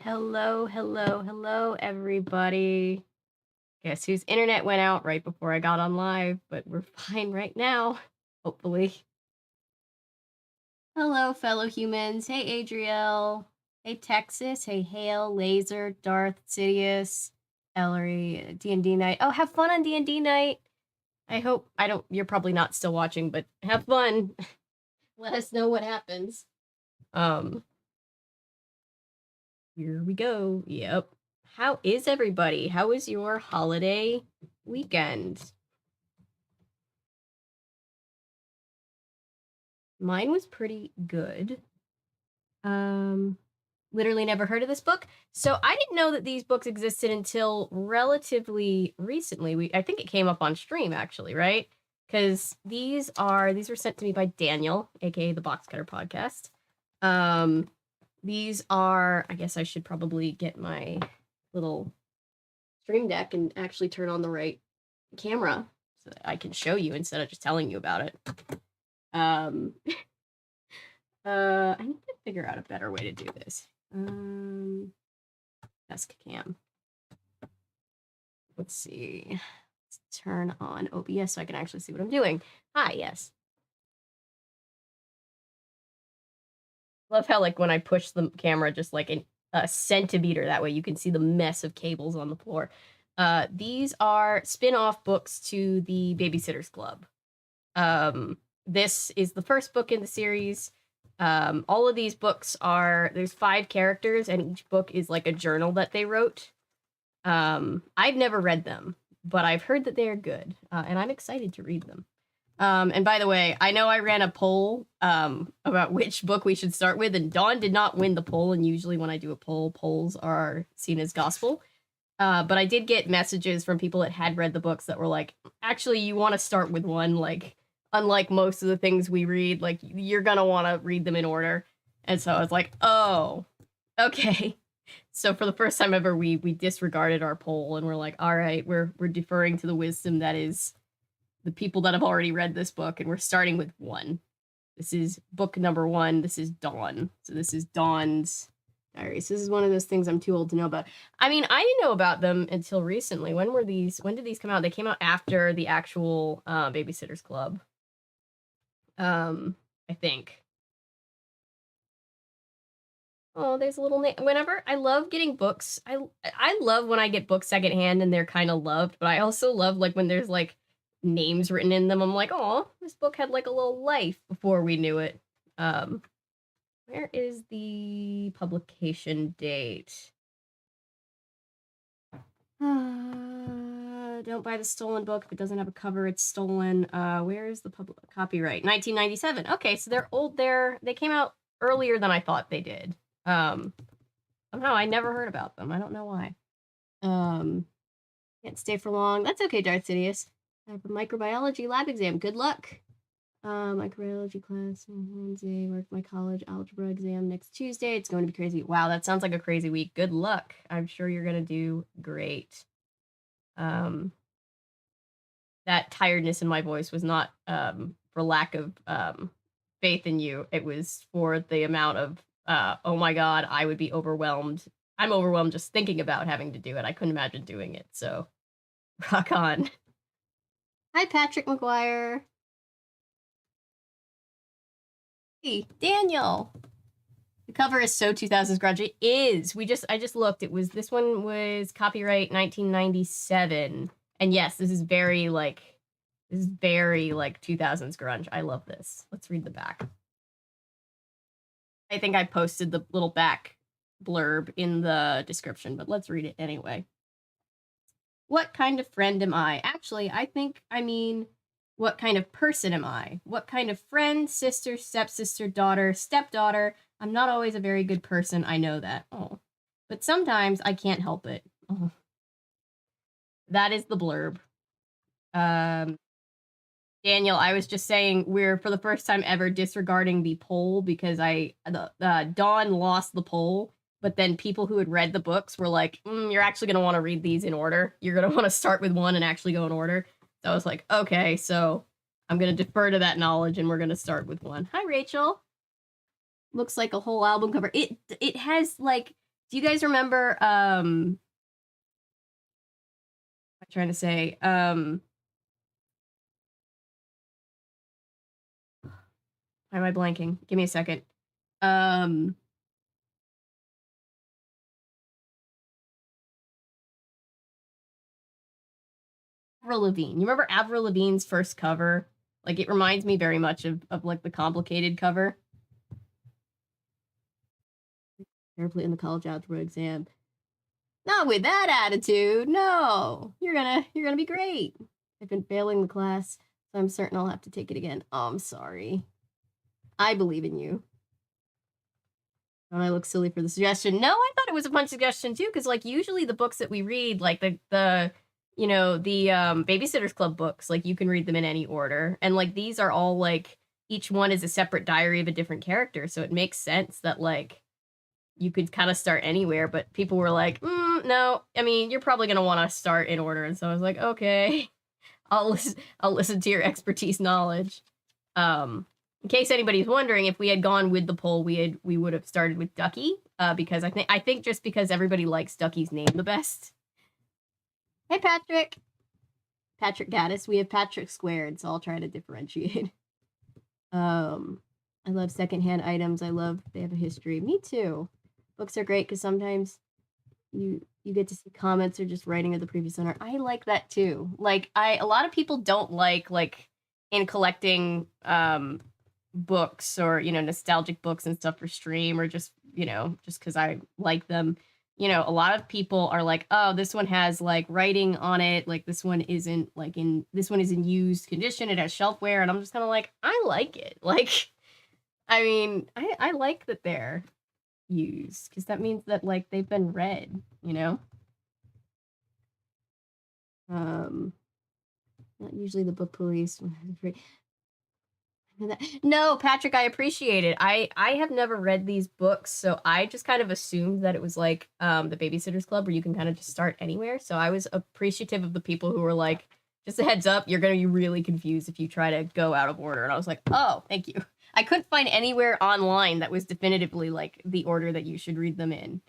Hello, everybody. Guess whose internet went out right before I got on live, but we're fine right now, hopefully. Hello, fellow humans. Hey, Adriel. Hey, Texas. Hey, Hale, Laser, Darth, Sidious, Ellery, D&D night. Oh, have fun on D&D night. I hope, you're probably not still watching, but have fun. Let us know what happens. Here we go. Yep. How is everybody? How was your holiday weekend? Mine was pretty good. Literally never heard of this book. So I didn't know that these books existed until relatively recently. I think it came up on stream actually, right? Because these were sent to me by Daniel, aka the Box Cutter Podcast. These are, I guess I should probably get my little stream deck and actually turn on the right camera so that I can show you instead of just telling you about it. I need to figure out a better way to do this. Desk cam. Let's see. Let's turn on OBS so I can actually see what I'm doing. Hi, yes. Love how, like, when I push the camera just like a centimeter, that way you can see the mess of cables on the floor. These are spin-off books to the Babysitter's Club. This is the first book in the series. All of these books there's 5 characters, and each book is like a journal that they wrote. I've never read them, but I've heard that they are good, and I'm excited to read them. And by the way, I know I ran a poll about which book we should start with, and Dawn did not win the poll, and usually when I do a poll, polls are seen as gospel. But I did get messages from people that had read the books that were like, actually, you want to start with one, like, unlike most of the things we read, like, you're gonna want to read them in order. And so I was like, oh, okay. So for the first time ever, we disregarded our poll, and we're like, all right, we're deferring to the wisdom that is the people that have already read this book, and we're starting with 1. This is book number 1. This is Dawn. So this is Dawn's Diaries. This is one of those things I'm too old to know about. I mean, I didn't know about them until recently. When did these come out? They came out after the actual Babysitter's Club. I think. Oh, there's a little name. Whenever I love getting books, I love when I get books secondhand and they're kind of loved, but I also love like when there's like names written in them. I'm like, oh, this book had like a little life before we knew it. Where is the publication date? Don't buy the stolen book. If it doesn't have a cover, it's stolen. Where is the copyright? 1997. Okay, so they're old. They came out earlier than I thought they did. Somehow I never heard about them. I don't know why. Can't stay for long. That's okay, Darth Sidious. I have a microbiology lab exam. Good luck. Microbiology class on Wednesday. Work my college algebra exam next Tuesday. It's going to be crazy. Wow, that sounds like a crazy week. Good luck. I'm sure you're gonna do great. That tiredness in my voice was not for lack of faith in you. It was for the amount of oh my god, I would be overwhelmed. I'm overwhelmed just thinking about having to do it. I couldn't imagine doing it. So rock on. Hi, Patrick McGuire. Hey, Daniel. The cover is so 2000s grunge. It is. I just looked. This one was copyright 1997. And yes, this is very like 2000s grunge. I love this. Let's read the back. I think I posted the little back blurb in the description, but let's read it anyway. What kind of friend am I? Actually, I mean, what kind of person am I? What kind of friend, sister, stepsister, daughter, stepdaughter? I'm not always a very good person, I know that. Oh. But sometimes I can't help it. Oh. That is the blurb. Daniel, I was just saying we're for the first time ever disregarding the poll because Dawn lost the poll, but then people who had read the books were like, you're actually going to want to read these in order. You're going to want to start with 1 and actually go in order. So I was like, okay, so I'm going to defer to that knowledge and we're going to start with 1. Hi, Rachel. Looks like a whole album cover. It has like Do you guys remember, I'm trying to say, why am I blanking? Give me a second. Avril Lavigne. You remember Avril Lavigne's first cover? Like, it reminds me very much of like the complicated cover. Carefully in the college algebra exam. Not with that attitude. No, you're gonna be great. I've been failing the class, so I'm certain I'll have to take it again. Oh, I'm sorry. I believe in you. Don't I look silly for the suggestion? No, I thought it was a fun suggestion too, because like usually the books that we read, like the Babysitter's Club books, like you can read them in any order, and like these are all like each one is a separate diary of a different character, so it makes sense that like you could kind of start anywhere. But people were like, no, I mean you're probably gonna want to start in order, and so I was like, okay, I'll listen to your expertise knowledge. In case anybody's wondering, if we had gone with the poll, we would have started with Ducky, because I think just because everybody likes Ducky's name the best. Hey, Patrick. Patrick Gaddis. We have Patrick squared, so I'll try to differentiate. I love secondhand items. I love they have a history. Me too. Books are great because sometimes you get to see comments or just writing of the previous owner. I like that too. Like a lot of people don't like in collecting books or nostalgic books and stuff for stream, or just just because I like them. A lot of people are like, oh, this one has like writing on it, like this one isn't in used condition, it has shelfware, and I'm just kind of like, I like it. Like, I mean, I like that they're used because that means that like they've been read, not usually the book police. No, Patrick, I appreciate it. I have never read these books, so I just kind of assumed that it was like the Babysitter's Club, where you can kind of just start anywhere. So I was appreciative of the people who were like, just a heads up, you're gonna be really confused if you try to go out of order. And I was like, oh, thank you. I couldn't find anywhere online that was definitively like the order that you should read them in.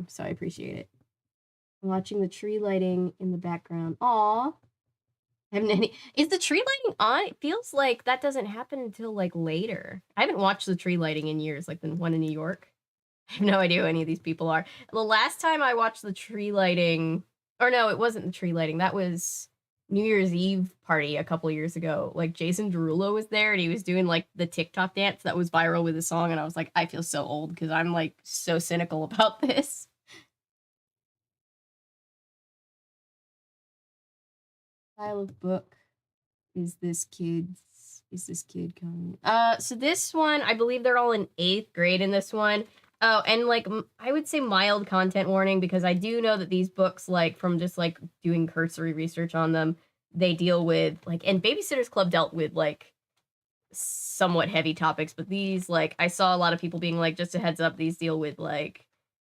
So I appreciate it. I'm watching the tree lighting in the background. Aw. Is the tree lighting on? It feels like that doesn't happen until like later. I haven't watched the tree lighting in years, like the one in New York. I have no idea who any of these people are. The last time I watched the tree lighting, or no, it wasn't the tree lighting. That was New Year's Eve party a couple years ago. Like Jason Derulo was there, and he was doing like the TikTok dance that was viral with the song, and I was like, I feel so old because I'm like so cynical about this. Style of book is this kid coming? So this one, I believe they're all in 8th grade in this one. Oh, and like I would say mild content warning, because I do know that these books, like from just like doing cursory research on them, they deal with like, and Babysitter's Club dealt with like somewhat heavy topics, but these, like, I saw a lot of people being like, just a heads up, these deal with like,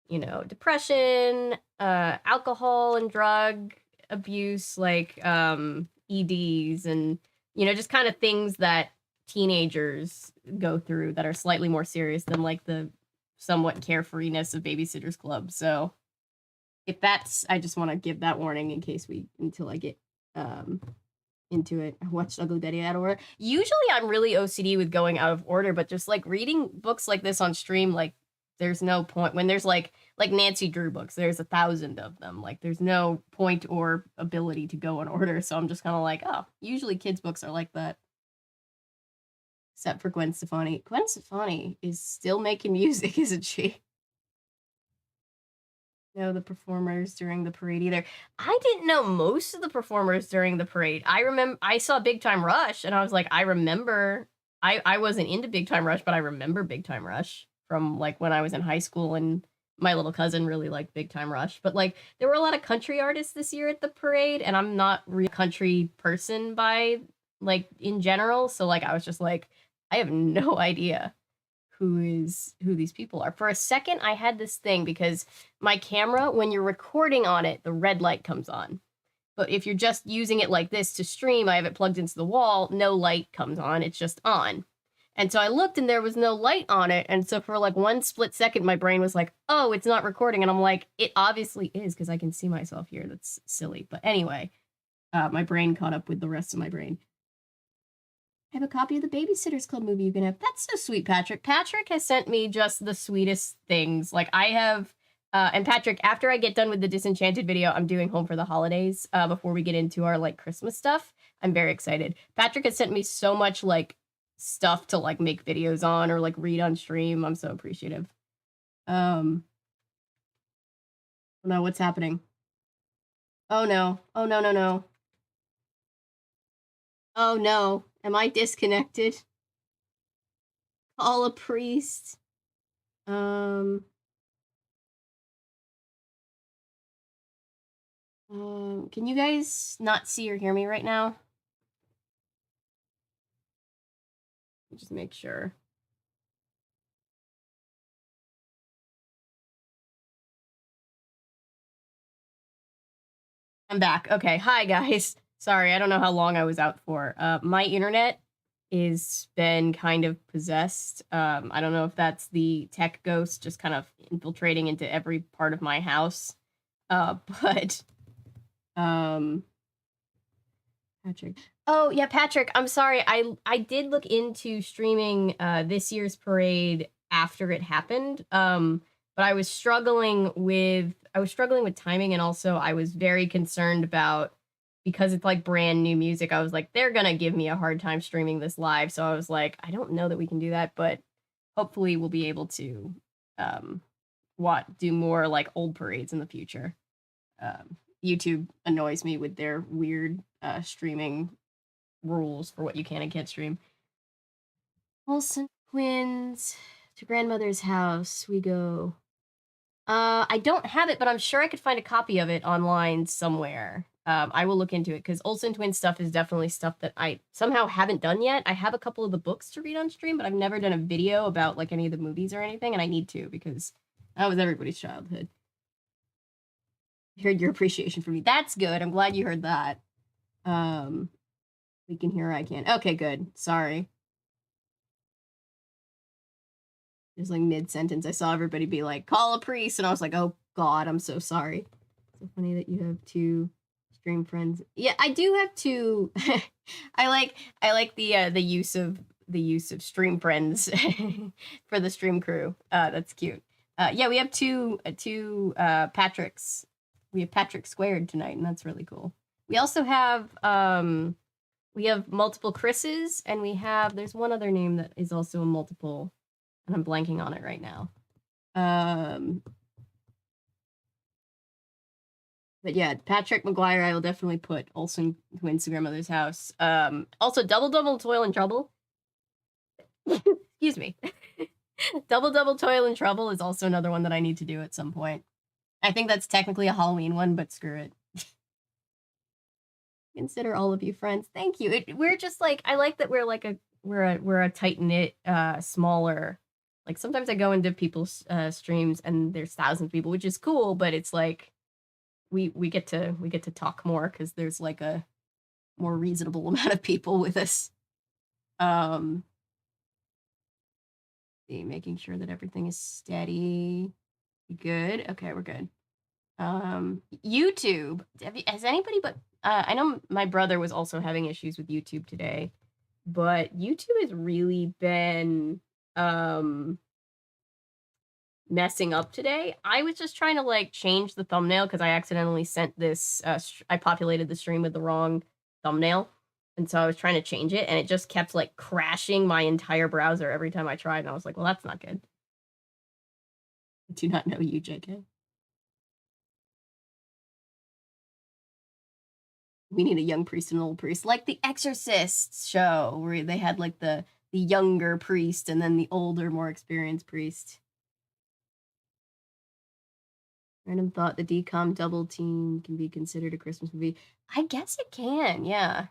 depression, alcohol and drug abuse, like EDs, and just kind of things that teenagers go through that are slightly more serious than like the somewhat carefreeness of Babysitter's Club. So if that's, I just want to give that warning in case until I get into it. I watched Ugly Betty out of order. Usually I'm really OCD with going out of order, but just like reading books like this on stream, like there's no point when there's like Nancy Drew books, there's 1,000 of them. Like there's no point or ability to go in order. So I'm just kind of like, oh, usually kids' books are like that. Except for Gwen Stefani. Gwen Stefani is still making music, isn't she? Know the performers during the parade either. I didn't know most of the performers during the parade. I saw Big Time Rush, and I was like, I remember. I wasn't into Big Time Rush, but I remember Big Time Rush from like when I was in high school, and my little cousin really liked Big Time Rush. But like there were a lot of country artists this year at the parade, and I'm not a country person by like in general, so like I was just like, I have no idea who these people are. For a second, I had this thing because my camera, when you're recording on it, the red light comes on. But if you're just using it like this to stream, I have it plugged into the wall, no light comes on, it's just on. And so I looked and there was no light on it. And so for like one split second, my brain was like, oh, it's not recording. And I'm like, it obviously is because I can see myself here. That's silly. But anyway, my brain caught up with the rest of my brain. I have a copy of the Babysitters Club movie you can have. That's so sweet, Patrick. Patrick has sent me just the sweetest things. Like I have, and Patrick, after I get done with the Disenchanted video, I'm doing Home for the Holidays before we get into our like Christmas stuff. I'm very excited. Patrick has sent me so much like stuff to like make videos on or like read on stream. I'm so appreciative. Oh no, what's happening? Oh no. Oh no, no, no. Oh no. Am I disconnected? Call a priest. Can you guys not see or hear me right now? Just make sure. I'm back. Okay. Hi, guys. Sorry, I don't know how long I was out for. My internet is been kind of possessed. I don't know if that's the tech ghost just kind of infiltrating into every part of my house. But Patrick. Oh yeah, Patrick. I'm sorry. I did look into streaming this year's parade after it happened. But I was struggling with timing, and also I was very concerned about, because it's like brand new music. I was like, they're gonna give me a hard time streaming this live. So I was like, I don't know that we can do that, but hopefully we'll be able to do more like old parades in the future. YouTube annoys me with their weird streaming rules for what you can and can't stream. Olsen twins to grandmother's house we go. I don't have it, but I'm sure I could find a copy of it online somewhere. I will look into it because Olsen twin stuff is definitely stuff that I somehow haven't done yet. I have a couple of the books to read on stream, but I've never done a video about like any of the movies or anything, and I need to because that was everybody's childhood. Heard your appreciation for me. That's good. I'm glad you heard that. We can hear. I can. Okay, good. Sorry. Just like mid-sentence, I saw everybody be like, call a priest, and I was like, oh god, I'm so sorry. So funny that you have two stream friends. Yeah, I do have two. I like the use of stream friends for the stream crew. That's cute. Yeah, we have two Patricks. We have Patrick squared tonight, and that's really cool. We also have multiple Chris's, and there's one other name that is also a multiple, and I'm blanking on it right now. But yeah, Patrick McGuire, I will definitely put Olsen twins to grandmother's house. Also double toil and trouble. Excuse me. double toil and trouble is also another one that I need to do at some point. I think that's technically a Halloween one, but screw it. Consider all of you friends. Thank you. We're just like, I like that we're a tight knit, smaller. Like sometimes I go into people's streams and there's thousands of people, which is cool, but it's like we get to talk more because there's like a more reasonable amount of people with us. Making sure that everything is steady. Good. Okay, we're good. YouTube. Has anybody but I know my brother was also having issues with YouTube today, but YouTube has really been messing up today. I was just trying to like change the thumbnail because I accidentally sent this I populated the stream with the wrong thumbnail. And so I was trying to change it, and it just kept like crashing my entire browser every time I tried, and I was like, well, that's not good. I do not know you, JK. We need a young priest and an old priest, like the Exorcist show, where they had like the younger priest and then the older, more experienced priest. Random thought: the DCOM double team can be considered a Christmas movie. I guess it can, yeah.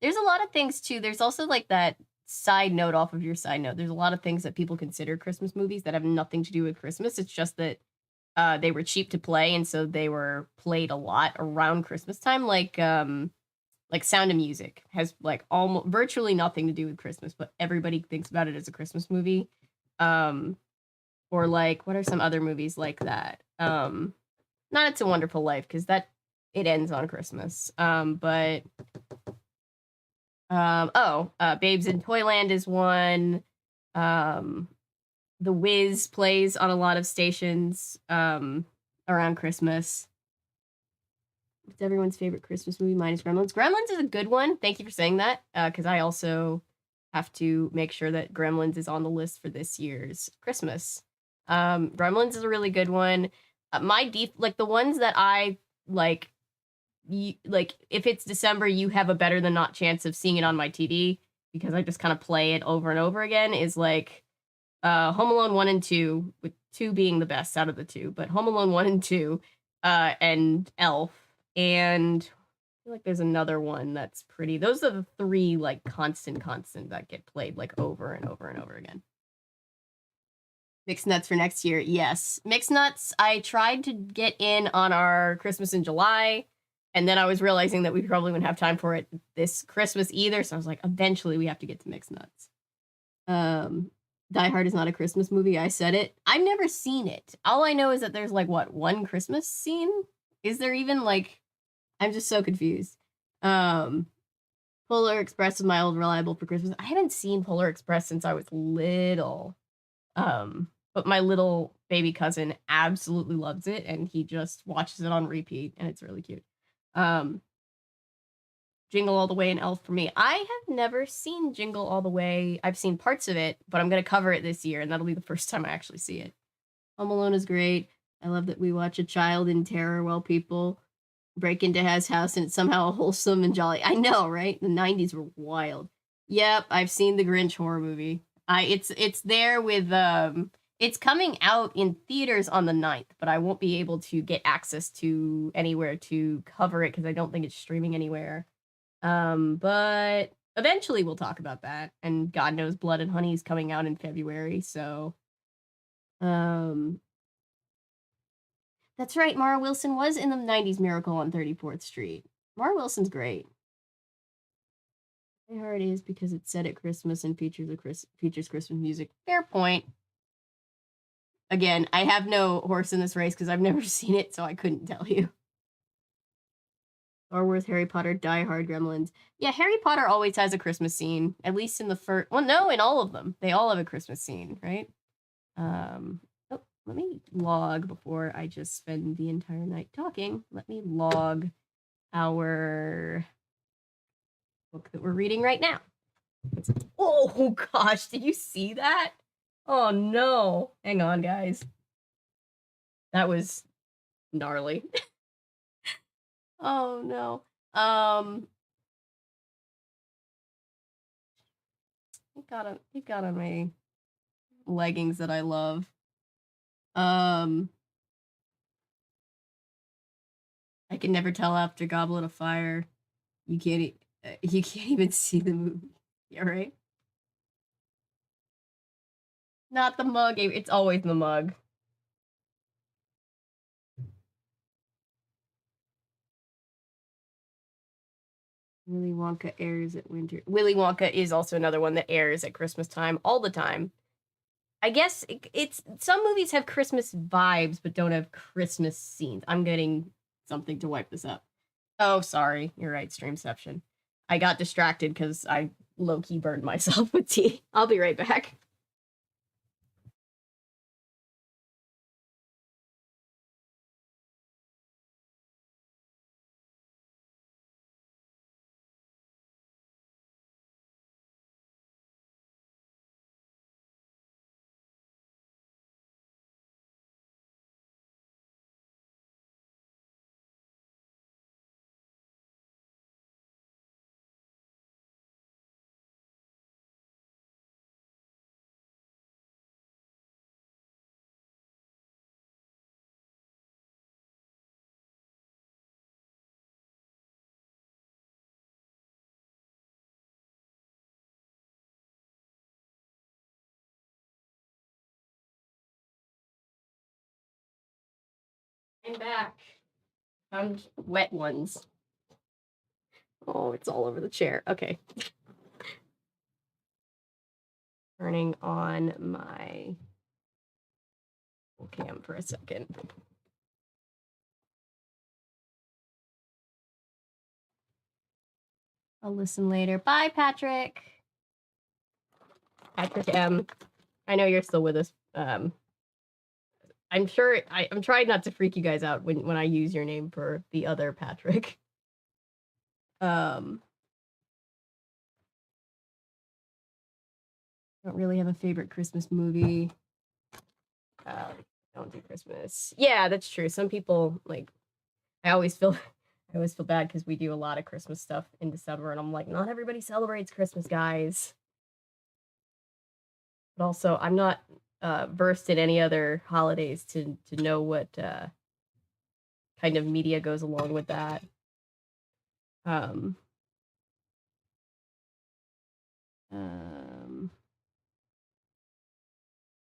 There's a lot of things too. There's also like that side note off of your side note. There's a lot of things that people consider Christmas movies that have nothing to do with Christmas. It's just that they were cheap to play, and so they were played a lot around Christmas time. Like like Sound of Music has like almost virtually nothing to do with Christmas, but everybody thinks about it as a Christmas movie. Or like what are some other movies like that? Not It's a Wonderful Life, because that it ends on Christmas. But Babes in Toyland is one. The Wiz plays on a lot of stations around Christmas. What's everyone's favorite Christmas movie? Mine is Gremlins. Gremlins is a good one. Thank you for saying that, because I also have to make sure that Gremlins is on the list for this year's Christmas. Gremlins is a really good one. Like the ones that I like, like if it's December, you have a better than not chance of seeing it on my TV because I just kind of play it over and over again. Is like Home Alone 1 and 2, with 2 being the best out of the 2, but Home Alone 1 and 2, and Elf, and I feel like there's another one that's pretty. Those are the 3 like constant that get played like over and over and over again. Mixed Nuts for next year, yes. Mixed Nuts, I tried to get in on our Christmas in July, and then I was realizing that we probably wouldn't have time for it this Christmas either, so I was like, eventually we have to get to Mixed Nuts. Die Hard is not a Christmas movie. I said it. I've never seen it. All I know is that there's like what, one Christmas scene? Is there even like? I'm just so confused. Polar Express is my old reliable for Christmas. I haven't seen Polar Express since I was little. But my little baby cousin absolutely loves it, and he just watches it on repeat, and it's really cute. Jingle All the Way and Elf for me. I have never seen Jingle All the Way. I've seen parts of it, but I'm going to cover it this year, and that'll be the first time I actually see it. Home Alone is great. I love that we watch a child in terror while people break into his house, and it's somehow wholesome and jolly. I know, right? The 90s were wild. Yep, I've seen the Grinch horror movie. It's there with it's coming out in theaters on the 9th, but I won't be able to get access to anywhere to cover it because I don't think it's streaming anywhere. But eventually we'll talk about that. And God knows Blood and Honey is coming out in February, so that's right, Mara Wilson was in the 90s Miracle on 34th Street. Mara Wilson's great. My heart is because it's set at Christmas and features Christmas music. Fair point. Again, I have no horse in this race because I've never seen it, so I couldn't tell you. Star Wars, Harry Potter, Die Hard, Gremlins. Yeah, Harry Potter always has a Christmas scene, at least in the first. Well, no, in all of them, they all have a Christmas scene, right? Let me log before I just spend the entire night talking. Let me log our book that we're reading right now. Oh gosh, did you see that? Oh no. Hang on, guys. That was gnarly. Oh no. It got on my leggings that I love. I can never tell after Goblet of Fire. You can't even see the movie. Yeah, right? Not the mug. It's always the mug. Willy Wonka airs at winter. Willy Wonka is also another one that airs at Christmas time all the time. I guess it's some movies have Christmas vibes but don't have Christmas scenes. I'm getting something to wipe this up. Oh, sorry. You're right, Streamception. I got distracted because I low-key burned myself with tea. I'll be right back. I'm back. Found wet ones. Oh, it's all over the chair. Okay. Turning on my cam for a second. I'll listen later. Bye, Patrick. Patrick M. I know you're still with us. I'm sure I'm trying not to freak you guys out when I use your name for the other Patrick. Don't really have a favorite Christmas movie. Don't do Christmas. Yeah, that's true. Some people like. I always feel bad because we do a lot of Christmas stuff in December, and I'm like, not everybody celebrates Christmas, guys. But also, I'm not versed in any other holidays to know what kind of media goes along with that.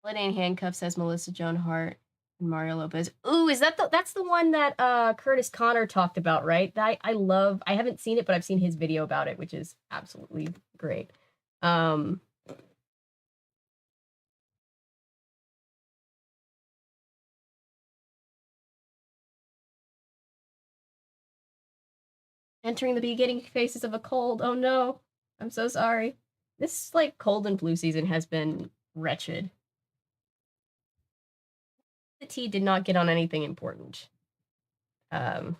Holiday in Handcuffs has Melissa Joan Hart and Mario Lopez. Ooh, is that that's the one that Curtis Connor talked about, right? That I love. I haven't seen it, but I've seen his video about it, which is absolutely great. Entering the beginning phases of a cold. Oh no. I'm so sorry. This like cold and flu season has been wretched. The tea did not get on anything important. Dragon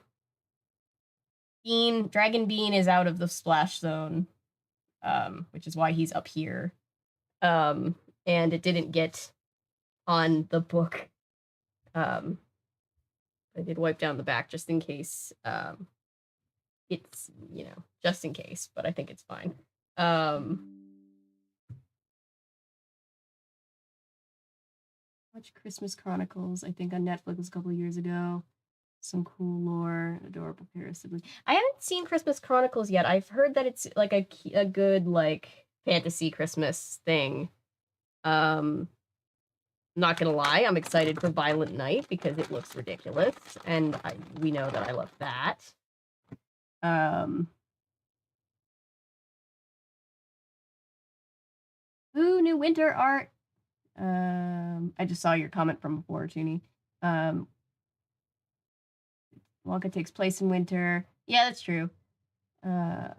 Bean is out of the splash zone, which is why he's up here. And it didn't get on the book. I did wipe down the back just in case. It's, just in case, but I think it's fine. Watch Christmas Chronicles, I think on Netflix a couple of years ago. Some cool lore, adorable pair of siblings. I haven't seen Christmas Chronicles yet. I've heard that it's like a good like fantasy Christmas thing. Not gonna lie, I'm excited for Violent Night because it looks ridiculous, and we know that I love that. Ooh, new winter art. I just saw your comment from before, Tooney. Wonka takes place in winter. Yeah, that's true. Stop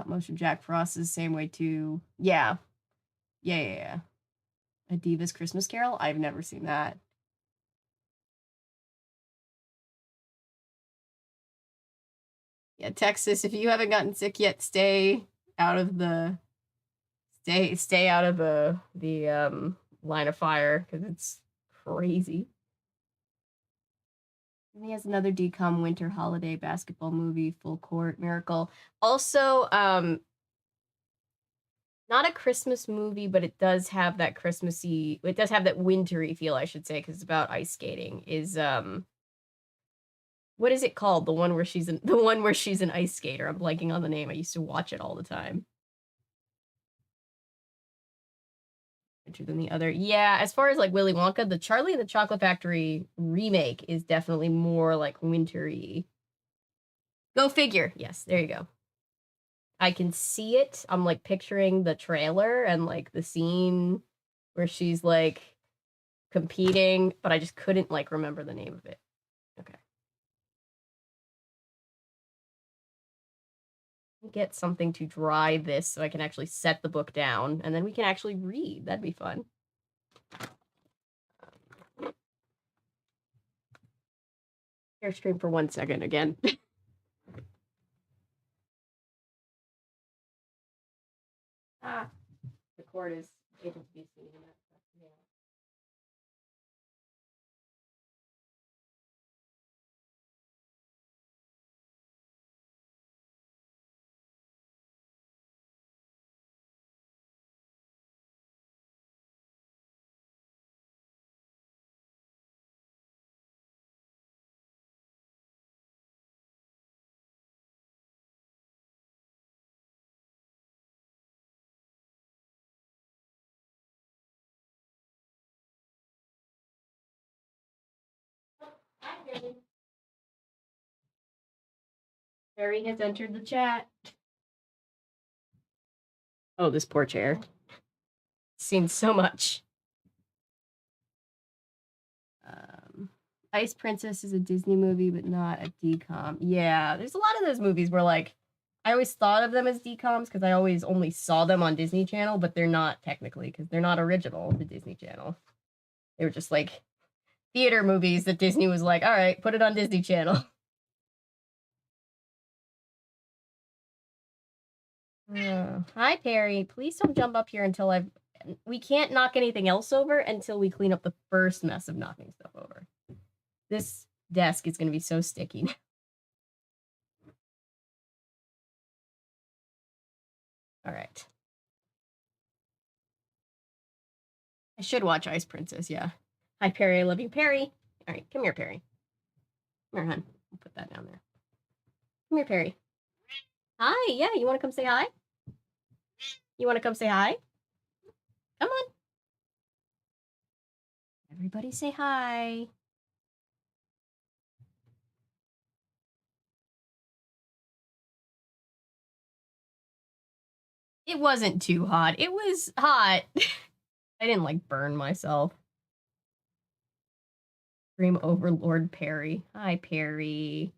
motion Jack Frost is the same way too. Yeah. A Diva's Christmas Carol? I've never seen that. Yeah, Texas, if you haven't gotten sick yet, stay out of the line of fire because it's crazy. And he has another DCOM winter holiday basketball movie, Full Court Miracle. Also, not a Christmas movie, but it does have that Christmassy, it does have that wintry feel, I should say, because it's about ice skating. Is what is it called? The one where she's an ice skater. I'm blanking on the name. I used to watch it all the time. Than the other. Yeah, as far as like Willy Wonka, the Charlie and the Chocolate Factory remake is definitely more like wintry. Go figure. Yes, there you go. I can see it. I'm like picturing the trailer and like the scene where she's like competing, but I just couldn't like remember the name of it. Okay. Get something to dry this so I can actually set the book down and then we can actually read. That'd be fun. Airstream for 1 second again. The cord is able to be seen in that. Yeah. Harry has entered the chat. Oh, this poor chair. Seen so much. Ice Princess is a Disney movie, but not a DCOM. Yeah, there's a lot of those movies where, like, I always thought of them as DCOMs because I always only saw them on Disney Channel, but they're not technically because they're not original to Disney Channel. They were just like theater movies that Disney was like, all right, put it on Disney Channel. Hi, Perry. Please don't jump up here until I've. We can't knock anything else over until we clean up the first mess of knocking stuff over. This desk is going to be so sticky. All right. I should watch Ice Princess, yeah. Hi, Perry. I love you, Perry. All right, come here, Perry. Come here, hon. I'll put that down there. Come here, Perry. Hi, yeah, you want to come say hi? You want to come say hi? Come on. Everybody say hi. It wasn't too hot. It was hot. I didn't, like, burn myself. Dream Overlord Perry. Hi, Perry.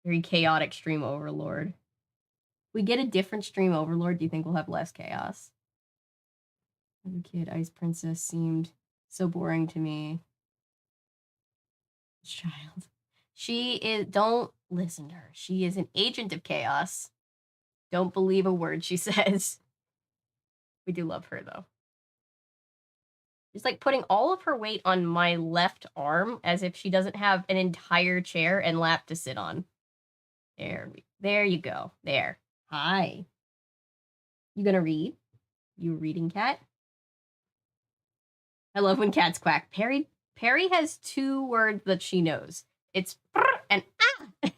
Very chaotic Stream Overlord. If we get a different Stream Overlord, do you think we'll have less chaos? As a kid, Ice Princess seemed so boring to me. Child. She is, don't listen to her. She is an agent of chaos. Don't believe a word she says. We do love her, though. She's like putting all of her weight on my left arm as if she doesn't have an entire chair and lap to sit on. There you go. There. Hi. You gonna read? You a reading cat? I love when cats quack. Perry has 2 words that she knows. It's and ah.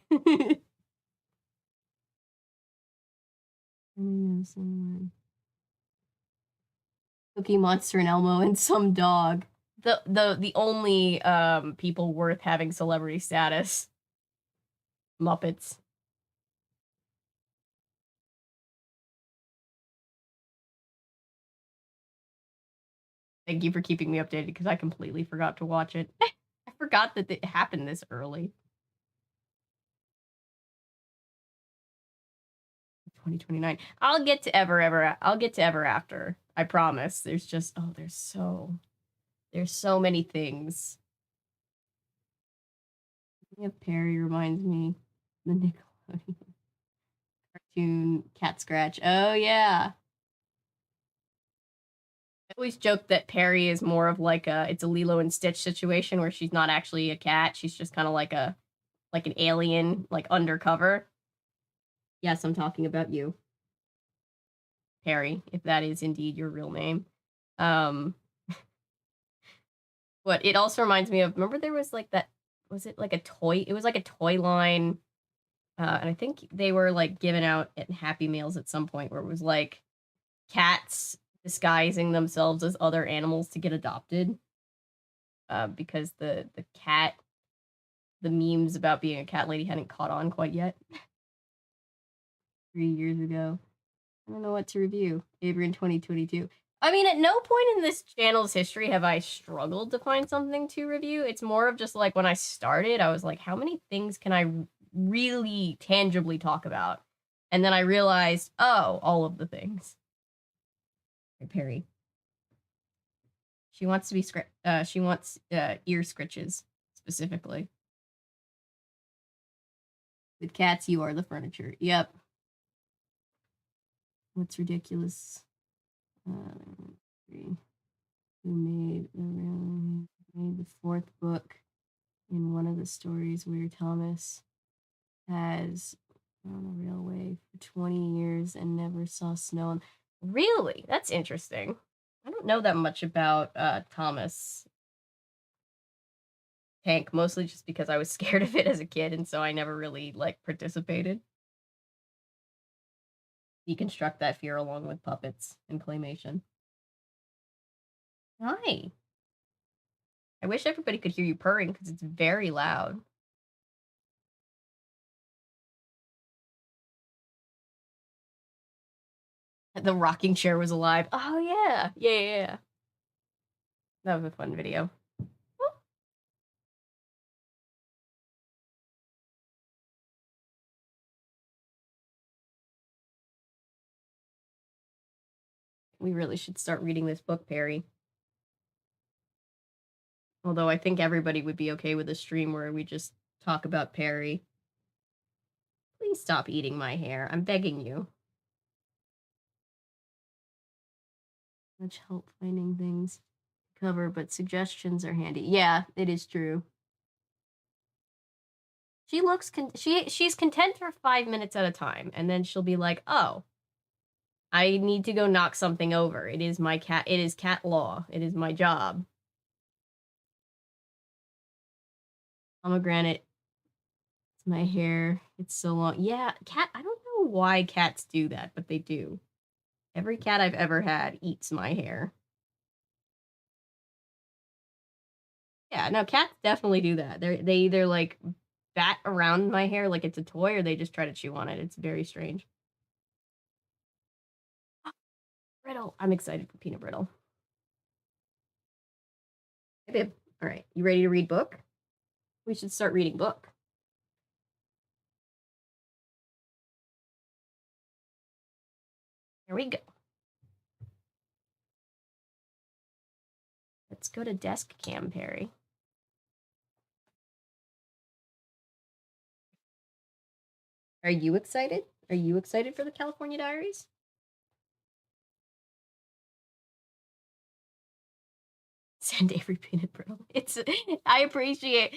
Cookie Monster and Elmo and some dog. The only people worth having celebrity status. Muppets. Thank you for keeping me updated because I completely forgot to watch it. I forgot that it happened this early. 2029. I'll get to I'll get to Ever After. I promise. There's just there's so many things. Yeah, Perry reminds me the Nickelodeon cartoon Cat Scratch. Oh yeah. I always joke that Perry is more of like it's a Lilo and Stitch situation where she's not actually a cat. She's just kind of like an alien, like undercover. Yes, I'm talking about you, Perry, if that is indeed your real name. But it also reminds me of, remember there was like that, was it like a toy? It was like a toy line. And I think they were like given out at Happy Meals at some point where it was like cats disguising themselves as other animals to get adopted. Because the memes about being a cat lady hadn't caught on quite yet. 3 years ago. I don't know what to review. Avery in 2022. I mean, at no point in this channel's history have I struggled to find something to review. It's more of just like when I started, I was like, how many things can I really tangibly talk about? And then I realized, oh, all of the things. Hey, Perry. She wants to be she wants ear scritches specifically. With cats, you are the furniture. Yep. What's ridiculous? Who made the 4th book in one of the stories where Thomas has on a railway for 20 years and never saw snow. Really? That's interesting. I don't know that much about Thomas Tank, mostly just because I was scared of it as a kid, and so I never really like participated. Deconstruct that fear along with puppets and claymation. Hi. I wish everybody could hear you purring because it's very loud. The rocking chair was alive. Oh, yeah. Yeah. That was a fun video. We really should start reading this book, Perry. Although I think everybody would be okay with a stream where we just talk about Perry. Please stop eating my hair. I'm begging you. Much help finding things to cover, but suggestions are handy. Yeah, it is true. She looks she's content for 5 minutes at a time, and then she'll be like, "Oh, I need to go knock something over. It is my cat. It is cat law. It is my job." Pomegranate. It's my hair. It's so long. Yeah, cat. I don't know why cats do that, but they do. Every cat I've ever had eats my hair. Yeah, no, cats definitely do that. They either like bat around my hair like it's a toy, or they just try to chew on it. It's very strange. Brittle. I'm excited for peanut brittle. Hey, babe. All right, you ready to read book? We should start reading book. Here we go. Let's go to desk cam, Perry. Are you excited? Are you excited for the California Diaries? Send Avery peanut brittle. It's I appreciate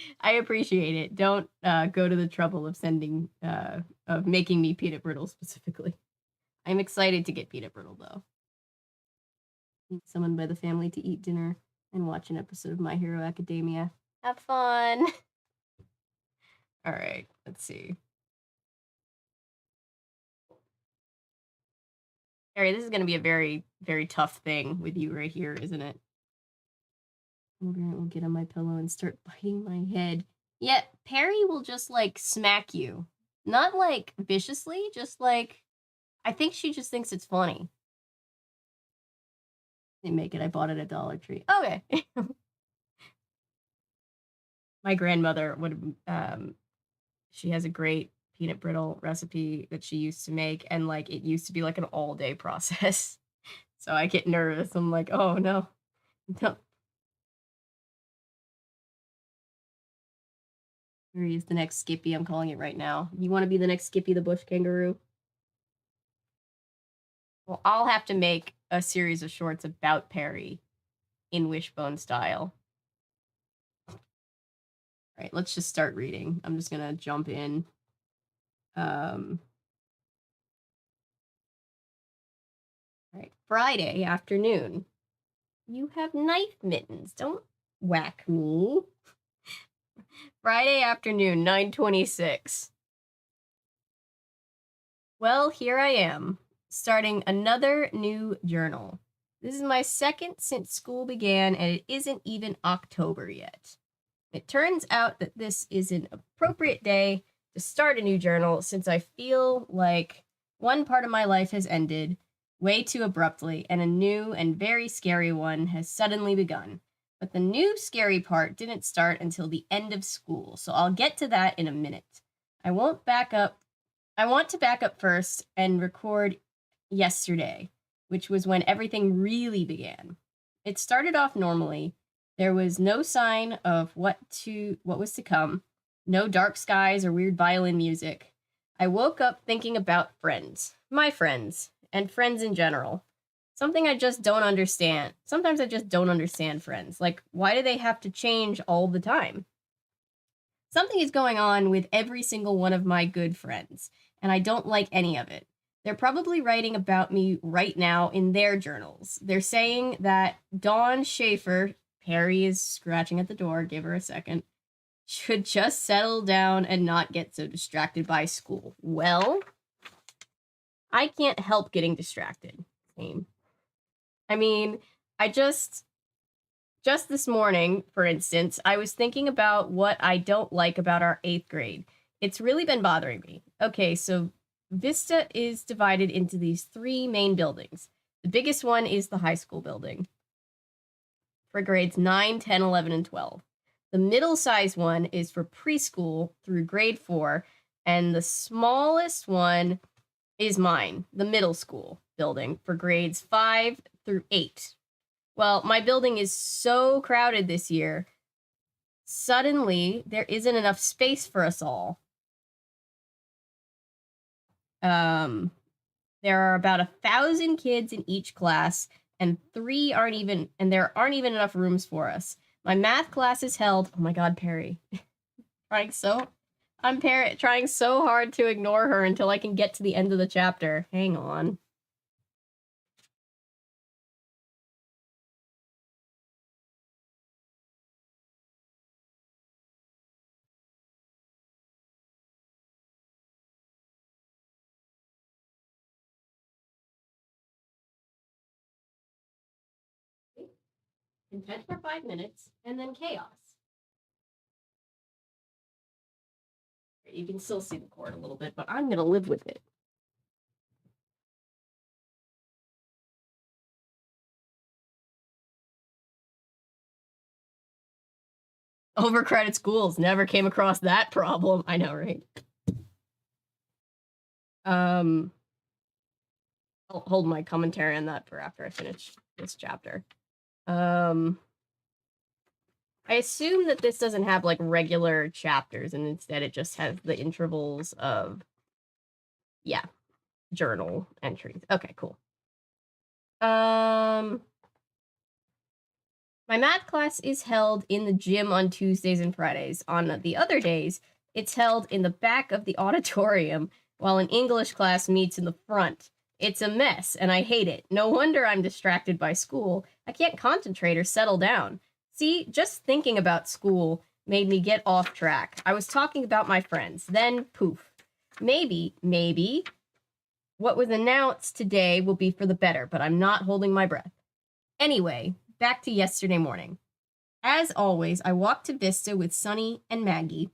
it. Don't go to the trouble of sending of making me peanut brittle specifically. I'm excited to get peanut brittle though. Need someone by the family to eat dinner and watch an episode of My Hero Academia. Have fun. All right, let's see. Harry, this is going to be a very, very tough thing with you right here, isn't it? Grant will get on my pillow and start biting my head. Yeah, Perry will just like smack you. Not like viciously, just like I think she just thinks it's funny. They make it. I bought it at Dollar Tree. Okay. My grandmother would she has a great peanut brittle recipe that she used to make, and like it used to be like an all-day process. So I get nervous. I'm like, oh no. No. Perry is the next Skippy. I'm calling it right now. You want to be the next Skippy the bush kangaroo? Well, I'll have to make a series of shorts about Perry in Wishbone style. All right, let's just start reading. I'm just gonna jump in. All right, Friday afternoon. You have knife mittens. Don't whack me. Friday afternoon, 9:26. Well, here I am, starting another new journal. This is my second since school began, and it isn't even October yet. It turns out that this is an appropriate day to start a new journal since I feel like one part of my life has ended way too abruptly, and a new and very scary one has suddenly begun. But the new scary part didn't start until the end of school, so I'll get to that in a minute. I want to back up first and record yesterday, which was when everything really began. It started off normally. There was no sign of what was to come, no dark skies or weird violin music. I woke up thinking about friends, my friends, and friends in general. Something I just don't understand. Sometimes I just don't understand friends. Like, why do they have to change all the time? Something is going on with every single one of my good friends, and I don't like any of it. They're probably writing about me right now in their journals. They're saying that Dawn Schafer, Perry is scratching at the door, give her a second, should just settle down and not get so distracted by school. Well, I can't help getting distracted. Same. I mean, I just this morning, for instance, I was thinking about what I don't like about our 8th grade. It's really been bothering me. Okay, so Vista is divided into these 3 main buildings. The biggest one is the high school building for grades 9, 10, 11, and 12. The middle-sized one is for preschool through grade 4, and the smallest one is mine, the middle school building for grades 5 through 8. Well, my building is so crowded this year, suddenly there isn't enough space for us all. There are about 1,000 kids in each class, and there aren't even enough rooms for us. My math class is held. Oh my God, Perry, trying so hard to ignore her until I can get to the end of the chapter. Hang on. Content for 5 minutes, and then chaos. You can still see the cord a little bit, but I'm gonna live with it. Overcrowded schools. Never came across that problem. I know, right? I'll hold my commentary on that for after I finish this chapter. I assume that this doesn't have like regular chapters, and instead it just has the intervals of, yeah, journal entries. Okay, cool. My math class is held in the gym on Tuesdays and Fridays. On the other days, it's held in the back of the auditorium, while an English class meets in the front. It's a mess, and I hate it. No wonder I'm distracted by school. I can't concentrate or settle down. See, just thinking about school made me get off track. I was talking about my friends. Then, poof. Maybe, what was announced today will be for the better, but I'm not holding my breath. Anyway, back to yesterday morning. As always, I walked to Vista with Sunny and Maggie.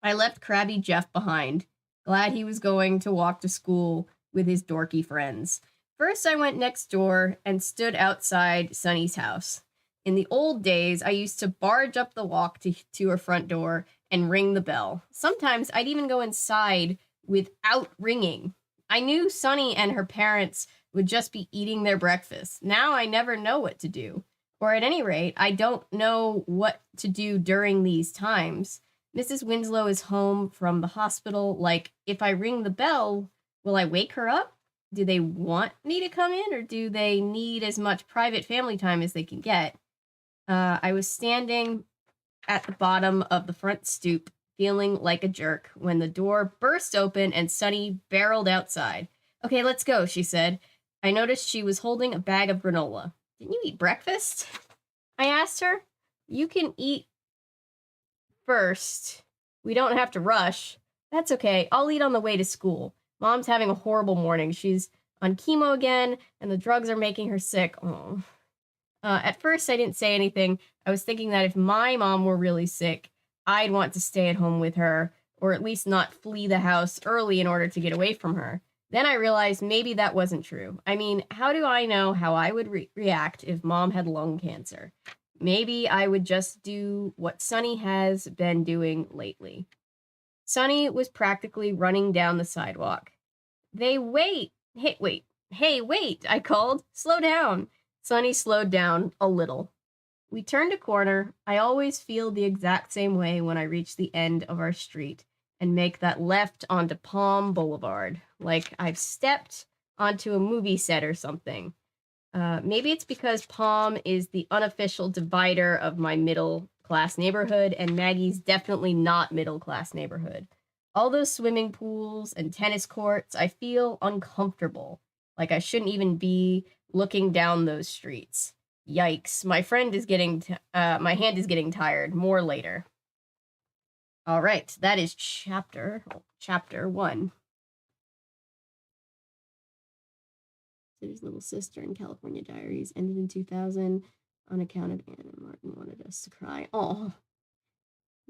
I left crabby Jeff behind, glad he was going to walk to school with his dorky friends. First, I went next door and stood outside Sunny's house. In the old days, I used to barge up the walk to her front door and ring the bell. Sometimes I'd even go inside without ringing. I knew Sunny and her parents would just be eating their breakfast. Now I never know what to do. Or at any rate, I don't know what to do during these times. Mrs. Winslow is home from the hospital. Like, if I ring the bell, will I wake her up? Do they want me to come in, or do they need as much private family time as they can get? I was standing at the bottom of the front stoop, feeling like a jerk, when the door burst open and Sunny barreled outside. Okay, let's go, she said. I noticed she was holding a bag of granola. Didn't you eat breakfast? I asked her. You can eat first. We don't have to rush. That's okay. I'll eat on the way to school. Mom's having a horrible morning. She's on chemo again, and the drugs are making her sick. Oh. At first, I didn't say anything. I was thinking that if my mom were really sick, I'd want to stay at home with her, or at least not flee the house early in order to get away from her. Then I realized maybe that wasn't true. I mean, how do I know how I would react if Mom had lung cancer? Maybe I would just do what Sunny has been doing lately. Sunny was practically running down the sidewalk. Hey, wait, I called. Slow down. Sunny slowed down a little. We turned a corner. I always feel the exact same way when I reach the end of our street and make that left onto Palm Boulevard, like I've stepped onto a movie set or something. Maybe it's because Palm is the unofficial divider of my middle-class neighborhood, and Maggie's definitely not middle-class neighborhood. All those swimming pools and tennis courts, I feel uncomfortable, like I shouldn't even be looking down those streets. Yikes, my hand is getting tired. More later. All right, that is chapter 1. His little sister in California Diaries ended in 2000 on account of Anne and Martin wanted us to cry. Oh,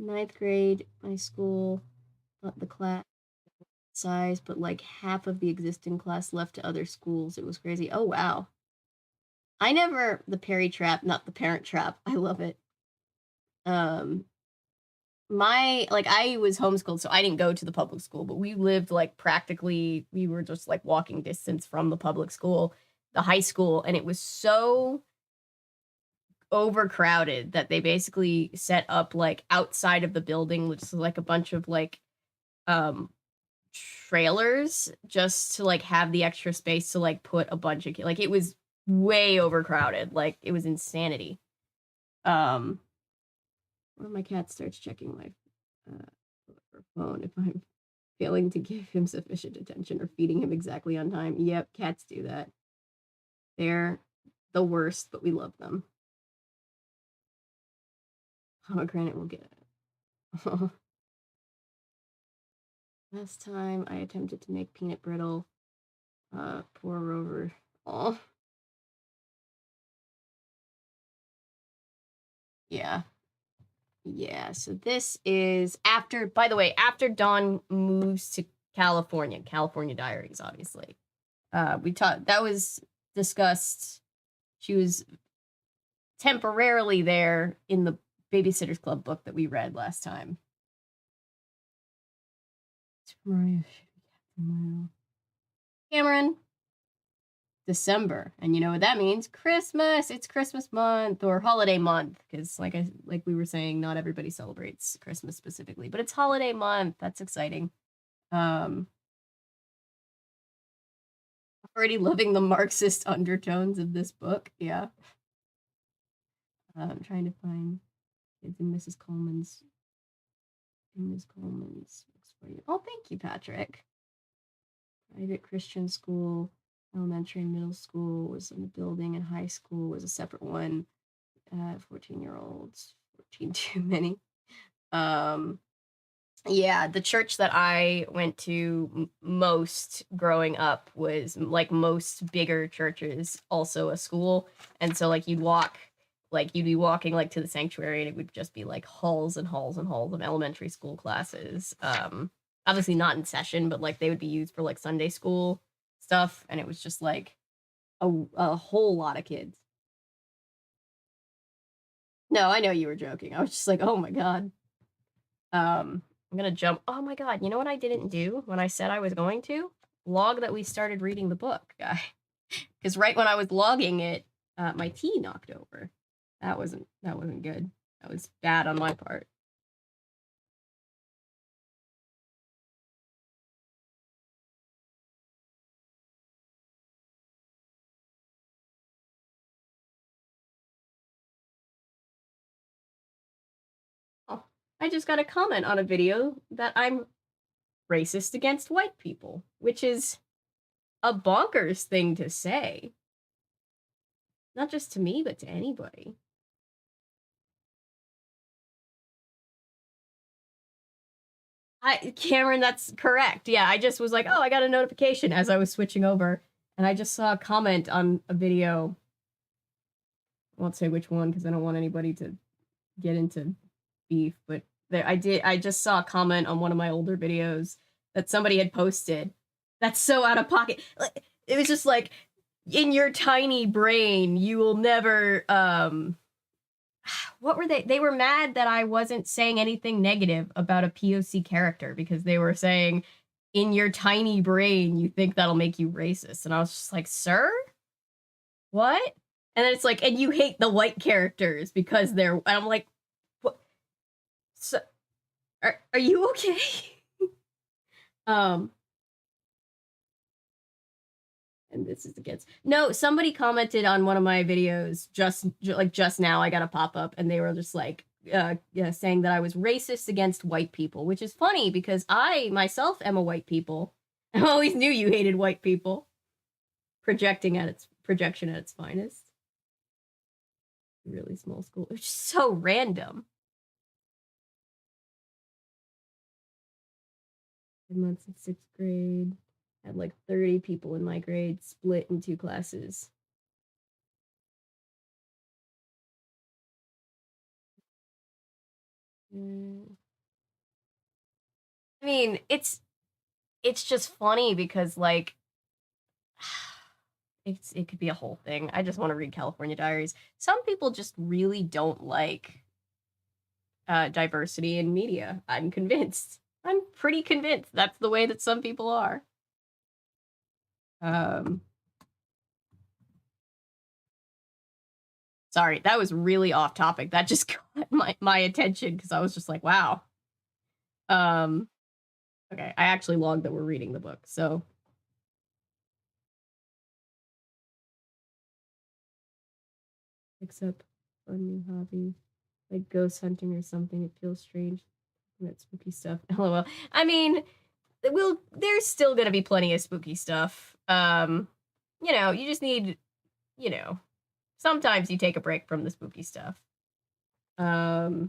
9th grade, my school thought the class size, but like half of the existing class left to other schools. It was crazy. Oh wow. I never the Perry Trap, not the Parent Trap. I love it. Um my like I was homeschooled, so I didn't go to the public school, but we lived like practically we were just like walking distance from the public school, the high school, and it was so overcrowded that they basically set up like outside of the building, which is like a bunch of like um trailers just to like have the extra space to like put a bunch of like it was way overcrowded, like it was insanity. um when my cat starts checking my phone if I'm failing to give him sufficient attention or feeding him exactly on time. Yep, cats do that. They're the worst, but we love them. Pomegranate will get it. Last time I attempted to make peanut brittle. Poor Rover. Oh, yeah. Yeah, so this is after, by the way, after Dawn moves to California Diaries, obviously. We talked, that was discussed. She was temporarily there in the Babysitter's Club book that we read last time. Cameron, December, and you know what that means? Christmas. It's Christmas month or holiday month, because like we were saying, not everybody celebrates Christmas specifically, but it's holiday month. That's exciting. Um, already loving the Marxist undertones of this book. Yeah. I'm trying to find kids in Mrs. Coleman's books for you. Oh, thank you, Patrick. Private Christian school, elementary and middle school was in the building, and high school was a separate one. 14-year-olds, 14 too many. Yeah, the church that I went to most growing up was like most bigger churches, also a school. And so like you'd be walking like to the sanctuary and it would just be like halls and halls and halls of elementary school classes. Obviously not in session, but like they would be used for like Sunday school stuff. And it was just like a whole lot of kids. No, I know you were joking. I was just like, oh my God. I'm gonna jump. Oh my God, you know what I didn't do when I said I was going to? Log that we started reading the book, guy. Because right when I was logging it, my tea knocked over. That wasn't good. That was bad on my part. Oh, I just got a comment on a video that I'm racist against white people, which is a bonkers thing to say. Not just to me, but to anybody. Cameron, that's correct. Yeah, I just was like, oh, I got a notification as I was switching over, and I just saw a comment on a video. I won't say which one because I don't want anybody to get into beef, but I just saw a comment on one of my older videos that somebody had posted. That's so out of pocket. It was just like, in your tiny brain, you will never what were they? They were mad that I wasn't saying anything negative about a POC character because they were saying, in your tiny brain, you think that'll make you racist. And I was just like, sir? What? And then it's like, and you hate the white characters because they're, and I'm like, what? So, are you okay? um, and this is against, no, somebody commented on one of my videos just now. I got a pop up and they were just like, yeah, saying that I was racist against white people, which is funny because I myself am a white people. I always knew you hated white people. Projection at its finest. Really small school. It's just so random. 5 months in sixth grade. Had like 30 people in my grade, split in two classes. I mean, it's it's just funny because, like, it could be a whole thing. I just want to read California Diaries. Some people just really don't like diversity in media. I'm convinced. I'm pretty convinced that's the way that some people are. Sorry, that was really off topic. That just got my attention because I was just like, wow. Okay, I actually logged that we're reading the book, so. Except for a new hobby, like ghost hunting or something. It feels strange. That spooky stuff. LOL. I mean, there's still gonna be plenty of spooky stuff. You just need, sometimes you take a break from the spooky stuff. I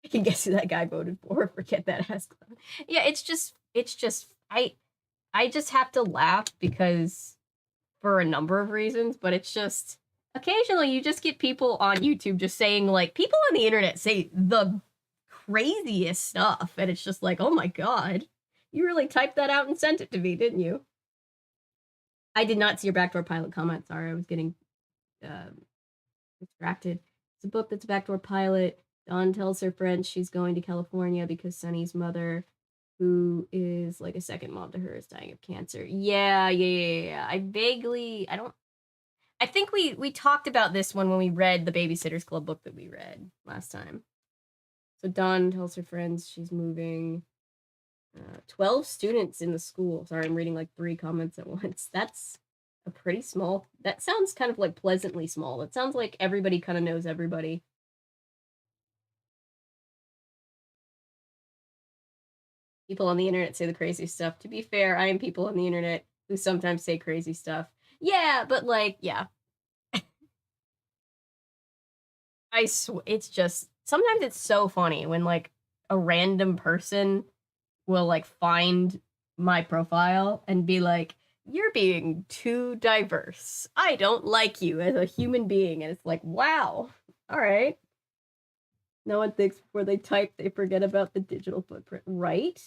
can guess who that guy voted for. Forget that ass. Yeah, it's just I just have to laugh because for a number of reasons, but it's just occasionally you just get people on YouTube just saying, like, people on the internet say the craziest stuff, and it's just like, oh my god, you really typed that out and sent it to me, didn't you? I did not see your backdoor pilot comment. Sorry, I was getting distracted. It's a book that's a backdoor pilot. Dawn tells her friend she's going to California because Sunny's mother, who is like a second mom to her, is dying of cancer. Yeah. I think we talked about this one when we read the Babysitter's Club book that we read last time. So Dawn tells her friends she's moving. 12 students in the school. Sorry, I'm reading like 3 comments at once. That's a pretty small. That sounds kind of like pleasantly small. It sounds like everybody kind of knows everybody. People on the internet say the crazy stuff. To be fair, I am people on the internet who sometimes say crazy stuff. Yeah, but like, yeah. It's just sometimes it's so funny when like a random person will like find my profile and be like, you're being too diverse. I don't like you as a human being. And it's like, wow. All right. No one thinks before they type, they forget about the digital footprint, right?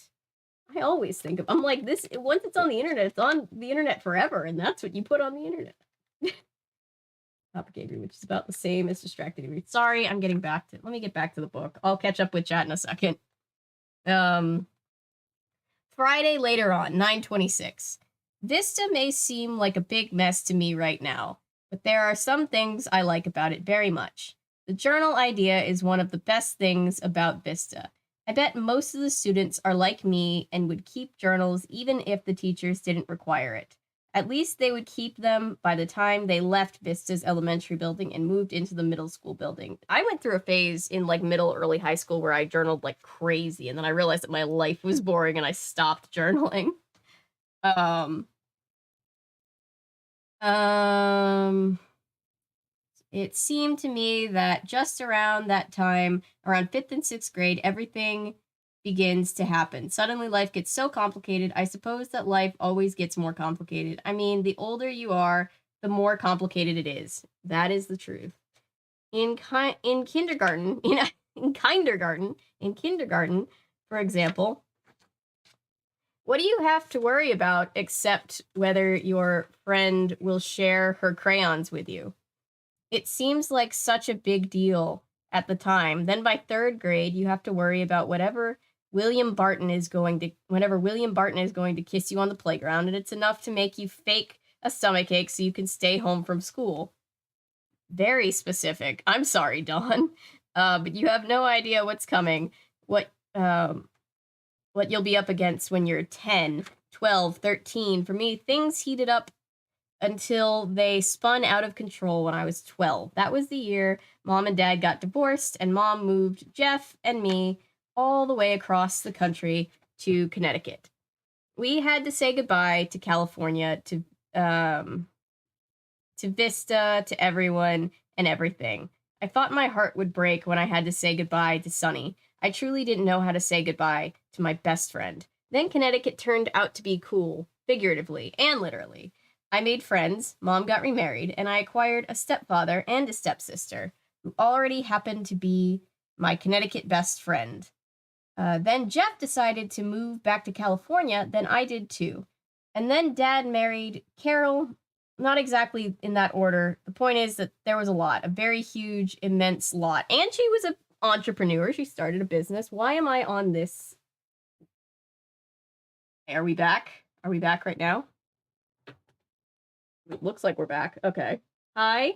I always think of, I'm like, this, once it's on the internet, it's on the internet forever. And that's what you put on the internet. Topic angry, which is about the same as distracted read. Sorry, I'm getting back to, let me get back to the book. I'll catch up with chat in a second. Friday later on, 9:26. Vista may seem like a big mess to me right now, but there are some things I like about it very much. The journal idea is one of the best things about Vista. I bet most of the students are like me and would keep journals even if the teachers didn't require it. At least they would keep them by the time they left Vista's elementary building and moved into the middle school building. I went through a phase in like middle, early high school where I journaled like crazy, and then I realized that my life was boring and I stopped journaling. It seemed to me that just around that time, around 5th and 6th grade, everything begins to happen. Suddenly life gets so complicated. I suppose that life always gets more complicated. I mean, the older you are, the more complicated it is. That is the truth. In kindergarten, for example, what do you have to worry about except whether your friend will share her crayons with you? It seems like such a big deal at the time. Then by 3rd grade, you have to worry about whenever William Barton is going to kiss you on the playground, and it's enough to make you fake a stomachache so you can stay home from school. Very specific. I'm sorry, Dawn. But you have no idea what's coming. What you'll be up against when you're 10, 12, 13. For me, things heated up until they spun out of control when I was 12. That was the year Mom and Dad got divorced, and Mom moved Jeff and me all the way across the country to Connecticut. We had to say goodbye to California, to Vista, to everyone and everything. I thought my heart would break when I had to say goodbye to Sunny. I truly didn't know how to say goodbye to my best friend. Then Connecticut turned out to be cool, figuratively and literally. I made friends, Mom got remarried, and I acquired a stepfather and a stepsister. who already happened to be my Connecticut best friend. Then Jeff decided to move back to California, then I did too. And then Dad married Carol, not exactly in that order. The point is that there was a lot, a very huge, immense lot. And she was an entrepreneur. She started a business. Why am I on this? Are we back? Are we back right now? It looks like we're back. Okay. Hi.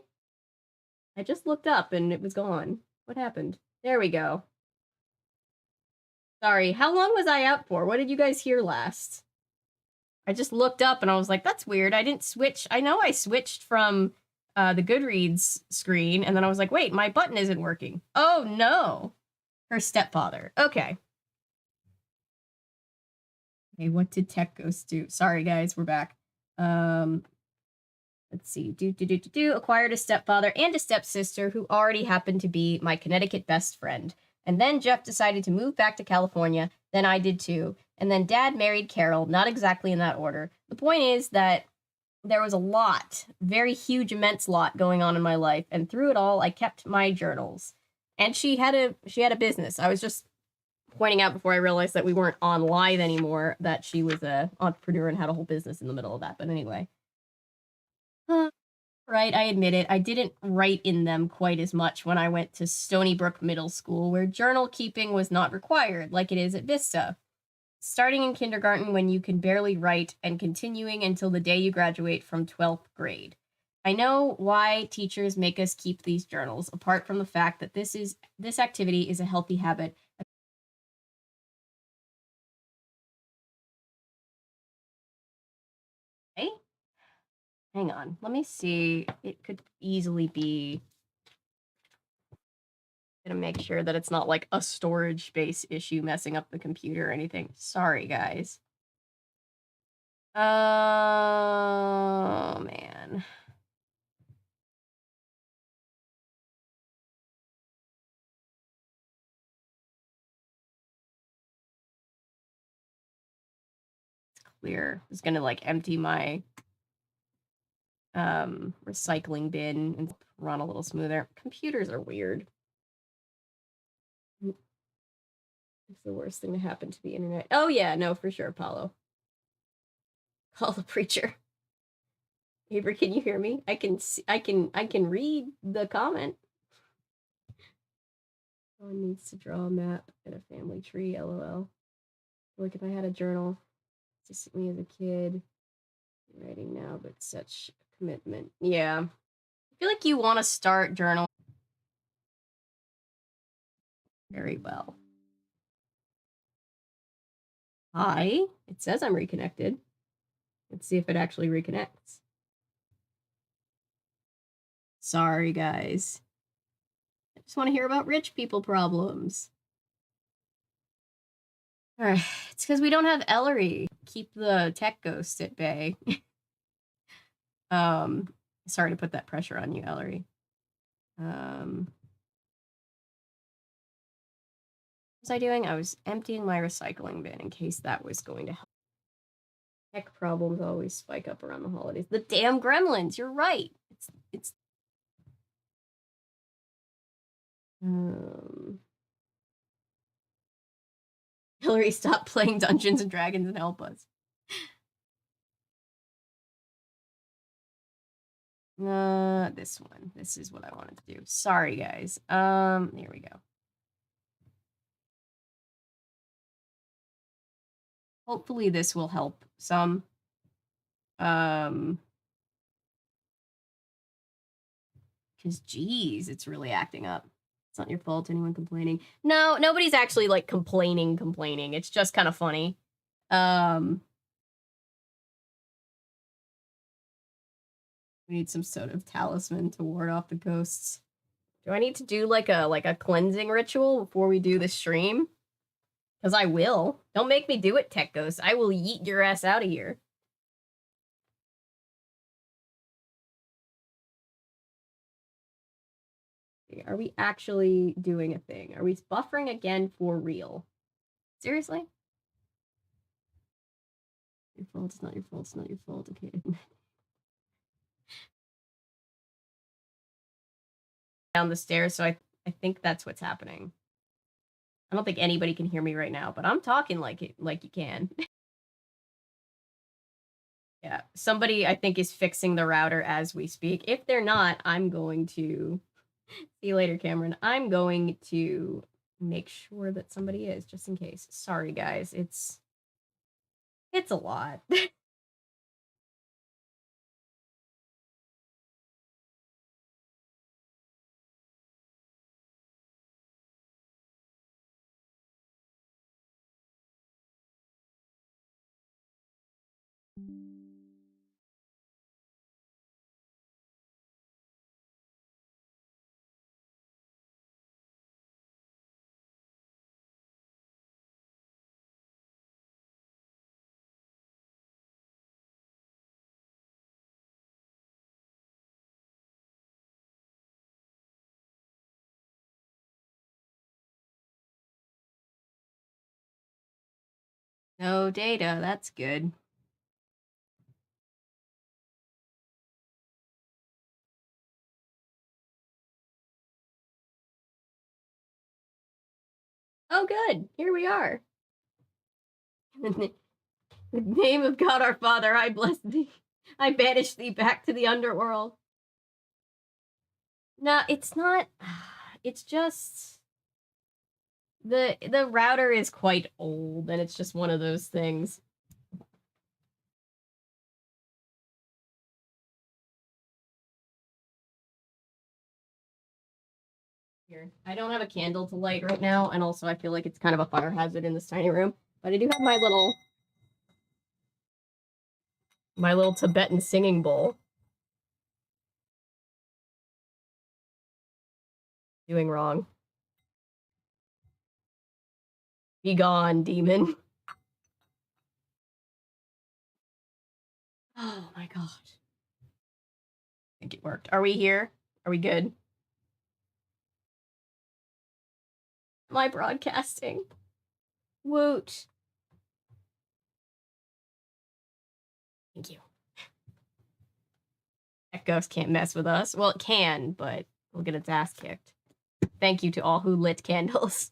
I just looked up and it was gone. What happened? There we go. Sorry. How long was I out for? What did you guys hear last? I just looked up and I was like, that's weird. I didn't switch. I know I switched from the Goodreads screen, and then I was like, wait, my button isn't working. Oh, no. Her stepfather. Okay. Okay, what did Tech Ghost do? Sorry, guys, we're back. Let's see. Acquired a stepfather and a stepsister who already happened to be my Connecticut best friend. And then Jeff decided to move back to California. Then I did too. And then Dad married Carol, not exactly in that order. The point is that there was a lot, very huge, immense lot going on in my life. And through it all, I kept my journals. And she had a business. I was just pointing out before I realized that we weren't on live anymore, that she was an entrepreneur and had a whole business in the middle of that. But anyway. Right, I admit it. I didn't write in them quite as much when I went to Stony Brook Middle School, where journal keeping was not required, like it is at Vista. Starting in kindergarten when you can barely write and continuing until the day you graduate from 12th grade. I know why teachers make us keep these journals, apart from the fact that this activity is a healthy habit. Okay? Hang on, let me see. It could easily be. I'm gonna make sure that it's not like a storage space issue messing up the computer or anything. Sorry, guys. Oh, man. It's clear. I'm just gonna like empty my recycling bin and run a little smoother. Computers are weird. It's the worst thing to happen to the internet. Oh yeah, no, for sure, Paulo. Call the preacher. Avery, can you hear me? I can read the comment. One needs to draw a map and a family tree, lol. Like if I had a journal, just me as a kid, writing now, but such a commitment. Yeah. I feel like you want to start journal very well. Hi. It says I'm reconnected. Let's see if it actually reconnects. Sorry, guys. I just want to hear about rich people problems. All right. It's because we don't have Ellery. Keep the tech ghost at bay. Sorry to put that pressure on you, Ellery. What was I doing? I was emptying my recycling bin in case that was going to help. Tech problems always spike up around the holidays. The damn gremlins, you're right. It's Hillary, stop playing Dungeons and Dragons and help us. This one. This is what I wanted to do. Sorry, guys. Here we go. Hopefully this will help some. Because geez, it's really acting up. It's not your fault. Anyone complaining? No, nobody's actually like complaining. It's just kind of funny. We need some sort of talisman to ward off the ghosts. Do I need to do like a cleansing ritual before we do the stream? Because I will. Don't make me do it, Tech Ghost. I will yeet your ass out of here. Are we actually doing a thing? Are we buffering again for real? Seriously? Your fault, it's not your fault, it's not your fault. Okay. down the stairs, so I think that's what's happening. I don't think anybody can hear me right now, but I'm talking like you can. Yeah, somebody I think is fixing the router as we speak. If they're not, I'm going to see you later, Cameron. I'm going to make sure that somebody is, just in case. Sorry, guys. It's a lot. No data. That's good. Oh, good. Here we are. In the name of God our Father, I bless thee. I banish thee back to the underworld. No, it's not. It's just the router is quite old, and it's just one of those things. Here, I don't have a candle to light right now, and also I feel like it's kind of a fire hazard in this tiny room. But I do have my little Tibetan singing bowl. Doing wrong. Be gone, demon. Oh my god. I think it worked. Are we here? Are we good? Am I broadcasting? Woot. Thank you. That ghost can't mess with us. Well, it can, but we'll get its ass kicked. Thank you to all who lit candles.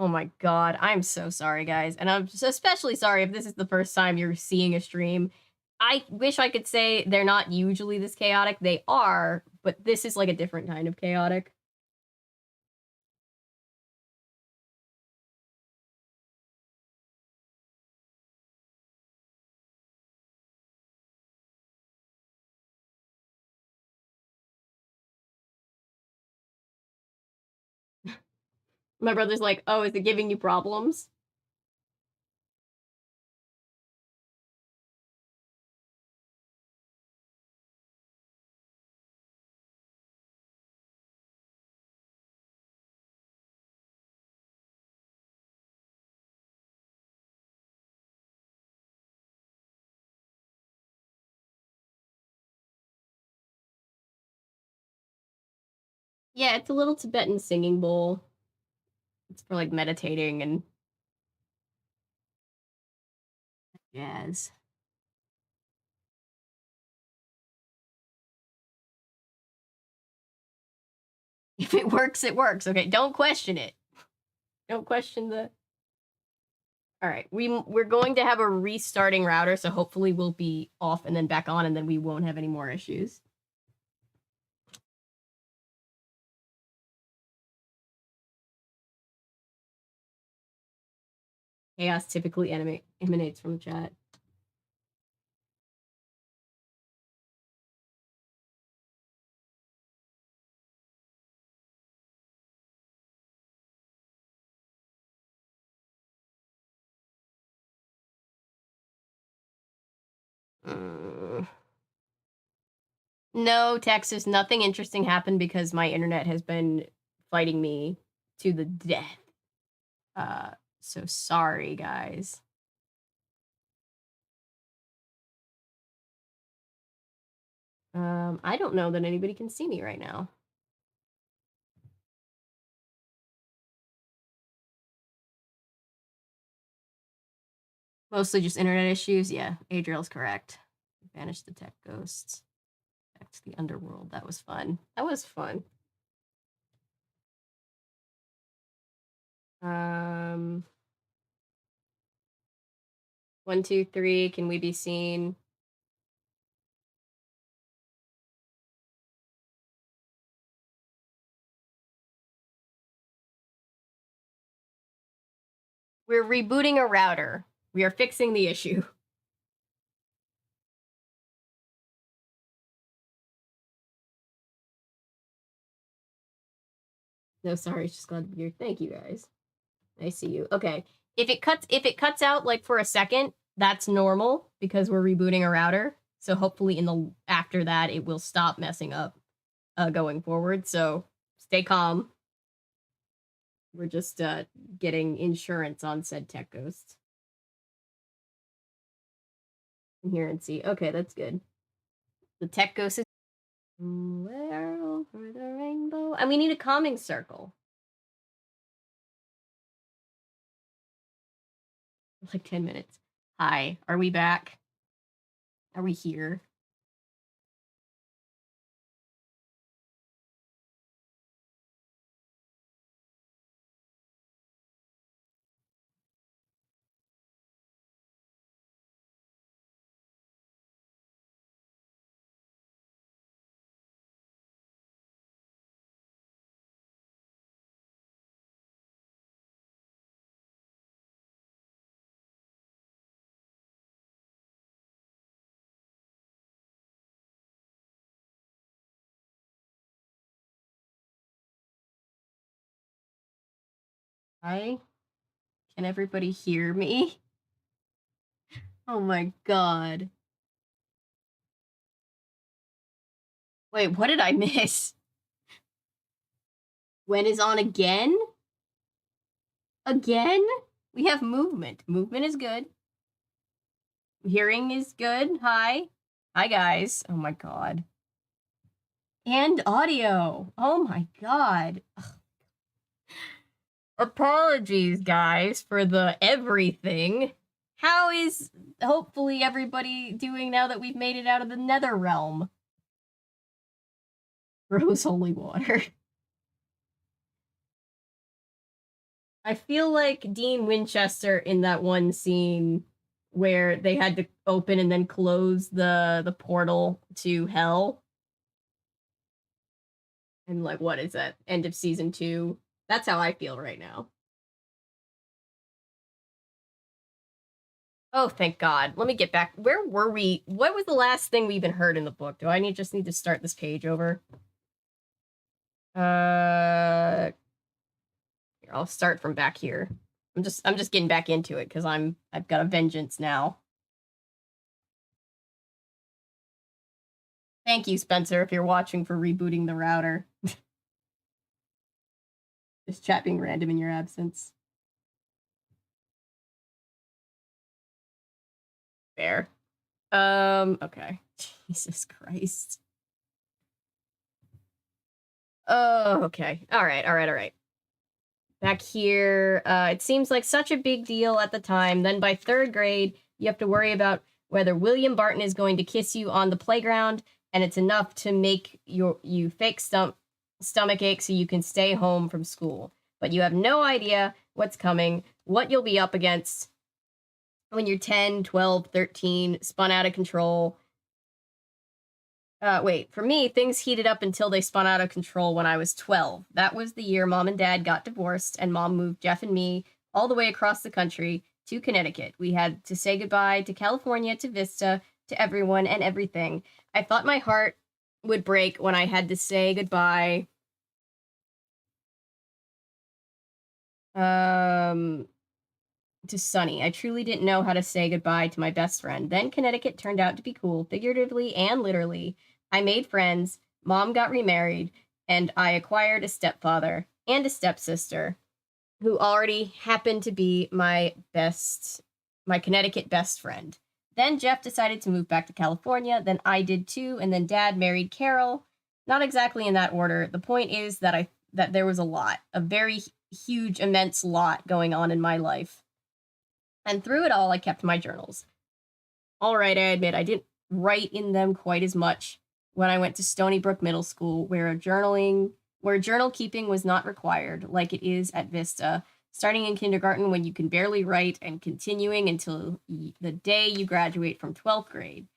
Oh my god, I'm so sorry, guys. And I'm especially sorry if this is the first time you're seeing a stream. I wish I could say they're not usually this chaotic. They are, but this is like a different kind of chaotic. My brother's like, oh, is it giving you problems? Yeah, it's a little Tibetan singing bowl. It's for like meditating and jazz. If it works, it works. Okay, don't question it. Don't question the. All right, we're going to have a restarting router, so hopefully we'll be off and then back on, and then we won't have any more issues. Chaos typically emanates from the chat. No, Texas, nothing interesting happened because my internet has been fighting me to the death. So sorry, guys. I don't know that anybody can see me right now. Mostly just internet issues. Yeah, Adriel's correct. Banish the tech ghosts. Back to the underworld. That was fun. That was fun. 1, 2, 3. Can we be seen? We're rebooting a router. We are fixing the issue. No, sorry, it's just glad to be here. Thank you guys. I see you. Okay. If it cuts out like for a second, that's normal because we're rebooting a router. So hopefully after that it will stop messing up going forward. So stay calm. We're just getting insurance on said tech ghost. In here and see. Okay, that's good. The tech ghost is where over the rainbow. And we need a calming circle. Like 10 minutes. Hi, are we back? Are we here? Hi? Can everybody hear me? Oh my god. Wait, what did I miss? When is on again? Again? We have movement. Movement is good. Hearing is good. Hi. Hi, guys. Oh my god. And audio. Oh my god. Ugh. Apologies, guys, for the everything. How is hopefully everybody doing now that we've made it out of the nether realm? Rose holy water. I feel like Dean Winchester in that one scene where they had to open and then close the portal to hell. And like, what is that? End of season 2. That's how I feel right now. Oh, thank God. Let me get back. Where were we? What was the last thing we even heard in the book? Do I just need to start this page over? Here, I'll start from back here. I'm just getting back into it because I've got a vengeance now. Thank you, Spencer, if you're watching, for rebooting the router. Just chat being random in your absence. Fair. Okay. Jesus Christ. Oh, okay. All right. Back here, it seems like such a big deal at the time. Then by 3rd grade, you have to worry about whether William Barton is going to kiss you on the playground, and it's enough to make you fake stomach ache so you can stay home from school. But you have no idea what's coming, what you'll be up against when you're 10, 12, 13, spun out of control. Wait, for me, things heated up until they spun out of control when I was 12. That was the year Mom and Dad got divorced, and Mom moved Jeff and me all the way across the country to Connecticut. We had to say goodbye to California, to Vista, to everyone and everything. I thought my heart would break when I had to say goodbye. To Sunny. I truly didn't know how to say goodbye to my best friend. Then Connecticut turned out to be cool, figuratively and literally. I made friends, Mom got remarried, and I acquired a stepfather and a stepsister who already happened to be my Connecticut best friend. Then Jeff decided to move back to California, then I did too, and then Dad married Carol. Not exactly in that order. The point is that there was a very huge, immense lot going on in my life. And through it all, I kept my journals. All right, I admit I didn't write in them quite as much when I went to Stony Brook Middle School, where journal keeping was not required, like it is at Vista, starting in kindergarten when you can barely write and continuing until the day you graduate from 12th grade.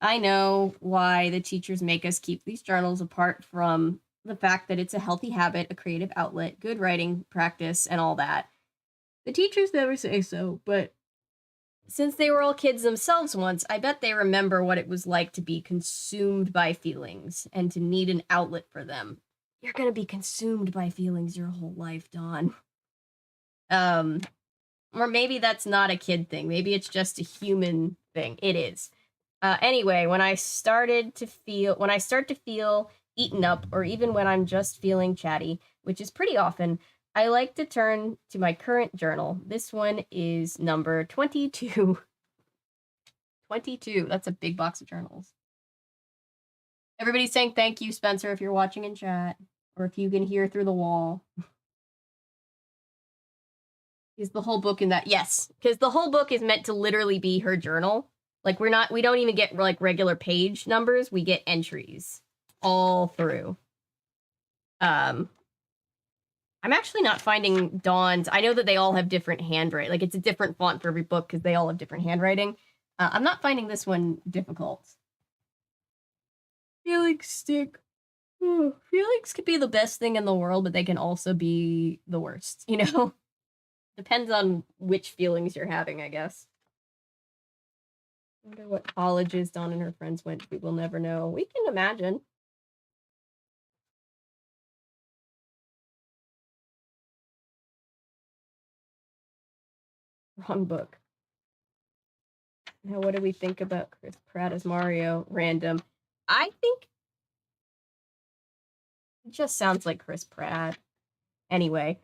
I know why the teachers make us keep these journals, apart from the fact that it's a healthy habit, a creative outlet, good writing practice, and all that. The teachers never say so, but since they were all kids themselves once, I bet they remember what it was like to be consumed by feelings and to need an outlet for them. You're gonna be consumed by feelings your whole life, Dawn. Or maybe that's not a kid thing. Maybe it's just a human thing. It is. Anyway, when I start to feel eaten up, or even when I'm just feeling chatty, which is pretty often, I like to turn to my current journal. This one is number 22. 22. That's a big box of journals. Everybody's saying thank you, Spencer, if you're watching in chat, or if you can hear through the wall. Is the whole book in that? Yes, because the whole book is meant to literally be her journal. Like, we don't even get like regular page numbers. We get entries all through. I'm actually not finding Dawn's. I know that they all have different handwriting. Like, it's a different font for every book because they all have different handwriting. I'm not finding this one difficult. Feelings stick. Feelings could be the best thing in the world, but they can also be the worst, you know? Depends on which feelings you're having, I guess. I wonder what colleges Dawn and her friends went to. We'll never know. We can imagine. Wrong book. Now, what do we think about Chris Pratt as Mario? Random. I think it just sounds like Chris Pratt. Anyway.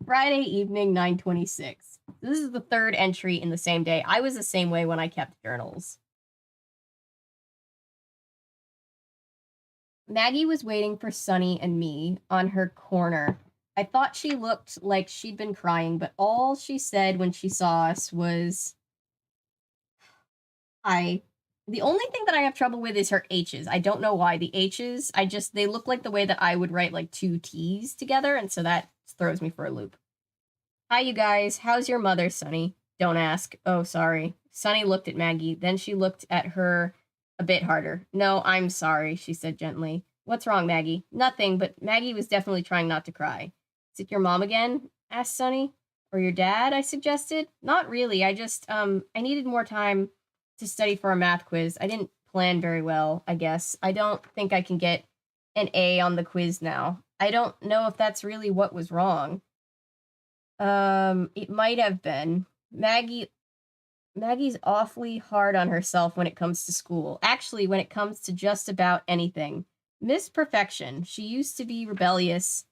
Friday evening, 9:26. This is the third entry in the same day. I was the same way when I kept journals. Maggie was waiting for Sunny and me on her corner. I thought she looked like she'd been crying, but all she said when she saw us was, the only thing that I have trouble with is her H's. I don't know why. The H's, they look like the way that I would write like two T's together, and so that throws me for a loop. Hi, you guys. How's your mother, Sunny? Don't ask. Oh, sorry. Sunny looked at Maggie. Then she looked at her a bit harder. No, I'm sorry, she said gently. What's wrong, Maggie? Nothing, but Maggie was definitely trying not to cry. Is it your mom again? Asked Sunny. Or your dad, I suggested. Not really. I needed more time to study for a math quiz. I didn't plan very well, I guess. I don't think I can get an A on the quiz now. I don't know if that's really what was wrong. It might have been. Maggie's awfully hard on herself when it comes to school. Actually, when it comes to just about anything. Miss Perfection. She used to be rebellious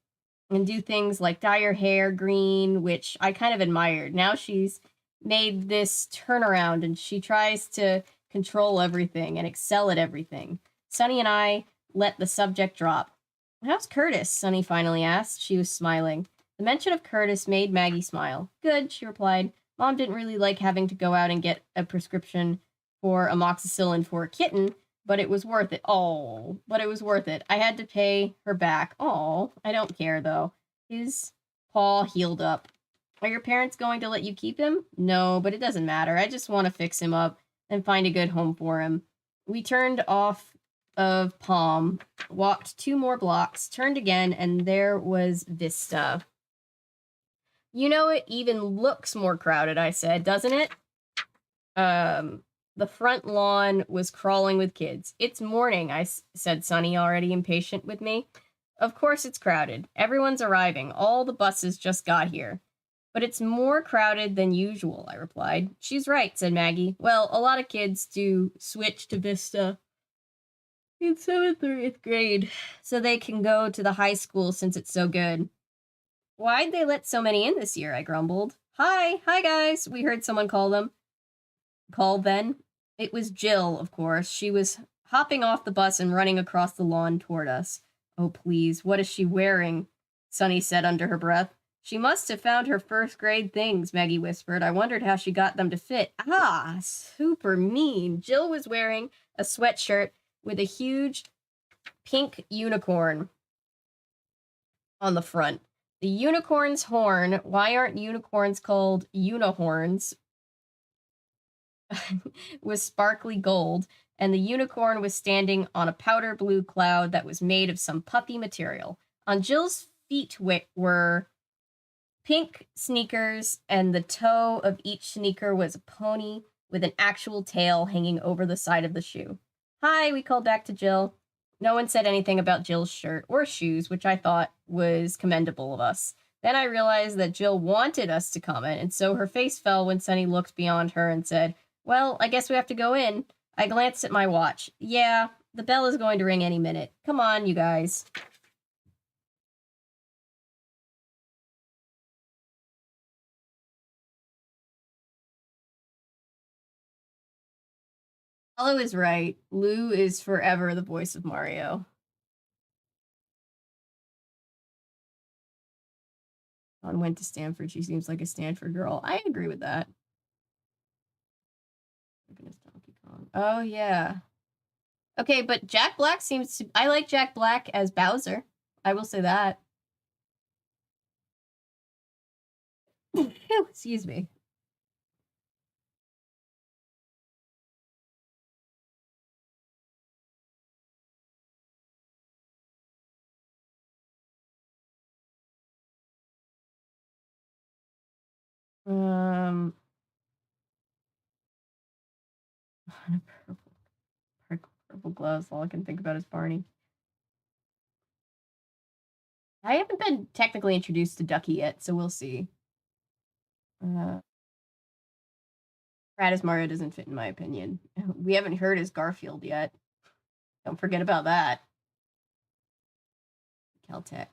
and do things like dye her hair green, which I kind of admired. Now she's made this turnaround and she tries to control everything and excel at everything. Sunny and I let the subject drop. How's Curtis? Sunny finally asked. She was smiling. The mention of Curtis made Maggie smile. Good, she replied. Mom didn't really like having to go out and get a prescription for amoxicillin for a kitten, but it was worth it. Oh, but it was worth it. I had to pay her back. Oh, I don't care, though. His paw healed up. Are your parents going to let you keep him? No, but it doesn't matter. I just want to fix him up and find a good home for him. We turned off of Palm, walked 2 more blocks, turned again, and there was Vista. You know, it even looks more crowded, I said, doesn't it? The front lawn was crawling with kids. It's morning, said Sunny, already impatient with me. Of course it's crowded. Everyone's arriving. All the buses just got here. But it's more crowded than usual, I replied. She's right, said Maggie. Well, a lot of kids do switch to Vista in 7th or 8th grade, so they can go to the high school since it's so good. Why'd they let so many in this year? I grumbled. Hi guys, we heard someone call them. Call then? It was Jill, of course. She was hopping off the bus and running across the lawn toward us. Oh, please, what is she wearing? Sunny said under her breath. She must have found her 1st grade things, Maggie whispered. I wondered how she got them to fit. Ah, super mean. Jill was wearing a sweatshirt with a huge pink unicorn on the front. The unicorn's horn, why aren't unicorns called unihorns, was sparkly gold, and the unicorn was standing on a powder blue cloud that was made of some puffy material. On Jill's feet were pink sneakers, and the toe of each sneaker was a pony with an actual tail hanging over the side of the shoe. Hi, we called back to Jill. No one said anything about Jill's shirt or shoes, which I thought was commendable of us. Then I realized that Jill wanted us to comment, and so her face fell when Sunny looked beyond her and said, "Well, I guess we have to go in." I glanced at my watch. Yeah, the bell is going to ring any minute. Come on, you guys. Hollow is right. Lou is forever the voice of Mario. Dawn went to Stanford. She seems like a Stanford girl. I agree with that. Oh, yeah. Okay, but Jack Black seems to... I like Jack Black as Bowser. I will say that. Excuse me. Purple gloves. All I can think about is Barney. I haven't been technically introduced to Ducky yet, so we'll see. Brad as Mario doesn't fit in my opinion. We haven't heard his Garfield yet. Don't forget about that. Caltech.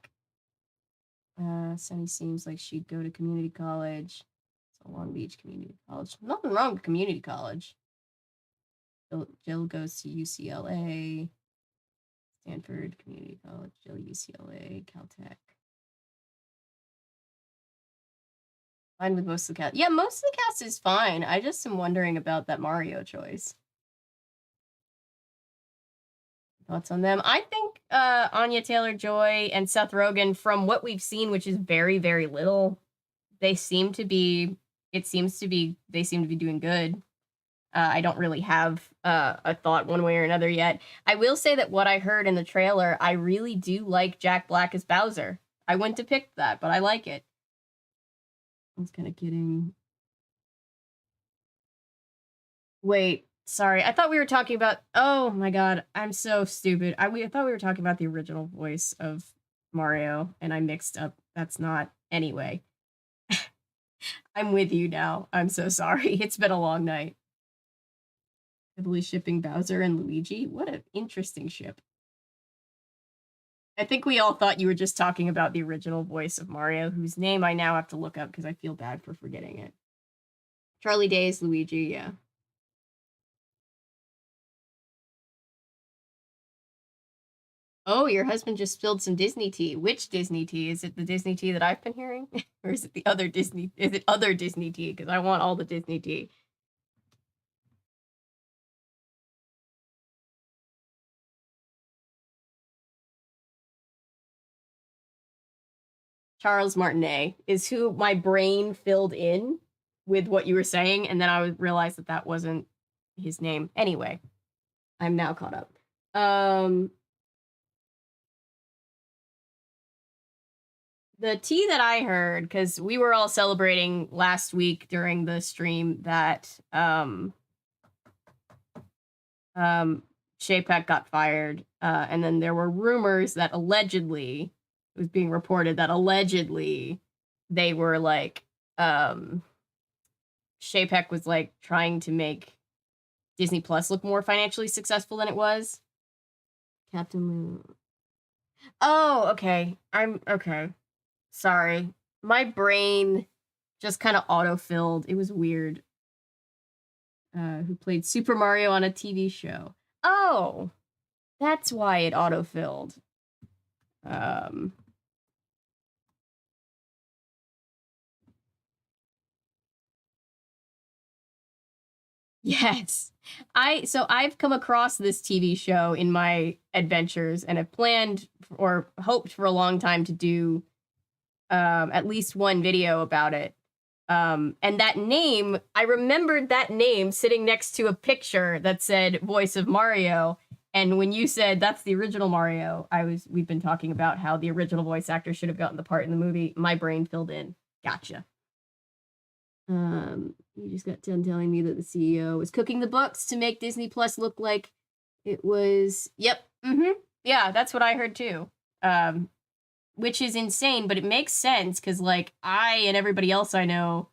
Sunny seems like she'd go to community college. So Long Beach Community College. Nothing wrong with community college. Jill goes to UCLA. Stanford Community College. Jill UCLA. Caltech. Fine with most of the cast. Yeah, most of the cast is fine. I just am wondering about that Mario choice. Thoughts on them? I think Anya Taylor-Joy and Seth Rogen, from what we've seen, which is very, very little, they seem to be doing good. I don't really have a thought one way or another yet. I will say that what I heard in the trailer, I really do like Jack Black as Bowser. I wouldn't have picked that, but I like it. I was kind of kidding. Wait, sorry. I thought we were talking about... Oh my god, I'm so stupid. I thought we were talking about the original voice of Mario, and I mixed up. That's not... Anyway. I'm with you now. I'm so sorry. It's been a long night. Heavily shipping Bowser and Luigi? What an interesting ship. I think we all thought you were just talking about the original voice of Mario, whose name I now have to look up because I feel bad for forgetting it. Charlie Day's Luigi, yeah. Oh, your husband just spilled some Disney tea. Which Disney tea? Is it the Disney tea that I've been hearing? Or is it the other Disney? Is it other Disney tea? Because I want all the Disney tea. Charles Martinet is who my brain filled in with what you were saying, and then I would realize that that wasn't his name. Anyway, I'm now caught up. The tea that I heard, because we were all celebrating last week during the stream that Shaper got fired, and then there were rumors that allegedly, it was being reported that allegedly they were like, Shaper was like trying to make Disney Plus look more financially successful than it was. Captain Moon. Oh, okay. I'm okay. Sorry. My brain just kind of autofilled. It was weird. Who played Super Mario on a TV show. Oh, that's why it autofilled. Yes. So I've come across this TV show in my adventures and have planned or hoped for a long time to do at least one video about it. And that name, I remembered that name sitting next to a picture that said voice of Mario. And when you said that's the original Mario, we've been talking about how the original voice actor should have gotten the part in the movie. My brain filled in. Gotcha. You just got done telling me that the CEO was cooking the books to make Disney Plus look like it was. Yep. Yeah, that's what I heard too. Which is insane, but it makes sense because, like, I and everybody else I know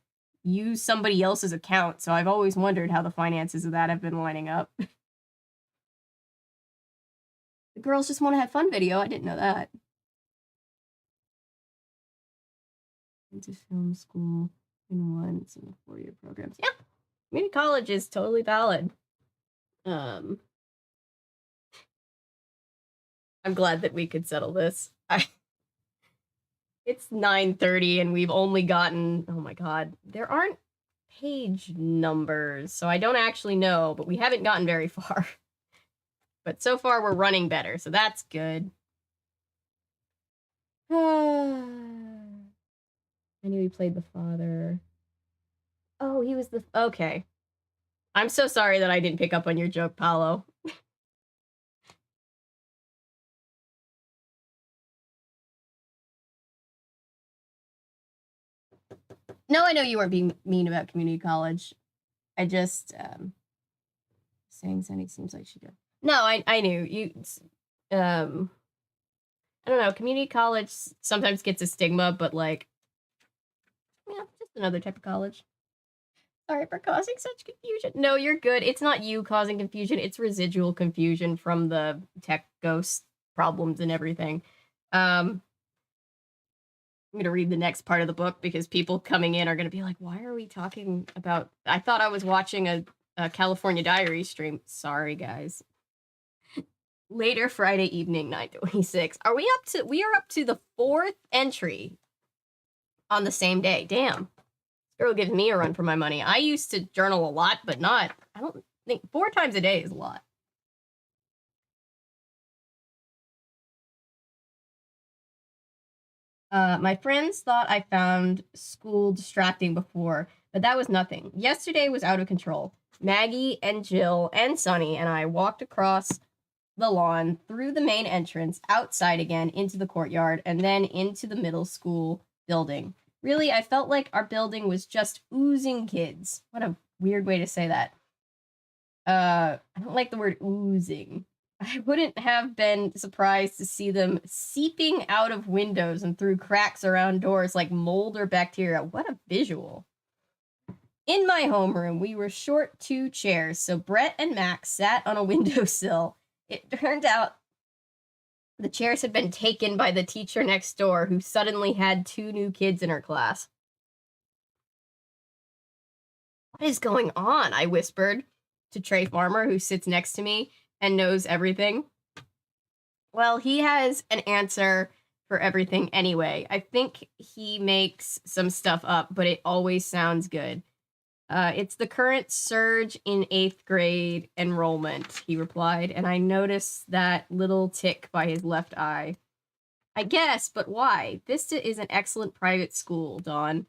use somebody else's account, so I've always wondered how the finances of that have been lining up. The girls just want to have fun video. I didn't know that. Into film school in once in the 4-year programs. Yeah, community college is totally valid. I'm glad that we could settle this. It's 9:30 and we've only gotten, oh my god, there aren't page numbers, so I don't actually know, but we haven't gotten very far. But so far we're running better, so that's good. I knew he played the father. Oh, he was the... Okay. I'm so sorry that I didn't pick up on your joke, Paolo. No, I know you weren't being mean about community college. I just, saying Sunny seems like she did. No, I knew. You, I don't know, community college sometimes gets a stigma, but, like, yeah, just another type of college. Sorry for causing such confusion. No, you're good. It's not you causing confusion. It's residual confusion from the tech ghost problems and everything. I'm going to read the next part of the book because people coming in are going to be like, why are we talking about... I thought I was watching a California Diaries stream. Sorry, guys. Later Friday evening, 9:26. We are up to the 4th entry on the same day. Damn. Girl gives me a run for my money. I used to journal a lot, but I don't think 4 times a day is a lot. My friends thought I found school distracting before, but that was nothing. Yesterday was out of control. Maggie and Jill and Sunny and I walked across the lawn, through the main entrance, outside again, into the courtyard, and then into the middle school building. Really, I felt like our building was just oozing kids. What a weird way to say that. I don't like the word oozing. I wouldn't have been surprised to see them seeping out of windows and through cracks around doors like mold or bacteria. What a visual. In my homeroom, we were short 2 chairs, so Brett and Max sat on a windowsill. It turned out the chairs had been taken by the teacher next door, who suddenly had 2 new kids in her class. What is going on? I whispered to Trey Farmer, who sits next to me and knows everything. Well, he has an answer for everything anyway. I think he makes some stuff up, but it always sounds good. It's the current surge in 8th grade enrollment, he replied, and I noticed that little tick by his left eye. I guess, but why? Vista is an excellent private school, Dawn.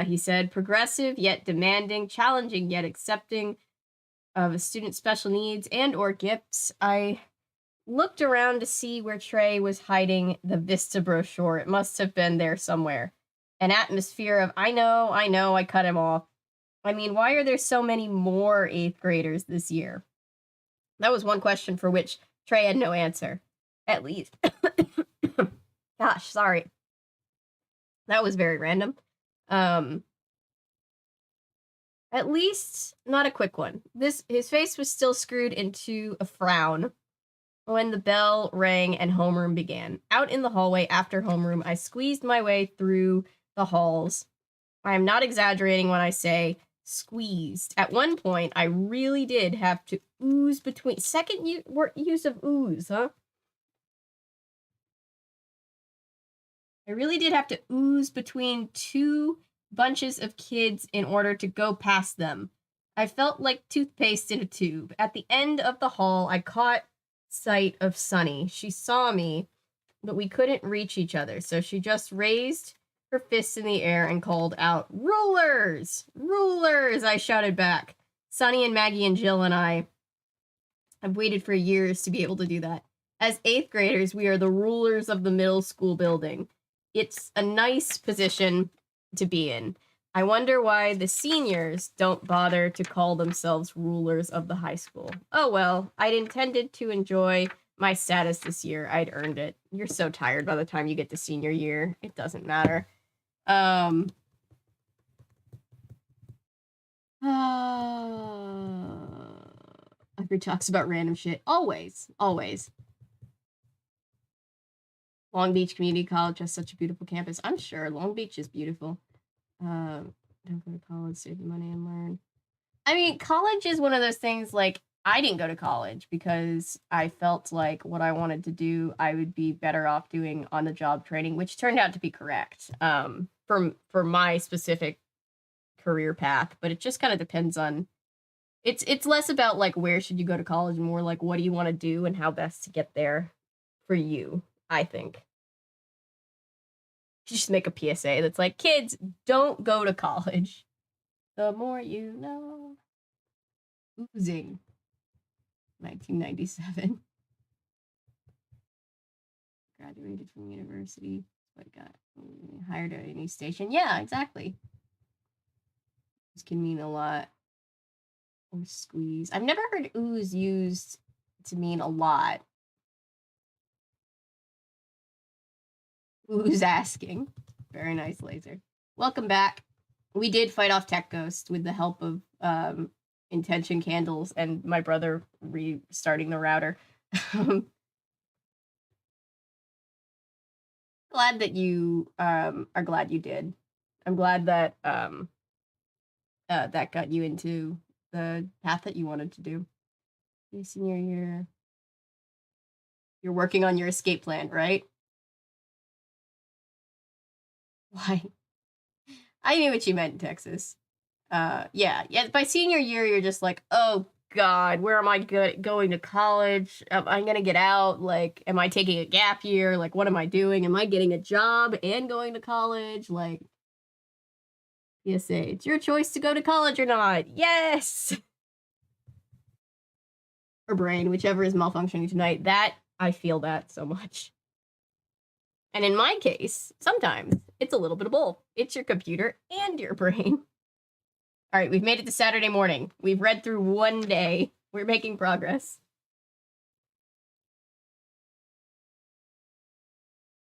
He said, progressive yet demanding, challenging yet accepting of a student's special needs and or gifts. I looked around to see where Trey was hiding the Vista brochure. It must have been there somewhere. An atmosphere of, I know, I cut him off. I mean, why are there so many more 8th graders this year? That was one question for which Trey had no answer. At least. Gosh, sorry. That was very random. At least not a quick one. His face was still screwed into a frown when the bell rang and homeroom began. Out in the hallway after homeroom, I squeezed my way through the halls. I am not exaggerating when I say squeezed. At one point, I really did have to ooze between... Second use of ooze, huh? I really did have to ooze between 2 bunches of kids in order to go past them. I felt like toothpaste in a tube. At the end of the hall, I caught sight of Sunny. She saw me, but we couldn't reach each other, so she just raised her fists in the air and called out, "Rulers! Rulers!" I shouted back. Sunny and Maggie and Jill and I have waited for years to be able to do that. As 8th graders, we are the rulers of the middle school building. It's a nice position to be in. I wonder why the seniors don't bother to call themselves rulers of the high school. Oh well, I'd intended to enjoy my status this year. I'd earned it. You're so tired by the time you get to senior year. It doesn't matter. Every talks about random shit. Always. Always. Long Beach Community College has such a beautiful campus. I'm sure Long Beach is beautiful. Don't go to college, save the money, and learn. I mean, college is one of those things, like, I didn't go to college because I felt like what I wanted to do, I would be better off doing on-the-job training, which turned out to be correct for my specific career path. But it just kind of depends on, it's less about, like, where should you go to college and more like, what do you want to do and how best to get there for you, I think. Just make a PSA that's like, kids, don't go to college. The more you know. Oozing. 1997. Graduated from university. But got hired at a new station. Yeah, exactly. This can mean a lot. Or squeeze. I've never heard ooze used to mean a lot. Who's asking? Very nice, Laser. Welcome back. We did fight off Tech Ghost with the help of intention candles and my brother restarting the router. Glad that you are glad you did. I'm glad that that got you into the path that you wanted to do. Senior year. You're working on your escape plan, right? Why? I knew what you meant in Texas. Yeah. By senior year, you're just like, oh God, where am I going to college? Am I gonna get out? Like, am I taking a gap year? Like, what am I doing? Am I getting a job and going to college? Like, PSA, it's your choice to go to college or not. Yes. Or brain, whichever is malfunctioning tonight. That I feel that so much. And in my case, sometimes it's a little bit of both. It's your computer and your brain. All right, we've made it to Saturday morning. We've read through one day. We're making progress.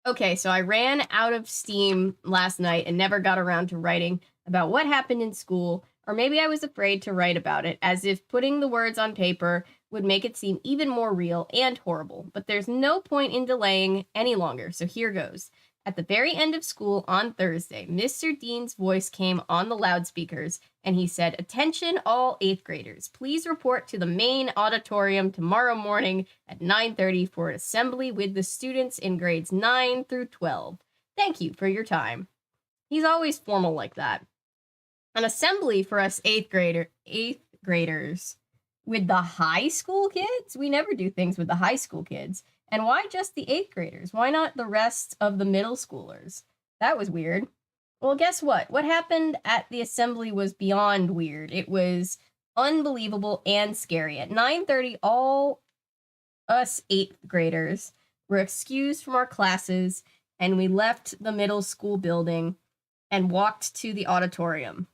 Okay, so I ran out of steam last night and never got around to writing about what happened in school, or maybe I was afraid to write about it, as if putting the words on paper would make it seem even more real and horrible. But there's no point in delaying any longer, so here goes. At the very end of school on Thursday, Mr. Dean's voice came on the loudspeakers, and he said, "Attention all 8th graders. Please report to the main auditorium tomorrow morning at 9:30 for an assembly with the students in grades 9 through 12. Thank you for your time." He's always formal like that. An assembly for us 8th graders with the high school kids? We never do things with the high school kids. And why just the 8th graders? Why not the rest of the middle schoolers? That was weird. Well, guess what? What happened at the assembly was beyond weird. It was unbelievable and scary. At 9:30, all us 8th graders were excused from our classes, and we left the middle school building and walked to the auditorium.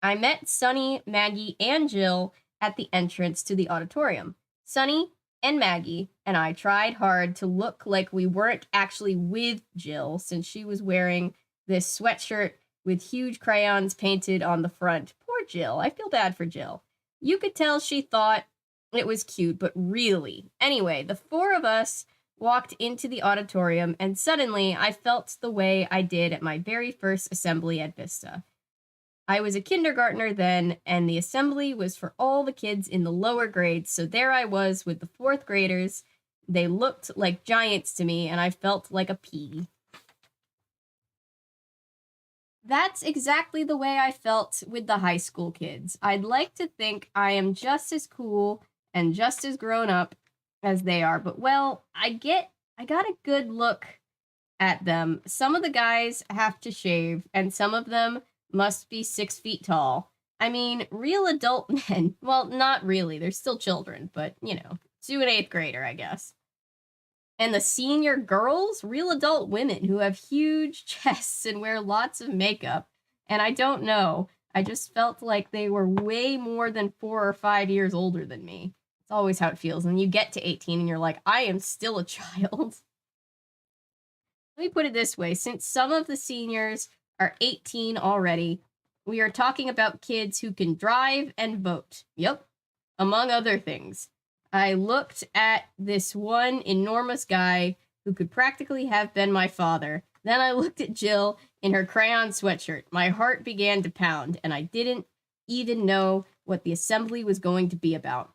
I met Sunny, Maggie, and Jill at the entrance to the auditorium. Sunny and Maggie and I tried hard to look like we weren't actually with Jill, since she was wearing this sweatshirt with huge crayons painted on the front. Poor Jill. I feel bad for Jill. You could tell she thought it was cute, but really. Anyway, the 4 of us walked into the auditorium, and suddenly I felt the way I did at my very first assembly at Vista. I was a kindergartner then, and the assembly was for all the kids in the lower grades, so there I was with the 4th graders. They looked like giants to me, and I felt like a pea. That's exactly the way I felt with the high school kids. I'd like to think I am just as cool and just as grown up as they are, but well, I got a good look at them. Some of the guys have to shave, and some of them must be 6 feet tall. I mean, real adult men. Well, not really. They're still children, but you know, to an eighth grader, I guess. And the senior girls, real adult women who have huge chests and wear lots of makeup. And I don't know. I just felt like they were way more than 4 or 5 years older than me. It's always how it feels. And you get to 18 and you're like, I am still a child. Let me put it this way, since some of the seniors are 18 already, we are talking about kids who can drive and vote. Yep, among other things. I looked at this one enormous guy who could practically have been my father. Then I looked at Jill in her crayon sweatshirt. My heart began to pound, and I didn't even know what the assembly was going to be about.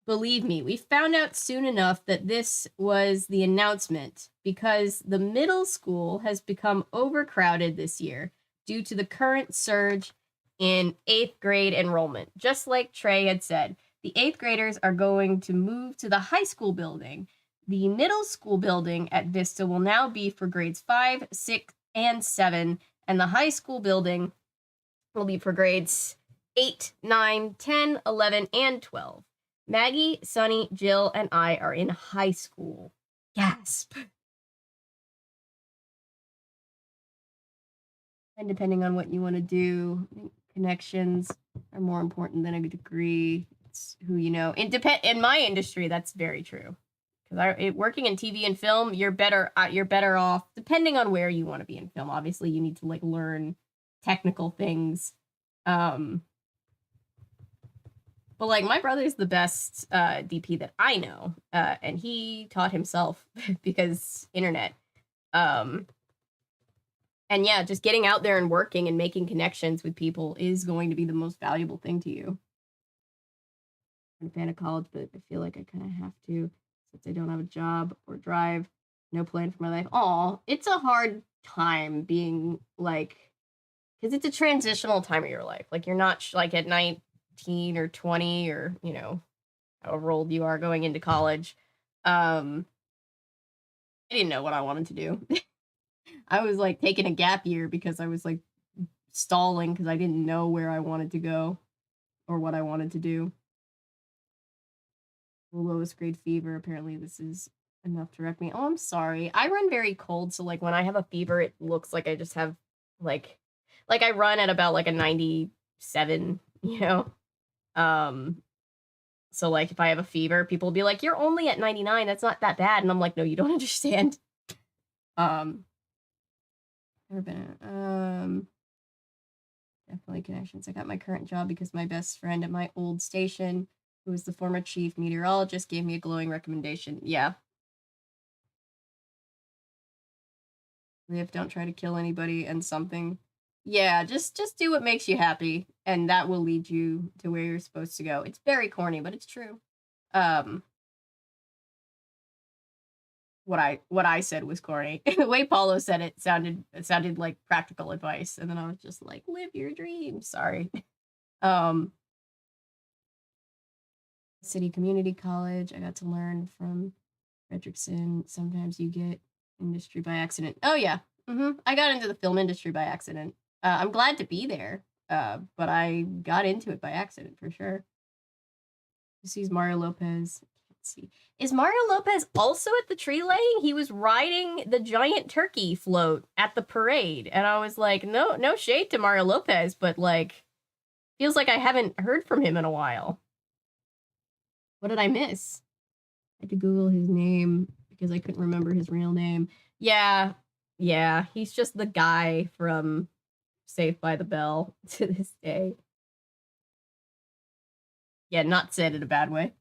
Believe me, we found out soon enough that this was the announcement because the middle school has become overcrowded this year due to the current surge in 8th grade enrollment. Just like Trey had said, the 8th graders are going to move to the high school building. The middle school building at Vista will now be for grades 5, 6, and 7, and the high school building will be for grades 8, 9, 10, 11, and 12. Maggie, Sunny, Jill, and I are in high school. Gasp. And depending on what you want to do, I think connections are more important than a degree. It's who you know. In my industry, that's very true. Because working in TV and film, you're better off depending on where you want to be in film. Obviously, you need to like learn technical things. But like my brother's the best DP that I know, and he taught himself because internet. And yeah, just getting out there and working and making connections with people is going to be the most valuable thing to you. I'm a fan of college, but I feel like I kind of have to since I don't have a job or drive, no plan for my life. Aw, it's a hard time being like, because it's a transitional time of your life. Like you're not like at 19 or 20 or, you know, however old you are going into college. I didn't know what I wanted to do. I was like taking a gap year because I was like stalling because I didn't know where I wanted to go or what I wanted to do. Lowest grade fever. Apparently, this is enough to wreck me. Oh, I'm sorry. I run very cold, so like when I have a fever, it looks like I just have like I run at about like a 97, you know. So like if I have a fever, people will be like, "You're only at 99. That's not that bad." And I'm like, "No, you don't understand." Never been definitely connections. I got my current job because my best friend at my old station, who was the former chief meteorologist, gave me a glowing recommendation. Yeah. Live, don't try to kill anybody and something. Yeah, just do what makes you happy, and that will lead you to where you're supposed to go. It's very corny, but it's true. What I said was corny. The way Paulo said it sounded like practical advice, and then I was just like, live your dreams. Sorry. City Community College. I got to learn from Frederickson. Sometimes you get industry by accident. Oh yeah. I got into the film industry by accident. I'm glad to be there. But I got into it by accident for sure. This is Mario Lopez. Let's see. Is Mario Lopez also at the tree laying? He was riding the giant turkey float at the parade. And I was like, no shade to Mario Lopez, but like feels like I haven't heard from him in a while. What did I miss? I had to Google his name because I couldn't remember his real name. Yeah, he's just the guy from Saved by the Bell to this day. Yeah, not said in a bad way.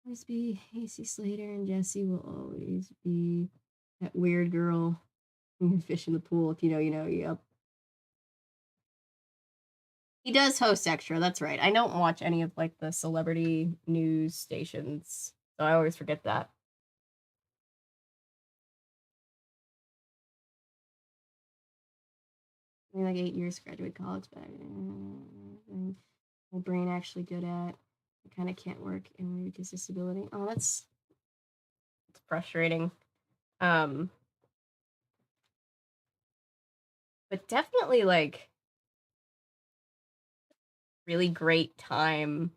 Always be AC Slater and Jesse will always be that weird girl who can fish in the pool. If you know, you know. Yep. He does host Extra. That's right. I don't watch any of like the celebrity news stations, so I always forget that. like 8 years to graduate college, but my brain actually good at. I kind of can't work in because disability. Oh, that's frustrating. But definitely like really great time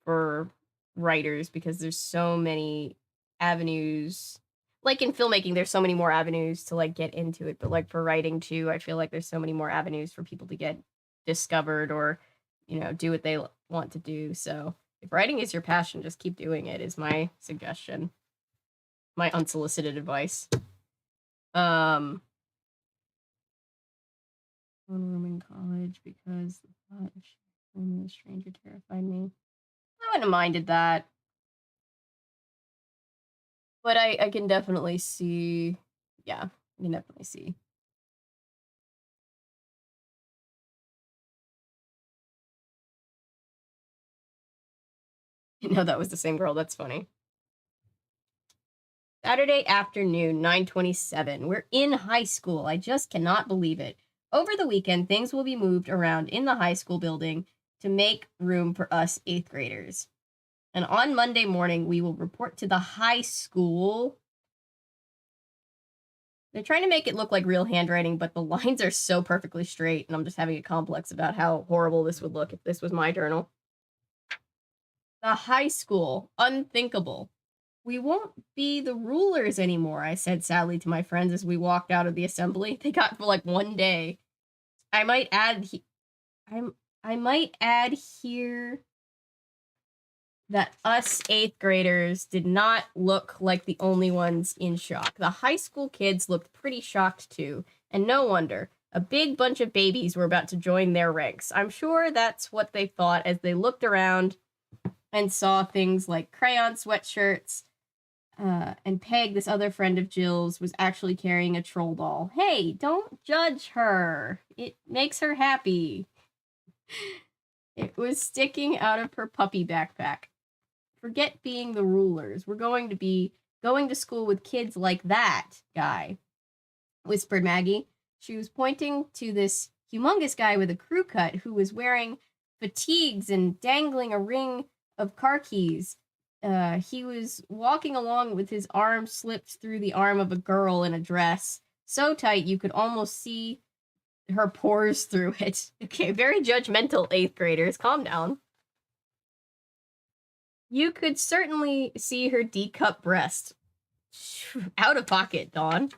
for writers because there's so many avenues. Like in filmmaking, there's so many more avenues to like get into it, but like for writing too, I feel like there's so many more avenues for people to get discovered or, you know, do what they want to do. So if writing is your passion, just keep doing it is my suggestion. My unsolicited advice. One room in college because the thought of sharing with a stranger terrified me. I wouldn't have minded that. But I can definitely see, yeah, I can definitely see. You know, that was the same girl. That's funny. Saturday afternoon, 9:27. We're in high school. I just cannot believe it. Over the weekend, things will be moved around in the high school building to make room for us 8th graders. And on Monday morning, we will report to the high school. They're trying to make it look like real handwriting, but the lines are so perfectly straight, and I'm just having a complex about how horrible this would look if this was my journal. The high school. Unthinkable. We won't be the rulers anymore, I said sadly to my friends as we walked out of the assembly. They got for like one day. I might add I might add here that us 8th graders did not look like the only ones in shock. The high school kids looked pretty shocked too, and no wonder. A big bunch of babies were about to join their ranks. I'm sure that's what they thought as they looked around and saw things like crayon sweatshirts, and Peg, this other friend of Jill's, was actually carrying a troll doll. Hey, don't judge her. It makes her happy. It was sticking out of her puppy backpack. Forget being the rulers. We're going to be going to school with kids like that guy, whispered Maggie. She was pointing to this humongous guy with a crew cut who was wearing fatigues and dangling a ring of car keys. He was walking along with his arm slipped through the arm of a girl in a dress, so tight you could almost see her pores through it. Okay, very judgmental 8th graders. Calm down. You could certainly see her D-cup breast. Out of pocket, Dawn.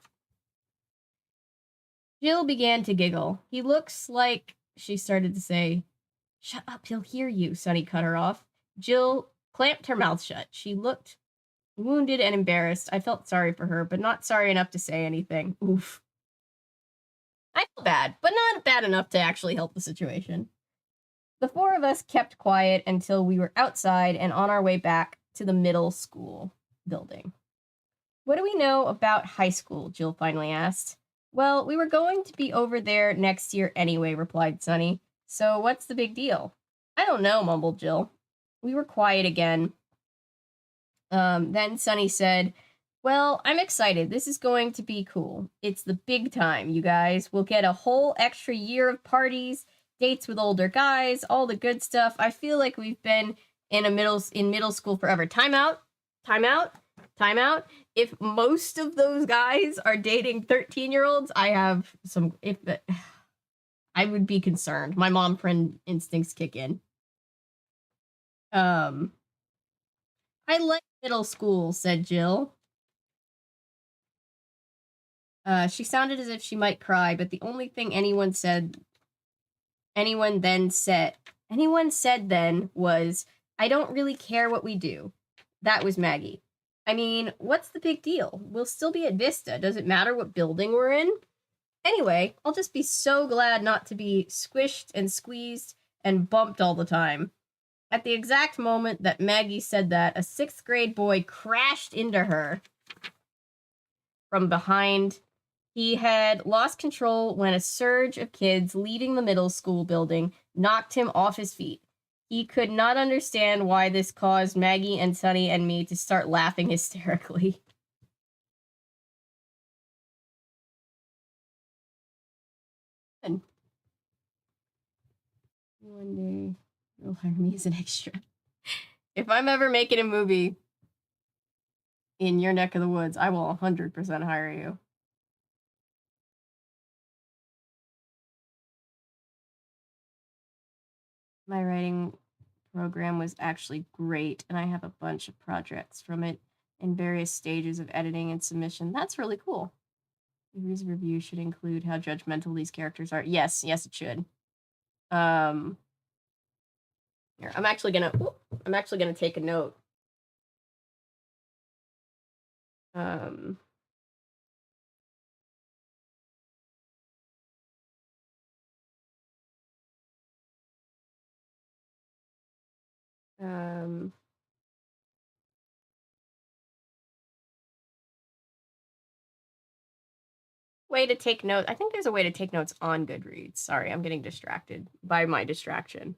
Jill began to giggle. He looks like, she started to say. Shut up, he'll hear you, Sunny cut her off. Jill clamped her mouth shut. She looked wounded and embarrassed. I felt sorry for her, but not sorry enough to say anything. Oof. I feel bad, but not bad enough to actually help the situation. The 4 of us kept quiet until we were outside and on our way back to the middle school building. What do we know about high school? Jill finally asked. Well, we were going to be over there next year anyway, replied Sunny. So what's the big deal? I don't know, mumbled Jill. We were quiet again. Then Sunny said, well, I'm excited. This is going to be cool. It's the big time, you guys. We'll get a whole extra year of parties, dates with older guys, all the good stuff. I feel like we've been in middle school forever. Time out. If most of those guys are dating 13-year-olds, I would be concerned. My mom friend instincts kick in. I like middle school, said Jill. She sounded as if she might cry, but the only thing anyone said then was, I don't really care what we do. That was Maggie. I mean, what's the big deal? We'll still be at Vista. Does it matter what building we're in? Anyway, I'll just be so glad not to be squished and squeezed and bumped all the time. At the exact moment that Maggie said that, a 6th grade boy crashed into her from behind. He had lost control when a surge of kids leaving the middle school building knocked him off his feet. He could not understand why this caused Maggie and Sunny and me to start laughing hysterically. One day you'll hire me as an extra. If I'm ever making a movie in your neck of the woods, I will 100% hire you. My writing program was actually great, and I have a bunch of projects from it in various stages of editing and submission. That's really cool. Review's review should include how judgmental these characters are. Yes, it should. Here, I'm actually gonna take a note. Way to take notes. I think there's a way to take notes on Goodreads. Sorry, I'm getting distracted by my distraction.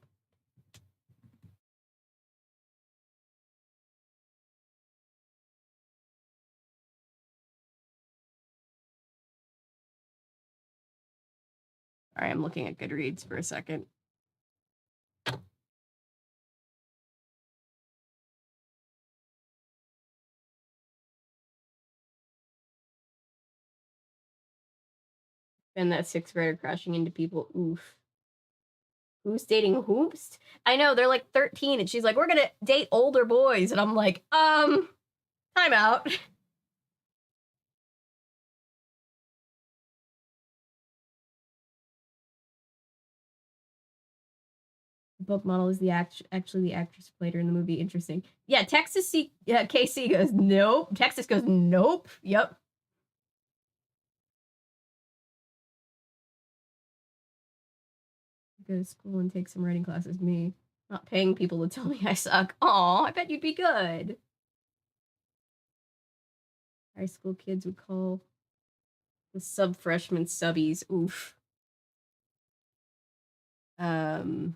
All right, I'm looking at Goodreads for a second. And that sixth grader crashing into people. Oof. Who's dating whoops? I know, they're like 13, and she's like, we're gonna date older boys. And I'm like, time out. The book model is actually the actress who played her in the movie. Interesting. Yeah, KC goes, nope. Texas goes, nope. Yep. Go to school and take some writing classes. Me. Not paying people to tell me I suck. Aw, I bet you'd be good. High school kids would call the sub-freshman subbies. Oof. I'm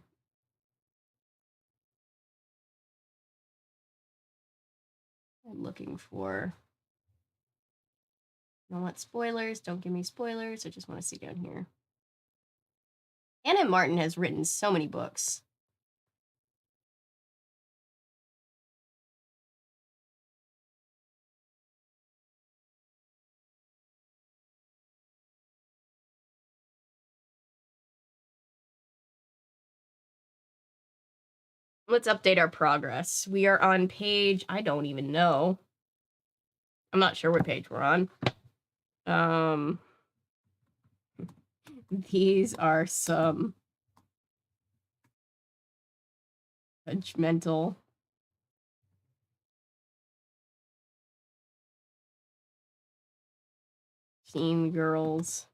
looking for... I don't want spoilers. Don't give me spoilers. I just want to see down here. Anna Martin has written so many books. Let's update our progress. We are on page... I don't even know. I'm not sure what page we're on. These are some judgmental teen girls.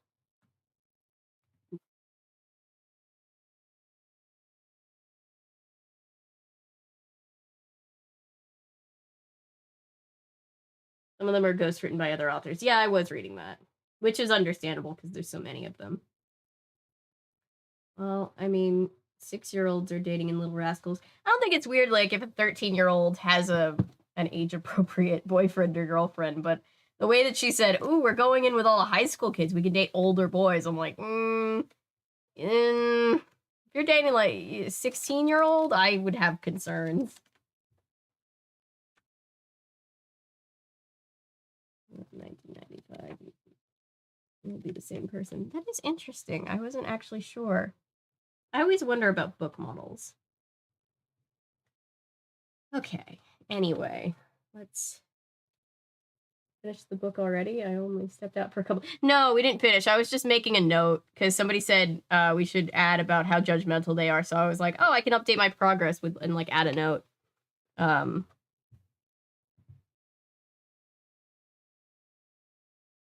Some of them are ghostwritten by other authors. Yeah, I was reading that, which is understandable because there's so many of them. Well, I mean, 6-year-olds are dating in Little Rascals. I don't think it's weird, like, if a 13-year-old has an age-appropriate boyfriend or girlfriend, but the way that she said, ooh, we're going in with all the high school kids, we can date older boys, I'm like, if you're dating, like, a 16-year-old, I would have concerns. 1995. It'll be the same person. That is interesting. I wasn't actually sure. I always wonder about book models. Okay. Anyway, let's finish the book already. I only stepped out for a couple. No, we didn't finish. I was just making a note because somebody said we should add about how judgmental they are. So I was like, oh, I can update my progress and like add a note.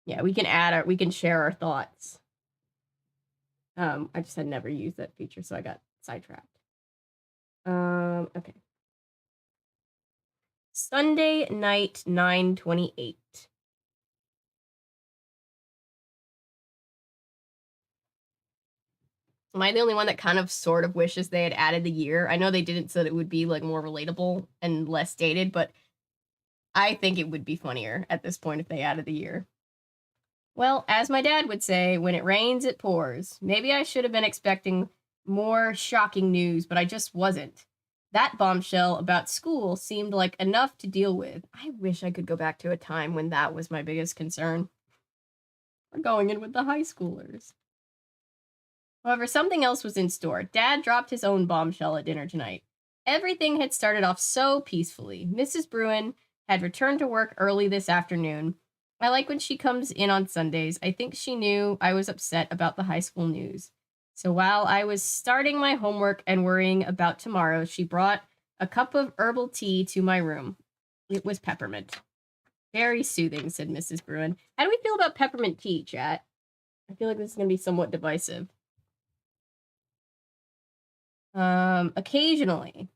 Yeah, we can share our thoughts. I just had never used that feature, so I got sidetracked. Okay. Sunday night, 9/28. Am I the only one that kind of sort of wishes they had added the year? I know they didn't so that it would be like more relatable and less dated, but I think it would be funnier at this point if they added the year. Well, as my dad would say, when it rains, it pours. Maybe I should have been expecting more shocking news, but I just wasn't. That bombshell about school seemed like enough to deal with. I wish I could go back to a time when that was my biggest concern. We're going in with the high schoolers. However, something else was in store. Dad dropped his own bombshell at dinner tonight. Everything had started off so peacefully. Mrs. Bruin had returned to work early this afternoon. I like when she comes in on Sundays. I think she knew I was upset about the high school news. So while I was starting my homework and worrying about tomorrow, she brought a cup of herbal tea to my room. It was peppermint. Very soothing, said Mrs. Bruin. How do we feel about peppermint tea, chat? I feel like this is going to be somewhat divisive. Occasionally,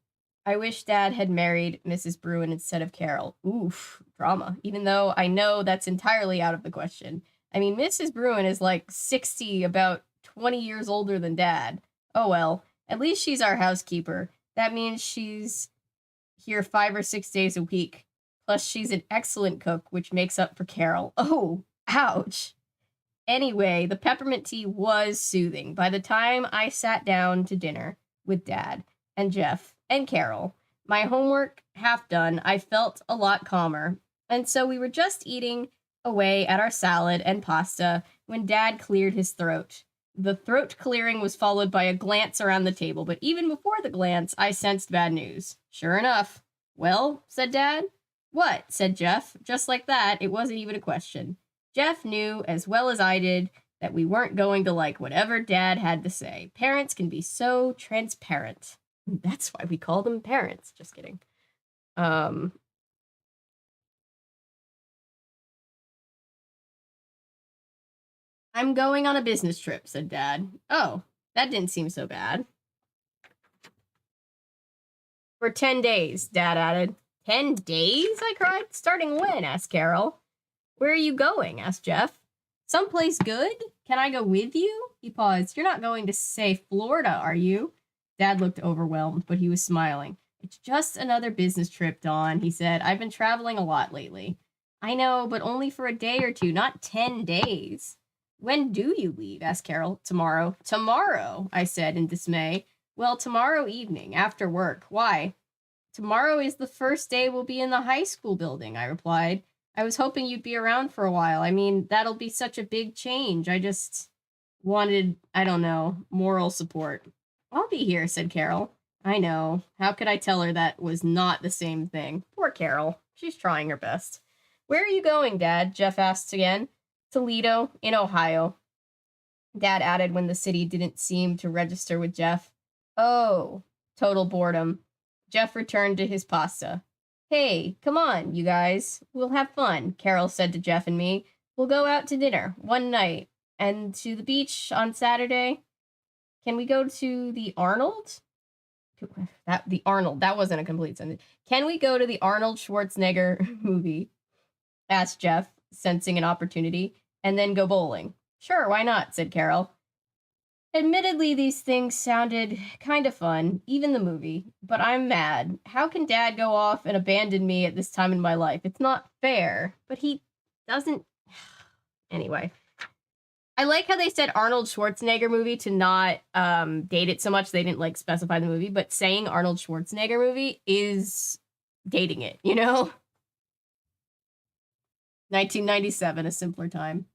I wish Dad had married Mrs. Bruin instead of Carol. Oof, drama. Even though I know that's entirely out of the question. I mean, Mrs. Bruin is like 60, about 20 years older than Dad. Oh well, at least she's our housekeeper. That means she's here 5 or 6 days a week. Plus, she's an excellent cook, which makes up for Carol. Oh, ouch. Anyway, the peppermint tea was soothing. By the time I sat down to dinner with Dad and Jeff and Carol, my homework half done, I felt a lot calmer. And so we were just eating away at our salad and pasta when Dad cleared his throat. The throat clearing was followed by a glance around the table, but even before the glance, I sensed bad news. Sure enough. Well, said Dad. What? Said Jeff. Just like that, it wasn't even a question. Jeff knew as well as I did that we weren't going to like whatever Dad had to say. Parents can be so transparent. That's why we call them parents. Just kidding. I'm going on a business trip, said Dad. Oh, that didn't seem so bad. For 10 days, Dad added. 10 days? I cried. Starting when? Asked Carol. Where are you going? Asked Jeff. Someplace good? Can I go with you? He paused. You're not going to, say, Florida, are you? Dad looked overwhelmed, but he was smiling. It's just another business trip, Dawn, he said. I've been traveling a lot lately. I know, but only for a day or two, not 10 days. When do you leave? Asked Carol. Tomorrow. Tomorrow, I said in dismay. Well, tomorrow evening, after work. Why? Tomorrow is the first day we'll be in the high school building, I replied. I was hoping you'd be around for a while. I mean, that'll be such a big change. I just wanted, I don't know, moral support. I'll be here, said Carol. I know. How could I tell her that was not the same thing? Poor Carol. She's trying her best. Where are you going, Dad? Jeff asked again. Toledo, in Ohio. Dad added when the city didn't seem to register with Jeff. Oh, total boredom. Jeff returned to his pasta. Hey, come on, you guys. We'll have fun, Carol said to Jeff and me. We'll go out to dinner one night and to the beach on Saturday. Can we go to the Arnold? The Arnold. That wasn't a complete sentence. Can we go to the Arnold Schwarzenegger movie? Asked Jeff, sensing an opportunity. And then go bowling. Sure, why not? Said Carol. Admittedly, these things sounded kind of fun, even the movie, but I'm mad. How can Dad go off and abandon me at this time in my life? It's not fair, but he doesn't... Anyway. I like how they said Arnold Schwarzenegger movie to not date it so much. They didn't, like, specify the movie, but saying Arnold Schwarzenegger movie is dating it, you know? 1997, a simpler time.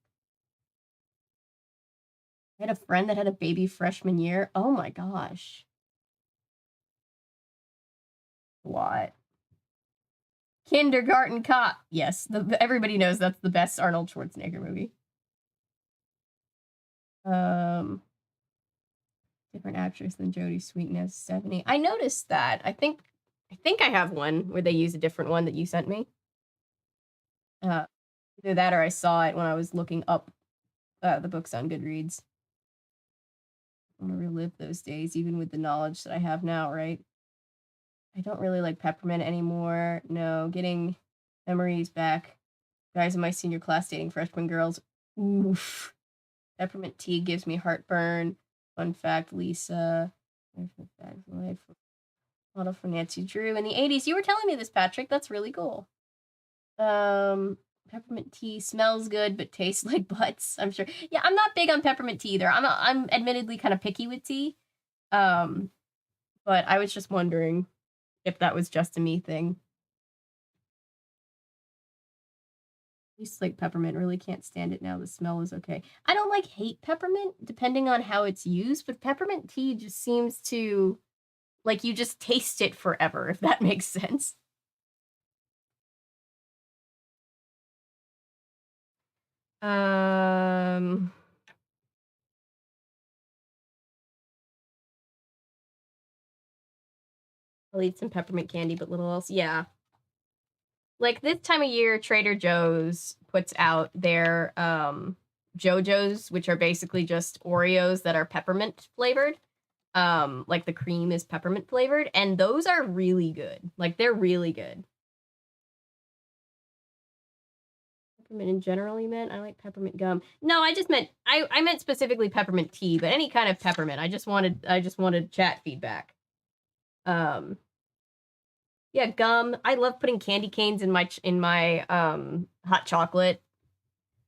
I had a friend that had a baby freshman year. Oh my gosh. What? Kindergarten Cop. Yes, everybody knows that's the best Arnold Schwarzenegger movie. Different actress than Jodie Sweetness, Stephanie. I noticed that. I think I have one where they use a different one that you sent me. Either that or I saw it when I was looking up the books on Goodreads. I want to relive those days, even with the knowledge that I have now, right? I don't really like peppermint anymore. No, getting memories back. Guys in my senior class dating freshman girls. Oof. Peppermint tea gives me heartburn. Fun fact, Lisa. Model for Nancy Drew in the 80s. You were telling me this, Patrick. That's really cool. Peppermint tea smells good, but tastes like butts, I'm sure. Yeah, I'm not big on peppermint tea either. I'm admittedly kind of picky with tea. Um, but I was just wondering if that was just a me thing. I used to like peppermint, really can't stand it now. The smell is okay. I don't like hate peppermint, depending on how it's used, but peppermint tea just seems to, like, you just taste it forever, if that makes sense. Um, I'll eat some peppermint candy, but little else. Yeah. Like this time of year, Trader Joe's puts out their JoJo's, which are basically just Oreos that are peppermint flavored. Like the cream is peppermint flavored, and those are really good. Like they're really good. Peppermint in general, you meant? I like peppermint gum. No, I just meant I meant specifically peppermint tea, but any kind of peppermint. I just wanted chat feedback. Um, yeah, gum. I love putting candy canes in my hot chocolate.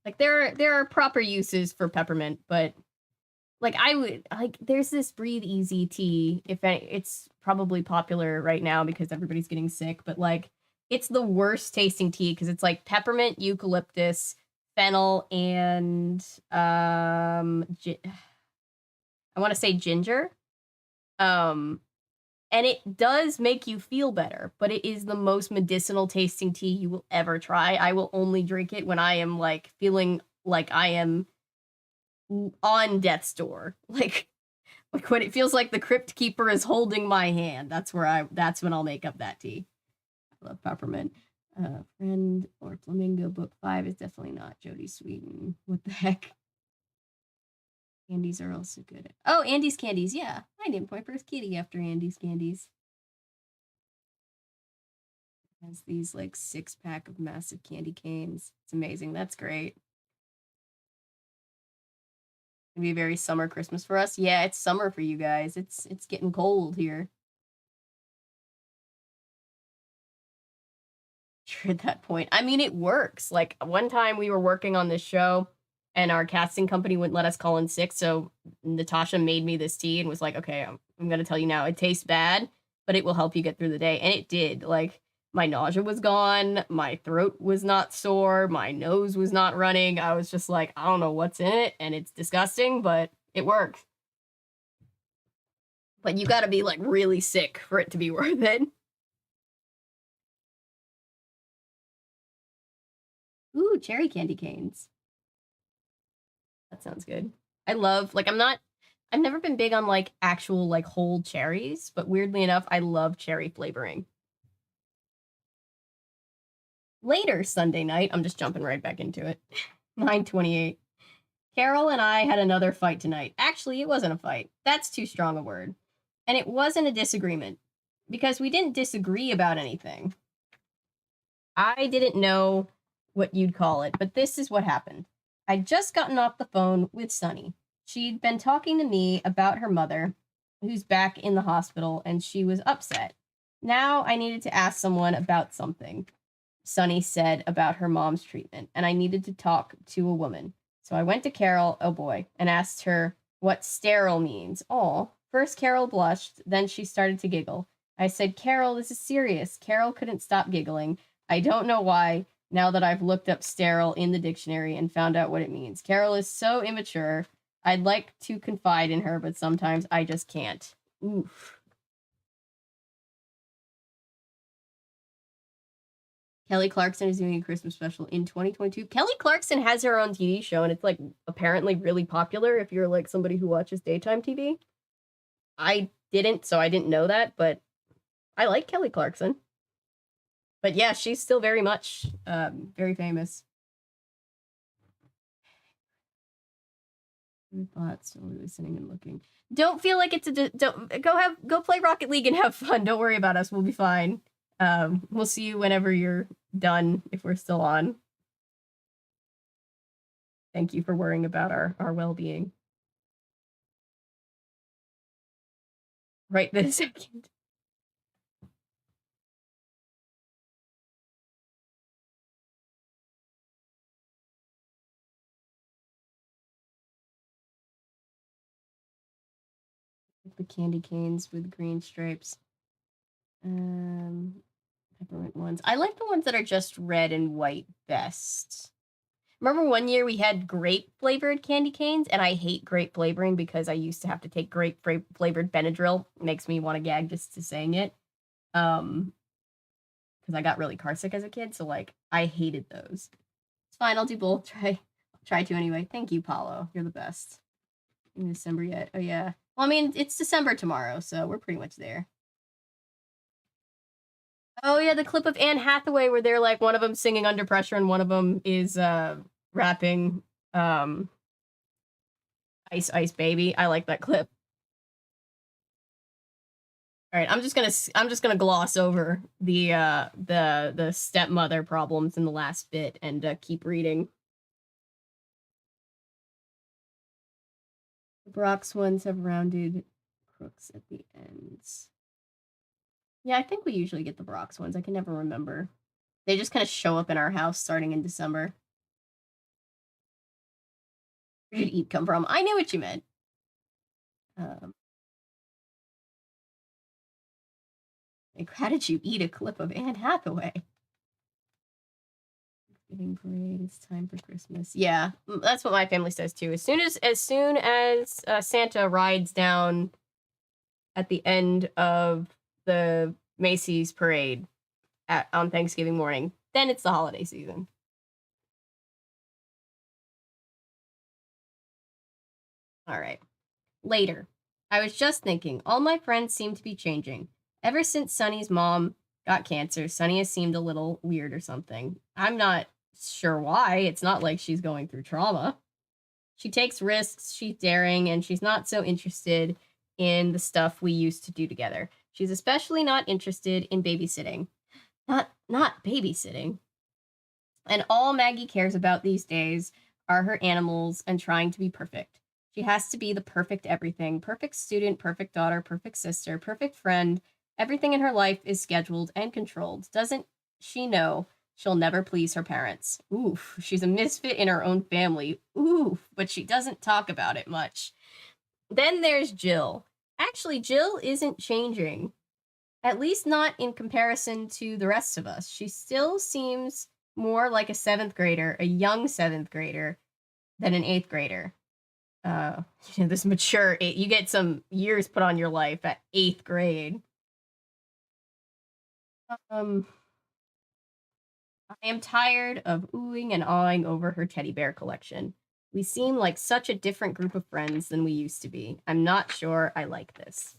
Like there are proper uses for peppermint, but like I would like there's this Breathe Easy tea. If it's probably popular right now because everybody's getting sick, but like it's the worst tasting tea because it's like peppermint, eucalyptus, fennel, and I want to say ginger. Um, and it does make you feel better, but it is the most medicinal tasting tea you will ever try. I will only drink it when I am like feeling like I am on death's door. Like when it feels like the crypt keeper is holding my hand. That's when I'll make up that tea. I love peppermint. Friend or Flamingo Book 5 is definitely not Jodie Sweetin. What the heck? Candies are also good. Oh, Andy's Candies. Yeah. I named my first kitty after Andy's Candies. It has these like 6-pack of massive candy canes. It's amazing. That's great. It'll be a very summer Christmas for us. Yeah, it's summer for you guys. It's getting cold here. At that point. I mean, it works. Like one time we were working on this show and our casting company wouldn't let us call in sick. So Natasha made me this tea and was like, okay, I'm going to tell you now, it tastes bad, but it will help you get through the day. And it did. Like my nausea was gone. My throat was not sore. My nose was not running. I was just like, I don't know what's in it. And it's disgusting, but it works. But you got to be like really sick for it to be worth it. Ooh, cherry candy canes. That sounds good. I love like I've never been big on like actual like whole cherries, but weirdly enough, I love cherry flavoring. Later Sunday night, I'm just jumping right back into it. 9:28. Carol and I had another fight tonight. Actually, it wasn't a fight. That's too strong a word. And it wasn't a disagreement because we didn't disagree about anything. I didn't know what you'd call it, but this is what happened. I'd just gotten off the phone with Sunny. She'd been talking to me about her mother, who's back in the hospital, and she was upset. Now I needed to ask someone about something, Sunny said about her mom's treatment, and I needed to talk to a woman. So I went to Carol, oh boy, and asked her what sterile means. Oh, first Carol blushed, then she started to giggle. I said, Carol, this is serious. Carol couldn't stop giggling. I don't know why, now that I've looked up sterile in the dictionary and found out what it means. Carol is so immature. I'd like to confide in her, but sometimes I just can't. Oof. Kelly Clarkson is doing a Christmas special in 2022. Kelly Clarkson has her own TV show, and it's like apparently really popular if you're like somebody who watches daytime TV. I didn't, so I didn't know that, but I like Kelly Clarkson. But yeah, she's still very much very famous. Thoughts, still listening and looking. Don't feel like it's don't go play Rocket League and have fun. Don't worry about us. We'll be fine. We'll see you whenever you're done if we're still on. Thank you for worrying about our well-being. Right this second. like the candy canes with green stripes. Peppermint ones. I like the ones that are just red and white best. Remember one year we had grape flavored candy canes, and I hate grape flavoring because I used to have to take grape flavored Benadryl. It makes me want to gag just to saying it. Because I got really car sick as a kid, so like I hated those. It's fine, I'll do both. I'll try to anyway. Thank you, Paulo. You're the best. In December yet? Oh yeah. Well, I mean, it's December tomorrow, so we're pretty much there. Oh yeah, the clip of Anne Hathaway where they're like one of them singing Under Pressure and one of them is rapping Ice Ice Baby. I like that clip. All right, I'm just gonna gloss over the stepmother problems in the last bit and keep reading. The Brock's ones have rounded crooks at the ends. Yeah, I think we usually get the Brock's ones. I can never remember. They just kind of show up in our house starting in December. Where did eat come from? I knew what you meant. Like, how did you eat a clip of Anne Hathaway? Thanksgiving parade. It's time for Christmas. Yeah, that's what my family says too. As soon as Santa rides down at the end of the Macy's parade on Thanksgiving morning, then it's the holiday season. All right. Later. I was just thinking, all my friends seem to be changing. Ever since Sunny's mom got cancer, Sunny has seemed a little weird or something. I'm not sure why. It's not like she's going through trauma. She takes risks, she's daring, and she's not so interested in the stuff we used to do together. She's especially not interested in babysitting. Not babysitting. And all Maggie cares about these days are her animals and trying to be perfect. She has to be the perfect everything. Perfect student, perfect daughter, perfect sister, perfect friend. Everything in her life is scheduled and controlled. Doesn't she know she'll never please her parents? Oof, she's a misfit in her own family. Oof, but she doesn't talk about it much. Then there's Jill. Actually, Jill isn't changing. At least not in comparison to the rest of us. She still seems more like a 7th grader, a young 7th grader, than an 8th grader. This mature, you get some years put on your life at 8th grade. I am tired of oohing and awing over her teddy bear collection. We seem like such a different group of friends than we used to be. I'm not sure I like this.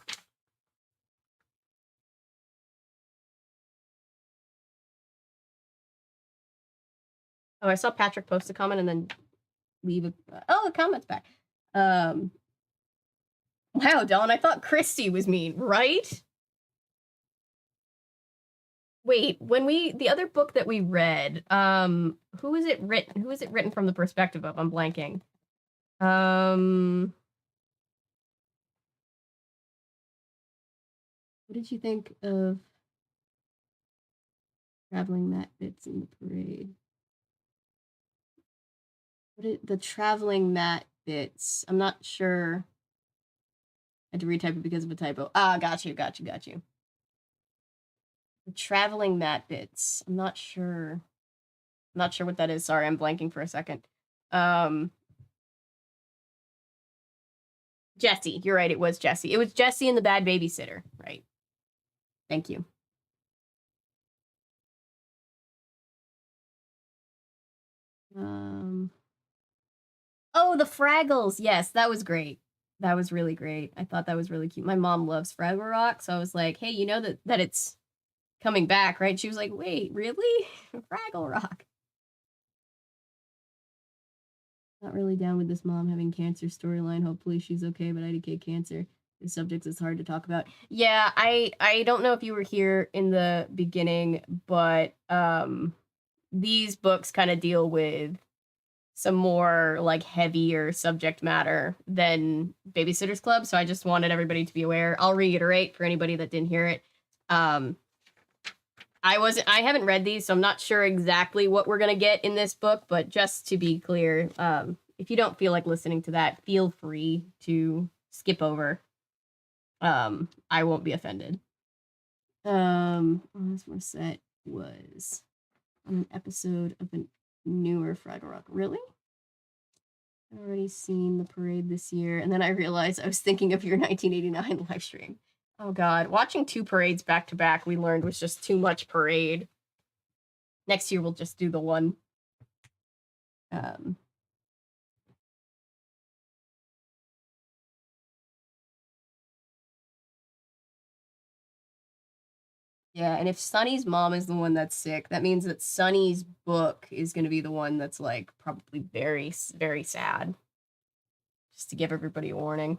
Oh, I saw Patrick post a comment and then leave a... Oh, the comment's back. Wow, Dawn, I thought Christy was mean, right? Wait, the other book that we read, who is it written from the perspective of? I'm blanking. What did you think of Traveling Matt Bits in the Parade? The Traveling Matt Bits? I'm not sure. I had to retype it because of a typo. Ah, got you. The Traveling Matt Bits. I'm not sure what that is. Sorry, I'm blanking for a second. Jessie. You're right, it was Jessie. It was Jessie and the Bad Babysitter, right? Thank you. Oh, the Fraggles. Yes, that was great. That was really great. I thought that was really cute. My mom loves Fraggle Rock, so I was like, hey, you know that it's coming back, right? She was like, wait, really? Fraggle Rock. Not really down with this mom having cancer storyline. Hopefully she's okay, but IDK cancer. The subjects is hard to talk about. Yeah, I don't know if you were here in the beginning, but these books kind of deal with some more like heavier subject matter than Babysitter's Club, so I just wanted everybody to be aware. I'll reiterate for anybody that didn't hear it. I haven't read these, so I'm not sure exactly what we're gonna get in this book, but just to be clear, if you don't feel like listening to that, feel free to skip over. I won't be offended. Alanis Morissette was on an episode of a newer Fraggle Rock. Really? I've already seen the parade this year, and then I realized I was thinking of your 1989 live stream. Oh god, watching 2 parades back to back, we learned was just too much parade. Next year we'll just do the one. Yeah, and if Sunny's mom is the one that's sick, that means that Sunny's book is going to be the one that's like probably very, very sad. Just to give everybody a warning.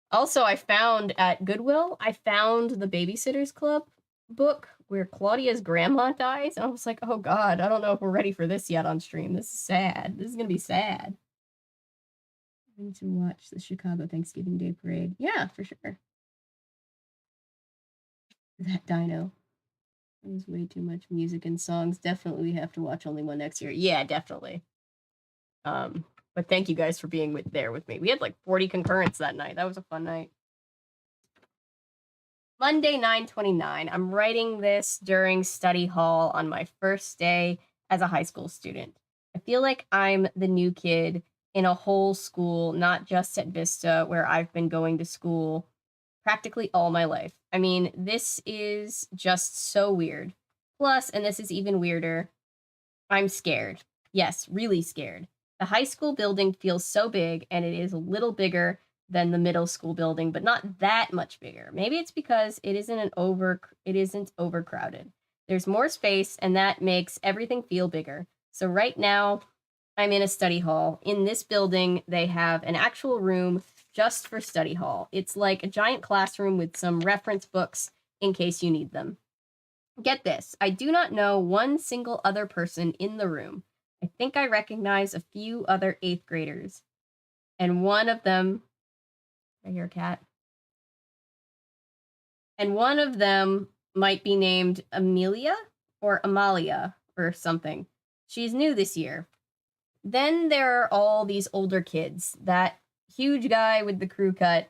Also, I found at Goodwill, I found the Babysitter's Club book where Claudia's grandma dies. And I was like, oh god, I don't know if we're ready for this yet on stream. This is sad. This is going to be sad. I need to watch the Chicago Thanksgiving Day Parade. Yeah, for sure. That dino. There's way too much music and songs. Definitely we have to watch only one next year. Yeah, definitely. But thank you guys for being there with me. We had like 40 concurrents that night. That was a fun night. Monday, 9/29. I'm writing this during study hall on my first day as a high school student. I feel like I'm the new kid in a whole school, not just at Vista, where I've been going to school practically all my life. I mean, this is just so weird. Plus, and this is even weirder, I'm scared. Yes, really scared. The high school building feels so big, and it is a little bigger than the middle school building, but not that much bigger. Maybe it's because it isn't overcrowded. There's more space, and that makes everything feel bigger. So right now, I'm in a study hall. In this building, they have an actual room just for study hall. It's like a giant classroom with some reference books in case you need them. Get this, I do not know one single other person in the room. I think I recognize a few other 8th graders. And one of them, I hear a cat. And one of them might be named Amelia or Amalia or something. She's new this year. Then there are all these older kids. That huge guy with the crew cut.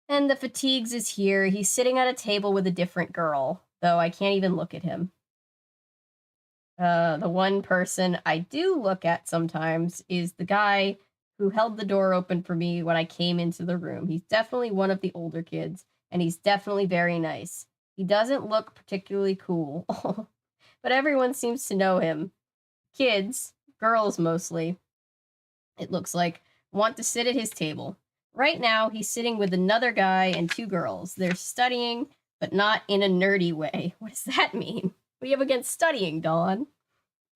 And the fatigues is here. He's sitting at a table with a different girl, though I can't even look at him. The one person I do look at sometimes is the guy who held the door open for me when I came into the room. He's definitely one of the older kids, and he's definitely very nice. He doesn't look particularly cool, but everyone seems to know him. Kids, girls mostly, it looks like, want to sit at his table. Right now, he's sitting with another guy and 2 girls. They're studying, but not in a nerdy way. What does that mean? What do you have against studying, Dawn?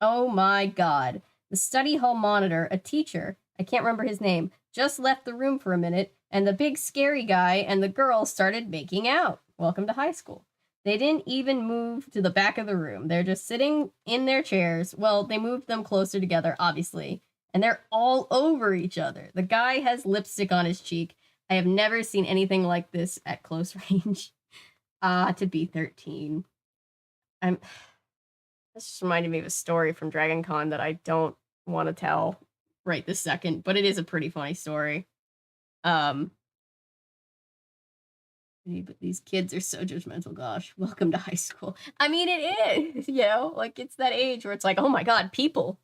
Oh my god. The study hall monitor, a teacher, I can't remember his name, just left the room for a minute, and the big scary guy and the girl started making out. Welcome to high school. They didn't even move to the back of the room. They're just sitting in their chairs. Well, they moved them closer together, obviously, and they're all over each other. The guy has lipstick on his cheek. I have never seen anything like this at close range. To be 13. This just reminded me of a story from Dragon Con that I don't want to tell right this second, but it is a pretty funny story. But these kids are so judgmental, gosh. Welcome to high school. I mean, it is, like it's that age where it's like, oh my god, people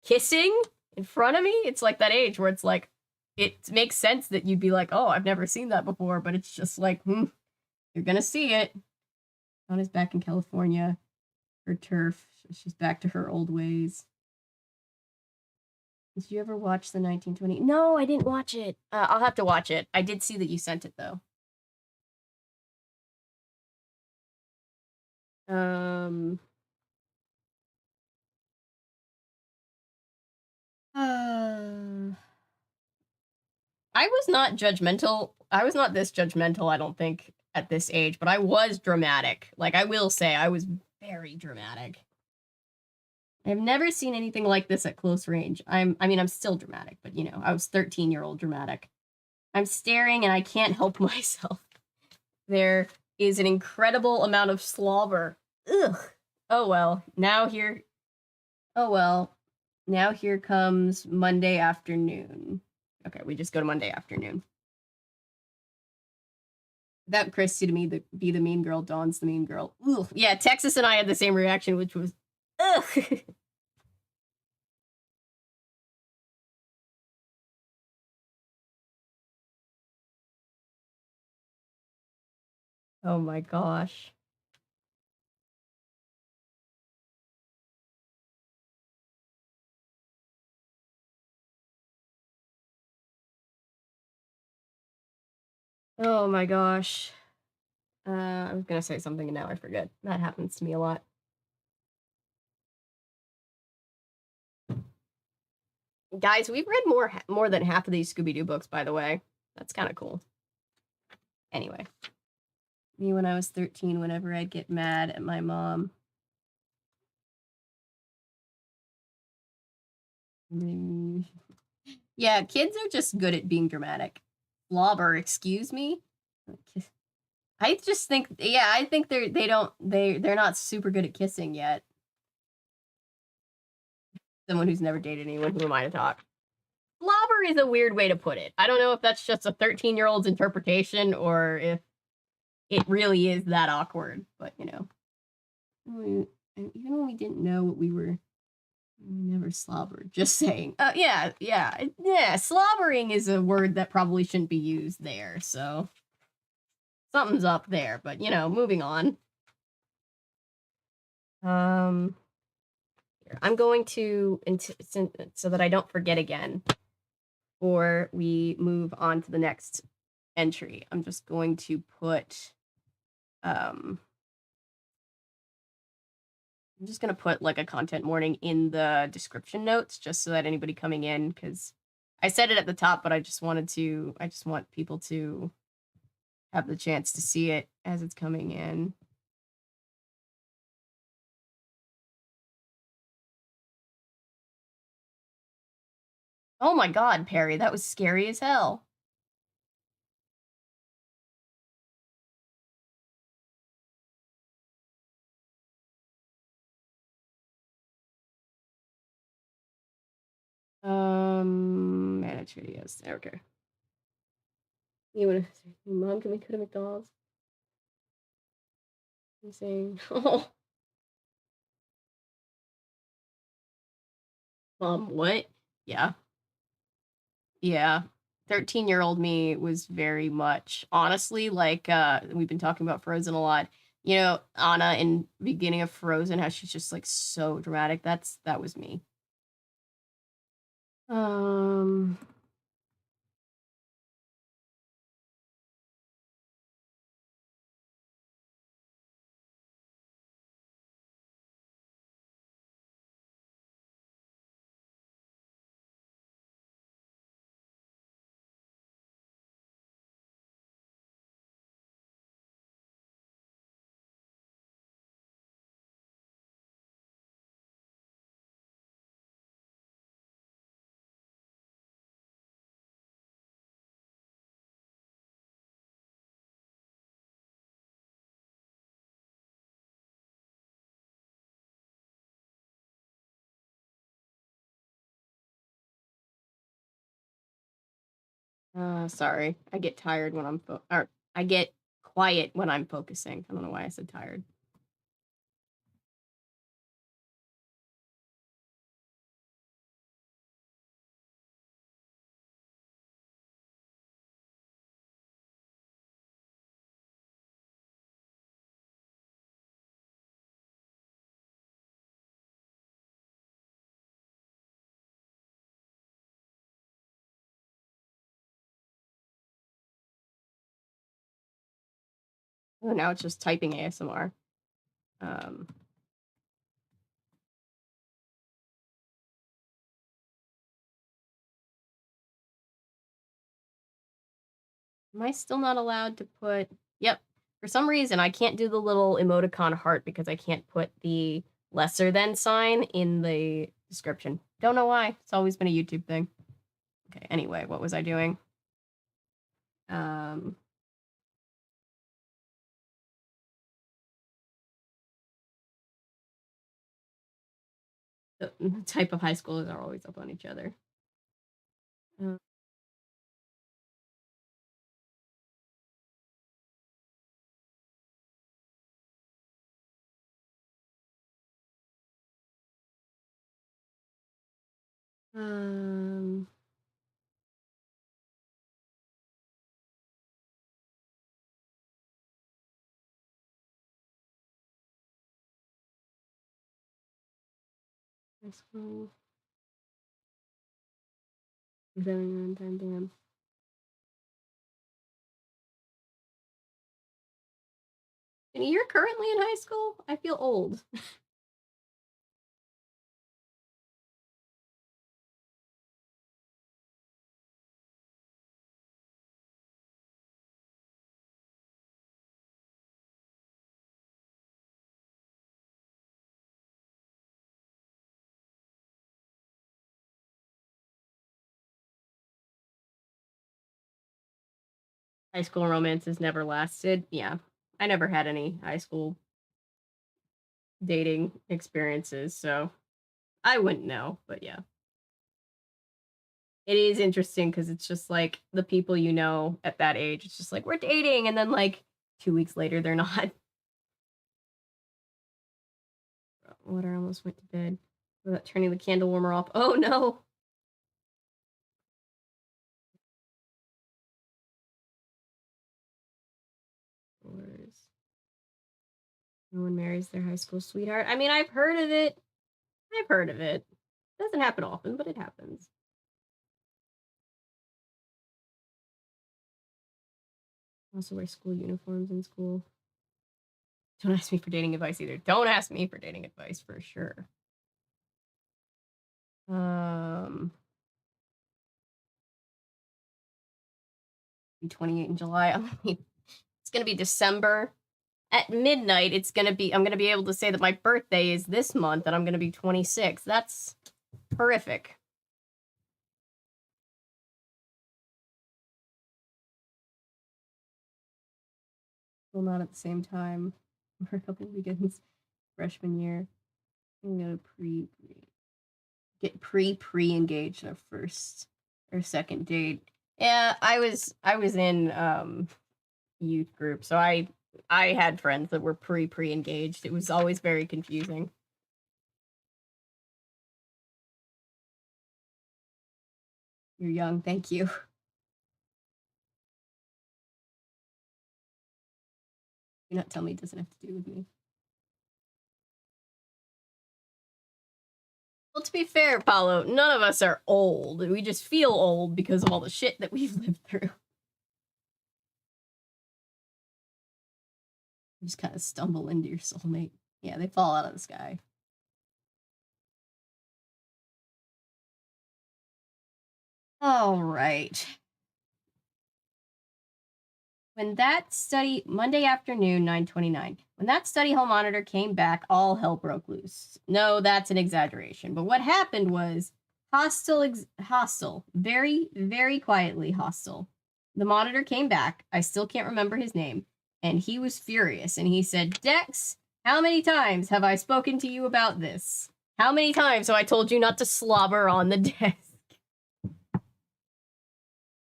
kissing in front of me? It's like that age where it's like, it makes sense that you'd be like, oh, I've never seen that before, but it's just like, you're gonna see it. Donna's back in California. Her turf. She's back to her old ways. Did you ever watch the 1920? No, I didn't watch it. I'll have to watch it. I did see that you sent it, though. I was not judgmental. I was not this judgmental, I don't think, at this age, but I was dramatic. Like, I will say, I was very dramatic. I've never seen anything like this at close range. I'm still dramatic, but I was 13-year-old dramatic. I'm staring and I can't help myself. There is an incredible amount of slobber. Ugh. Oh well. Now here comes Monday afternoon. Okay, we just go to Monday afternoon. Without Christy to me be the mean girl, Dawn's the mean girl. Ooh, yeah, Texas and I had the same reaction, which was, ugh. Oh my gosh. Oh my gosh. I was gonna say something and now I forget. That happens to me a lot. Guys, we've read more than half of these Scooby-Doo books, by the way. That's kind of cool. Anyway. Me when I was 13, whenever I'd get mad at my mom. Yeah, kids are just good at being dramatic. Slobber, excuse me? I just think, yeah, I think they're not super good at kissing yet. Someone who's never dated anyone, who am I to talk? Slobber is a weird way to put it. I don't know if that's just a 13-year-old's interpretation or if it really is that awkward, but you know. And even when we didn't know what we never slobbered. Just saying. Yeah. Slobbering is a word that probably shouldn't be used there, so something's up there, but you know, moving on. I'm going to, so that I don't forget again, before we move on to the next entry, I'm just going to put, I'm just going to put like a content warning in the description notes, just so that anybody coming in, because I said it at the top, but I just want people to have the chance to see it as it's coming in. Oh my god, Perry, that was scary as hell. Manage videos. Okay. You wanna say, Mom, can we go to McDonald's? I'm saying, oh, Mom, what? Yeah. Yeah. 13-year-old me was very much, honestly, like, we've been talking about Frozen a lot. You know, Anna in beginning of Frozen, how she's just like so dramatic. That was me. Um, sorry. I get tired when or I get quiet when I'm focusing. I don't know why I said tired. Oh, now it's just typing ASMR. Am I still not allowed to put? Yep. For some reason, I can't do the little emoticon heart because I can't put the lesser than sign in the description. Don't know why. It's always been a YouTube thing. Okay, anyway, what was I doing? The type of high schoolers are always up on each other. Um, high school. Damn. And you're currently in high school? I feel old. High school romances never lasted. Yeah. I never had any high school dating experiences, so I wouldn't know, but yeah. It is interesting because it's just like the people you know at that age, it's just like we're dating, and then like 2 weeks later they're not. Water almost went to bed. Without turning the candle warmer off. Oh no. No one marries their high school sweetheart. I mean, I've heard of it. I've heard of it. Doesn't happen often, but it happens. Also wear school uniforms in school. Don't ask me for dating advice either. Don't ask me for dating advice for sure. Be 28 in July. It's gonna be December. At midnight, I'm gonna be able to say that my birthday is this month and I'm gonna be 26. That's horrific. Well, not at the same time. For a couple of weekends, freshman year. I'm gonna get pre-engaged our first or second date. Yeah, I was in youth group, so I had friends that were pre-engaged. It was always very confusing. You're young, thank you. Do not tell me it doesn't have to do with me. Well, to be fair, Paulo, none of us are old. We just feel old because of all the shit that we've lived through. You just kind of stumble into your soulmate. Yeah, they fall out of the sky. All right. When that study, Monday afternoon, 9:29, when that study hall monitor came back, all hell broke loose. No, that's an exaggeration. But what happened was hostile, very, very quietly hostile. The monitor came back. I still can't remember his name. And he was furious. And he said, Dex, how many times have I spoken to you about this? How many times have I told you not to slobber on the desk?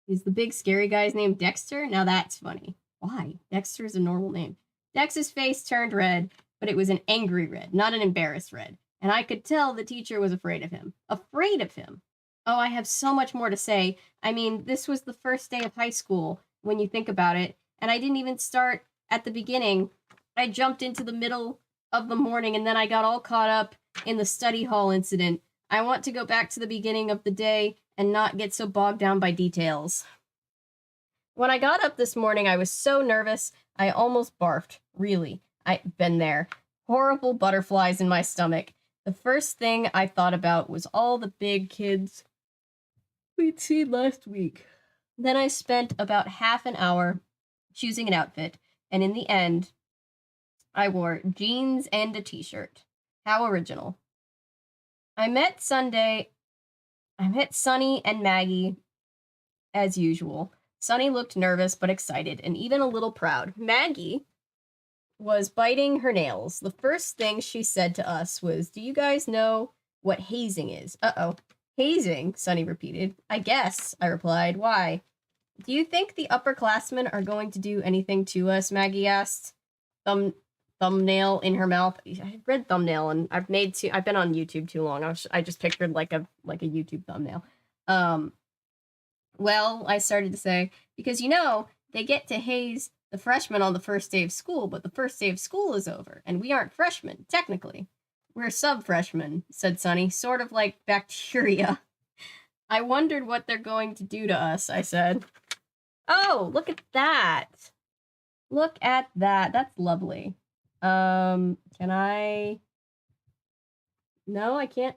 Is the big scary guy's name Dexter? Now that's funny. Why? Dexter is a normal name. Dex's face turned red, but it was an angry red, not an embarrassed red. And I could tell the teacher was afraid of him. Afraid of him. Oh, I have so much more to say. I mean, this was the first day of high school, when you think about it. And I didn't even start at the beginning. I jumped into the middle of the morning, and then I got all caught up in the study hall incident. I want to go back to the beginning of the day and not get so bogged down by details. When I got up this morning, I was so nervous, I almost barfed. Really. I've been there. Horrible butterflies in my stomach. The first thing I thought about was all the big kids we'd seen last week. Then I spent about half an hour choosing an outfit, and in the end, I wore jeans and a t-shirt. How original. I met Sunny and Maggie as usual. Sunny looked nervous but excited and even a little proud. Maggie was biting her nails. The first thing she said to us was, "Do you guys know what hazing is?" Uh-oh. Hazing, Sunny repeated. "I guess," I replied. "Why?" "Do you think the upperclassmen are going to do anything to us?" Maggie asked. thumbnail in her mouth. I read thumbnail, and I've been on YouTube too long. I just pictured like a YouTube thumbnail. Well, I started to say, because they get to haze the freshmen on the first day of school, but the first day of school is over, and we aren't freshmen, technically. We're sub-freshmen, said Sunny, sort of like bacteria. I wondered what they're going to do to us, I said. Oh, look at that. Look at that. That's lovely. Can I... No, I can't.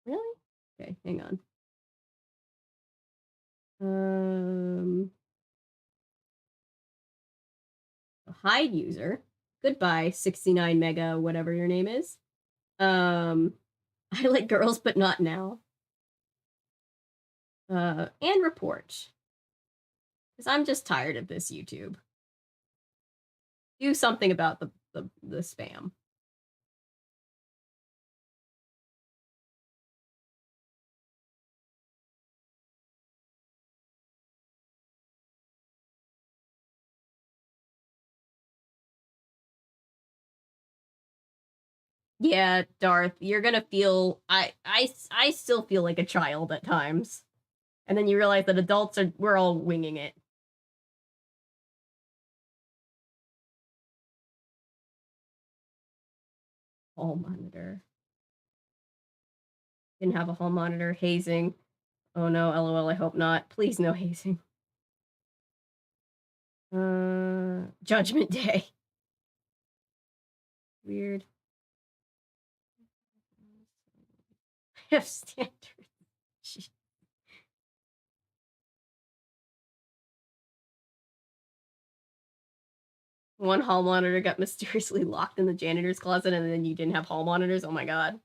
Really? Okay, hang on. Hide user. Goodbye, 69 mega, whatever your name is. I like girls, but not now. And report. Because I'm just tired of this YouTube. Do something about the spam. Yeah, Darth, you're gonna feel... I still feel like a child at times. And then you realize that we're all winging it. Hall monitor. Didn't have a hall monitor. Hazing. Oh no, LOL, I hope not. Please no hazing. Judgment Day. Weird. I have standards. One hall monitor got mysteriously locked in the janitor's closet, and then you didn't have hall monitors. Oh my god.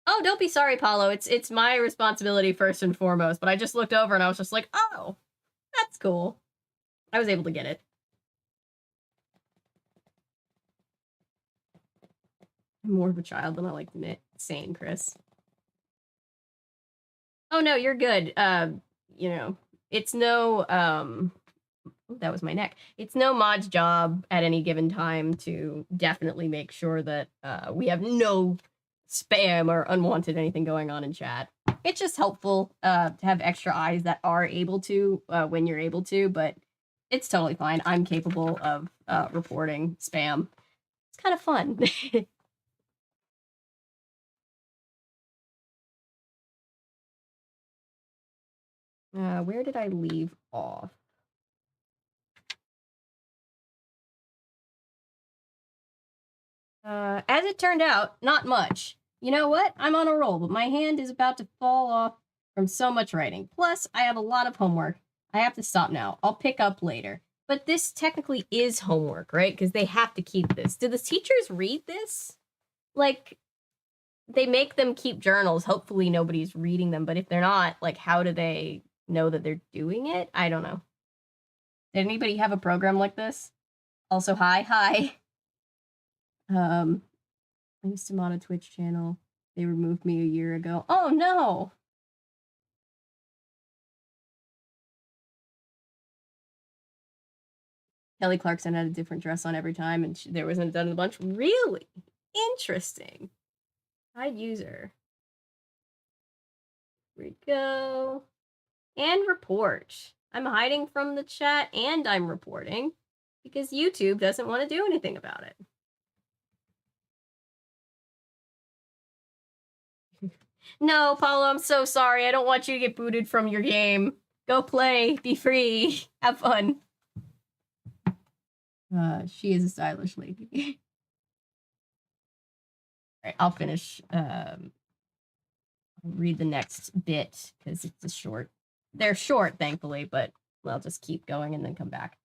Oh, don't be sorry, Paulo. It's my responsibility first and foremost. But I just looked over and I was just like, oh, that's cool. I was able to get it. I'm more of a child than I like to admit. Same, Chris. Oh no, you're good. It's no that was my neck. It's no mod's job at any given time to definitely make sure that we have no spam or unwanted anything going on in chat. It's just helpful to have extra eyes that are able to when you're able to, but it's totally fine. I'm capable of reporting spam. It's kind of fun. Where did I leave off? As it turned out, not much. You know what? I'm on a roll, but my hand is about to fall off from so much writing. Plus, I have a lot of homework. I have to stop now. I'll pick up later. But this technically is homework, right? Because they have to keep this. Do the teachers read this? Like, they make them keep journals. Hopefully nobody's reading them. But if they're not, like, how do they know that they're doing it? I don't know. Did anybody have a program like this? Also, hi. I used to mod a Twitch channel. They removed me a year ago. Oh no! Kelly Clarkson had a different dress on every time, and there wasn't done a bunch. Really interesting. Hide user. Here we go. And report. I'm hiding from the chat, and I'm reporting because YouTube doesn't want to do anything about it. No, Paulo, I'm so sorry. I don't want you to get booted from your game. Go play. Be free. Have fun. She is a stylish lady. All right, I'll finish. I'll read the next bit because it's a short. They're short, thankfully, but I'll just keep going and then come back.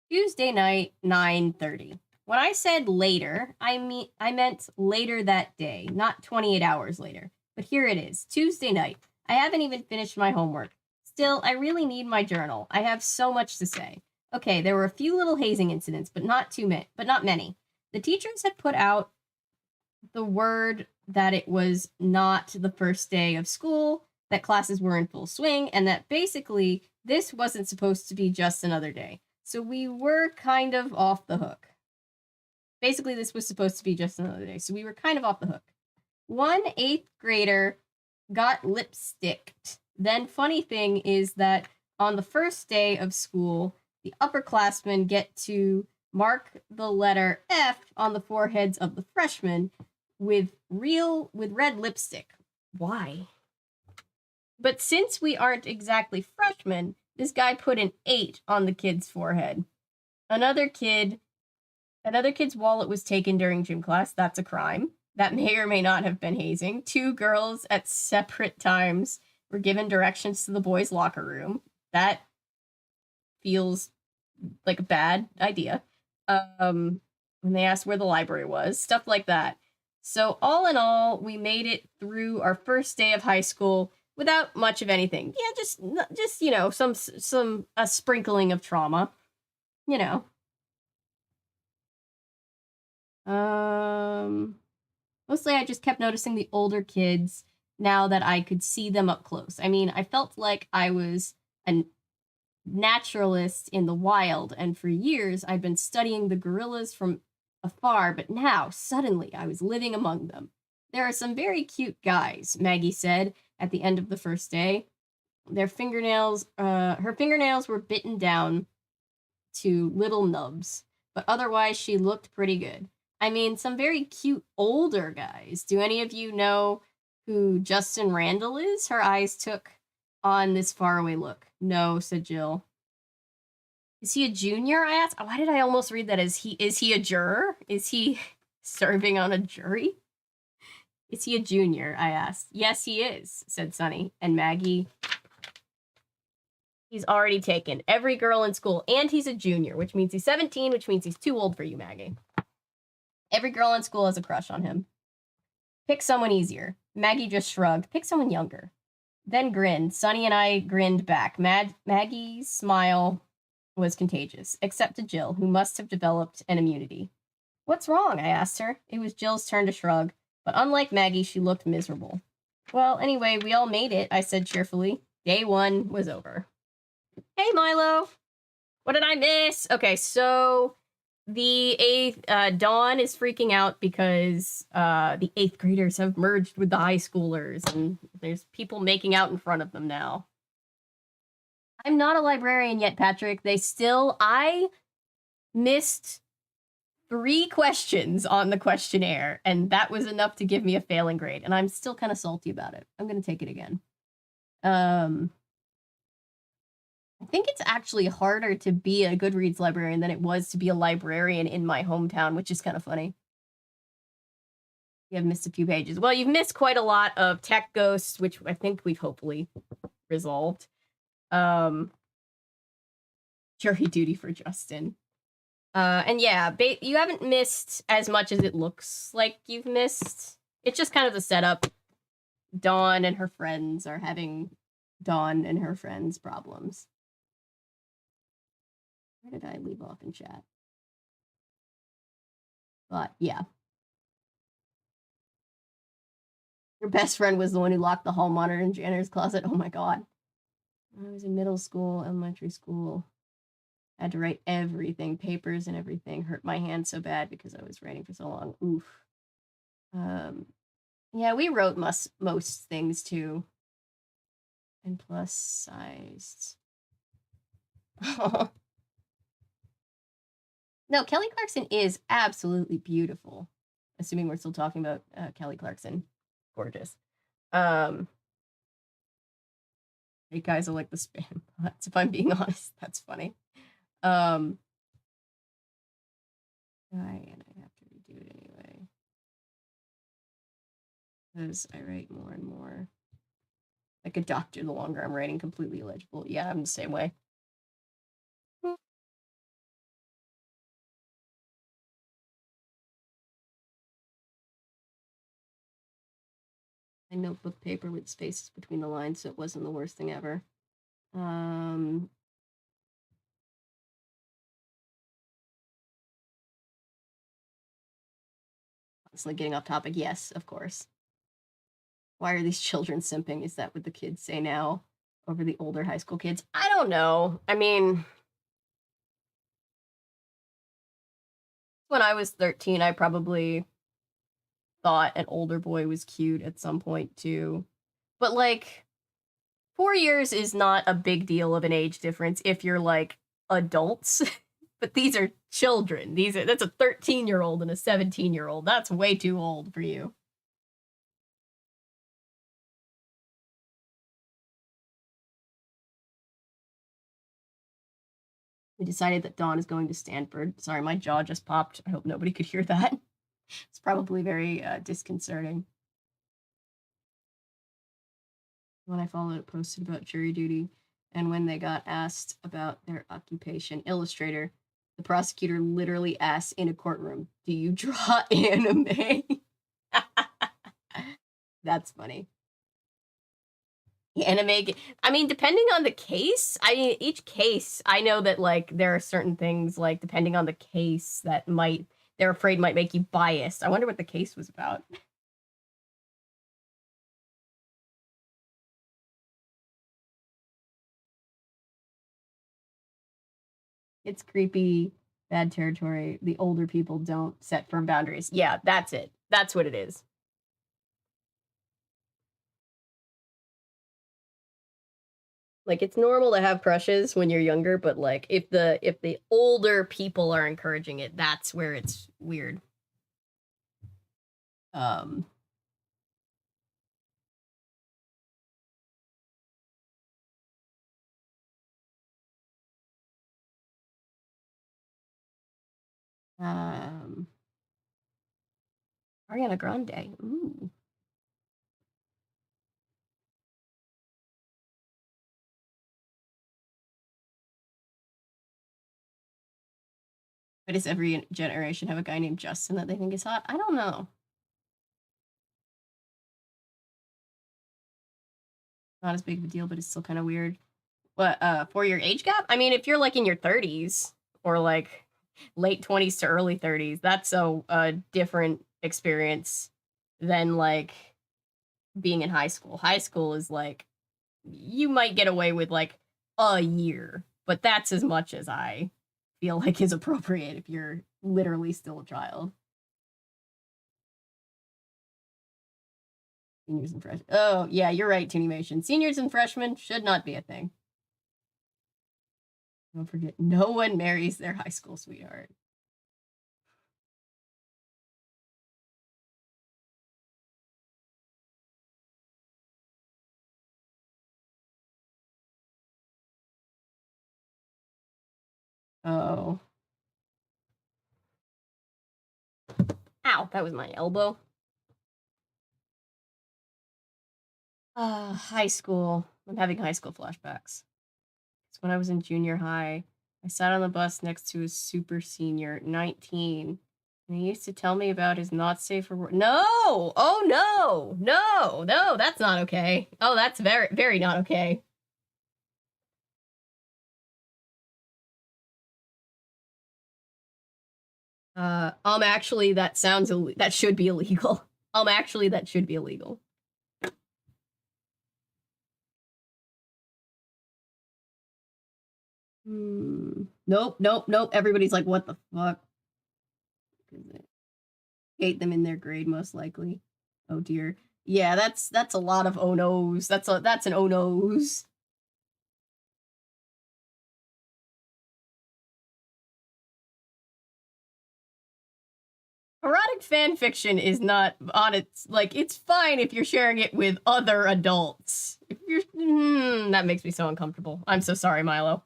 Tuesday night, 9:30. When I said later, I meant later that day, not 28 hours later. But here it is, Tuesday night. I haven't even finished my homework. Still, I really need my journal. I have so much to say. Okay, there were a few little hazing incidents, but not many. The teachers had put out the word that it was not the first day of school, that classes were in full swing, and that basically this wasn't supposed to be just another day. So we were kind of off the hook. Basically, this was supposed to be just another day, so we were kind of off the hook. One 8th grader got lipsticked. Then, funny thing is that on the first day of school, the upperclassmen get to mark the letter F on the foreheads of the freshmen with red lipstick. Why? But since we aren't exactly freshmen, this guy put an 8 on the kid's forehead. Another kid's wallet was taken during gym class. That's a crime. That may or may not have been hazing. 2 girls at separate times were given directions to the boys' locker room. That feels like a bad idea. When they asked where the library was, stuff like that. So all in all, we made it through our first day of high school without much of anything. Yeah, just you know, a sprinkling of trauma, you know. Mostly I just kept noticing the older kids now that I could see them up close. I mean, I felt like I was a naturalist in the wild, and for years I'd been studying the gorillas from afar, but now, suddenly, I was living among them. There are some very cute guys, Maggie said at the end of the first day. Her fingernails were bitten down to little nubs, but otherwise she looked pretty good. I mean, some very cute older guys. Do any of you know who Justin Randall is? Her eyes took on this faraway look. No, said Jill. Is he a junior? I asked. Why did I almost read that as is he a juror? Is he serving on a jury? Is he a junior? I asked. Yes, he is, said Sunny. And Maggie, he's already taken every girl in school, and he's a junior, which means he's 17, which means he's too old for you, Maggie. Every girl in school has a crush on him. Pick someone easier. Maggie just shrugged. Pick someone younger. Then grinned. Sunny and I grinned back. Maggie's smile was contagious, except to Jill, who must have developed an immunity. What's wrong? I asked her. It was Jill's turn to shrug, but unlike Maggie, she looked miserable. Well, anyway, we all made it, I said cheerfully. Day 1 was over. Hey, Milo. What did I miss? Okay, so the 8th, Dawn is freaking out because the 8th graders have merged with the high schoolers, and there's people making out in front of them now. I'm not a librarian yet, Patrick. I missed 3 questions on the questionnaire, and that was enough to give me a failing grade, and I'm still kind of salty about it. I'm going to take it again. I think it's actually harder to be a Goodreads librarian than it was to be a librarian in my hometown, which is kind of funny. You have missed a few pages. Well, you've missed quite a lot of tech ghosts, which I think we've hopefully resolved. Jury duty for Justin. And yeah, you haven't missed as much as it looks like you've missed. It's just kind of the setup. Dawn and her friends are having problems. Where did I leave off in chat? But yeah. Your best friend was the one who locked the hall monitor in janitor's closet. Oh my god. I was in middle school, elementary school. I had to write everything, papers and everything. Hurt my hand so bad because I was writing for so long. Oof. Yeah, we wrote most things too. And plus sized. No, Kelly Clarkson is absolutely beautiful. Assuming we're still talking about Kelly Clarkson. Gorgeous. You guys are like the spam bots, if I'm being honest. That's funny. And I have to redo it anyway. Because I write more and more. Like a doctor, the longer I'm writing, completely illegible. Yeah, I'm the same way. My notebook paper with spaces between the lines, so it wasn't the worst thing ever. Constantly getting off topic. Yes, of course. Why are these children simping? Is that what the kids say now over the older high school kids? I don't know. I mean, when I was 13, I probably thought an older boy was cute at some point too. But like 4 years is not a big deal of an age difference if you're like adults. But these are children. That's a 13-year-old and a 17-year-old. That's way too old for you. We decided that Dawn is going to Stanford. Sorry, my jaw just popped. I hope nobody could hear that. It's probably very disconcerting. When I followed it posted about jury duty, and when they got asked about their occupation, illustrator, the prosecutor literally asks in a courtroom, "Do you draw anime?" That's funny. Anime. I mean, depending on the case, I mean, each case, I know that like there are certain things like depending on the case that they're afraid might make you biased. I wonder what the case was about. It's creepy, bad territory. The older people don't set firm boundaries. Yeah, that's it. That's what it is. Like it's normal to have crushes when you're younger, but like if the older people are encouraging it, that's where it's weird. Um um Ariana Grande. Ooh. But does every generation have a guy named Justin that they think is hot? I don't know. Not as big of a deal, but it's still kind of weird. What, 4-year age gap? I mean, if you're like in your 30s or like late 20s to early 30s, that's a different experience than like being in high school. High school is like you might get away with like a year, but that's as much as I feel like is appropriate if you're literally still a child. Seniors and freshmen. Oh, yeah, you're right, Tunimation. Seniors and freshmen should not be a thing. Don't forget, no one marries their high school sweetheart. Oh. Ow, that was my elbow. High school. I'm having high school flashbacks. It's when I was in junior high. I sat on the bus next to a super senior, 19, and he used to tell me about his not safe for work. No! Oh no! No! No, that's not okay. Oh, that's very, very not okay. Actually, that should be illegal. Actually, that should be illegal. Nope, nope, nope. Everybody's like, what the fuck? Hate them in their grade, most likely. Oh dear. Yeah, that's a lot of oh no's. That's an oh no's. Erotic fan fiction is not on its like it's fine if you're sharing it with other adults. If you're that makes me so uncomfortable. I'm so sorry, Milo.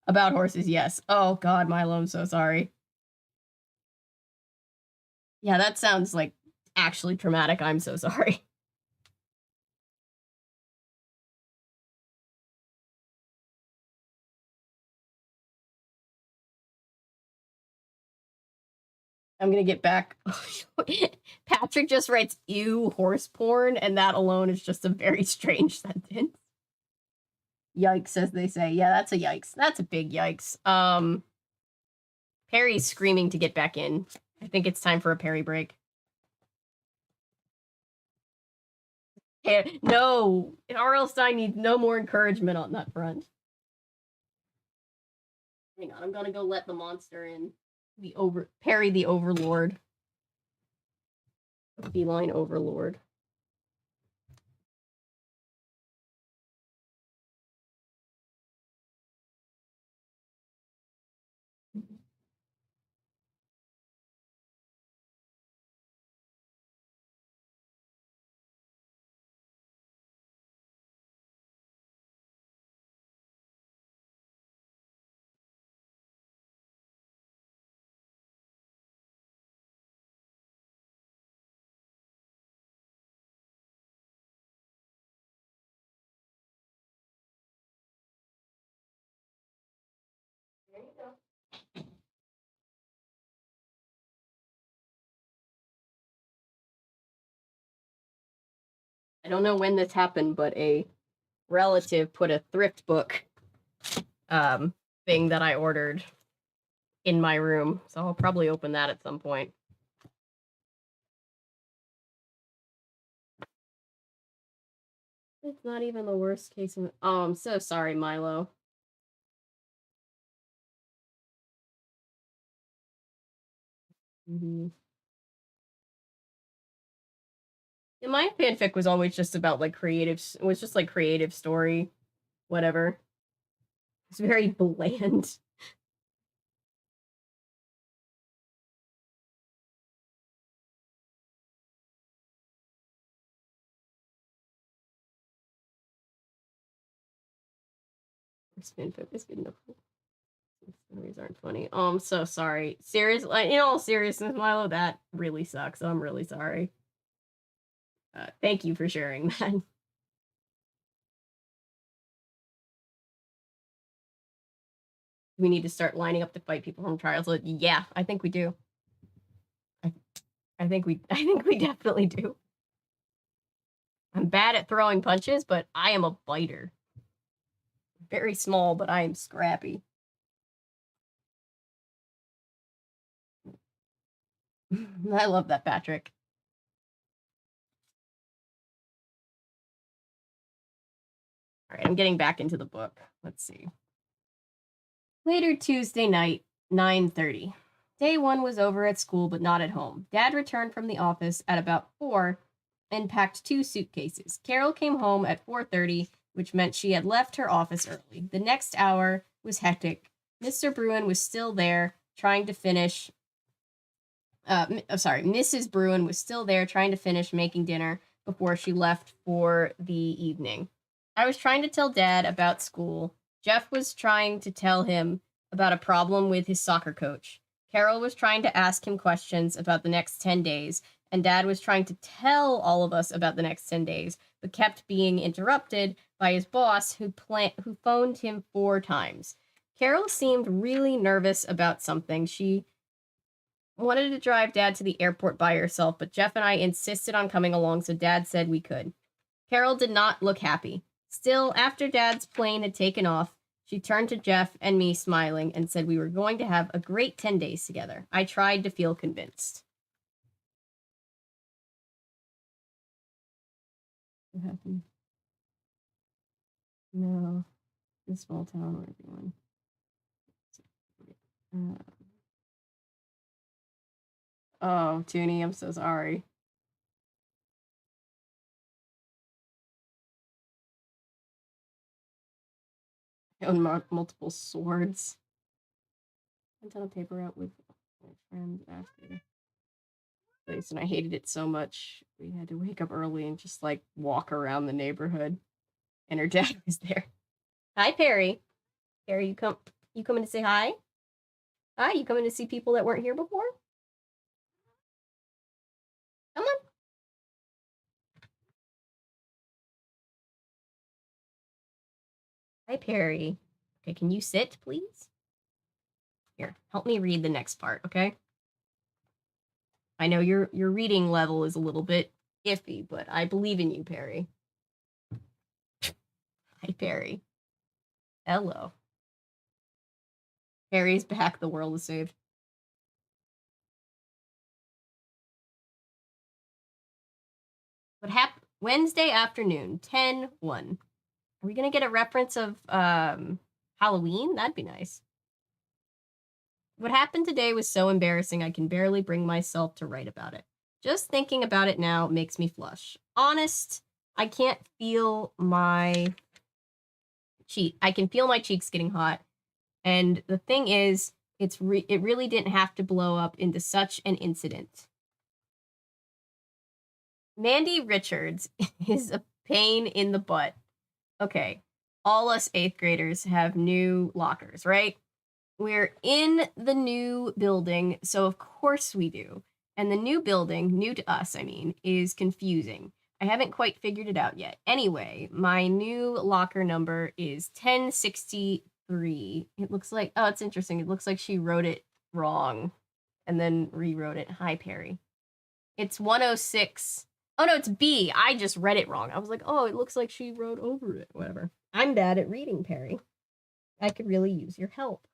About horses, yes. Oh god, Milo, I'm so sorry. Yeah, that sounds like actually traumatic. I'm so sorry. I'm gonna get back. Patrick just writes ew horse porn, and that alone is just a very strange sentence. Yikes, as they say. Yeah, that's a yikes. That's a big yikes. Perry's screaming to get back in. I think it's time for a Perry break. No, R.L. Stine needs no more encouragement on that front. Hang on, I'm gonna go let the monster in. Perry the Overlord. Feline Overlord. There you go. I don't know when this happened, but a relative put a thrift book thing that I ordered in my room, so I'll probably open that at some point. It's not even the worst case of... Oh, I'm so sorry, Milo. Mm-hmm. Yeah, my fanfic was always just about, like, creative... It was just, like, creative story. Whatever. It's very bland. This fanfic is good enough. Stories aren't funny. Oh, I'm so sorry. Seriously, in all seriousness, Milo, that really sucks. I'm really sorry. Thank you for sharing that. We need to start lining up to fight people from trials. Yeah, I think we do. I think we definitely do. I'm bad at throwing punches, but I am a biter. Very small, but I am scrappy. I love that, Patrick. All right, I'm getting back into the book. Let's see. Later Tuesday night, 9:30. Day 1 was over at school, but not at home. Dad returned from the office at about 4 and packed 2 suitcases. Carol came home at 4:30, which meant she had left her office early. The next hour was hectic. Mr. Bruin was still there, trying to finish... Mrs. Bruin was still there, trying to finish making dinner before she left for the evening. I was trying to tell Dad about school. Jeff was trying to tell him about a problem with his soccer coach. Carol was trying to ask him questions about the next 10 days, and Dad was trying to tell all of us about the next 10 days, but kept being interrupted by his boss who phoned him 4 times. Carol seemed really nervous about something. She wanted to drive Dad to the airport by herself, but Jeff and I insisted on coming along, so Dad said we could. Carol did not look happy. Still, after Dad's plane had taken off, she turned to Jeff and me smiling and said we were going to have a great 10 days together. I tried to feel convinced. What happened? No. The small town where everyone... Oh, Toonie, I'm so sorry. I own multiple swords. I sent a paper out with my friend after place, and I hated it so much. We had to wake up early and just like walk around the neighborhood. And her dad was there. Hi, Perry. Perry, you coming to say hi? Hi, you coming to see people that weren't here before? Come on. Hi, Perry. Okay, can you sit, please? Here, help me read the next part, okay? I know your reading level is a little bit iffy, but I believe in you, Perry. Hi, Perry. Hello. Perry's back. The world is saved. Wednesday afternoon, 10:01. Are we gonna get a reference of Halloween? That'd be nice. What happened today was so embarrassing I can barely bring myself to write about it. Just thinking about it now makes me flush. Honest, I can't feel my cheek. I can feel my cheeks getting hot. And the thing is, it really didn't have to blow up into such an incident. Mandy Richards is a pain in the butt. Okay, all us 8th graders have new lockers, right? We're in the new building, so of course we do. And the new building, new to us, I mean, is confusing. I haven't quite figured it out yet. Anyway, my new locker number is 1063. It looks like, oh, it's interesting. It looks like she wrote it wrong and then rewrote it. Hi, Perry. It's 106. Oh, no, it's B. I just read it wrong. I was like, oh, it looks like she wrote over it. Whatever. I'm bad at reading, Perry. I could really use your help.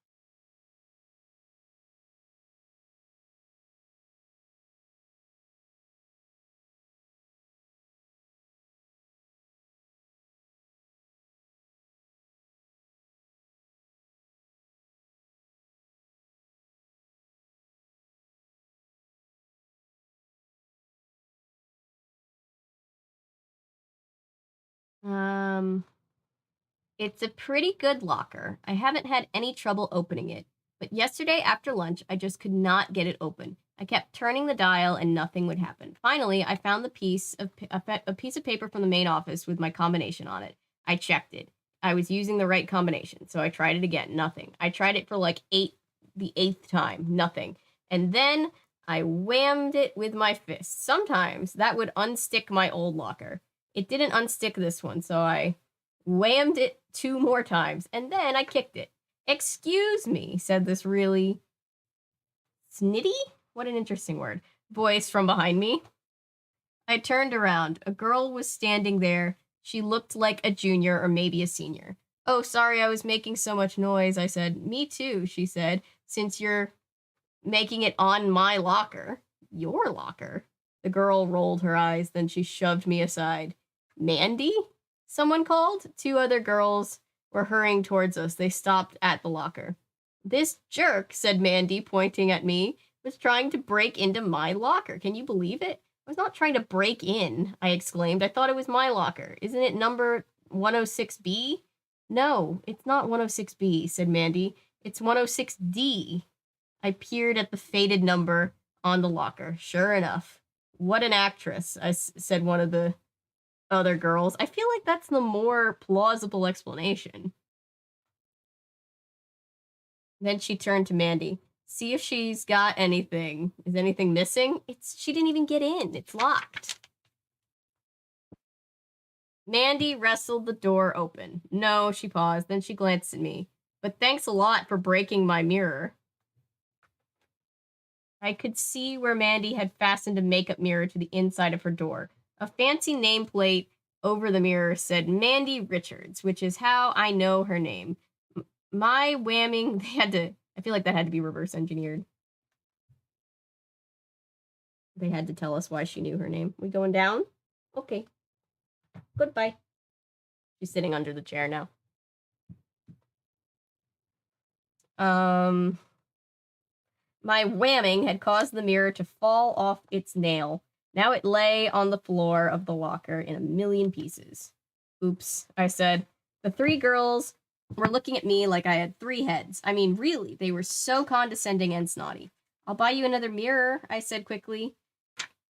It's a pretty good locker. I haven't had any trouble opening it, but yesterday after lunch, I just could not get it open. I kept turning the dial and nothing would happen. Finally, I found a piece of paper from the main office with my combination on it. I checked it. I was using the right combination, so I tried it again. Nothing. I tried it for like the 8th time. Nothing. And then I whammed it with my fist. Sometimes that would unstick my old locker. It didn't unstick this one, so I whammed it 2 more times, and then I kicked it. Excuse me, said this really snitty? What an interesting word. Voice from behind me. I turned around. A girl was standing there. She looked like a junior or maybe a senior. Oh, sorry, I was making so much noise, I said. Me too, she said, since you're making it on my locker. Your locker? The girl rolled her eyes, then she shoved me aside. Mandy? Someone called. 2 other girls were hurrying towards us. They stopped at the locker. This jerk, said Mandy, pointing at me, was trying to break into my locker. Can you believe it? I was not trying to break in, I exclaimed. I thought it was my locker. Isn't it number 106B? No, it's not 106B, said Mandy. It's 106D. I peered at the faded number on the locker. Sure enough. What an actress, said one of the other girls. I feel like that's the more plausible explanation. Then she turned to Mandy. See if she's got anything. Is anything missing? She didn't even get in. It's locked. Mandy wrestled the door open. No, she paused. Then she glanced at me. But thanks a lot for breaking my mirror. I could see where Mandy had fastened a makeup mirror to the inside of her door. A fancy nameplate over the mirror said Mandy Richards, which is how I know her name. My whamming, I feel like that had to be reverse engineered. They had to tell us why she knew her name. We going down? Okay. Goodbye. She's sitting under the chair now. My whamming had caused the mirror to fall off its nail. Now it lay on the floor of the locker in a million pieces. Oops, I said. The 3 girls were looking at me like I had 3 heads. I mean, really, they were so condescending and snotty. I'll buy you another mirror, I said quickly.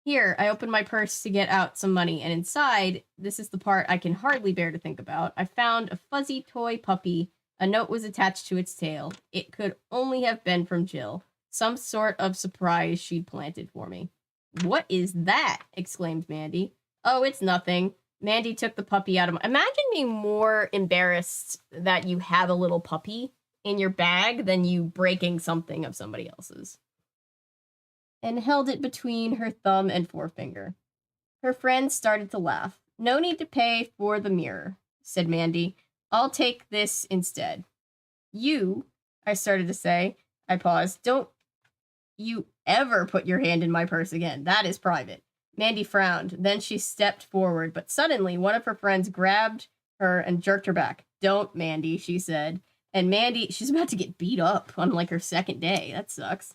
Here, I opened my purse to get out some money, and inside, this is the part I can hardly bear to think about, I found a fuzzy toy puppy. A note was attached to its tail. It could only have been from Jill. Some sort of surprise she'd planted for me. What is that? Exclaimed Mandy. Oh, it's nothing. Mandy took the puppy out of my... Imagine being more embarrassed that you have a little puppy in your bag than you breaking something of somebody else's. And held it between her thumb and forefinger. Her friends started to laugh. No need to pay for the mirror, said Mandy. I'll take this instead. You, I started to say. I paused. Don't you ever put your hand in my purse again. That is private. Mandy frowned. Then she stepped forward, but suddenly one of her friends grabbed her and jerked her back. Don't, Mandy, she said. And Mandy, she's about to get beat up on like her second day. That sucks.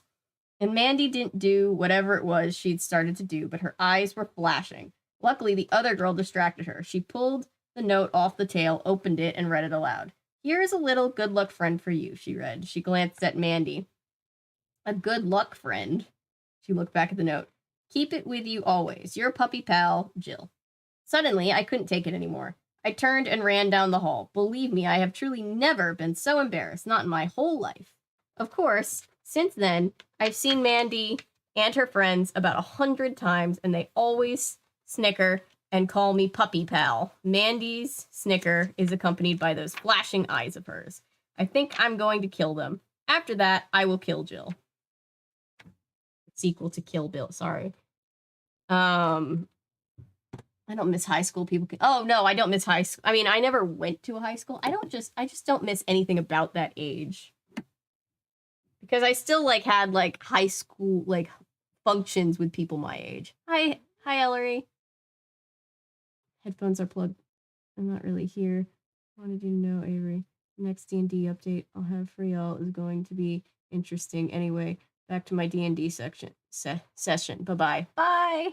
And Mandy didn't do whatever it was she'd started to do, but her eyes were flashing. Luckily, the other girl distracted her. She pulled the note off the tail, opened it, and read it aloud. Here's a little good luck friend for you, she read. She glanced at Mandy. A good luck friend. She looked back at the note. Keep it with you always. Your puppy pal, Jill. Suddenly, I couldn't take it anymore. I turned and ran down the hall. Believe me, I have truly never been so embarrassed, not in my whole life. Of course, since then, I've seen Mandy and her friends about 100 times, and they always snicker and call me puppy pal. Mandy's snicker is accompanied by those flashing eyes of hers. I think I'm going to kill them. After that, I will kill Jill. Sequel to Kill Bill, sorry. I don't miss high school. People can, oh no, I don't miss high school. I mean, I never went to a high school. I just don't miss anything about that age. Because I still like had like high school like functions with people my age. Hi Ellery. Headphones are plugged. I'm not really here. Wanted you to know, Avery. Next D&D update I'll have for y'all is going to be interesting. Anyway, back to my D&D session. Bye-bye. Bye.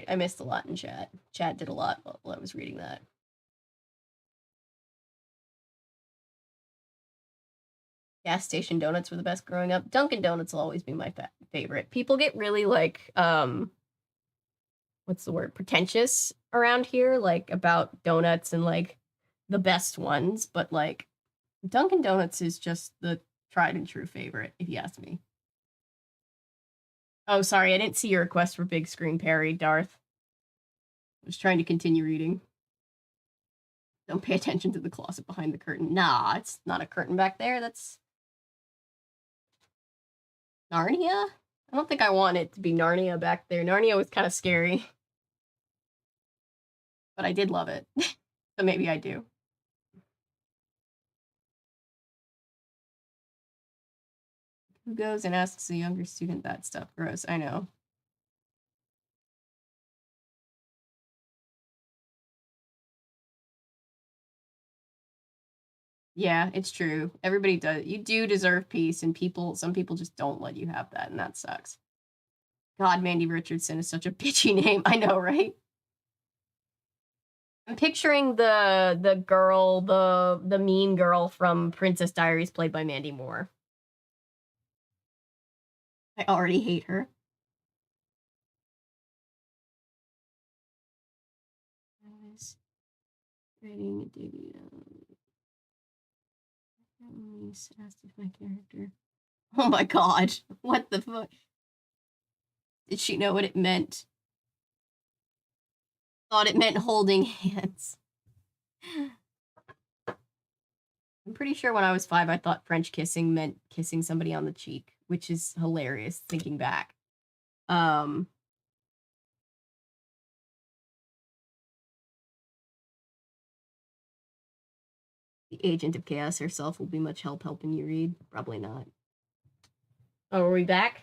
I missed a lot in chat. Chat did a lot while I was reading that. Gas station donuts were the best growing up. Dunkin' Donuts will always be my favorite. People get really like, what's the word? Pretentious around here, like about donuts and like the best ones, but like Dunkin' Donuts is just the tried and true favorite, if you ask me. Oh, sorry, I didn't see your request for big screen parry, Darth. I was trying to continue reading. Don't pay attention to the closet behind the curtain. Nah, it's not a curtain back there. That's Narnia? I don't think I want it to be Narnia back there. Narnia was kind of scary. But I did love it. So maybe I do. Who goes and asks a younger student that stuff? Gross, I know. Yeah, it's true. Everybody does. You do deserve peace, and some people just don't let you have that, and that sucks. God, Mandy Richardson is such a bitchy name. I know, right? I'm picturing the girl, the mean girl from Princess Diaries, played by Mandy Moore. I already hate her. I was writing a debut. Asked if my character. Oh my god! What the fuck? Did she know what it meant? Thought it meant holding hands. I'm pretty sure when I was 5, I thought French kissing meant kissing somebody on the cheek, which is hilarious thinking back. The agent of chaos herself will be much help helping you read. Probably not. Oh, are we back?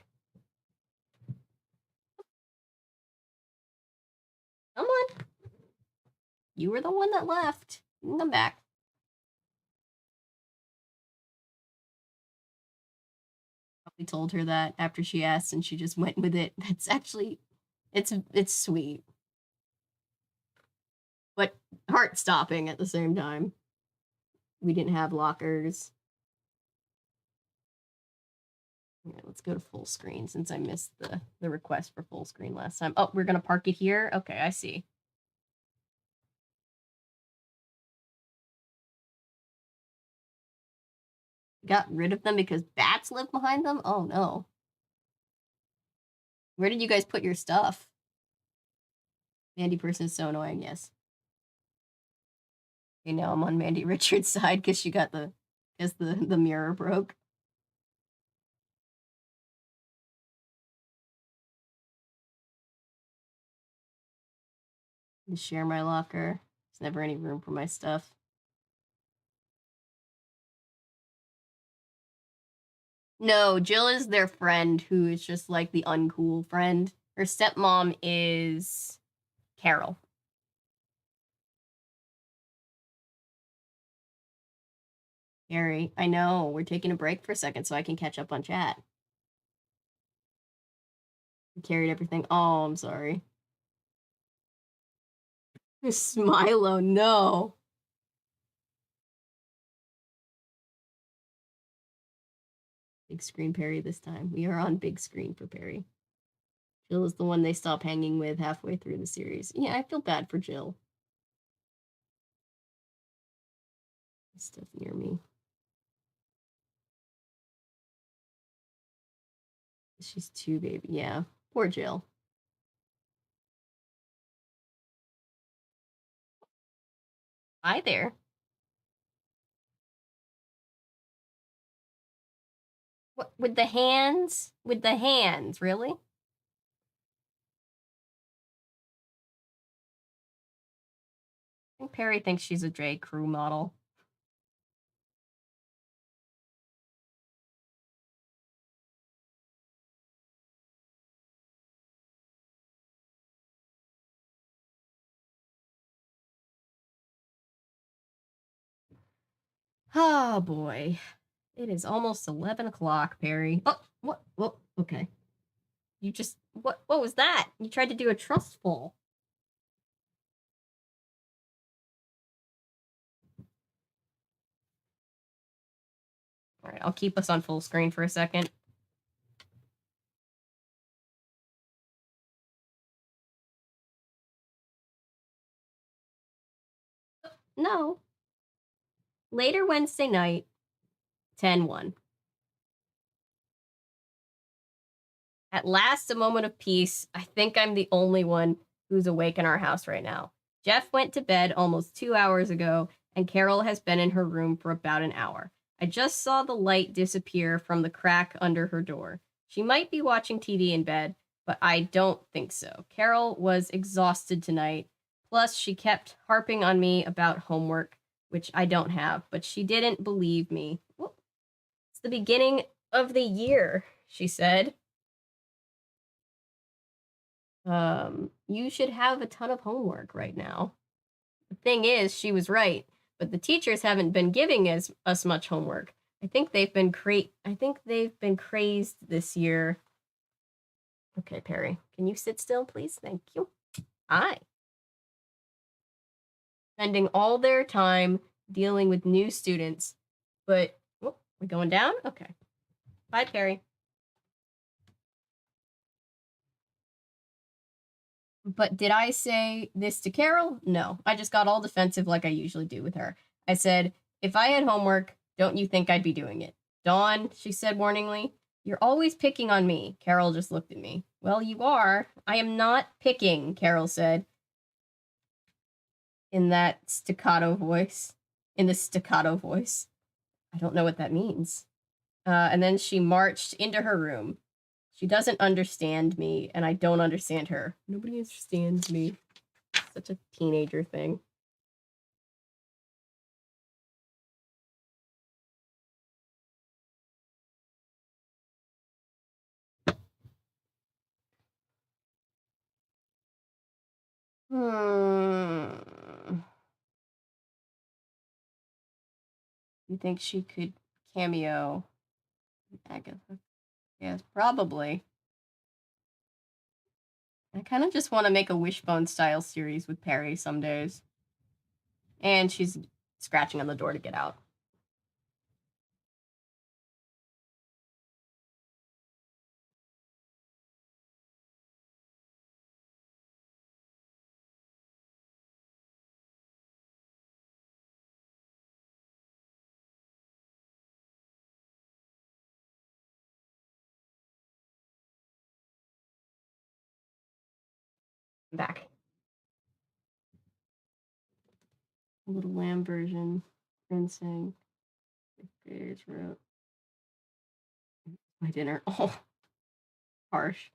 Come on. You were the one that left. You can come back. Probably told her that after she asked and she just went with it. That's actually, it's sweet. But heart-stopping at the same time. We didn't have lockers. Yeah, let's go to full screen since I missed the request for full screen last time. Oh, we're gonna park it here? Okay, I see. Got rid of them because bats live behind them? Oh no. Where did you guys put your stuff? Mandy person is so annoying, yes. Okay, now I'm on Mandy Richards' side because she got the mirror broke. To share my locker. There's never any room for my stuff. No, Jill is their friend who is just like the uncool friend. Her stepmom is Carol. Gary, I know. We're taking a break for a second so I can catch up on chat. I carried everything. Oh, I'm sorry. Smilo, no. Big screen Perry this time. We are on big screen for Perry. Jill is the one they stop hanging with halfway through the series. Yeah, I feel bad for Jill. Stuff near me. She's too baby. Yeah, poor Jill. Hi there. What with the hands? With the hands, really? I think Perry thinks she's a J. Crew model. Oh boy. It is almost 11 o'clock, Perry. Oh, what? Well, okay. You just, what was that? You tried to do a trust fall. All right, I'll keep us on full screen for a second. No. Later Wednesday night, 10-1. At last, a moment of peace. I think I'm the only one who's awake in our house right now. Jeff went to bed almost 2 hours ago, and Carol has been in her room for about an hour. I just saw the light disappear from the crack under her door. She might be watching TV in bed, but I don't think so. Carol was exhausted tonight. Plus, she kept harping on me about homework, which I don't have, but she didn't believe me. Well, it's the beginning of the year, she said. You should have a ton of homework right now. The thing is, she was right, but the teachers haven't been giving us much homework. I think they've been crazed this year. Okay, Perry, can you sit still, please? Thank you. Hi. Spending all their time dealing with new students, but we're going down? Okay. Bye, Perry. But did I say this to Carol? No. I just got all defensive like I usually do with her. I said, if I had homework, don't you think I'd be doing it? Dawn, she said warningly, you're always picking on me. Carol just looked at me. Well, you are. I am not picking, Carol said in that staccato voice. In the staccato voice. I don't know what that means. And then she marched into her room. She doesn't understand me, and I don't understand her. Nobody understands me. Such a teenager thing. You think she could cameo Agatha? Yes, probably. I kind of just want to make a Wishbone style series with Perry some days. And she's scratching on the door to get out. I'm back. Little lamb version. Rinsing. My dinner. Oh, harsh.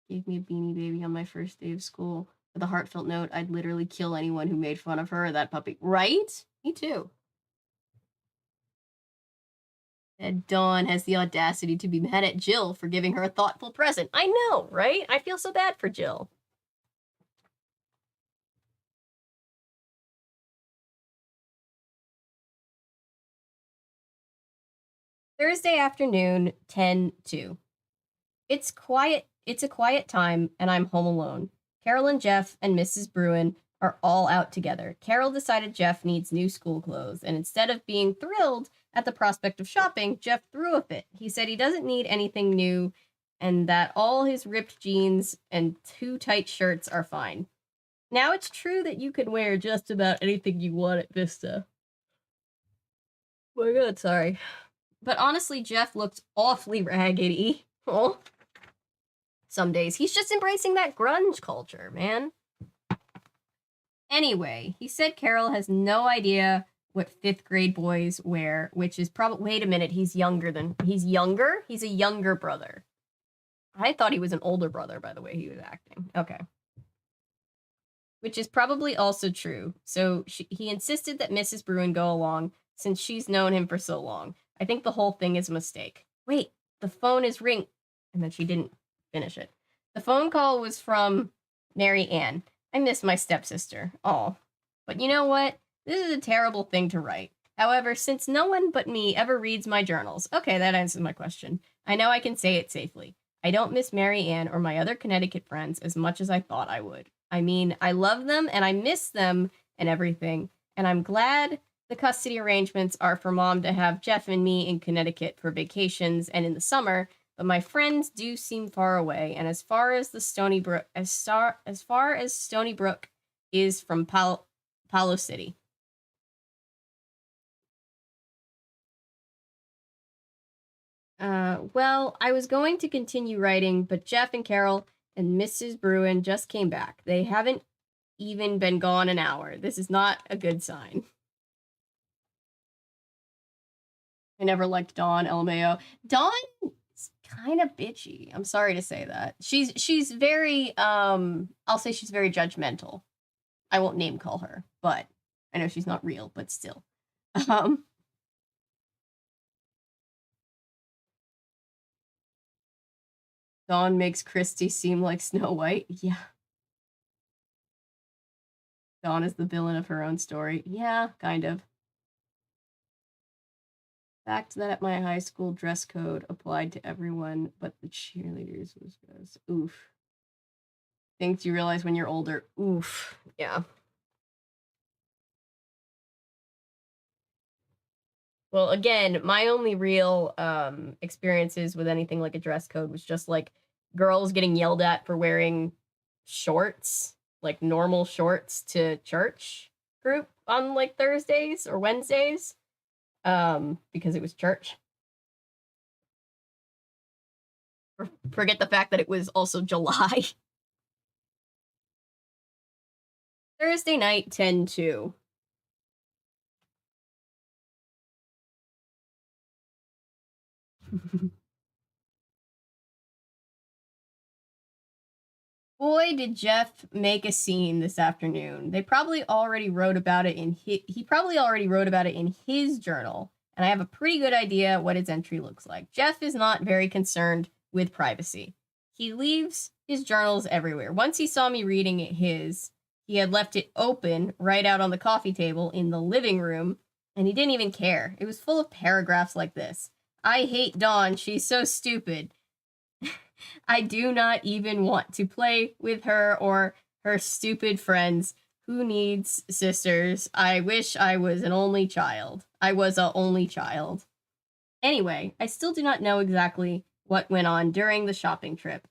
Gave me a beanie baby on my first day of school. With a heartfelt note, I'd literally kill anyone who made fun of her or that puppy. Right? Me too. And Dawn has the audacity to be mad at Jill for giving her a thoughtful present. I know, right? I feel so bad for Jill. Thursday afternoon, 10:02. It's quiet. It's a quiet time, and I'm home alone. Carol and Jeff and Mrs. Bruin are all out together. Carol decided Jeff needs new school clothes, and instead of being thrilled at the prospect of shopping, Jeff threw a fit. He said he doesn't need anything new, and that all his ripped jeans and too tight shirts are fine. Now it's true that you can wear just about anything you want at Vista. Oh my god, sorry. But honestly, Jeff looked awfully raggedy. Oh. Some days. He's just embracing that grunge culture, man. Anyway, he said Carol has no idea what 5th grade boys wear, which is probably... Wait a minute, he's younger? He's a younger brother. I thought he was an older brother, by the way he was acting. Okay. Which is probably also true. So he insisted that Mrs. Bruin go along, since she's known him for so long. I think the whole thing is a mistake. Wait, the phone is ring... And then she didn't finish it. The phone call was from Mary Ann. I miss my stepsister. Oh. But you know what? This is a terrible thing to write. However, since no one but me ever reads my journals... Okay, that answers my question. I know I can say it safely. I don't miss Mary Ann or my other Connecticut friends as much as I thought I would. I mean, I love them and I miss them and everything. And I'm glad the custody arrangements are for Mom to have Jeff and me in Connecticut for vacations and in the summer... But my friends do seem far away, and as far as Stony Brook is from Palo City. Well, I was going to continue writing, but Jeff and Carol and Mrs. Bruin just came back. They haven't even been gone an hour. This is not a good sign. I never liked Dawn, LMAO. Dawn... kind of bitchy. I'm sorry to say that. She's very I'll say she's very judgmental. I won't name call her, but I know she's not real, but still. Dawn makes Christy seem like Snow White. Yeah. Dawn is the villain of her own story. Yeah, kind of. Fact that at my high school dress code applied to everyone but the cheerleaders was gross. Oof. Things you realize when you're older. Oof. Yeah. Well, again, my only real experiences with anything like a dress code was just like girls getting yelled at for wearing shorts, like normal shorts to church group on like Thursdays or Wednesdays, because it was church. Forget the fact that it was also July. Thursday night, 10:02. Boy, did Jeff make a scene this afternoon. They probably already wrote about it in he probably already wrote about it in his journal, and I have a pretty good idea what his entry looks like. Jeff is not very concerned with privacy. He leaves his journals everywhere. Once he saw me reading his, he had left it open right out on the coffee table in the living room, and he didn't even care. It was full of paragraphs like this. I hate Dawn. She's so stupid. I do not even want to play with her or her stupid friends. Who needs sisters? I wish I was an only child. I was an only child. Anyway, I still do not know exactly what went on during the shopping trip.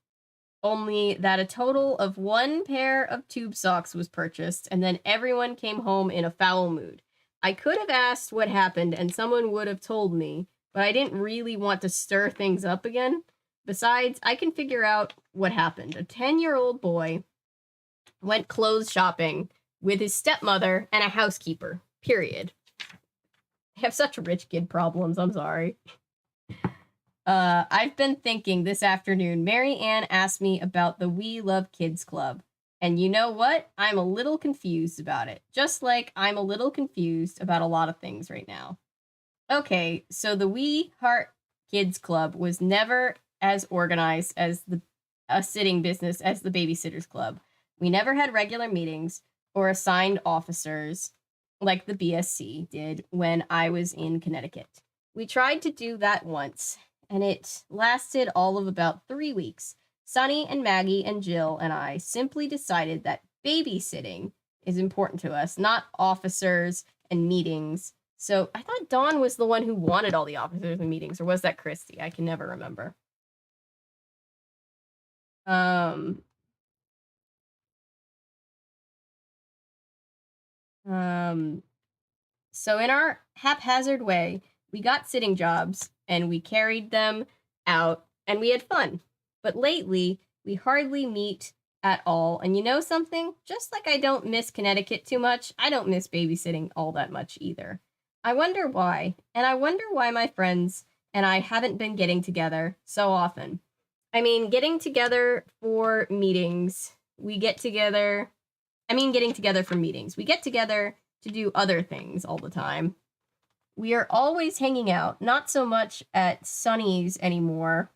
Only that a total of 1 pair of tube socks was purchased, and then everyone came home in a foul mood. I could have asked what happened, and someone would have told me, but I didn't really want to stir things up again. Besides, I can figure out what happened. A 10-year-old boy went clothes shopping with his stepmother and a housekeeper. Period. I have such rich kid problems. I'm sorry. I've been thinking this afternoon. Mary Ann asked me about the We Love Kids Club. And you know what? I'm a little confused about it. Just like I'm a little confused about a lot of things right now. Okay, so the We Heart Kids Club was never as organized as a sitting business as the Babysitters Club. We never had regular meetings or assigned officers like the BSC did when I was in Connecticut. We tried to do that once, and it lasted all of about 3 weeks. Sunny and Maggie and Jill and I simply decided that babysitting is important to us, not officers and meetings. So I thought Dawn was the one who wanted all the officers and meetings, or was that Christy? I can never remember. Um, so in our haphazard way, we got sitting jobs and we carried them out and we had fun. But lately, we hardly meet at all. And you know something? Just like I don't miss Connecticut too much, I don't miss babysitting all that much either. I wonder why. And I wonder why my friends and I haven't been getting together so often. I mean, getting together for meetings, we get together. I mean, getting together for meetings. We get together to do other things all the time. We are always hanging out, not so much at Sunny's anymore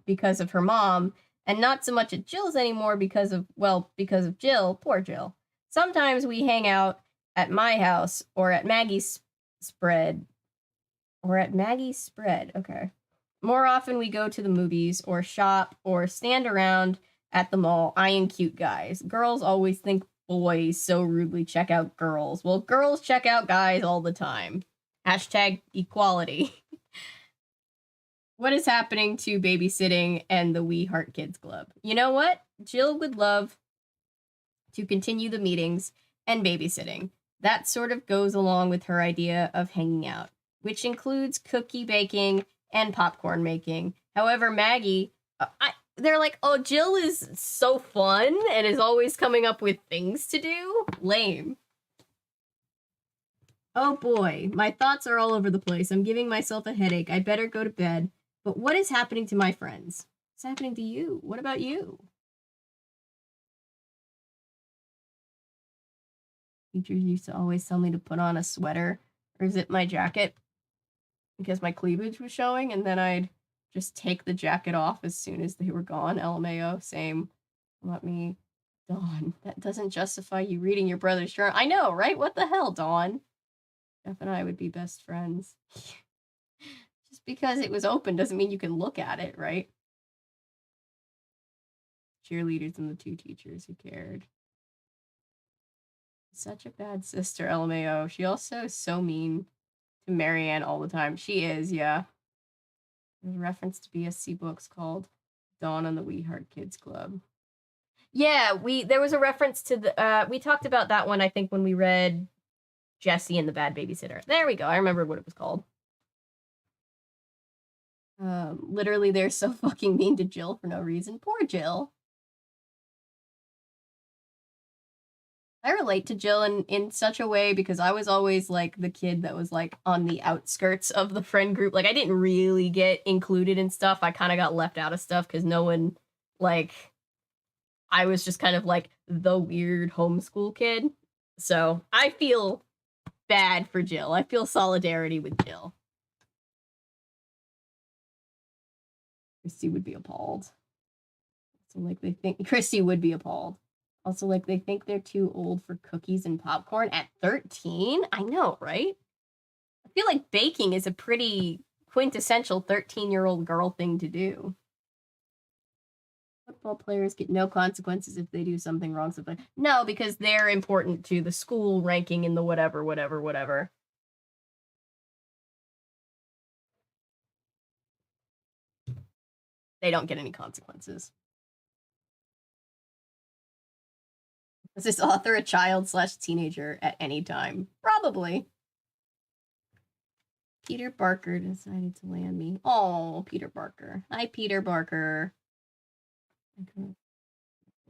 because of her mom, and not so much at Jill's anymore because of Jill, poor Jill. Sometimes we hang out at my house or at Maggie's spread. Okay. More often we go to the movies or shop or stand around at the mall eyeing cute guys. Girls always think boys so rudely check out girls. Well, girls check out guys all the time. Hashtag equality. What is happening to babysitting and the We Heart Kids Club? You know what? Jill would love to continue the meetings and babysitting. That sort of goes along with her idea of hanging out, which includes cookie baking and popcorn making. However, Maggie, they're like, oh, Jill is so fun and is always coming up with things to do. Lame. Oh boy, my thoughts are all over the place. I'm giving myself a headache. I better go to bed. But what is happening to my friends? What's happening to you? What about you? Teachers used to always tell me to put on a sweater or zip my jacket because my cleavage was showing, and then I'd just take the jacket off as soon as they were gone. LMAO, same. Let me. Dawn, that doesn't justify you reading your brother's journal. I know, right? What the hell, Dawn? Jeff and I would be best friends. Just because it was open doesn't mean you can look at it, right? Cheerleaders and the two teachers who cared. Such a bad sister, LMAO. She also is so mean to Marianne all the time. She is, yeah. There's a reference to BSC books called Dawn on the We Heart Kids Club. Yeah, there was a reference to the we talked about that one, I think, when we read Jessie and the Bad Babysitter. There we go. I remember what it was called. Literally, they're so fucking mean to Jill for no reason. Poor Jill. I relate to Jill in such a way because I was always like the kid that was like on the outskirts of the friend group. Like I didn't really get included in stuff. I kind of got left out of stuff because no one like I was just kind of like the weird homeschool kid. So I feel bad for Jill. I feel solidarity with Jill. Christy would be appalled. So like they think Christy would be appalled. Also, like, they think they're too old for cookies and popcorn at 13? I know, right? I feel like baking is a pretty quintessential 13-year-old girl thing to do. Football players get no consequences if they do something wrong. No, because they're important to the school ranking in the whatever. They don't get any consequences. Is this author a child/teenager at any time? Probably. Peter Barker decided to land me. Oh, Peter Barker. Hi, Peter Barker.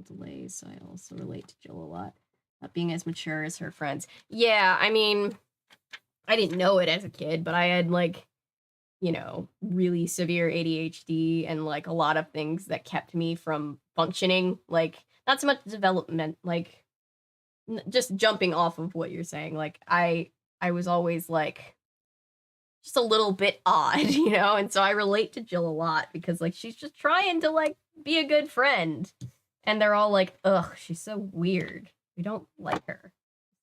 Delays, so I also relate to Jill a lot. Not being as mature as her friends. Yeah, I mean, I didn't know it as a kid, but I had like, you know, really severe ADHD and like a lot of things that kept me from functioning. Like, not so much development, like just jumping off of what you're saying. Like, I I was always like just a little bit odd, you know? And so I relate to Jill a lot because like she's just trying to like be a good friend. And they're all like, ugh, she's so weird. We don't like her.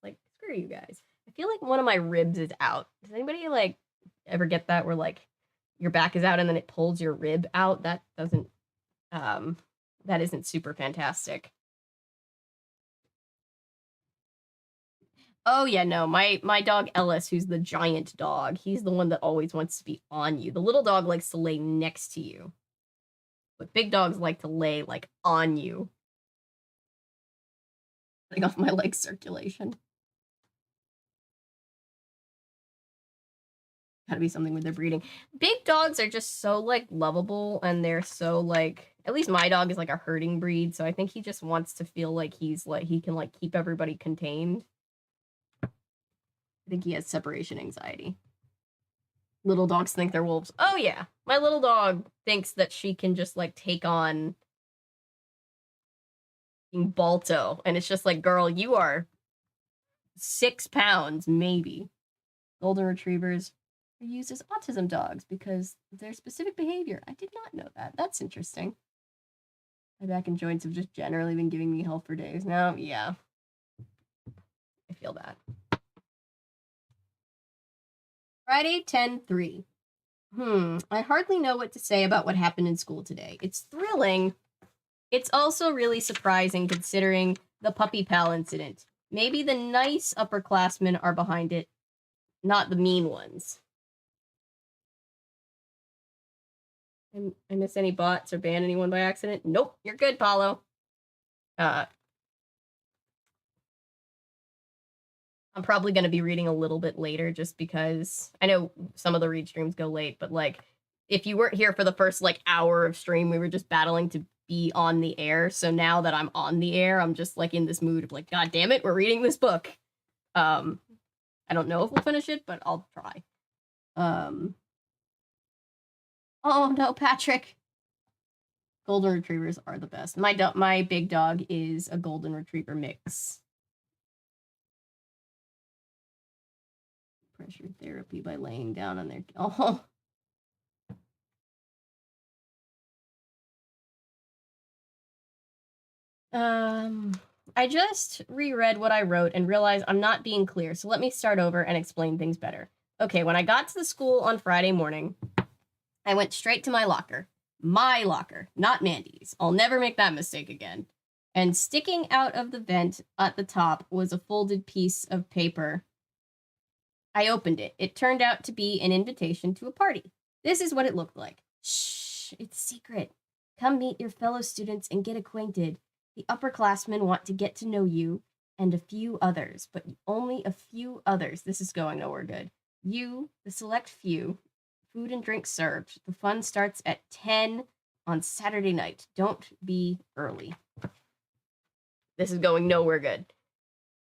Like, screw you guys. I feel like one of my ribs is out. Does anybody like ever get that where like your back is out and then it pulls your rib out? That doesn't that isn't super fantastic. Oh yeah, no, my dog Ellis, who's the giant dog, he's the one that always wants to be on you. The little dog likes to lay next to you. But big dogs like to lay like on you. Cutting off my leg circulation. Gotta be something with their breeding. Big dogs are just so like lovable and they're so like, at least my dog is like a herding breed, so I think he just wants to feel like he's like he can like keep everybody contained. I think he has separation anxiety. Little dogs think they're wolves. Oh yeah, my little dog thinks that she can just like take on Balto, and it's just like, girl, you are 6 pounds maybe. Golden retrievers are used as autism dogs because of their specific behavior. I did not know that. That's interesting. My back and joints have just generally been giving me hell for days now. Yeah, I feel that. Friday, 10/3. I hardly know what to say about what happened in school today. It's thrilling. It's also really surprising considering the puppy pal incident. Maybe the nice upperclassmen are behind it, not the mean ones. I miss any bots or ban anyone by accident? Nope, you're good, Paulo. I'm probably going to be reading a little bit later just because I know some of the read streams go late, but like if you weren't here for the first like hour of stream, we were just battling to be on the air. So now that I'm on the air, I'm just like in this mood of like, God damn it, we're reading this book. I don't know if we'll finish it, but I'll try. Oh no, Patrick. Golden retrievers are the best. My big dog is a golden retriever mix. Pressure therapy by laying down on their I just reread what I wrote and realized I'm not being clear, so let me start over and explain things better. Okay, when I got to the school on Friday morning, I went straight to my locker. My locker, not Mandy's. I'll never make that mistake again. And sticking out of the vent at the top was a folded piece of paper. I opened it. It turned out to be an invitation to a party. This is what it looked like. Shh, it's secret. Come meet your fellow students and get acquainted. The upperclassmen want to get to know you and a few others, but only a few others. This is going nowhere good. You, the select few, food and drink served. The fun starts at 10 on Saturday night. Don't be early. This is going nowhere good.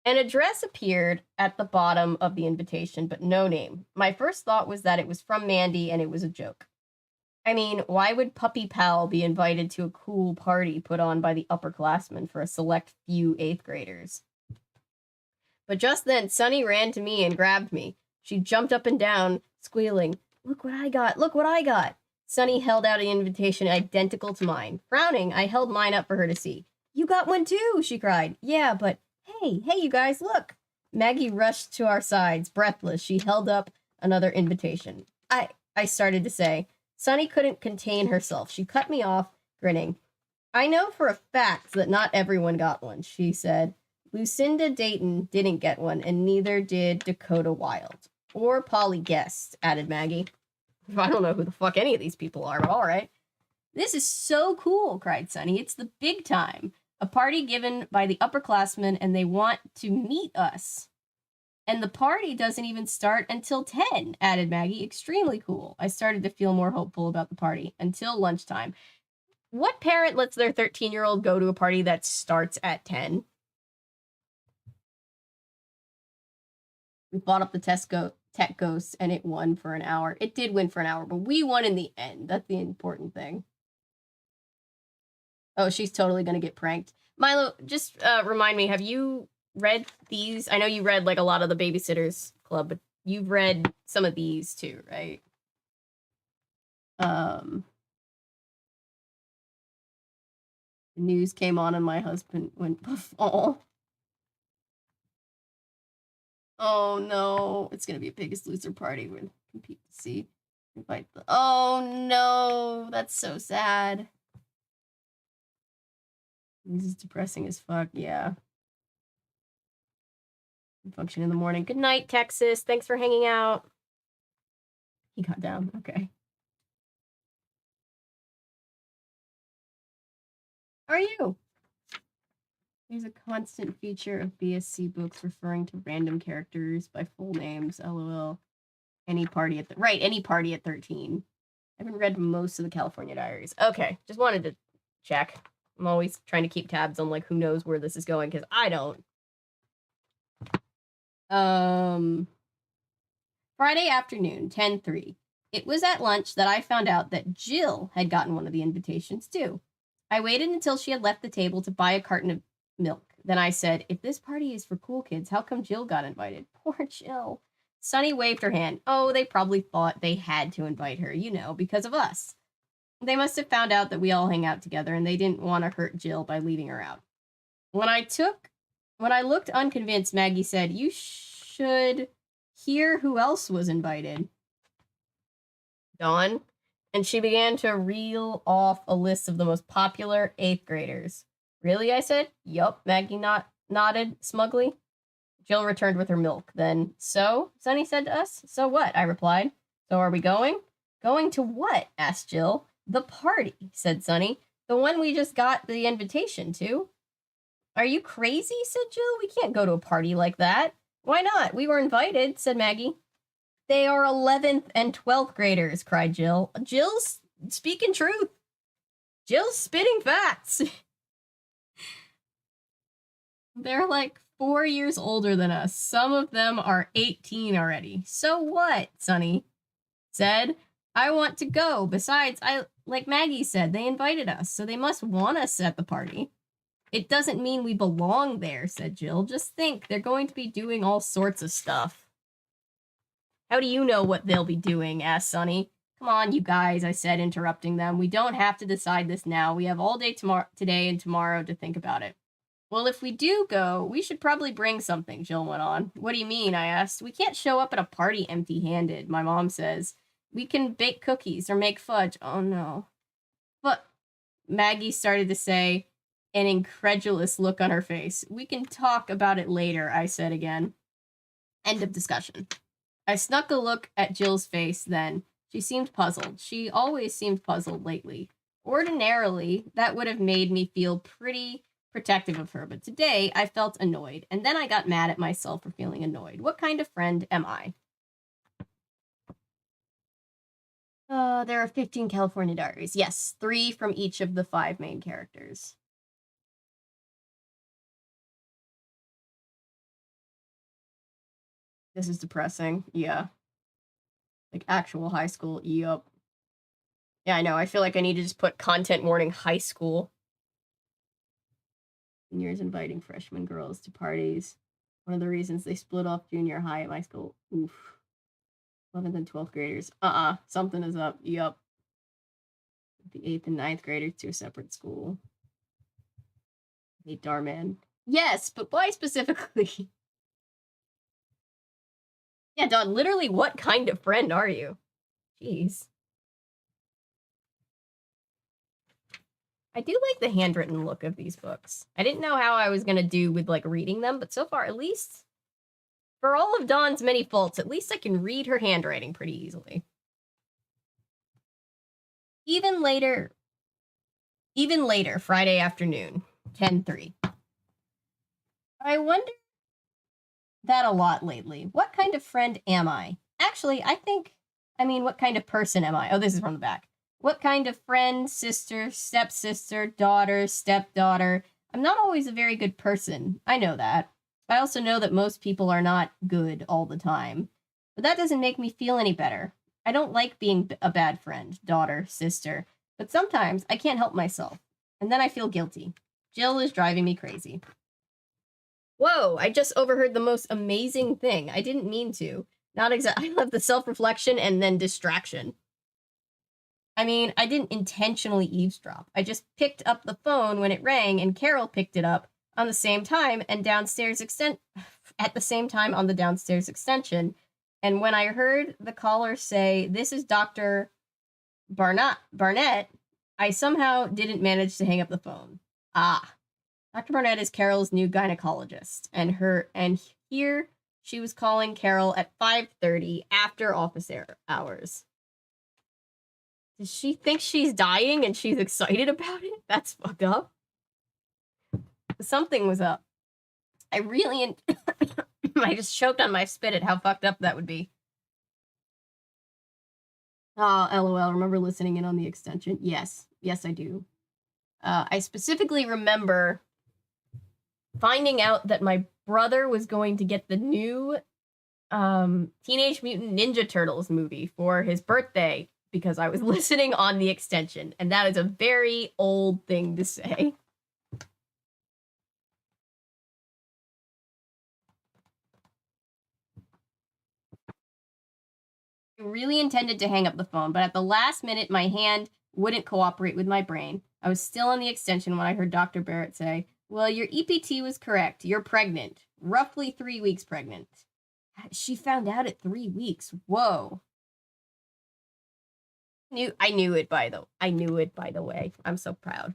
An address appeared at the bottom of the invitation, but no name. My first thought was that it was from Mandy and it was a joke. I mean, why would Puppy Pal be invited to a cool party put on by the upperclassmen for a select few 8th graders? But just then, Sunny ran to me and grabbed me. She jumped up and down, squealing, "Look what I got! Look what I got!" Sunny held out an invitation identical to mine. Frowning, I held mine up for her to see. "You got one too!" she cried. "Yeah, but hey, you guys, look!" Maggie rushed to our sides, breathless. She held up another invitation. I started to say. Sunny couldn't contain herself. She cut me off, grinning. "I know for a fact that not everyone got one," she said. "Lucinda Dayton didn't get one, and neither did Dakota Wild. Or Polly Guest," added Maggie. I don't know who the fuck any of these people are, but all right. "This is so cool," cried Sunny. "It's the big time. A party given by the upperclassmen, and they want to meet us. And the party doesn't even start until 10, added Maggie. Extremely cool. I started to feel more hopeful about the party until lunchtime. What parent lets their 13-year-old go to a party that starts at 10? We bought up the Tech Ghosts, and it won for an hour. It did win for an hour, but we won in the end. That's the important thing. Oh, she's totally going to get pranked. Milo, just remind me, have you read these? I know you read like a lot of the Babysitter's club, but you've read some of these too, right? The news came on and my husband went poof. Oh no, it's gonna be a Biggest Loser party. We're gonna compete to see. Invite the. Oh no, that's so sad. This is depressing as fuck. Yeah. Function in the morning. Good night, Texas. Thanks for hanging out. He got down. Okay. How are you? There's a constant feature of BSC books referring to random characters by full names. LOL. Any party at any party at 13. I haven't read most of the California Diaries. Okay, just wanted to check. I'm always trying to keep tabs on like who knows where this is going because I don't. Friday afternoon, 10:03. It was at lunch that I found out that Jill had gotten one of the invitations too. I waited until she had left the table to buy a carton of milk. Then I said, if this party is for cool kids, how come Jill got invited? Poor Jill. Sunny waved her hand. Oh, they probably thought they had to invite her, you know, because of us. They must have found out that we all hang out together and they didn't want to hurt Jill by leaving her out. When I looked unconvinced, Maggie said, you should hear who else was invited. Dawn. And she began to reel off a list of the most popular 8th graders. Really? I said. Yup. Maggie nodded smugly. Jill returned with her milk. Then, so? Sunny said to us. So what? I replied. So are we going? Going to what? Asked Jill. The party, said Sunny. The one we just got the invitation to. Are you crazy? Said Jill. We can't go to a party like that. Why not? We were invited, said Maggie. They are 11th and 12th graders, cried Jill. Jill's speaking truth. Jill's spitting facts. They're like 4 years older than us. Some of them are 18 already. So what? Sunny said. I want to go. Besides, like Maggie said, they invited us, so they must want us at the party. It doesn't mean we belong there, said Jill. Just think, they're going to be doing all sorts of stuff. How do you know what they'll be doing? Asked Sunny. Come on, you guys, I said, interrupting them. We don't have to decide this now. We have all day today and tomorrow to think about it. Well, if we do go, we should probably bring something, Jill went on. What do you mean? I asked. We can't show up at a party empty-handed, my mom says. We can bake cookies or make fudge. Oh, no. But Maggie started to say, an incredulous look on her face. We can talk about it later, I said again. End of discussion. I snuck a look at Jill's face then. She seemed puzzled. She always seemed puzzled lately. Ordinarily, that would have made me feel pretty protective of her, but today I felt annoyed, and then I got mad at myself for feeling annoyed. What kind of friend am I? There are 15 California Diaries. Yes, 3 from each of the 5 main characters. This is depressing. Yeah. Like actual high school. Yup. Yeah, I know. I feel like I need to just put content warning high school. Seniors inviting freshman girls to parties. One of the reasons they split off junior high at my school. Oof. 11th and 12th graders. Something is up. Yup. The 8th and 9th graders to a separate school. Hey, Darman. Yes, but why specifically? Yeah, Dawn, literally, what kind of friend are you? Jeez. I do like the handwritten look of these books. I didn't know how I was going to do with, like, reading them, but so far, at least, for all of Dawn's many faults, at least I can read her handwriting pretty easily. Even later, Friday afternoon, 10:03. I wonder that a lot lately. What kind of friend am I? Actually, what kind of person am I? Oh, this is from the back. What kind of friend, sister, stepsister, daughter, stepdaughter? I'm not always a very good person. I know that. I also know that most people are not good all the time. But that doesn't make me feel any better. I don't like being a bad friend, daughter, sister. But sometimes I can't help myself. And then I feel guilty. Jill is driving me crazy. Whoa, I just overheard the most amazing thing. I didn't mean to. Not exactly. I love the self-reflection and then distraction. I mean, I didn't intentionally eavesdrop. I just picked up the phone when it rang, and Carol picked it up on the same time and at the same time on the downstairs extension. And when I heard the caller say, "This is Dr. Barnett," I somehow didn't manage to hang up the phone. Ah, Dr. Barnett is Carol's new gynecologist, and here she was calling Carol at 5:30 after office hours. Does she think she's dying and she's excited about it? That's fucked up. Something was up. I really I just choked on my spit at how fucked up that would be. Oh, LOL, remember listening in on the extension? Yes, I do. I specifically remember finding out that my brother was going to get the new Teenage Mutant Ninja Turtles movie for his birthday because I was listening on the extension, and that is a very old thing to say. I really intended to hang up the phone, but at the last minute, my hand wouldn't cooperate with my brain. I was still on the extension when I heard Dr. Barrett say, "Well, your EPT was correct. You're pregnant. Roughly 3 weeks pregnant." She found out at 3 weeks. Whoa. I knew it by the way. I'm so proud.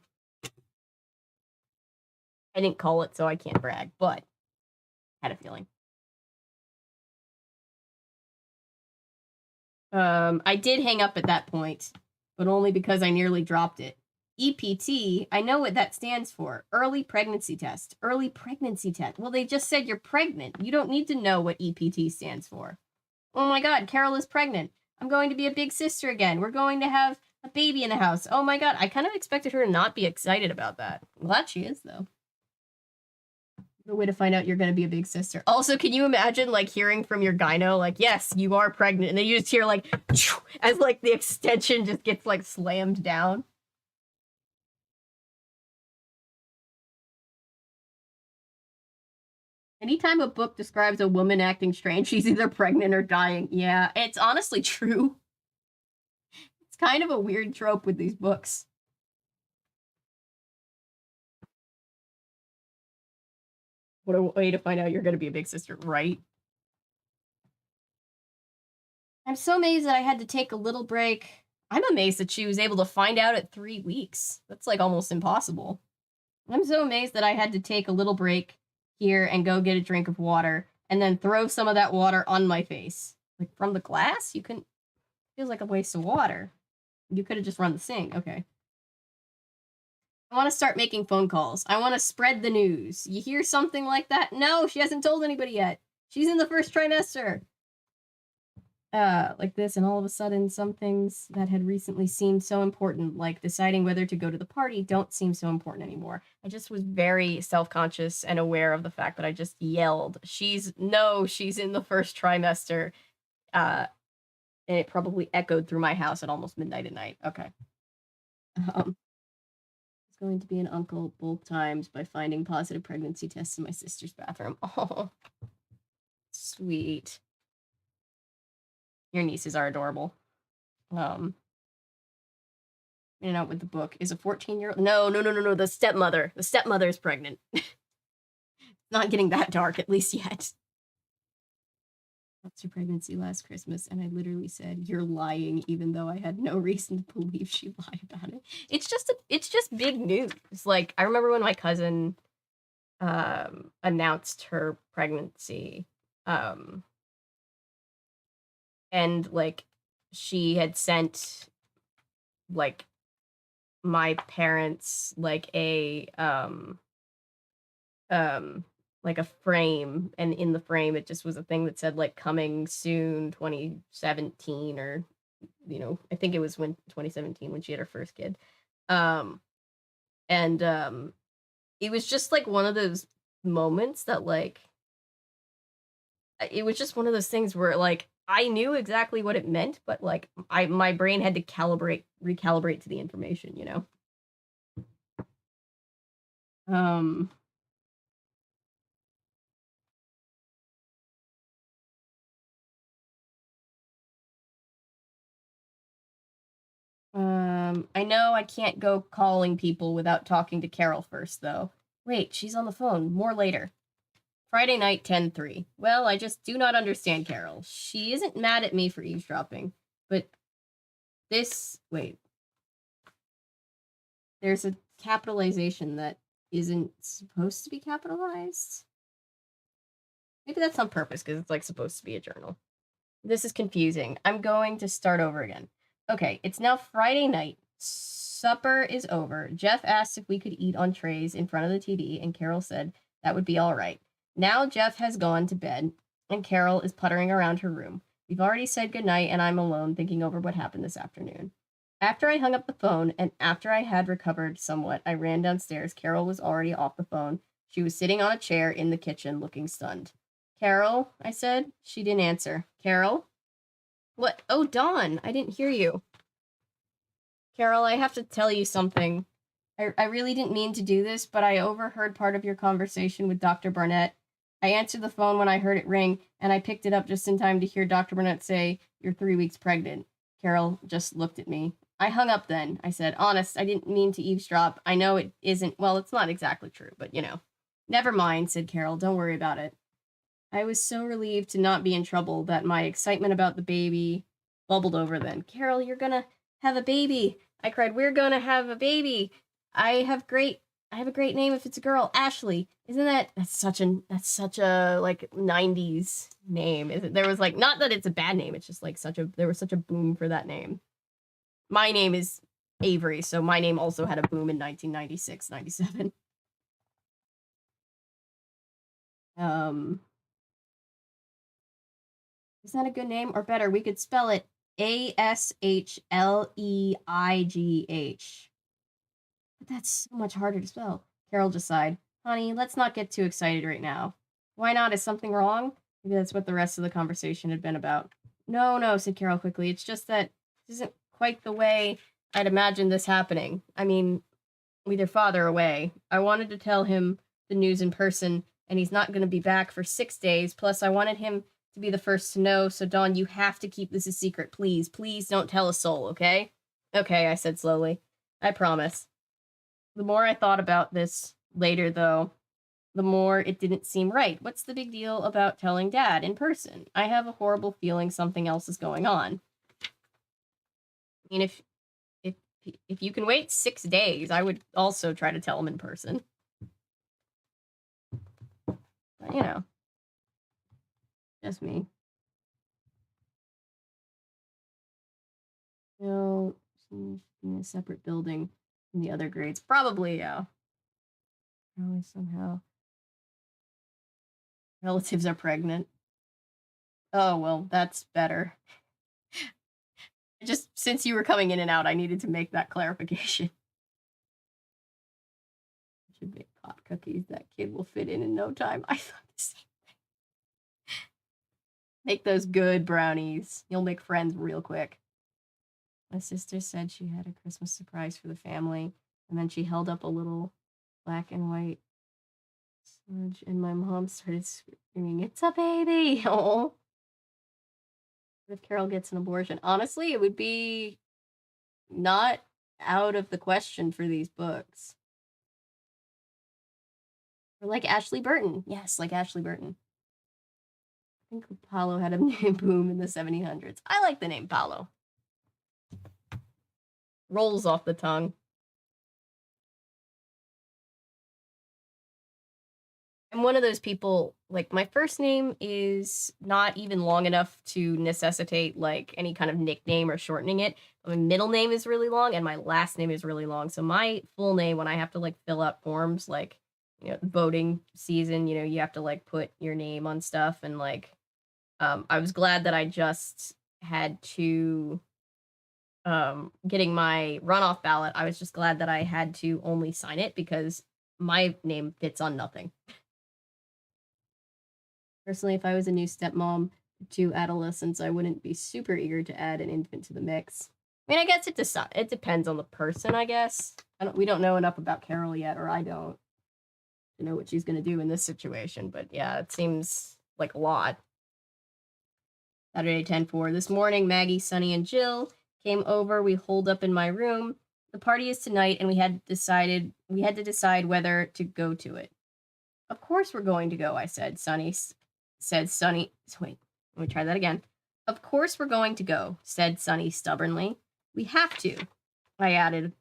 I didn't call it, so I can't brag, but I had a feeling. I did hang up at that point, but only because I nearly dropped it. EPT, I know what that stands for. Early pregnancy test. Early pregnancy test. Well, they just said you're pregnant. You don't need to know what EPT stands for. Oh my god, Carol is pregnant. I'm going to be a big sister again. We're going to have a baby in the house. Oh my god, I kind of expected her to not be excited about that. I'm glad she is, though. The way to find out you're going to be a big sister. Also, can you imagine, like, hearing from your gyno, like, yes, you are pregnant, and then you just hear, like, as, like, the extension just gets, like, slammed down? Anytime a book describes a woman acting strange, she's either pregnant or dying. Yeah, it's honestly true. It's kind of a weird trope with these books. What a way to find out you're going to be a big sister, right? I'm so amazed that I had to take a little break. I'm amazed that she was able to find out at 3 weeks. That's like almost impossible. I'm so amazed that I had to take a little break here and go get a drink of water and then throw some of that water on my face. Like from the glass? You couldn't. Feels like a waste of water. You could have just run the sink. Okay. I want to start making phone calls. I want to spread the news. You hear something like that? No, she hasn't told anybody yet. She's in the first trimester. Like this, and all of a sudden, some things that had recently seemed so important, like deciding whether to go to the party, don't seem so important anymore. I just was very self-conscious and aware of the fact that I just yelled, she's in the first trimester. And it probably echoed through my house at almost midnight at night. Okay. It's going to be an uncle both times by finding positive pregnancy tests in my sister's bathroom. Oh, sweet. Your nieces are adorable. In and out with the book is a 14-year-old. No. The stepmother. The stepmother is pregnant. Not getting that dark, at least yet. That's her pregnancy last Christmas, and I literally said, "You're lying," even though I had no reason to believe she'd lie about it. It's just big news. Like, I remember when my cousin announced her pregnancy, and like she had sent like my parents like a like a frame, and in the frame it just was a thing that said like coming soon 2017, or I think it was when 2017 when she had her first kid. And it was just like one of those moments that like it was just one of those things where like I knew exactly what it meant, but like my brain had to recalibrate to the information, I know I can't go calling people without talking to Carol first, though. Wait, she's on the phone. More later. Friday night, 10:03. Well, I just do not understand Carol. She isn't mad at me for eavesdropping, but wait, there's a capitalization that isn't supposed to be capitalized. Maybe that's on purpose because it's like supposed to be a journal. This is confusing. I'm going to start over again. Okay, it's now Friday night. Supper is over. Jeff asked if we could eat on trays in front of the TV, and Carol said that would be all right. Now Jeff has gone to bed, and Carol is puttering around her room. We've already said goodnight, and I'm alone thinking over what happened this afternoon. After I hung up the phone, and after I had recovered somewhat, I ran downstairs. Carol was already off the phone. She was sitting on a chair in the kitchen, looking stunned. Carol, I said. She didn't answer. Carol? What? Oh, Dawn, I didn't hear you. Carol, I have to tell you something. I really didn't mean to do this, but I overheard part of your conversation with Dr. Barnett. I answered the phone when I heard it ring, and I picked it up just in time to hear Dr. Barnett say, "You're 3 weeks pregnant." Carol just looked at me. I hung up then. I said, "Honest, I didn't mean to eavesdrop. I know it isn't, well, it's not exactly true, but you know." "Never mind," said Carol. "Don't worry about it." I was so relieved to not be in trouble that my excitement about the baby bubbled over then. "Carol, you're gonna have a baby." I cried, "We're gonna have a baby. I have a great name if it's a girl. Ashley." Isn't that's such a like 90s name. Is it? There was like, not that it's a bad name, it's just like there was such a boom for that name. My name is Avery, so my name also had a boom in 1996, 97. Is that a good name? Or better, we could spell it Ashleigh. But that's so much harder to spell. Carol just sighed. "Honey, let's not get too excited right now." "Why not? Is something wrong?" Maybe that's what the rest of the conversation had been about. "No, no," said Carol quickly. "It's just that this isn't quite the way I'd imagined this happening. I mean, with your father away. I wanted to tell him the news in person, and he's not going to be back for 6 days. Plus, I wanted him to be the first to know. So, Dawn, you have to keep this a secret. Please, please don't tell a soul, okay?" "Okay," I said slowly. "I promise." The more I thought about this later, though, the more it didn't seem right. What's the big deal about telling Dad in person? I have a horrible feeling something else is going on. I mean, if if you can wait 6 days, I would also try to tell him in person. But, you know, just me. No, she's in a separate building from the other grades. Probably, yeah. Probably somehow. Relatives are pregnant. Oh, well, that's better. Just since you were coming in and out, I needed to make that clarification. I should make pot cookies. That kid will fit in no time. I thought the same thing. Make those good brownies. You'll make friends real quick. My sister said she had a Christmas surprise for the family, and then she held up a little black and white smudge, and my mom started screaming, "It's a baby!" Oh. What if Carol gets an abortion? Honestly, it would be not out of the question for these books. Or like Ashley Burton. Yes, like Ashley Burton. I think Paulo had a name boom in the 1700s. I like the name Paulo. Rolls off the tongue. I'm one of those people, like, my first name is not even long enough to necessitate, like, any kind of nickname or shortening it. My middle name is really long, and my last name is really long. So my full name, when I have to, like, fill out forms, like, you know, voting season, you know, you have to, like, put your name on stuff. And, like, I was glad that I just had to, getting my runoff ballot, I was just glad that I had to only sign it because my name fits on nothing. Personally, if I was a new stepmom to adolescents, I wouldn't be super eager to add an infant to the mix. I mean, I guess it depends on the person, I guess. We don't know enough about Carol yet, or I don't, to know what she's going to do in this situation. But yeah, it seems like a lot. Saturday 10-4. This morning, Maggie, Sunny, and Jill came over. We holed up in my room. The party is tonight, and we had to decide whether to go to it. Of course we're going to go, I said. Sunny. Wait, let me try that again. Of course we're going to go, said Sunny stubbornly. We have to, I added,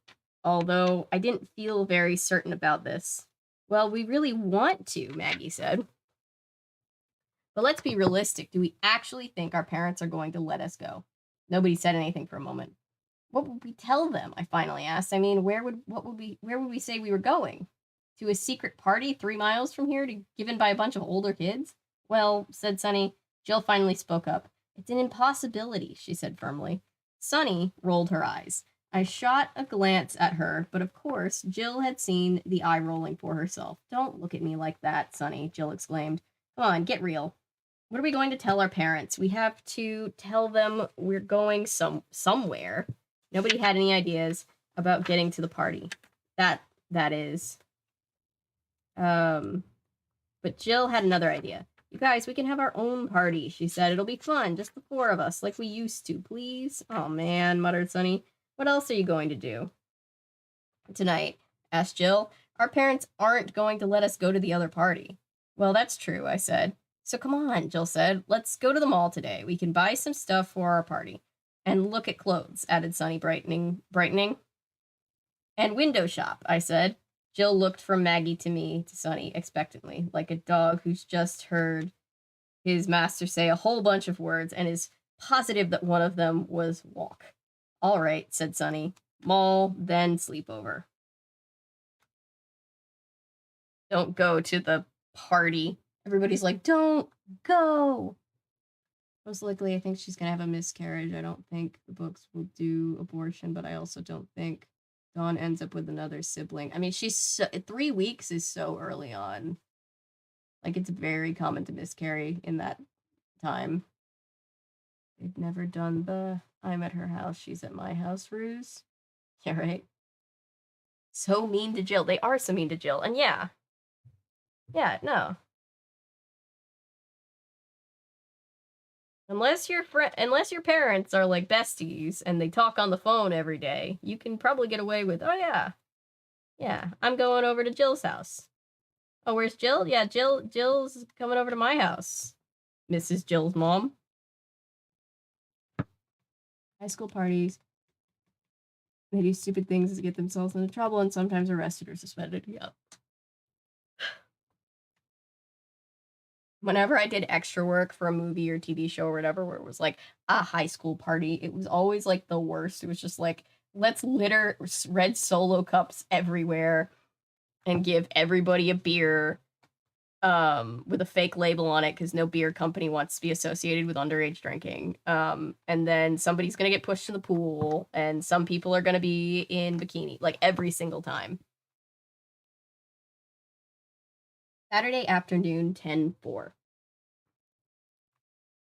although I didn't feel very certain about this. Well, we really want to, Maggie said. But let's be realistic. Do we actually think our parents are going to let us go? Nobody said anything for a moment. What would we tell them? I finally asked. I mean, where would we say we were going? To a secret party 3 miles from here given by a bunch of older kids? Well, said Sunny. Jill finally spoke up. It's an impossibility, she said firmly. Sunny rolled her eyes. I shot a glance at her, but of course, Jill had seen the eye rolling for herself. Don't look at me like that, Sunny, Jill exclaimed. Come on, get real. What are we going to tell our parents? We have to tell them we're going somewhere. Nobody had any ideas about getting to the party. That is. But Jill had another idea. You guys, we can have our own party, she said. It'll be fun, just the 4 of us, like we used to, please. Oh man, muttered Sunny. What else are you going to do tonight? Asked Jill. Our parents aren't going to let us go to the other party. Well, that's true, I said. So come on, Jill said. Let's go to the mall today. We can buy some stuff for our party. And look at clothes, added Sunny, brightening. And window shop, I said. Jill looked from Maggie to me to Sunny expectantly, like a dog who's just heard his master say a whole bunch of words and is positive that one of them was walk. All right, said Sunny. Mall, then sleepover. Don't go to the party. Everybody's like, don't go. Most likely, I think she's going to have a miscarriage. I don't think the books will do abortion, but I also don't think Dawn ends up with another sibling. I mean, 3 weeks is so early on. Like, it's very common to miscarry in that time. They've never done the I'm at her house, she's at my house ruse. Yeah, right? So mean to Jill. They are so mean to Jill. And yeah. Yeah, no. Unless your parents are like besties and they talk on the phone every day, you can probably get away with, oh yeah. Yeah, I'm going over to Jill's house. Oh, where's Jill? Yeah, Jill's coming over to my house. Mrs. Jill's mom. High school parties. They do stupid things to get themselves into trouble and sometimes arrested or suspended. Yep. Whenever I did extra work for a movie or TV show or whatever, where it was like a high school party, it was always like the worst. It was just like, let's litter red Solo cups everywhere and give everybody a beer with a fake label on it because no beer company wants to be associated with underage drinking. And then somebody's going to get pushed in the pool and some people are going to be in bikini, like every single time. Saturday afternoon, 10:04.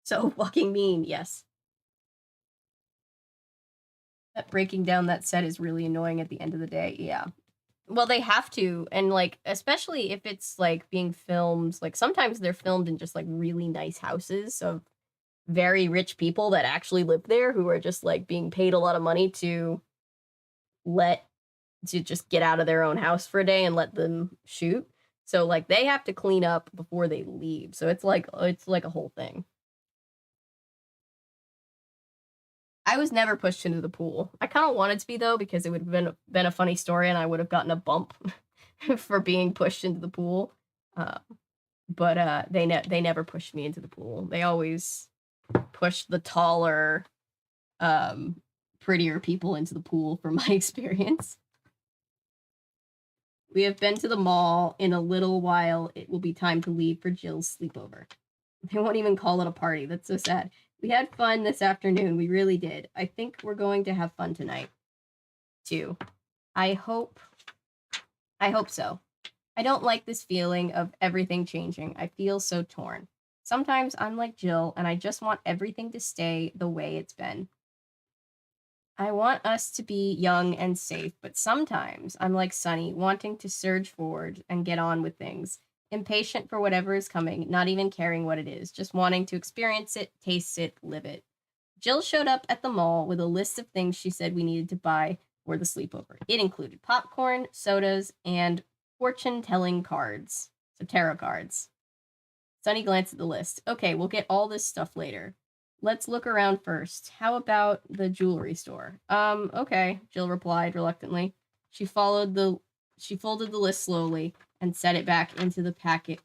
So fucking mean, yes. That breaking down that set is really annoying at the end of the day, yeah. Well, they have to, and like, especially if it's like being filmed, like sometimes they're filmed in just like really nice houses of very rich people that actually live there who are just like being paid a lot of money to just get out of their own house for a day and let them shoot. So like they have to clean up before they leave. So it's like a whole thing. I was never pushed into the pool. I kind of wanted to be though because it would have been a funny story and I would have gotten a bump for being pushed into the pool. But they never pushed me into the pool. They always pushed the taller, prettier people into the pool from my experience. We have been to the mall. In a little while, it will be time to leave for Jill's sleepover. They won't even call it a party. That's so sad. We had fun this afternoon. We really did. I think we're going to have fun tonight, too. I hope so. I don't like this feeling of everything changing. I feel so torn. Sometimes I'm like Jill, and I just want everything to stay the way it's been. I want us to be young and safe, but sometimes I'm like Sunny, wanting to surge forward and get on with things, impatient for whatever is coming, not even caring what it is, just wanting to experience it, taste it, live it. Jill showed up at the mall with a list of things she said we needed to buy for the sleepover. It included popcorn, sodas, and fortune-telling cards. So tarot cards. Sunny glanced at the list. Okay, we'll get all this stuff later. Let's look around first. How about the jewelry store? Okay, Jill replied reluctantly. She folded the list slowly and set it back into the pocket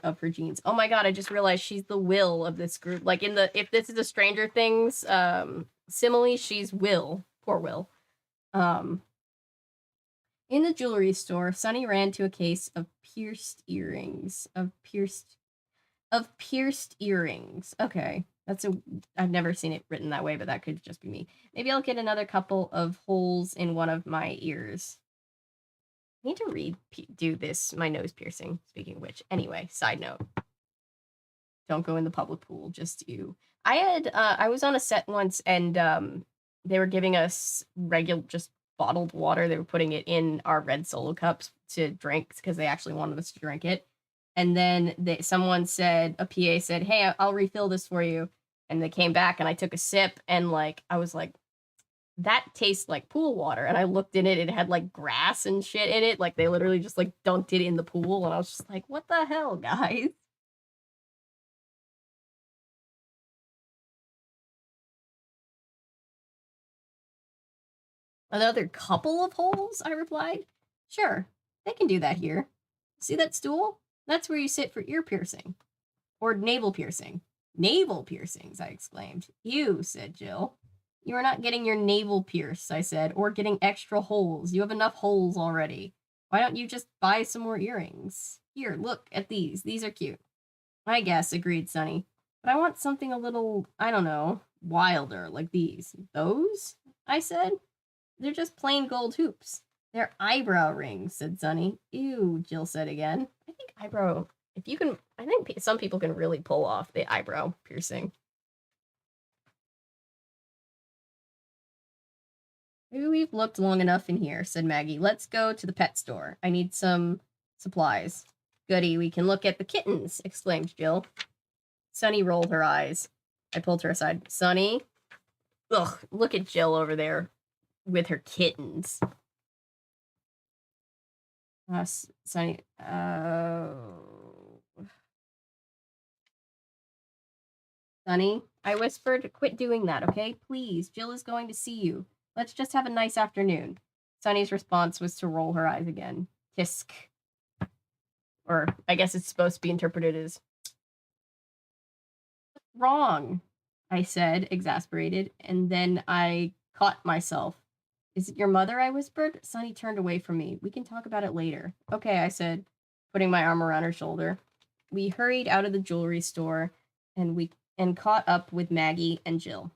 of her jeans. Oh my god, I just realized she's the Will of this group. Like if this is a Stranger Things simile, she's Will. Poor Will. In the jewelry store, Sunny ran to a case of pierced earrings. Okay. I've never seen it written that way, but that could just be me. Maybe I'll get another couple of holes in one of my ears. I need to do this, my nose piercing, speaking of which. Anyway, side note. Don't go in the public pool, just you. I was on a set once and they were giving us just bottled water. They were putting it in our red Solo cups to drink because they actually wanted us to drink it. And then someone said, a PA said, hey, I'll refill this for you. And they came back and I took a sip and I was like, that tastes like pool water. And I looked in it, it had like grass and shit in it. Like they literally just like dunked it in the pool. And I was just like, what the hell, guys? Another couple of holes, I replied. Sure, they can do that here. See that stool? That's where you sit for ear piercing. Or navel piercing. Navel piercings, I exclaimed. Ew, said Jill. You are not getting your navel pierced, I said, or getting extra holes. You have enough holes already. Why don't you just buy some more earrings? Here, look at these. These are cute. I guess, agreed Sunny. But I want something a little, I don't know, wilder, like these. Those? I said. They're just plain gold hoops. They're eyebrow rings, said Sunny. Ew, Jill said again. I think I think some people can really pull off the eyebrow piercing. Maybe we've looked long enough in here, said Maggie. Let's go to the pet store. I need some supplies. Goody, we can look at the kittens, exclaimed Jill. Sunny rolled her eyes. I pulled her aside. Sunny? Ugh, look at Jill over there with her kittens. Sunny, Sunny, I whispered, quit doing that, okay? Please, Jill is going to see you. Let's just have a nice afternoon. Sunny's response was to roll her eyes again. Tisk. Or I guess it's supposed to be interpreted as wrong, I said, exasperated, and then I caught myself. Is it your mother? I whispered. Sunny turned away from me. We can talk about it later. Okay, I said, putting my arm around her shoulder. We hurried out of the jewelry store and caught up with Maggie and Jill,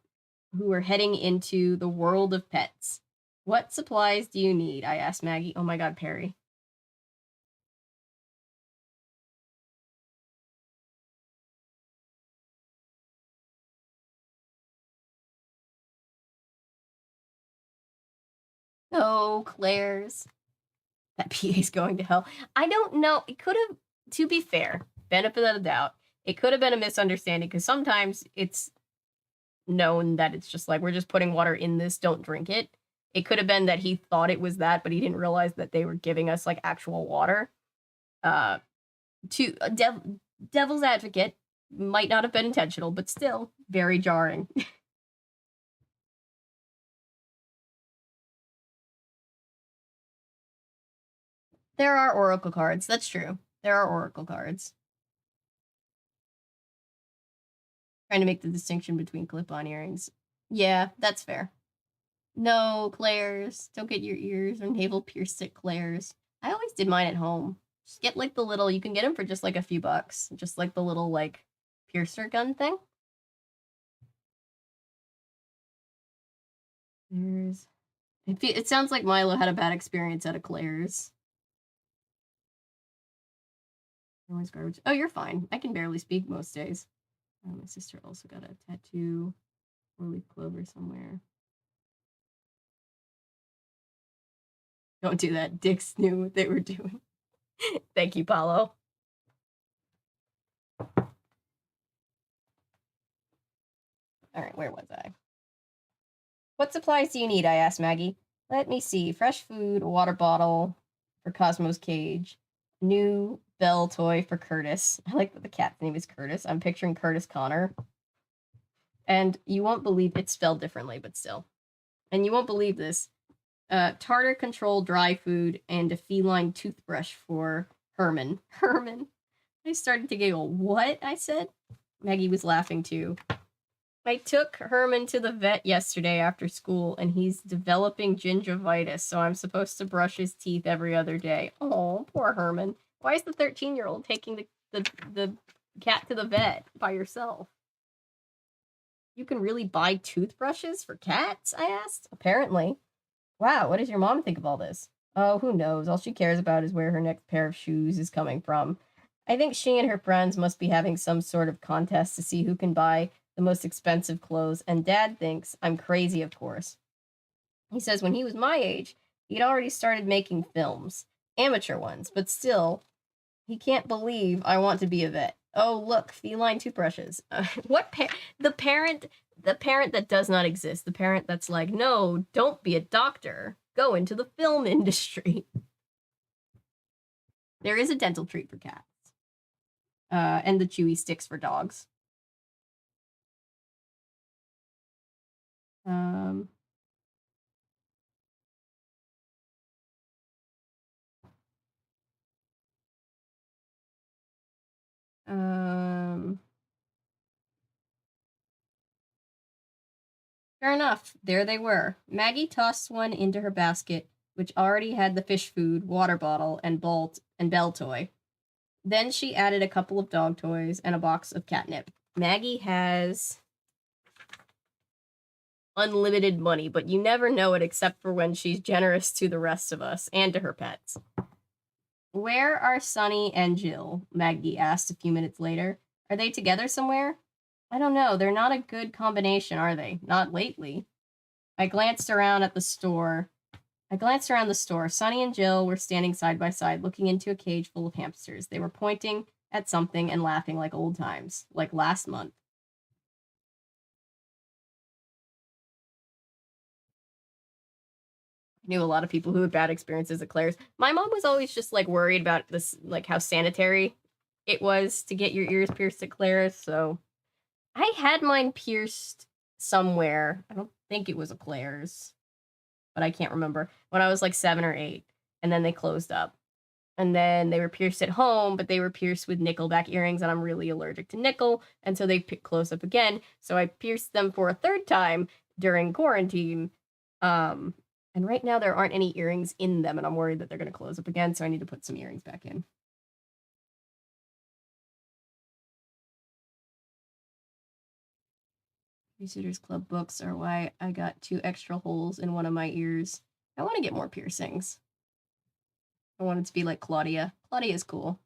who were heading into the world of pets. What supplies do you need? I asked Maggie. Oh my god, Perry. Oh, Claire's. That PA's going to hell. I don't know. It could have, to be fair, benefit of the doubt, it could have been a misunderstanding because sometimes it's known that it's just like, we're just putting water in this, don't drink it. It could have been that he thought it was that, but he didn't realize that they were giving us like actual water. Devil's advocate, might not have been intentional, but still very jarring. There are oracle cards. That's true. There are oracle cards. Trying to make the distinction between clip-on earrings. Yeah, that's fair. No, Claire's. Don't get your ears or navel pierced at Claire's. I always did mine at home. Just get like the little, you can get them for just like a few bucks. Just like the little like piercer gun thing. Claire's. It sounds like Milo had a bad experience at a Claire's. Garbage. Oh, you're fine. I can barely speak most days. My sister also got a tattoo. 4-leaf clover somewhere. Don't do that. Dicks knew what they were doing. Thank you, Paulo. All right, where was I? What supplies do you need? I asked Maggie. Let me see. Fresh food, a water bottle for Cosmo's cage, new bell toy for Curtis. I like that the cat's name is Curtis. I'm picturing Curtis Connor. And you won't believe it's spelled differently, but still. And you won't believe this. Tartar control dry food and a feline toothbrush for Herman. Herman. I started to giggle. What? I said. Maggie was laughing too. I took Herman to the vet yesterday after school, and he's developing gingivitis, so I'm supposed to brush his teeth every other day. Oh, poor Herman. Why is the 13-year-old taking the cat to the vet by yourself? You can really buy toothbrushes for cats? I asked. Apparently. Wow, what does your mom think of all this? Oh, who knows? All she cares about is where her next pair of shoes is coming from. I think she and her friends must be having some sort of contest to see who can buy the most expensive clothes, and Dad thinks I'm crazy, of course. He says when he was my age, he'd already started making films, amateur ones, but still, he can't believe I want to be a vet. Oh, look, feline toothbrushes. The parent that does not exist, the parent that's like, no, don't be a doctor, go into the film industry. There is a dental treat for cats, and the chewy sticks for dogs. Um, um, Fair enough. There they were. Maggie tossed one into her basket, which already had the fish food, water bottle, and bell toy. Then she added a couple of dog toys and a box of catnip. Maggie has unlimited money, but you never know it except for when she's generous to the rest of us and to her pets. Where are Sunny and Jill? Maggie asked a few minutes later. Are they together somewhere? I don't know. They're not a good combination, are they? Not lately. I glanced around the store. Sunny and Jill were standing side by side, looking into a cage full of hamsters. They were pointing at something and laughing like old times, like last month. I knew a lot of people who had bad experiences at Claire's. My mom was always just like worried about this, like how sanitary it was to get your ears pierced at Claire's. So I had mine pierced somewhere. I don't think it was a Claire's, but I can't remember. When I was like 7 or 8, and then they closed up. And then they were pierced at home, but they were pierced with nickelback earrings, and I'm really allergic to nickel, and so they closed up again. So I pierced them for a third time during quarantine. And right now there aren't any earrings in them, and I'm worried that they're going to close up again, so I need to put some earrings back in. Babysitters Club books are why I got 2 extra holes in one of my ears. I want to get more piercings. I want it to be like Claudia. Claudia's cool.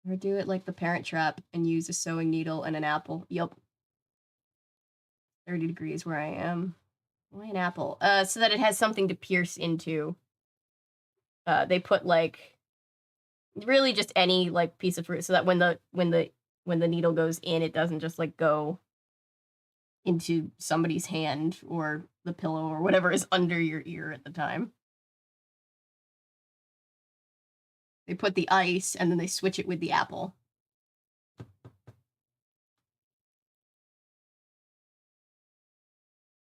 Or do it like the Parent Trap and use a sewing needle and an apple. Yup. 30 degrees where I am. Why an apple? So that it has something to pierce into. They put like really just any like piece of fruit so that when the needle goes in, it doesn't just like go into somebody's hand or the pillow or whatever is under your ear at the time. They put the ice and then they switch it with the apple.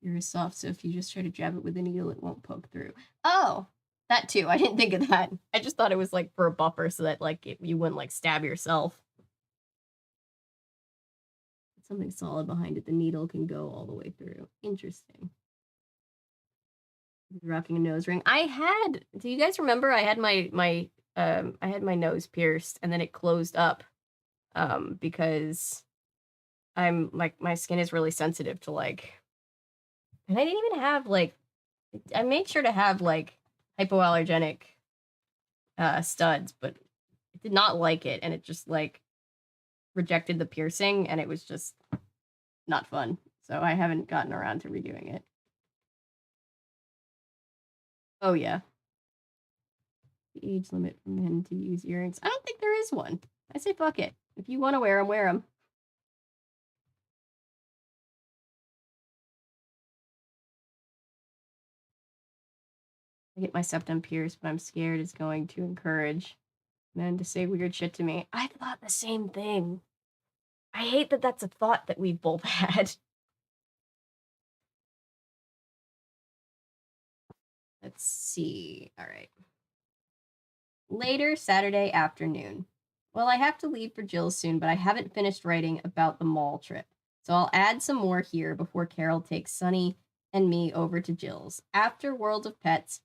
Ear is soft, so if you just try to jab it with a needle, it won't poke through. Oh, that too. I didn't think of that. I just thought it was like for a buffer so that like you wouldn't like stab yourself. Something solid behind it. The needle can go all the way through. Interesting. Rocking a nose ring. Do you guys remember I had my nose pierced and then it closed up because I'm like my skin is really sensitive to like, and I didn't even have like, I made sure to have like hypoallergenic studs, but it did not like it, and it just like rejected the piercing, and it was just not fun. So I haven't gotten around to redoing it. Oh yeah. The age limit for men to use earrings. I don't think there is one. I say fuck it. If you want to wear them, wear them. I get my septum pierced, but I'm scared it's going to encourage men to say weird shit to me. I thought the same thing. I hate that that's a thought that we've both had. Let's see. All right. Later Saturday afternoon. Well, I have to leave for Jill's soon, but I haven't finished writing about the mall trip. So I'll add some more here before Carol takes Sunny and me over to Jill's. After World of Pets,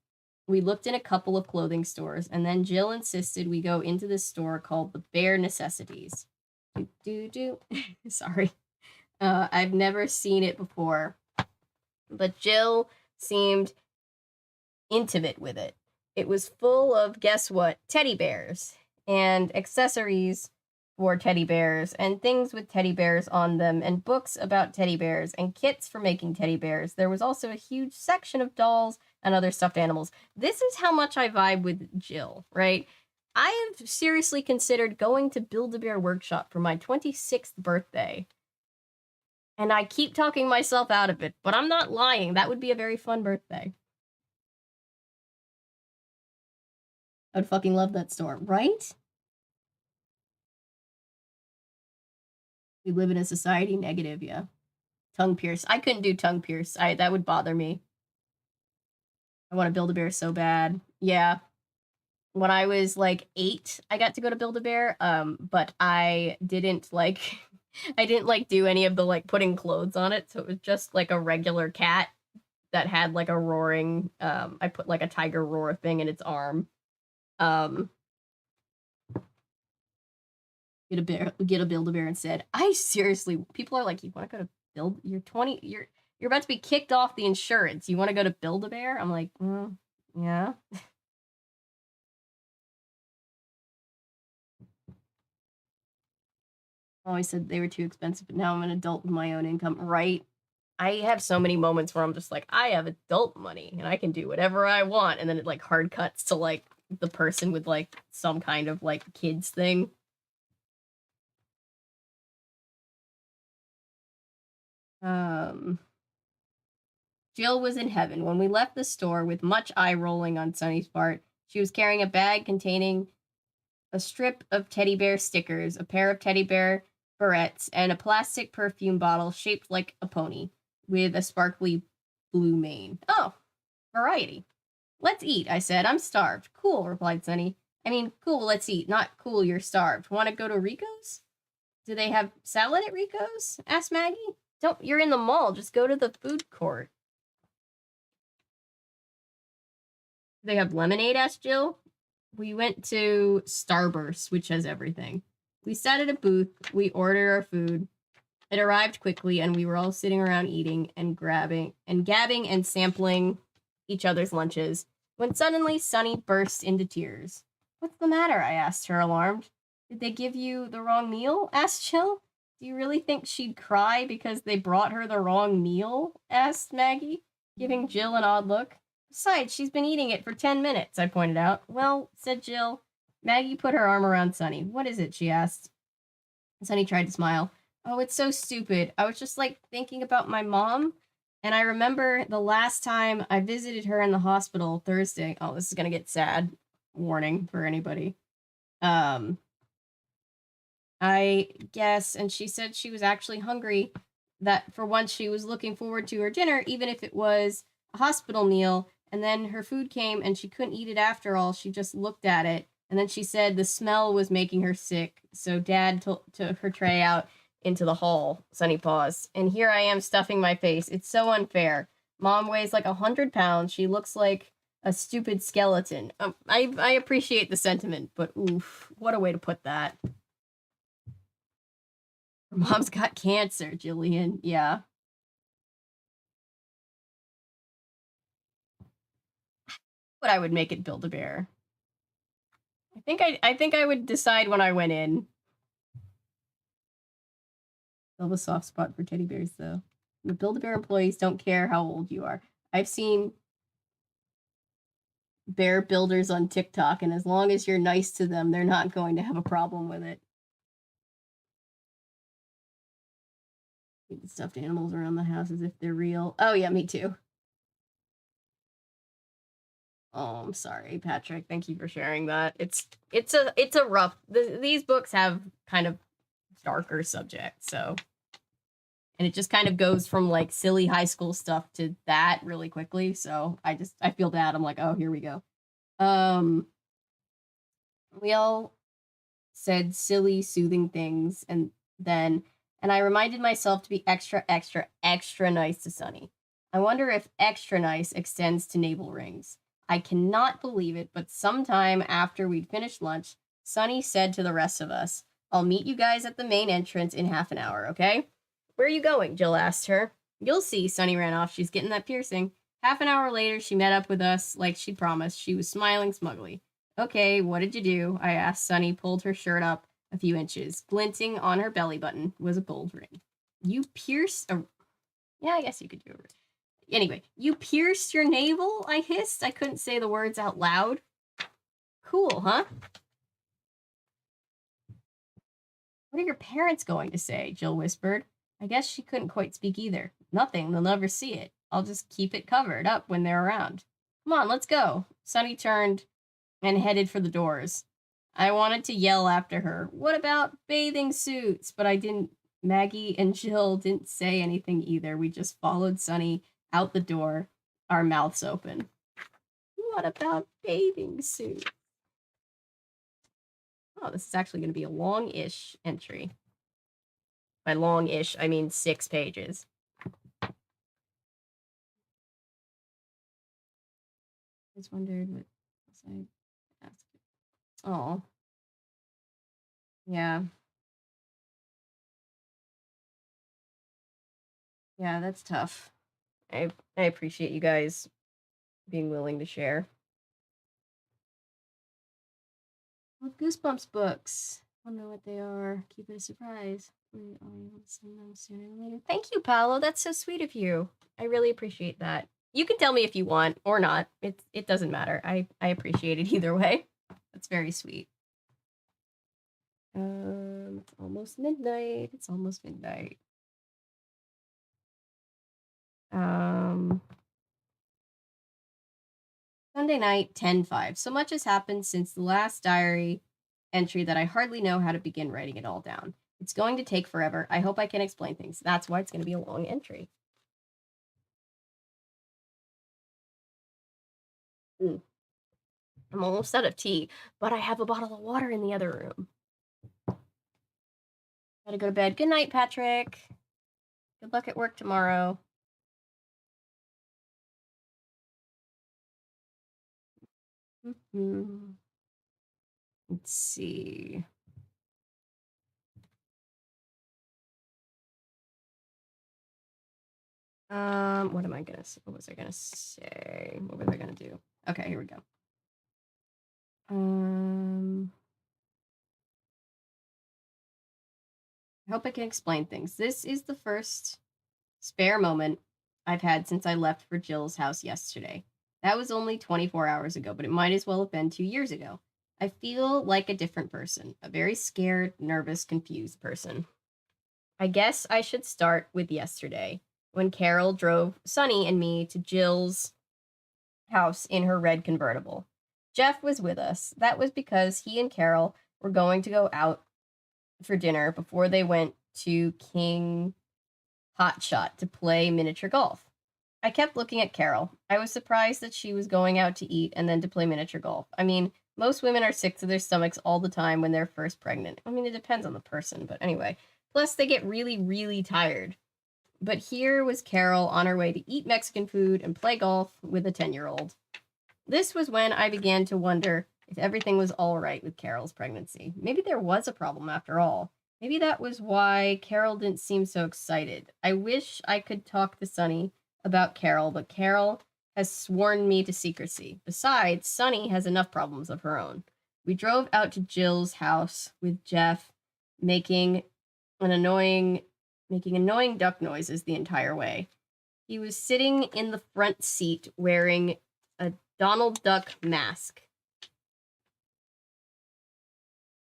we looked in a couple of clothing stores, and then Jill insisted we go into this store called the Bare Necessities. Sorry. I've never seen it before, but Jill seemed intimate with it. It was full of, guess what, teddy bears and accessories for teddy bears and things with teddy bears on them and books about teddy bears and kits for making teddy bears. There was also a huge section of dolls and other stuffed animals. This is how much I vibe with Jill, right? I have seriously considered going to Build-A-Bear Workshop for my 26th birthday. And I keep talking myself out of it, but I'm not lying. That would be a very fun birthday. I'd fucking love that store, right? We live in a society negative, yeah. Tongue pierce. I couldn't do tongue pierce. That would bother me. I want to Build-A-Bear so bad. Yeah. When I was like 8, I got to go to Build-A-Bear, but I didn't like I didn't like do any of the like putting clothes on it, so it was just like a regular cat that had like a roaring I put like a tiger roar thing in its arm. Get a Build-A-Bear instead. I seriously, people are like, you want to go to Build? You're 20. You're about to be kicked off the insurance. You want to go to Build-A-Bear? I'm like, yeah. I always said they were too expensive, but now I'm an adult with my own income, right? I have so many moments where I'm just like, I have adult money and I can do whatever I want, and then it like hard cuts to like the person with like some kind of like kids thing. Jill was in heaven. When we left the store with much eye rolling on Sunny's part, she was carrying a bag containing a strip of teddy bear stickers, a pair of teddy bear barrettes, and a plastic perfume bottle shaped like a pony with a sparkly blue mane. Oh, variety. Let's eat, I said. I'm starved. Cool, replied Sunny. I mean, cool, let's eat. Not cool, you're starved. Want to go to Rico's? Do they have salad at Rico's? Asked Maggie. Don't, you're in the mall. Just go to the food court. They have lemonade, asked Jill. We went to Starburst, which has everything. We sat at a booth. We ordered our food. It arrived quickly, and we were all sitting around eating and gabbing and sampling each other's lunches when suddenly Sunny burst into tears. What's the matter? I asked her, alarmed. Did they give you the wrong meal? Asked Jill. Do you really think she'd cry because they brought her the wrong meal? Asked Maggie, giving Jill an odd look. Besides, she's been eating it for 10 minutes, I pointed out. Well, said Jill. Maggie put her arm around Sunny. What is it? She asked. Sunny tried to smile. Oh, it's so stupid. I was just like thinking about my mom, and I remember the last time I visited her in the hospital Thursday. Oh, this is gonna get sad. Warning for anybody. I guess, and she said she was actually hungry, that for once she was looking forward to her dinner, even if it was a hospital meal, and then her food came and she couldn't eat it after all. She just looked at it, and then she said the smell was making her sick, so Dad took her tray out into the hall. Sunny paused. And here I am stuffing my face. It's so unfair. Mom weighs like 100 pounds. She looks like a stupid skeleton. I appreciate the sentiment, but oof, what a way to put that. Her mom's got cancer, Jillian. Yeah. But I would make it Build-A-Bear. I think I would decide when I went in. I have a soft spot for teddy bears, though. The Build-A-Bear employees don't care how old you are. I've seen bear builders on TikTok, and as long as you're nice to them, they're not going to have a problem with it. Stuffed animals around the house as if they're real. Oh yeah, me too. Oh, I'm sorry, Patrick. Thank you for sharing that. It's a rough. These books have kind of darker subjects, so and it just kind of goes from like silly high school stuff to that really quickly. So I feel bad. I'm like, oh, here we go. Um, we all said silly, soothing things, and I reminded myself to be extra, extra, extra nice to Sunny. I wonder if extra nice extends to navel rings. I cannot believe it, but sometime after we'd finished lunch, Sunny said to the rest of us, I'll meet you guys at the main entrance in half an hour, okay? Where are you going? Jill asked her. You'll see, Sunny ran off. She's getting that piercing. Half an hour later, she met up with us like she'd promised. She was smiling smugly. Okay, what did you do? I asked. Sunny pulled her shirt up a few inches. Glinting on her belly button was a gold ring. You pierced a... Yeah, I guess you could do it. Anyway, you pierced your navel? I hissed. I couldn't say the words out loud. Cool, huh? What are your parents going to say? Jill whispered. I guess she couldn't quite speak either. Nothing. They'll never see it. I'll just keep it covered up when they're around. Come on, let's go. Sunny turned and headed for the doors. I wanted to yell after her, what about bathing suits? But I didn't. Maggie and Jill didn't say anything either. We just followed Sunny out the door, our mouths open. What about bathing suits? Oh, this is actually going to be a long-ish entry. By long-ish, I mean 6 pages. I just wondered what else I asked. Oh. Yeah. Yeah, that's tough. I appreciate you guys being willing to share. Well, Goosebumps books. I don't know what they are. Keep it a surprise. I'll send them sooner or later. Thank you, Paolo. That's so sweet of you. I really appreciate that. You can tell me if you want or not. It doesn't matter. I appreciate it either way. That's very sweet. It's almost midnight. It's almost midnight. Sunday night, 10:05. So much has happened since the last diary entry that I hardly know how to begin writing it all down. It's going to take forever. I hope I can explain things. That's why it's going to be a long entry. I'm almost out of tea, but I have a bottle of water in the other room. Gotta go to bed. Good night, Patrick. Good luck at work tomorrow. Let's see. What am I gonna say? What was I gonna say? What was I gonna do? Okay, here we go. I hope I can explain things. This is the first spare moment I've had since I left for Jill's house yesterday. That was only 24 hours ago, but it might as well have been 2 years ago. I feel like a different person, a very scared, nervous, confused person. I guess I should start with yesterday, when Carol drove Sunny and me to Jill's house in her red convertible. Jeff was with us. That was because he and Carol were going to go out for dinner before they went to King Hotshot to play miniature golf. I kept looking at Carol. I was surprised that she was going out to eat and then to play miniature golf. I mean, most women are sick to their stomachs all the time when they're first pregnant. I mean, it depends on the person, but anyway. Plus, they get really, really tired. But here was Carol on her way to eat Mexican food and play golf with a 10-year-old. This was when I began to wonder if everything was all right with Carol's pregnancy. Maybe there was a problem after all. Maybe that was why Carol didn't seem so excited. I wish I could talk to Sunny about Carol, but Carol has sworn me to secrecy. Besides, Sunny has enough problems of her own. We drove out to Jill's house with Jeff making annoying duck noises the entire way. He was sitting in the front seat wearing a Donald Duck mask.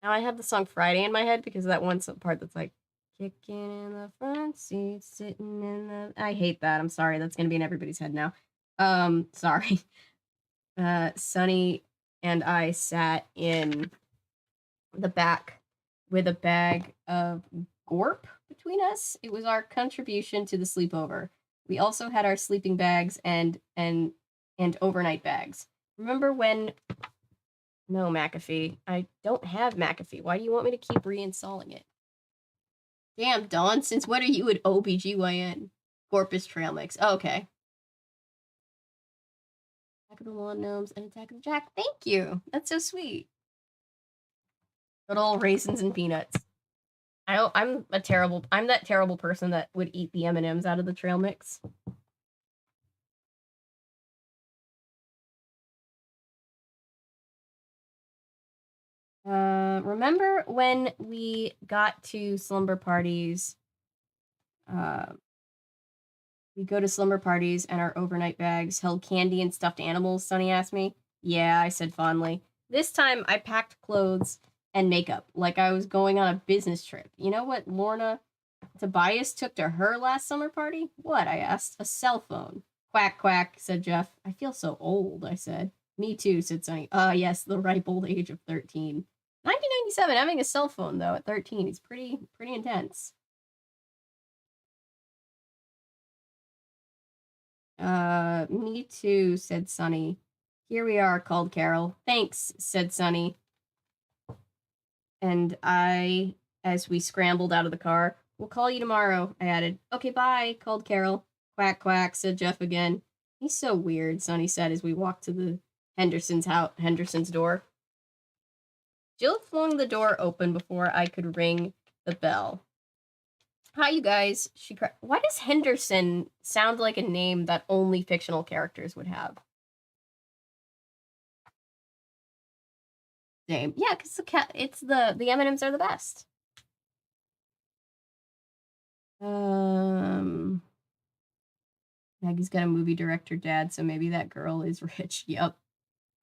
Now I have the song Friday in my head because of that one part that's like, kicking in the front seat, sitting in the... I hate that. I'm sorry. That's going to be in everybody's head now. Sorry. Sunny and I sat in the back with a bag of gorp between us. It was our contribution to the sleepover. We also had our sleeping bags and overnight bags. Remember when? No, McAfee. I don't have McAfee. Why do you want me to keep reinstalling it? Damn, Dawn, since when are you an OBGYN? Corpus trail mix. Oh, okay. Attack of the Lawn Gnomes and Attack of the Jack. Thank you. That's so sweet. Good old raisins and peanuts. I'm that terrible person that would eat the M&Ms out of the trail mix. Remember when we got to slumber parties? We go to slumber parties and our overnight bags held candy and stuffed animals, Sonny asked me. Yeah, I said fondly. This time I packed clothes and makeup like I was going on a business trip. You know what Lorna Tobias took to her last summer party? What? I asked. A cell phone. Quack, quack, said Jeff. I feel so old, I said. Me too, said Sonny. Yes, the ripe old age of 13. 1997, having a cell phone, though, at 13 is pretty intense. Me too, said Sonny. Here we are, called Carol. Thanks, said Sonny. And I, as we scrambled out of the car, we'll call you tomorrow, I added. Okay, bye, called Carol. Quack, quack, said Jeff again. He's so weird, Sonny said as we walked to the Henderson's door. Jill flung the door open before I could ring the bell. Hi, you guys, she cried. Why does Henderson sound like a name that only fictional characters would have? Same. Yeah, because the M&Ms are the best. Maggie's got a movie director dad, so maybe that girl is rich. Yep.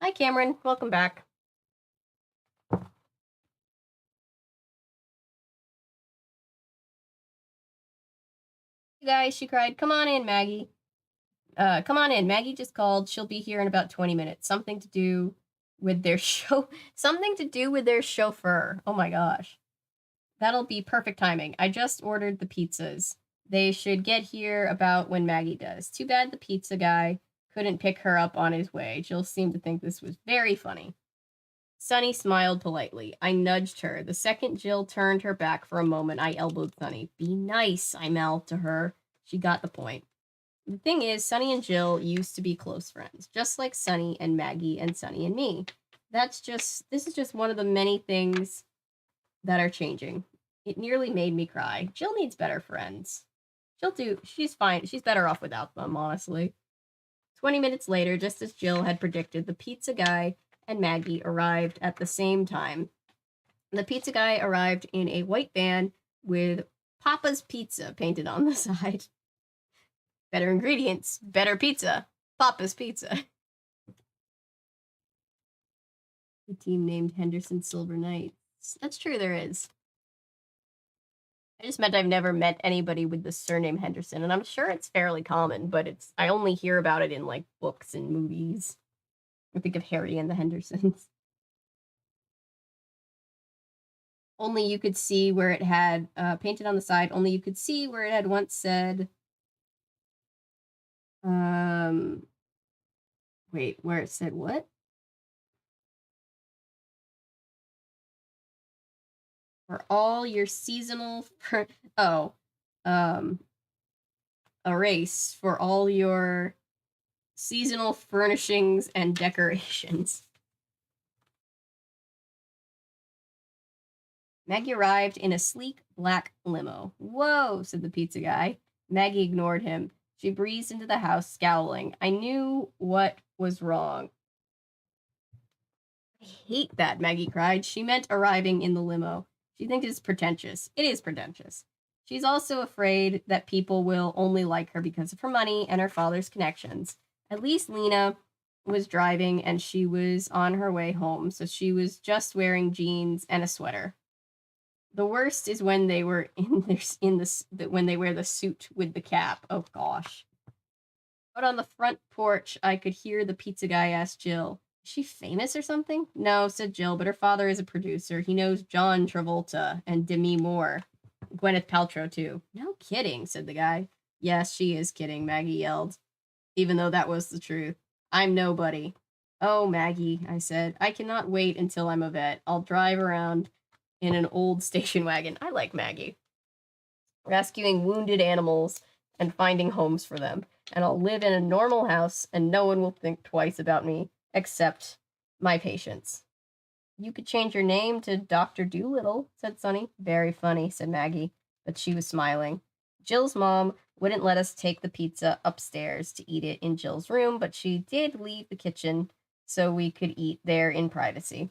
Hi, Cameron. Welcome back. You guys, she cried. Come on in, Maggie. Come on in. Maggie just called. She'll be here in about 20 minutes. Something to do with their chauffeur. Oh my gosh. That'll be perfect timing. I just ordered the pizzas. They should get here about when Maggie does. Too bad the pizza guy couldn't pick her up on his way. Jill seemed to think this was very funny. Sunny smiled politely. I nudged her. The second Jill turned her back for a moment, I elbowed Sunny. Be nice, I mouthed to her. She got the point. The thing is, Sunny and Jill used to be close friends, just like Sunny and Maggie and Sunny and me. This is just one of the many things that are changing. It nearly made me cry. Jill needs better friends. She's fine. She's better off without them, honestly. 20 minutes later, just as Jill had predicted, the pizza guy and Maggie arrived at the same time. The pizza guy arrived in a white van with Papa's Pizza painted on the side. Better ingredients, better pizza. Papa's Pizza. The team named Henderson Silver Knights. That's true, there is. I just meant I've never met anybody with the surname Henderson, and I'm sure it's fairly common, but I only hear about it in like books and movies. I think of Harry and the Hendersons. Only you could see where it had painted on the side. Only you could see where it had once said. Wait, where it said what? For all your seasonal. A race for all your seasonal furnishings and decorations. Maggie arrived in a sleek black limo. Whoa, said the pizza guy. Maggie ignored him. She breezed into the house, scowling. I knew what was wrong. I hate that, Maggie cried. She meant arriving in the limo. She thinks it's pretentious. It is pretentious. She's also afraid that people will only like her because of her money and her father's connections. At least Lena was driving and she was on her way home, so she was just wearing jeans and a sweater. The worst is when they were when they wear the suit with the cap. Oh gosh. Out on the front porch, I could hear the pizza guy ask Jill, "Is she famous or something?" "No," said Jill, "but her father is a producer. He knows John Travolta and Demi Moore. Gwyneth Paltrow, too." "No kidding," said the guy. "Yes, she is kidding," Maggie yelled, even though that was the truth. "I'm nobody." "Oh, Maggie," I said, "I cannot wait until I'm a vet. I'll drive around in an old station wagon." I like Maggie. "Rescuing wounded animals and finding homes for them. And I'll live in a normal house and no one will think twice about me, except my patients." "You could change your name to Dr. Doolittle," said Sonny. "Very funny," said Maggie, but she was smiling. Jill's mom wouldn't let us take the pizza upstairs to eat it in Jill's room, but she did leave the kitchen so we could eat there in privacy.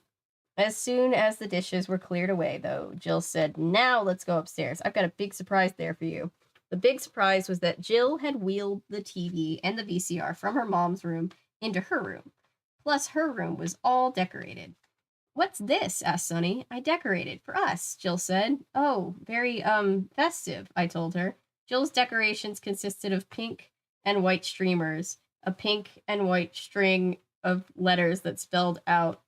As soon as the dishes were cleared away, though, Jill said, "Now let's go upstairs. I've got a big surprise there for you." The big surprise was that Jill had wheeled the TV and the VCR from her mom's room into her room. Plus, her room was all decorated. "What's this?" asked Sonny. "I decorated for us," Jill said. "Oh, very, festive," I told her. Jill's decorations consisted of pink and white streamers, a pink and white string of letters that spelled out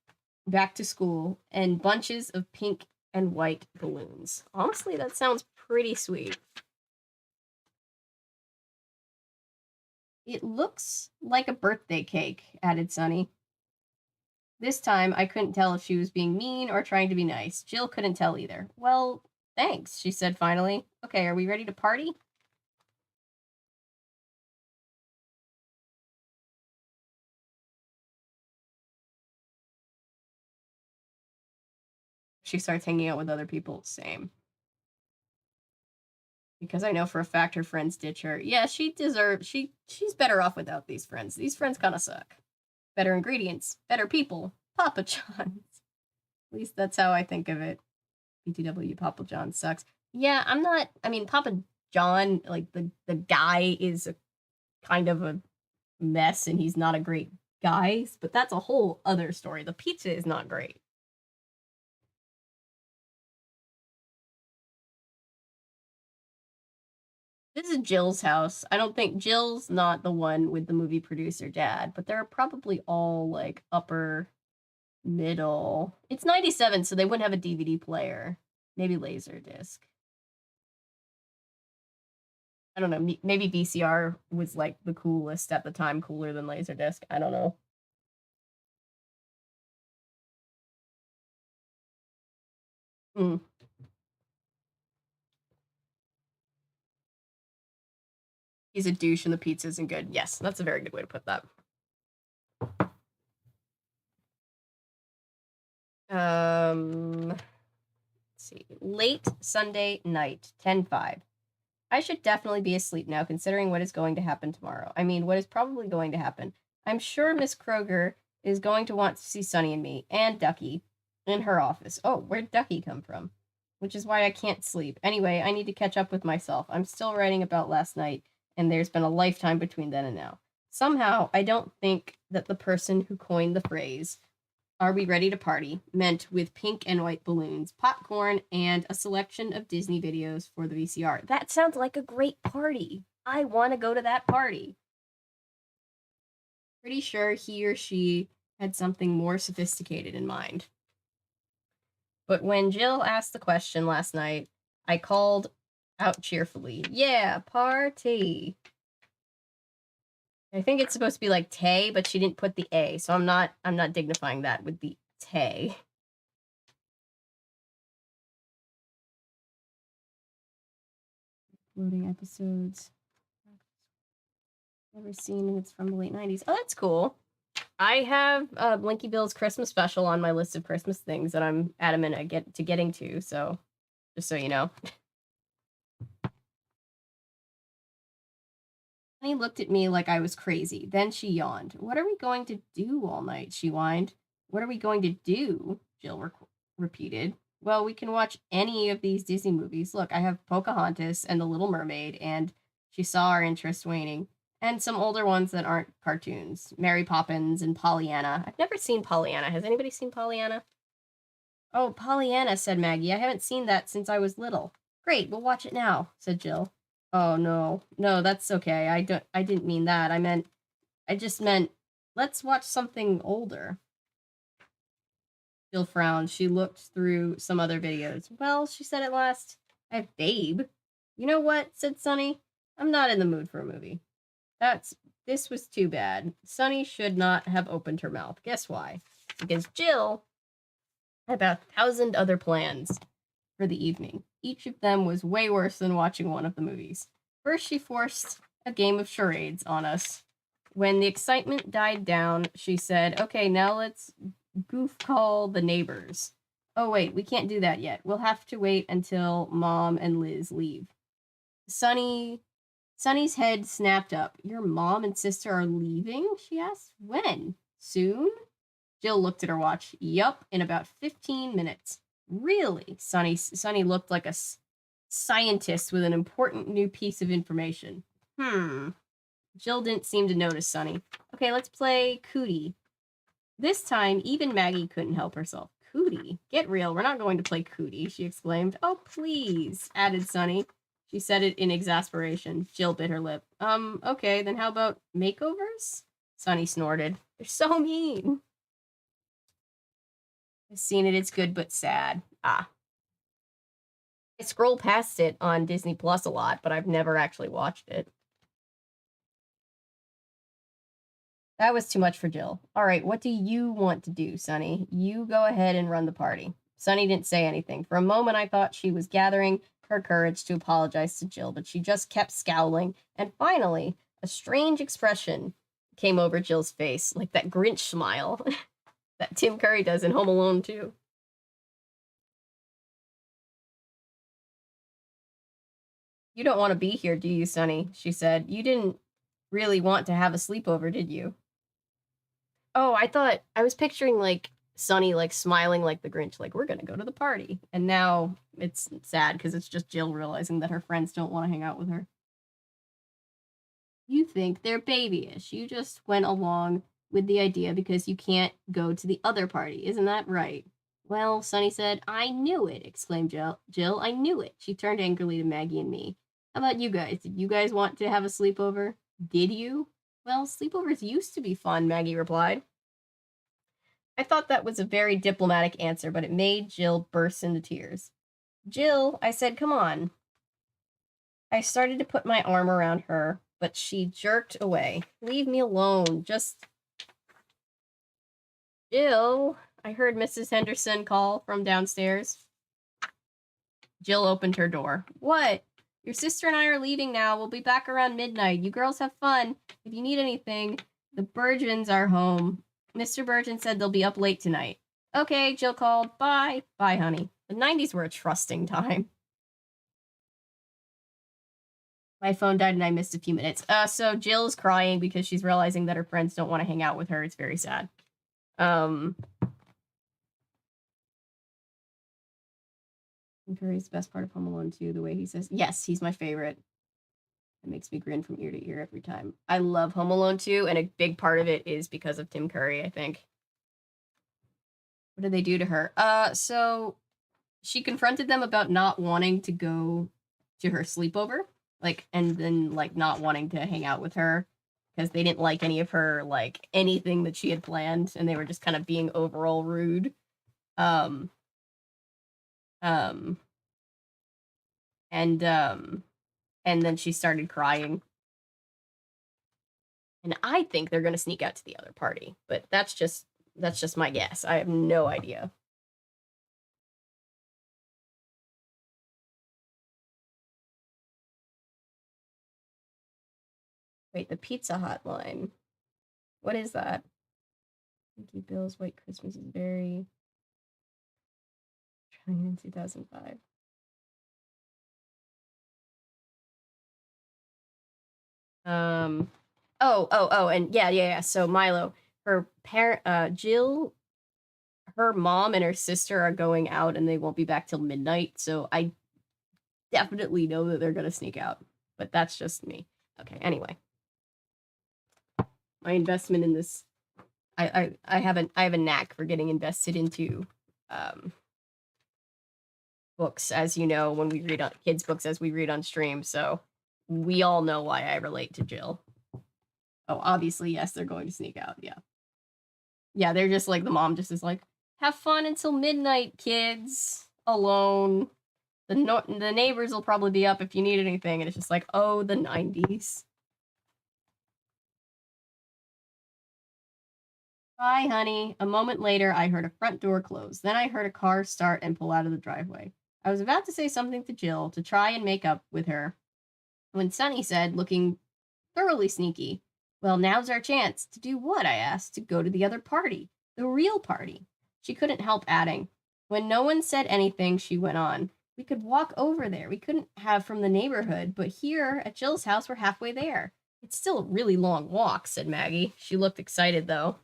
"back to school," and bunches of pink and white balloons. Honestly, that sounds pretty sweet. "It looks like a birthday cake," added Sonny. This time, I couldn't tell if she was being mean or trying to be nice. Jill couldn't tell either. "Well, thanks," she said finally. "Okay, are we ready to party?" She starts hanging out with other people. Same. Because I know for a fact her friends ditch her. Yeah, she's better off without these friends. These friends kind of suck. Better ingredients, better people. Papa John's. At least that's how I think of it. BTW, Papa John sucks. Yeah, I mean, Papa John, like the guy is a kind of a mess and he's not a great guy, but that's a whole other story. The pizza is not great. This is Jill's house. I don't think Jill's not the one with the movie producer dad, but they're probably all like upper middle. It's 97, so they wouldn't have a DVD player. Maybe Laserdisc. I don't know. Maybe VCR was like the coolest at the time, cooler than Laserdisc. I don't know. Mm. He's a douche and the pizza isn't good. Yes, that's a very good way to put that. Let's see. Late Sunday night, 10:05. I should definitely be asleep now, considering what is going to happen tomorrow. I mean, what is probably going to happen. I'm sure Miss Kroger is going to want to see Sunny and me, and Ducky, in her office. Oh, where'd Ducky come from? Which is why I can't sleep. Anyway, I need to catch up with myself. I'm still writing about last night, and there's been a lifetime between then and now. Somehow, I don't think that the person who coined the phrase, "Are we ready to party?" meant with pink and white balloons, popcorn, and a selection of Disney videos for the VCR. That sounds like a great party. I want to go to that party. Pretty sure he or she had something more sophisticated in mind. But when Jill asked the question last night, I called out cheerfully, "Yeah, party." I think it's supposed to be like tay, but she didn't put the A, so I'm not dignifying that with the tay. Loading episodes. Never seen, and it's from the late 90s. Oh, that's cool. I have Blinky Bill's Christmas special on my list of Christmas things that I'm adamant at getting to, so just so you know. Annie looked at me like I was crazy. Then she yawned. "What are we going to do all night?" she whined. "What are we going to do?" Jill repeated. "Well, we can watch any of these Disney movies. Look, I have Pocahontas and The Little Mermaid," and she saw our interest waning, "and some older ones that aren't cartoons. Mary Poppins and Pollyanna." I've never seen Pollyanna. Has anybody seen Pollyanna? "Oh, Pollyanna," said Maggie. "I haven't seen that since I was little." "Great, we'll watch it now," said Jill. Oh no. No, that's okay. I didn't mean that. I just meant let's watch something older. Jill frowned. She looked through some other videos. Well, she said at last, I have Babe. You know what? Said Sunny. I'm not in the mood for a movie. This was too bad. Sunny should not have opened her mouth. Guess why? Because Jill had about 1,000 other plans for the evening. Each of them was way worse than watching one of the movies. First, she forced a game of charades on us. When the excitement died down, she said, okay, now let's goof call the neighbors. Oh, wait, we can't do that yet. We'll have to wait until Mom and Liz leave. Sunny's head snapped up. Your mom and sister are leaving? She asked. When? Soon? Jill looked at her watch. Yup, in about 15 minutes. Really? Sunny looked like a scientist with an important new piece of information. Jill didn't seem to notice Sunny. Okay, let's play Cootie. This time, even Maggie couldn't help herself. Cootie? Get real, we're not going to play Cootie, she exclaimed. Oh, please, added Sunny. She said it in exasperation. Jill bit her lip. Okay, then how about makeovers? Sunny snorted. They're so mean. I've seen it, it's good but sad. I scroll past it on Disney Plus a lot, but I've never actually watched it. That was too much for Jill. All right, what do you want to do, Sunny? You go ahead and run the party. Sunny didn't say anything. For a moment, I thought she was gathering her courage to apologize to Jill, but she just kept scowling, and finally, a strange expression came over Jill's face, like that Grinch smile that Tim Curry does in Home Alone 2. You don't want to be here, do you, Sunny? She said. You didn't really want to have a sleepover, did you? Oh, I was picturing like Sunny like smiling like the Grinch, like we're gonna go to the party. And now it's sad because it's just Jill realizing that her friends don't want to hang out with her. You think they're babyish. You just went along with the idea because you can't go to the other party. Isn't that right? Well, Sunny said, I knew it, exclaimed Jill. I knew it. She turned angrily to Maggie and me. How about you guys? Did you guys want to have a sleepover? Did you? Well, sleepovers used to be fun, Maggie replied. I thought that was a very diplomatic answer, but it made Jill burst into tears. Jill, I said, come on. I started to put my arm around her, but she jerked away. Leave me alone. Just... Jill, I heard Mrs. Henderson call from downstairs. Jill opened her door. What? Your sister and I are leaving now. We'll be back around midnight. You girls have fun. If you need anything, the Burgeons are home. Mr. Burgeon said they'll be up late tonight. Okay, Jill called. Bye. Bye, honey. The 90s were a trusting time. My phone died and I missed a few minutes. So Jill's crying because she's realizing that her friends don't want to hang out with her. It's very sad. Curry's the best part of Home Alone 2, the way he says, yes, he's my favorite. It makes me grin from ear to ear every time. I love Home Alone 2, and a big part of it is because of Tim Curry, I think. What did they do to her? So she confronted them about not wanting to go to her sleepover, like, and then, like, not wanting to hang out with her because they didn't like any of her, like, anything that she had planned, and they were just kind of being overall rude. And then she started crying. And I think they're going to sneak out to the other party, but that's just my guess. I have no idea. Wait, the Pizza Hotline. What is that? Thank you, Bill's White Christmas is very... Trying in 2005. And yeah. So Milo, her parent, Jill, her mom and her sister are going out and they won't be back till midnight. So I definitely know that they're gonna sneak out, but that's just me. Okay. Anyway, my investment in this, I have a knack for getting invested into, books, as you know, when we read on kids' books as we read on stream. So We all know why I relate to Jill. Oh, obviously, yes, they're going to sneak out, yeah. Yeah, they're just like, the mom just is like, have fun until midnight, kids. Alone. The neighbors will probably be up if you need anything, and it's just like, oh, the 90s. Bye, honey. A moment later, I heard a front door close. Then I heard a car start and pull out of the driveway. I was about to say something to Jill to try and make up with her when Sunny said, looking thoroughly sneaky, well, now's our chance. To do what? I asked. To go to the other party. The real party. She couldn't help adding. When no one said anything, she went on. We could walk over there. We couldn't have from the neighborhood, but here at Jill's house, we're halfway there. It's still a really long walk, said Maggie. She looked excited, though.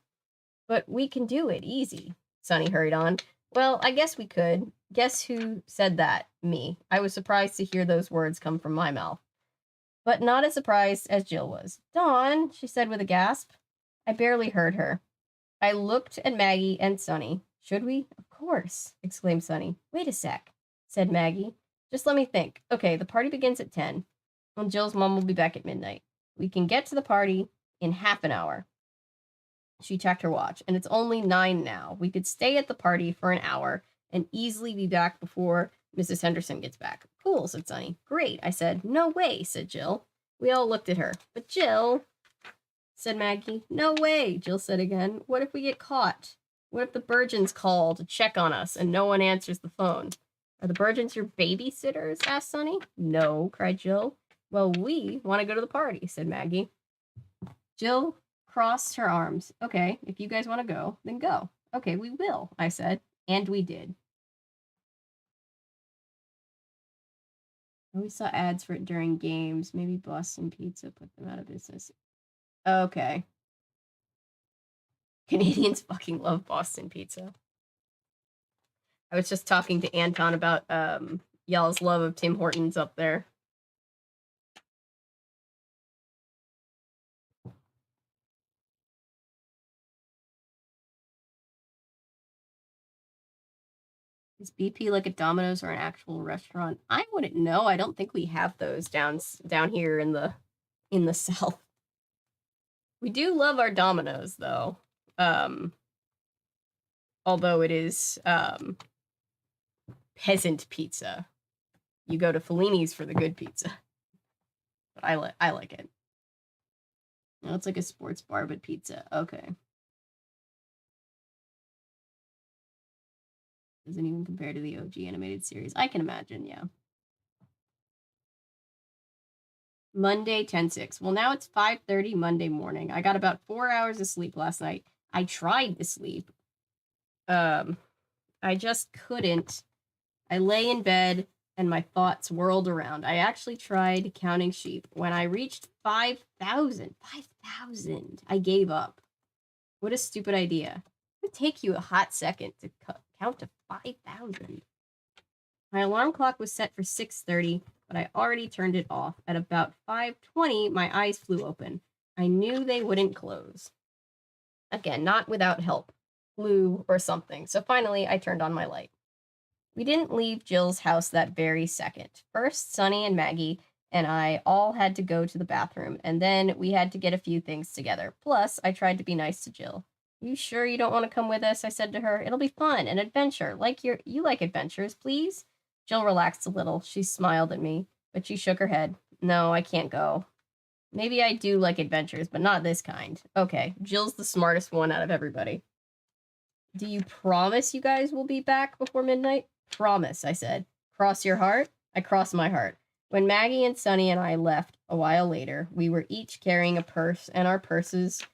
But we can do it, easy, Sunny hurried on. Well, I guess we could. Guess who said that? Me. I was surprised to hear those words come from my mouth. But not as surprised as Jill was. Dawn, she said with a gasp. I barely heard her. I looked at Maggie and Sunny. Should we? Of course, exclaimed Sunny. Wait a sec, said Maggie. Just let me think. Okay, the party begins at 10, and Jill's mom will be back at midnight. We can get to the party in half an hour. She checked her watch, and it's only 9 now. We could stay at the party for an hour and easily be back before Mrs. Henderson gets back. Cool, said Sunny. Great, I said. No way, said Jill. We all looked at her. But Jill, said Maggie. No way, Jill said again. What if we get caught? What if the Burgeons call to check on us and no one answers the phone? Are the Burgeons your babysitters? Asked Sunny. No, cried Jill. Well, we want to go to the party, said Maggie. Jill crossed her arms. Okay, if you guys want to go, then go. Okay, we will, I said. And we did. I always saw ads for it during games. Maybe Boston Pizza put them out of business. Okay. Canadians fucking love Boston Pizza. I was just talking to Anton about y'all's love of Tim Hortons up there. Is BP like a Domino's or an actual restaurant? I wouldn't know. I don't think we have those down here in the South. We do love our Domino's though. Although it is peasant pizza. You go to Fellini's for the good pizza. But I like it. No, it's like a sports bar but pizza. Okay. Doesn't even compare to the OG animated series. I can imagine, yeah. Monday, 10/6. Well, now it's 5:30 Monday morning. I got about 4 hours of sleep last night. I tried to sleep. I just couldn't. I lay in bed and my thoughts whirled around. I actually tried counting sheep. When I reached 5,000, I gave up. What a stupid idea. It would take you a hot second to count to 5,000. My alarm clock was set for 6:30, but I already turned it off. At about 5:20, my eyes flew open. I knew they wouldn't close. Again, not without help. Glue or something. So finally, I turned on my light. We didn't leave Jill's house that very second. First, Sunny and Maggie and I all had to go to the bathroom, and then we had to get a few things together. Plus, I tried to be nice to Jill. You sure you don't want to come with us? I said to her. It'll be fun, an adventure. You like adventures, please? Jill relaxed a little. She smiled at me, but she shook her head. No, I can't go. Maybe I do like adventures, but not this kind. Okay, Jill's the smartest one out of everybody. Do you promise you guys will be back before midnight? Promise, I said. Cross your heart? I crossed my heart. When Maggie and Sunny and I left a while later, we were each carrying a purse, and our purses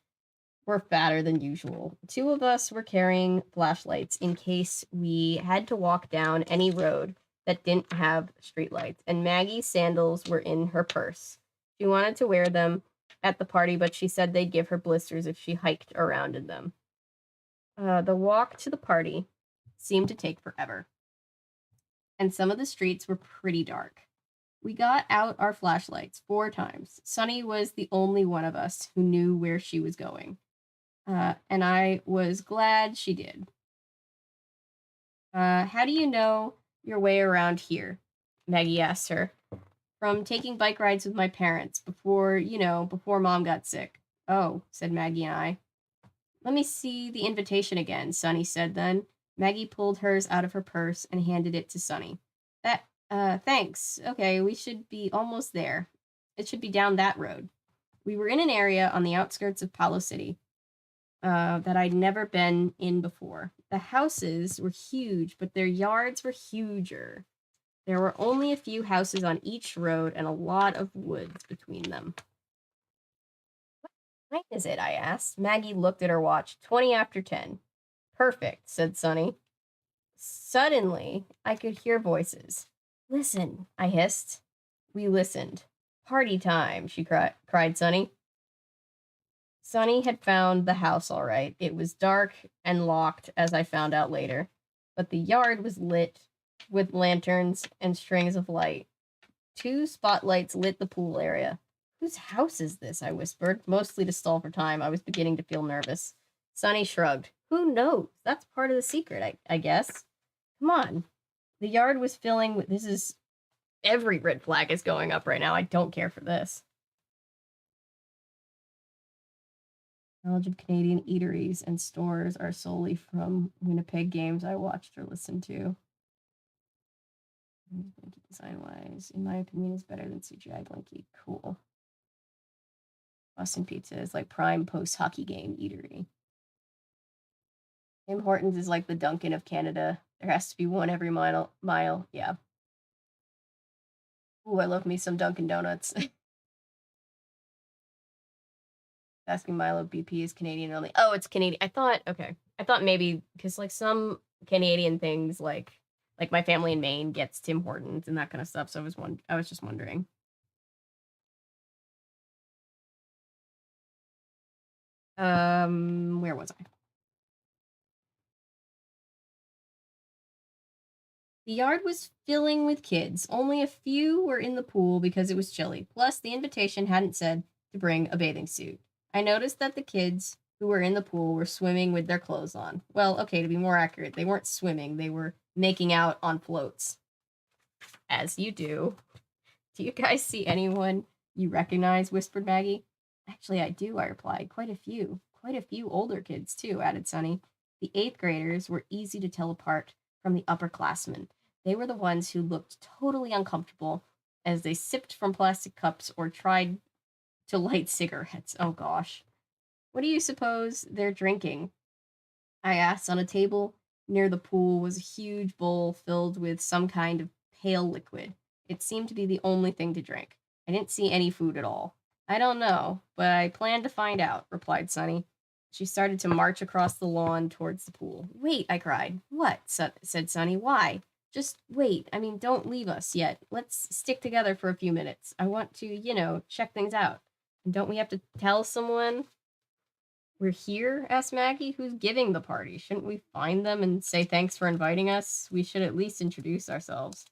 were fatter than usual. 2 of us were carrying flashlights in case we had to walk down any road that didn't have streetlights, and Maggie's sandals were in her purse. She wanted to wear them at the party, but she said they'd give her blisters if she hiked around in them. The walk to the party seemed to take forever, and some of the streets were pretty dark. We got out our flashlights 4 times. Sunny was the only one of us who knew where she was going, and I was glad she did. How do you know your way around here? Maggie asked her. from taking bike rides with my parents before Mom got sick. Oh, said Maggie and I. Let me see the invitation again, Sonny said then. Maggie pulled hers out of her purse and handed it to Sonny. Thanks. Okay, we should be almost there. It should be down that road. We were in an area on the outskirts of Palo City that I'd never been in before. The houses were huge, but their yards were huger. There were only a few houses on each road and a lot of woods between them. What time is it? I asked. Maggie looked at her watch. 20 after 10. Perfect, said Sonny. Suddenly, I could hear voices. Listen, I hissed. We listened. Party time, she cried Sonny. Sonny had found the house all right. It was dark and locked, as I found out later, but the yard was lit with lanterns and strings of light. 2 spotlights lit the pool area. Whose house is this? I whispered, mostly to stall for time. I was beginning to feel nervous. Sonny shrugged. Who knows? That's part of the secret, I guess. Come on. The yard was filling with... Every red flag is going up right now. I don't care for this. Knowledge of Canadian eateries and stores are solely from Winnipeg games I watched or listened to. Blinky design-wise, in my opinion, is better than CGI Blinky. Cool. Boston Pizza is like prime post-hockey game eatery. Tim Hortons is like the Dunkin' of Canada. There has to be one every mile. Yeah. Ooh, I love me some Dunkin' Donuts. Asking Milo BP is Canadian only. Oh, it's Canadian. I thought maybe because like some Canadian things like my family in Maine gets Tim Hortons and that kind of stuff. So I was just wondering. Where was I? The yard was filling with kids. Only a few were in the pool because it was chilly. Plus, the invitation hadn't said to bring a bathing suit. I noticed that the kids who were in the pool were swimming with their clothes on. Well, okay, to be more accurate, they weren't swimming. They were making out on floats. As you do. Do you guys see anyone you recognize? Whispered Maggie. Actually, I do, I replied. Quite a few. Quite a few older kids, too, added Sonny. The 8th graders were easy to tell apart from the upperclassmen. They were the ones who looked totally uncomfortable as they sipped from plastic cups or tried to light cigarettes. Oh, gosh. What do you suppose they're drinking? I asked. On a table near the pool was a huge bowl filled with some kind of pale liquid. It seemed to be the only thing to drink. I didn't see any food at all. I don't know, but I plan to find out, replied Sonny. She started to march across the lawn towards the pool. Wait, I cried. What? Said Sonny. Why? Just wait. I mean, don't leave us yet. Let's stick together for a few minutes. I want to, check things out. And don't we have to tell someone we're here? Asked Maggie. Who's giving the party? Shouldn't we find them and say thanks for inviting us? We should at least introduce ourselves.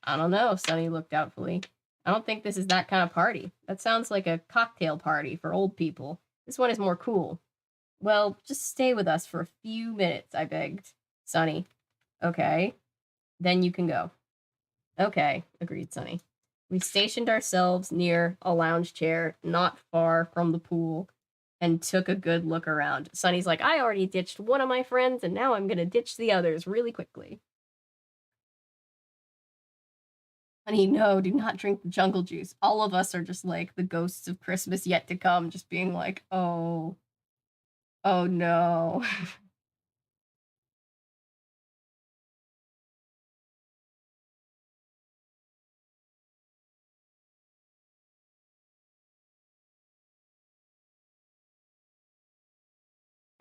I don't know, Sonny looked doubtfully. I don't think this is that kind of party. That sounds like a cocktail party for old people. This one is more cool. Well, just stay with us for a few minutes, I begged. Sonny. Okay. Then you can go. Okay, agreed Sonny. We stationed ourselves near a lounge chair not far from the pool and took a good look around. Sonny's like, I already ditched one of my friends and now I'm going to ditch the others really quickly. Honey, no, do not drink the jungle juice. All of us are just like the ghosts of Christmas yet to come, just being like, oh no.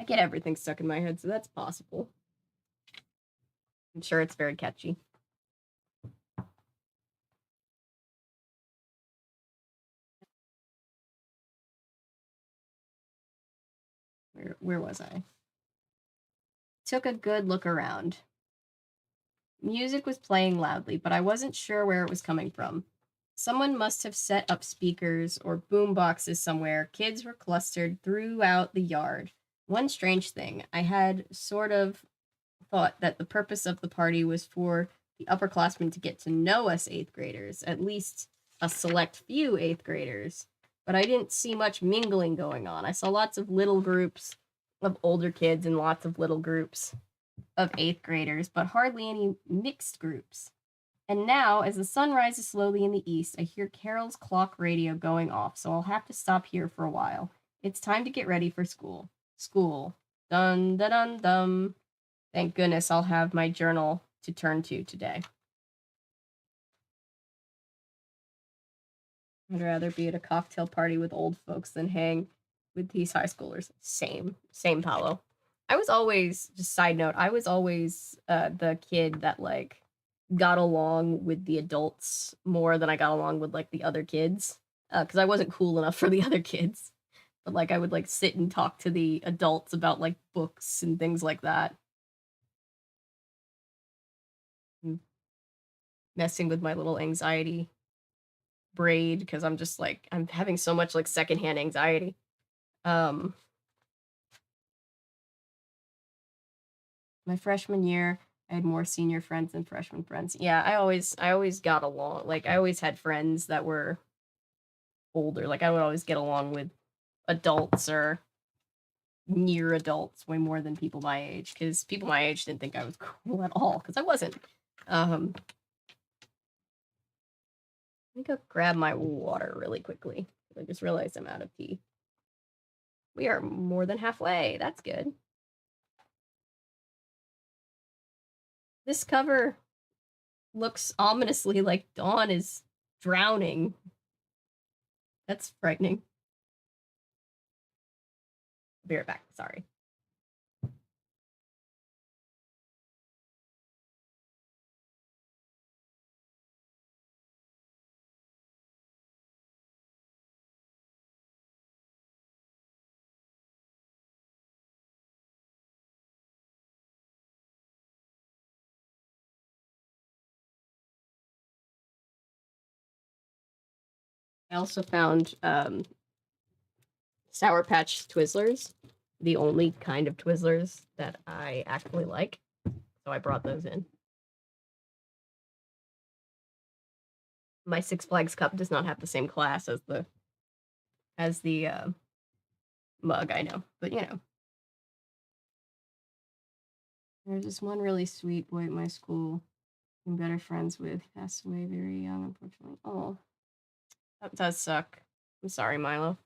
I get everything stuck in my head, so that's possible. I'm sure it's very catchy. Where was I? Took a good look around. Music was playing loudly, but I wasn't sure where it was coming from. Someone must have set up speakers or boom boxes somewhere. Kids were clustered throughout the yard. One strange thing, I had sort of thought that the purpose of the party was for the upperclassmen to get to know us 8th graders, at least a select few 8th graders, but I didn't see much mingling going on. I saw lots of little groups of older kids and lots of little groups of 8th graders, but hardly any mixed groups. And now, as the sun rises slowly in the east, I hear Carol's clock radio going off, so I'll have to stop here for a while. It's time to get ready for school. School. Dun dun dun dum. Thank goodness I'll have my journal to turn to today. I'd rather be at a cocktail party with old folks than hang with these high schoolers. Same, Paolo. I was always, just side note, I was always the kid that like got along with the adults more than I got along with like the other kids, because I wasn't cool enough for the other kids. But like I would like sit and talk to the adults about like books and things like that. Messing with my little anxiety braid because I'm just like I'm having so much like secondhand anxiety. My freshman year, I had more senior friends than freshman friends. Yeah, I always got along. Like I always had friends that were older. Like I would always get along with adults or near adults way more than people my age, because people my age didn't think I was cool at all, because I wasn't. Let me go grab my water really quickly. I just realized I'm out of tea. We are more than halfway. That's good. This cover looks ominously like Dawn is drowning. That's frightening. I'll be right back. Sorry. I also found Sour Patch Twizzlers, the only kind of Twizzlers that I actually like. So I brought those in. My Six Flags cup does not have the same class as the mug, I know, but you know. There's this one really sweet boy at my school I'm better friends with. He passed away very young, unfortunately. Oh, that does suck. I'm sorry, Milo.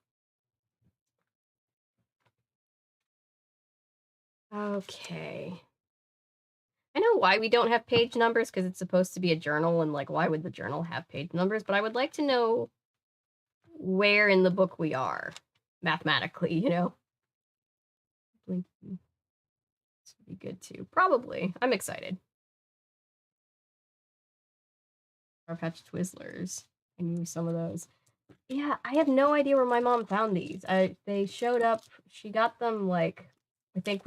Okay. I know why we don't have page numbers, because it's supposed to be a journal, and like, why would the journal have page numbers? But I would like to know where in the book we are, mathematically, you know? This would be good too. Probably. I'm excited. Our Patch Twizzlers. I knew some of those. Yeah, I have no idea where my mom found these. They showed up. She got them like, I think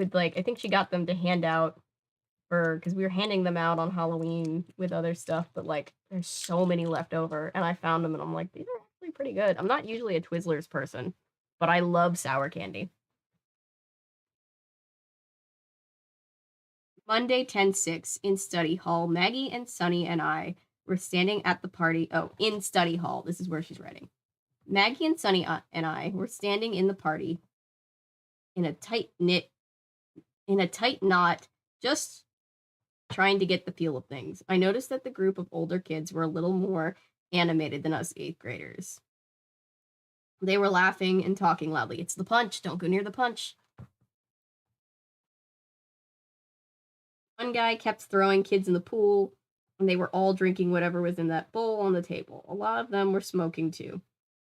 she got them to hand out because we were handing them out on Halloween with other stuff. But like, there's so many left over, and I found them, and I'm like, these are actually pretty good. I'm not usually a Twizzlers person, but I love sour candy. Monday, 10/6, in study hall. Maggie and Sunny and I were standing at the party. Oh, in study hall. This is where she's writing. Maggie and Sunny and I were standing in the party in a tight knot, just trying to get the feel of things. I noticed that the group of older kids were a little more animated than us 8th graders. They were laughing and talking loudly. It's the punch. Don't go near the punch. One guy kept throwing kids in the pool, and they were all drinking whatever was in that bowl on the table. A lot of them were smoking too.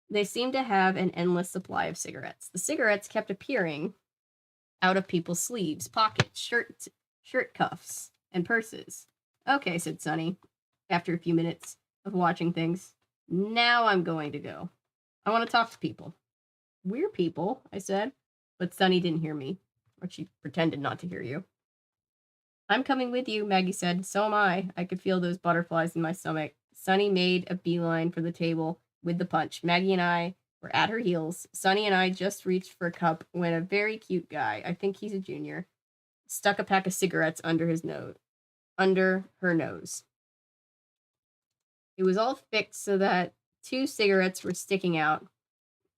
They seemed to have an endless supply of cigarettes. The cigarettes kept appearing out of people's sleeves, pockets, shirt cuffs, and purses. Okay, said Sunny, after a few minutes of watching things. Now I'm going to go. I want to talk to people. We're people, I said, but Sunny didn't hear me, or she pretended not to hear you. I'm coming with you, Maggie said. So am I. I could feel those butterflies in my stomach. Sunny made a beeline for the table with the punch. Maggie and I were at her heels. Sunny and I just reached for a cup when a very cute guy, I think he's a junior, stuck a pack of cigarettes under her nose. It was all fixed so that 2 cigarettes were sticking out,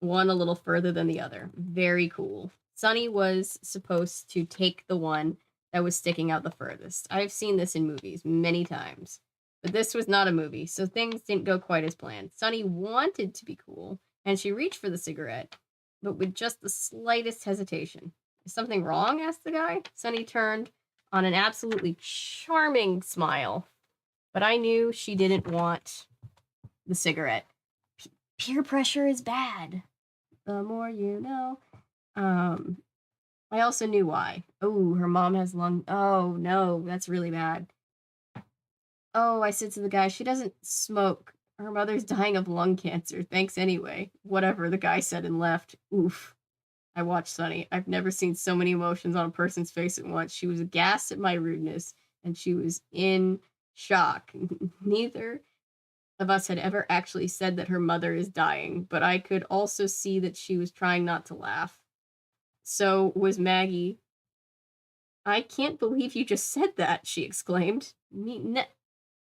one a little further than the other. Very cool. Sunny was supposed to take the one that was sticking out the furthest. I've seen this in movies many times, but this was not a movie, so things didn't go quite as planned. Sunny wanted to be cool, and she reached for the cigarette, but with just the slightest hesitation. Is something wrong? Asked the guy. Sunny turned on an absolutely charming smile, but I knew she didn't want the cigarette. Peer pressure is bad. The more you know. I also knew why. Oh, her mom has lung. Oh, no, that's really bad. Oh, I said to the guy, she doesn't smoke. Her mother's dying of lung cancer. Thanks anyway. Whatever, the guy said and left. Oof. I watched Sunny. I've never seen so many emotions on a person's face at once. She was aghast at my rudeness, and she was in shock. Neither of us had ever actually said that her mother is dying, but I could also see that she was trying not to laugh. So was Maggie. I can't believe you just said that, she exclaimed.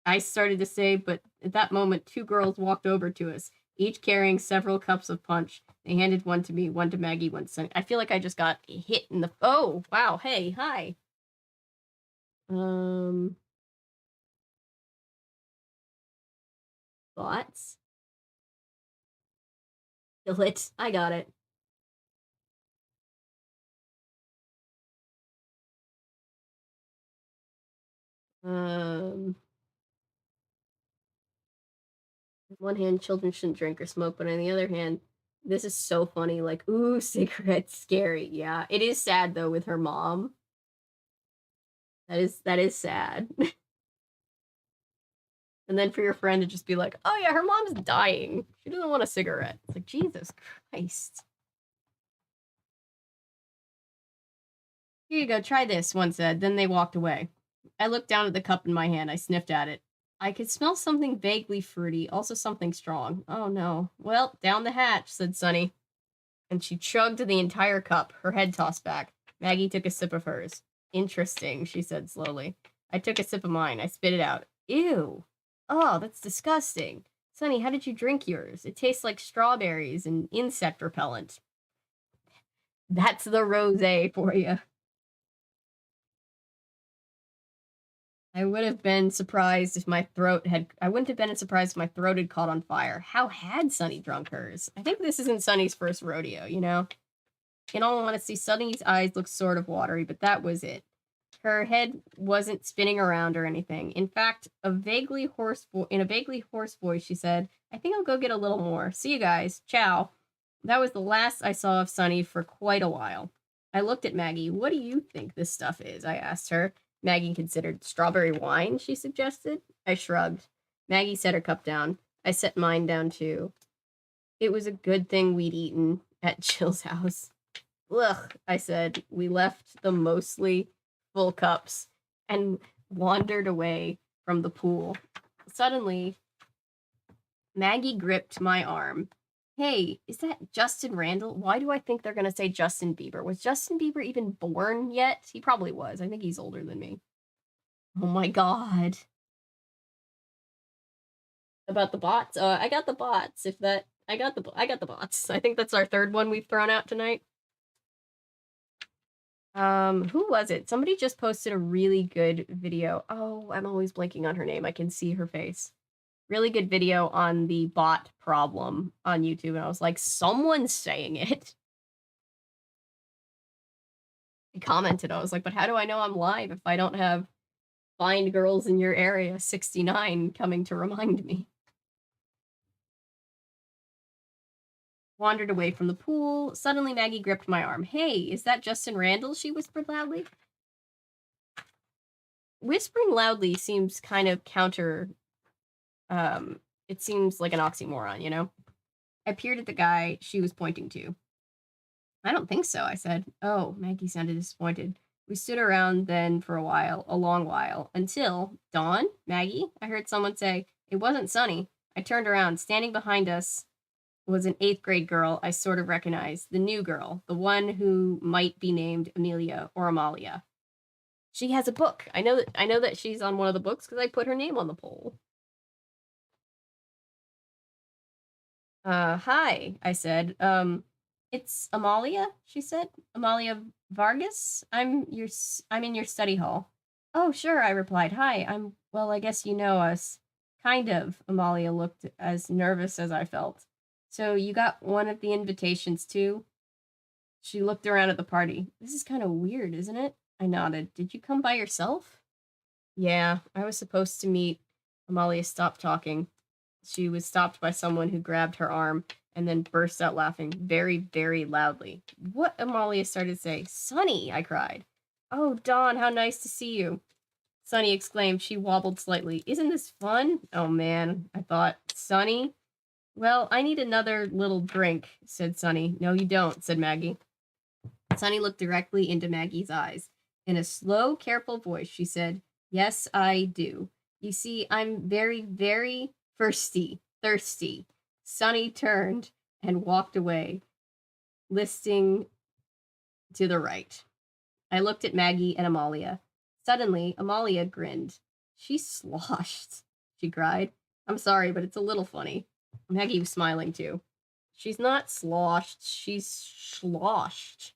I started to say, but at that moment, 2 girls walked over to us, each carrying several cups of punch. They handed one to me, one to Maggie, one to Sunny. I feel like I just got hit in the... Oh, wow. Hey, hi. Thoughts? Kill it. I got it. On one hand, children shouldn't drink or smoke, but on the other hand, this is so funny. Like, ooh, cigarettes, scary. Yeah, it is sad though with her mom. That is sad. And then for your friend to just be like, oh yeah, her mom's dying. She doesn't want a cigarette. It's like, Jesus Christ. Here you go, try this, one said. Then they walked away. I looked down at the cup in my hand. I sniffed at it. I could smell something vaguely fruity, also something strong. Oh no. Well, down the hatch, said Sunny. And she chugged the entire cup, her head tossed back. Maggie took a sip of hers. Interesting, she said slowly. I took a sip of mine. I spit it out. Ew. Oh, that's disgusting. Sunny, how did you drink yours? It tastes like strawberries and insect repellent. That's the rosé for you. I would have been surprised if my throat had... I wouldn't have been surprised if my throat had caught on fire. How had Sunny drunk hers? I think this isn't Sunny's first rodeo, you know? In all honesty, Sunny's eyes looked sort of watery, but that was it. Her head wasn't spinning around or anything. In fact, in a vaguely hoarse voice, she said, I think I'll go get a little more. See you guys. Ciao. That was the last I saw of Sunny for quite a while. I looked at Maggie. What do you think this stuff is? I asked her. Maggie considered. Strawberry wine, she suggested. I shrugged. Maggie set her cup down. I set mine down too. It was a good thing we'd eaten at Jill's house. Ugh, I said. We left the mostly full cups and wandered away from the pool. Suddenly, Maggie gripped my arm. Hey, is that Justin Randall? Why do I think they're going to say Justin Bieber? Was Justin Bieber even born yet? He probably was. I think he's older than me. Oh my god. About the bots? I got the bots. I got the bots. I think that's our third one we've thrown out tonight. Who was it? Somebody just posted a really good video. Oh, I'm always blanking on her name. I can see her face. Really good video on the bot problem on YouTube, and I was like, someone's saying it. I commented, I was like, but how do I know I'm live if I don't have Find Girls in Your Area 69 coming to remind me? Wandered away from the pool. Suddenly, Maggie gripped my arm. Hey, is that Justin Randall? She whispered loudly. Whispering loudly seems kind of counter... it seems like an oxymoron, you know? I peered at the guy she was pointing to. I don't think so, I said. Oh, Maggie sounded disappointed. We stood around then for a long while, until, Dawn? Maggie? I heard someone say. It wasn't Sunny. I turned around. Standing behind us was an 8th grade girl I sort of recognized. The new girl. The one who might be named Amelia or Amalia. She has a book. I know that she's on one of the books because I put her name on the poll. Hi, I said. It's Amalia, she said. Amalia Vargas? I'm in your study hall. Oh, sure, I replied. Hi, well, I guess you know us. Kind of. Amalia looked as nervous as I felt. So you got one of the invitations too? She looked around at the party. This is kind of weird, isn't it? I nodded. Did you come by yourself? Yeah, I was supposed to meet. Amalia stopped talking. She was stopped by someone who grabbed her arm and then burst out laughing very, very loudly. What? Amalia started to say. Sonny, I cried. Oh, Dawn, how nice to see you. Sonny exclaimed. She wobbled slightly. Isn't this fun? Oh, man, I thought. Sonny? Well, I need another little drink, said Sonny. No, you don't, said Maggie. Sonny looked directly into Maggie's eyes. In a slow, careful voice, she said, Yes, I do. You see, I'm very, very thirsty. Sonny turned and walked away, listing to the right. I looked at Maggie and Amalia. Suddenly, Amalia grinned. She sloshed, she cried. I'm sorry, but it's a little funny. Maggie was smiling too. She's not sloshed, she's sloshed.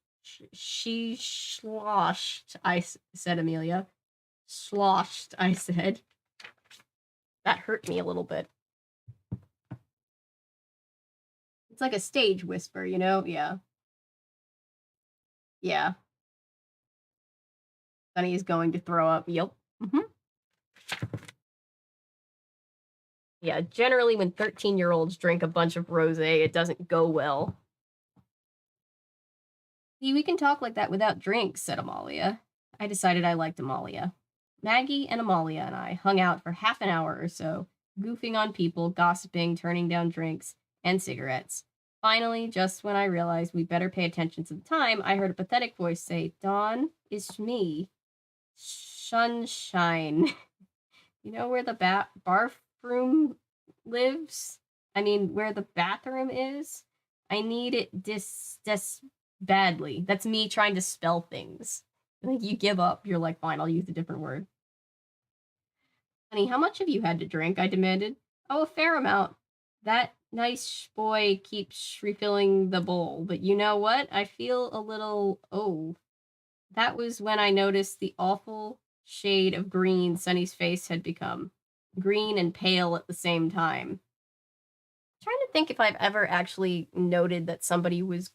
She sloshed, said Amelia. Sloshed, I said. That hurt me a little bit. It's like a stage whisper, you know? Yeah. Yeah. Sunny is going to throw up. Yep. Yeah, generally when 13-year-olds drink a bunch of rosé, it doesn't go well. See, we can talk like that without drinks, said Amalia. I decided I liked Amalia. Maggie and Amalia and I hung out for half an hour or so, goofing on people, gossiping, turning down drinks, and cigarettes. Finally, just when I realized we better pay attention to the time, I heard a pathetic voice say, Dawn, it's me. Sunshine. You know where the bathroom lives? I mean, where the bathroom is? I need it this badly. That's me trying to spell things. Like you give up. You're like, fine, I'll use a different word. Honey, how much have you had to drink? I demanded. Oh, a fair amount. That nice boy keeps refilling the bowl, but you know what? I feel a little. Oh. That was when I noticed the awful shade of green Sunny's face had become. Green and pale at the same time. I'm trying to think if I've ever actually noted that somebody was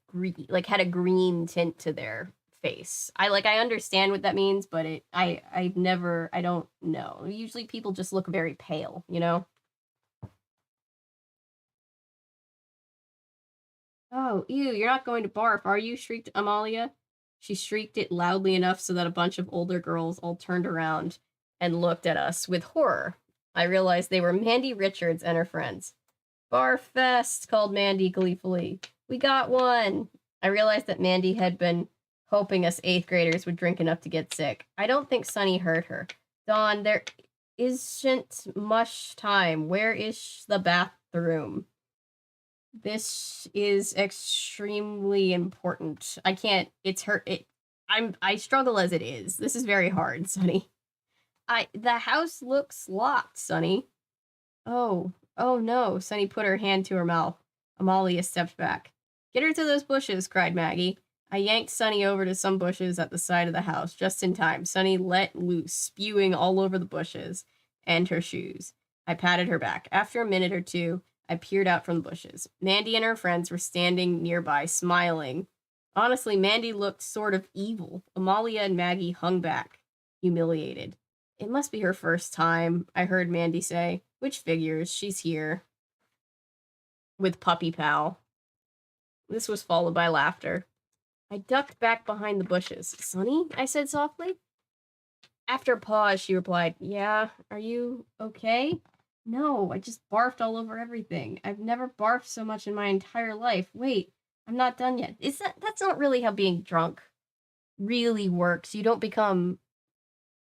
green, like had a green tint to their face. I understand what that means, but I don't know. Usually people just look very pale, you know? Oh, ew, you're not going to barf, are you? Shrieked Amalia. She shrieked it loudly enough so that a bunch of older girls all turned around and looked at us with horror. I realized they were Mandy Richards and her friends. Barf fest, called Mandy gleefully. We got one. I realized that Mandy had been hoping us 8th graders would drink enough to get sick. I don't think Sunny heard her. Dawn, there isn't much time. Where is the bathroom? This is extremely important. I can't. It's hurt. I struggle as it is. This is very hard, Sunny. The house looks locked, Sunny. Oh no. Sunny put her hand to her mouth. Amalia stepped back. Get her to those bushes, cried Maggie. I yanked Sunny over to some bushes at the side of the house, just in time. Sunny let loose, spewing all over the bushes and her shoes. I patted her back. After a minute or two, I peered out from the bushes. Mandy and her friends were standing nearby, smiling. Honestly, Mandy looked sort of evil. Amalia and Maggie hung back, humiliated. It must be her first time, I heard Mandy say. Which figures? She's here. With Puppy Pal. This was followed by laughter. I ducked back behind the bushes. Sunny? I said softly. After a pause, she replied, Yeah, are you okay? No, I just barfed all over everything. I've never barfed so much in my entire life. Wait, I'm not done yet. That's not really how being drunk really works. You don't become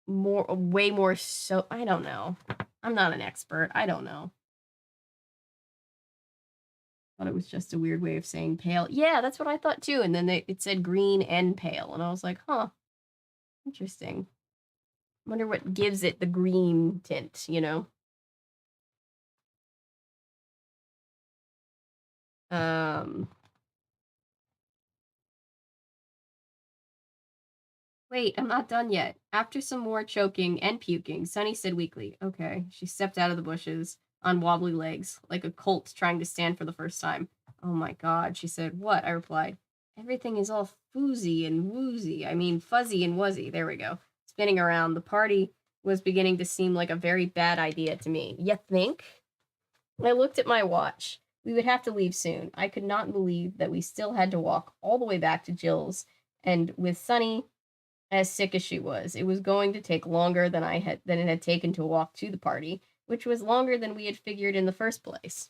way more so. I don't know. I'm not an expert. I don't know. Thought it was just a weird way of saying pale. Yeah, that's what I thought too. And then it said green and pale, and I was like, huh, interesting. Wonder what gives it the green tint, you know? Wait, I'm not done yet. After some more choking and puking, Sunny said weakly, okay. She stepped out of the bushes on wobbly legs, like a colt trying to stand for the first time. Oh my god, she said. What? I replied. Everything is all foozy and woozy. I mean, fuzzy and wuzzy. There we go. Spinning around, the party was beginning to seem like a very bad idea to me. You think? I looked at my watch. We would have to leave soon. I could not believe that we still had to walk all the way back to Jill's, and with Sunny as sick as she was, it was going to take longer than it had taken to walk to the party, which was longer than we had figured in the first place.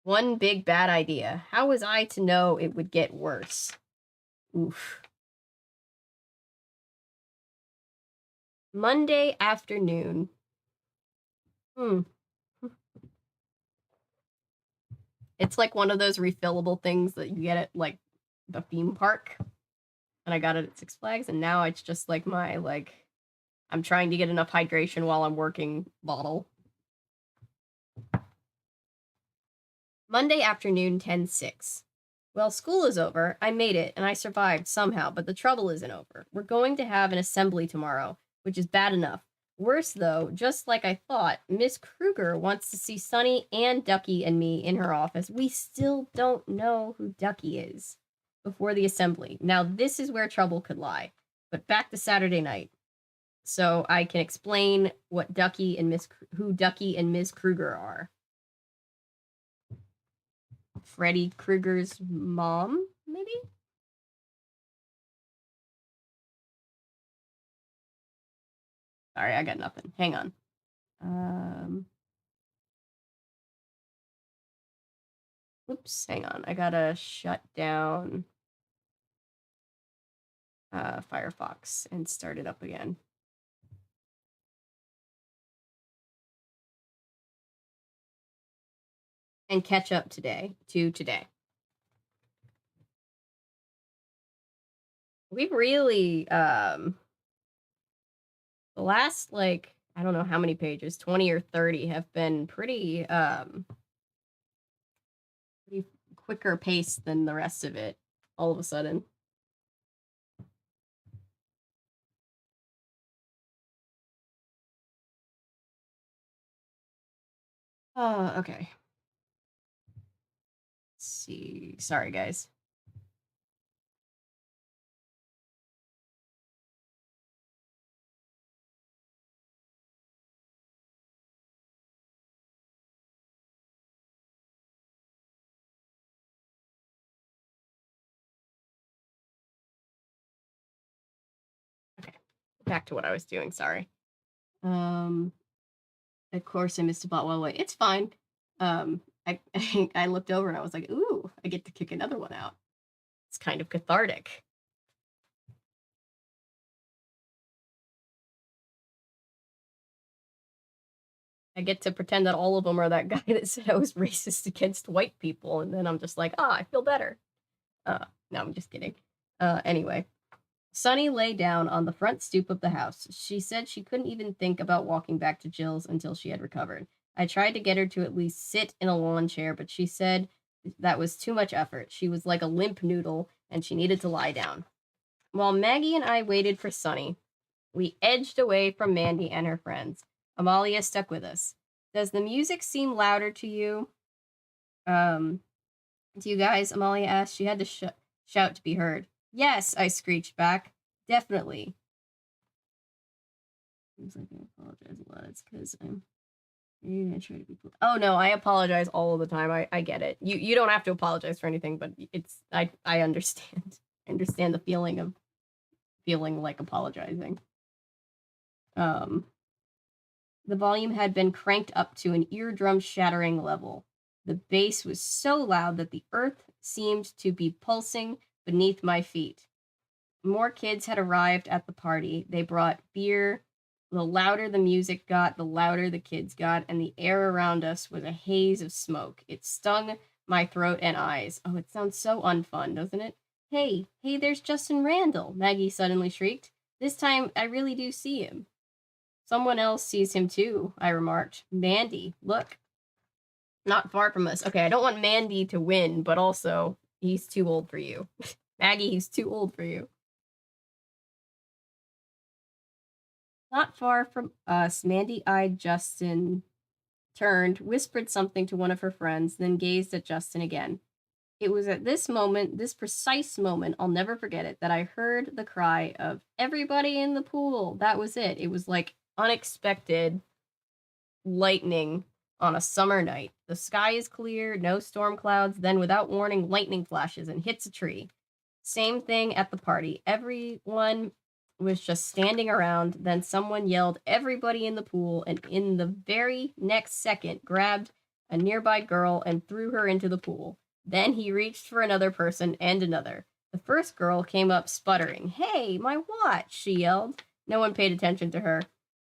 One big bad idea. How was I to know it would get worse? Oof. Monday afternoon. It's like one of those refillable things that you get at like the theme park. And I got it at Six Flags, and now it's just like my I'm trying to get enough hydration while I'm working bottle. Monday afternoon, 10:06. Well, school is over. I made it, and I survived somehow, but the trouble isn't over. We're going to have an assembly tomorrow, which is bad enough. Worse, though, just like I thought, Miss Kruger wants to see Sunny and Ducky and me in her office. We still don't know who Ducky is before the assembly. Now, this is where trouble could lie. But back to Saturday night, so I can explain who Ducky and Miss Kruger are. Freddy Krueger's mom, maybe? Sorry, I got nothing. Hang on. Oops, hang on. I gotta shut down Firefox and start it up again. And catch up today. We've really the last I don't know how many pages, 20 or 30 have been pretty quicker pace than the rest of it all of a sudden. Okay. Let's see. Sorry, guys. Okay. Back to what I was doing, sorry. Of course I missed a bot away. It's fine. I looked over and I was like, ooh, I get to kick another one out. It's kind of cathartic. I get to pretend that all of them are that guy that said I was racist against white people, and then I'm just like, I feel better. No, I'm just kidding. Anyway, Sunny lay down on the front stoop of the house. She said she couldn't even think about walking back to Jill's until she had recovered. I tried to get her to at least sit in a lawn chair, but she said that was too much effort. She was like a limp noodle, and she needed to lie down. While Maggie and I waited for Sunny, we edged away from Mandy and her friends. Amalia stuck with us. Does the music seem louder to you? To you guys, Amalia asked. She had to shout to be heard. Yes, I screeched back. Definitely. Seems like I apologize a lot. It's because I'm I try to be. Oh no, I apologize all the time. I get it. You don't have to apologize for anything, but I understand. I understand the feeling of feeling like apologizing. The volume had been cranked up to an eardrum-shattering level. The bass was so loud that the earth seemed to be pulsing beneath my feet. More kids had arrived at the party. They brought beer. The louder the music got, the louder the kids got, and the air around us was a haze of smoke. It stung my throat and eyes. Oh, it sounds so unfun, doesn't it? Hey, there's Justin Randall, Maggie suddenly shrieked. This time, I really do see him. Someone else sees him too, I remarked. Mandy, look. Not far from us. Okay, I don't want Mandy to win, but also, he's too old for you. Maggie, he's too old for you. Not far from us, Mandy eyed Justin, turned, whispered something to one of her friends, then gazed at Justin again. It was at this moment, this precise moment, I'll never forget it, that I heard the cry of everybody in the pool. That was it. It was like unexpected lightning on a summer night. The sky is clear, no storm clouds, then without warning, lightning flashes and hits a tree. Same thing at the party. Everyone was just standing around. Then someone yelled, everybody in the pool, and in the very next second grabbed a nearby girl and threw her into the pool. Then he reached for another person and another. The first girl came up sputtering. Hey, my watch, she yelled. No one paid attention to her.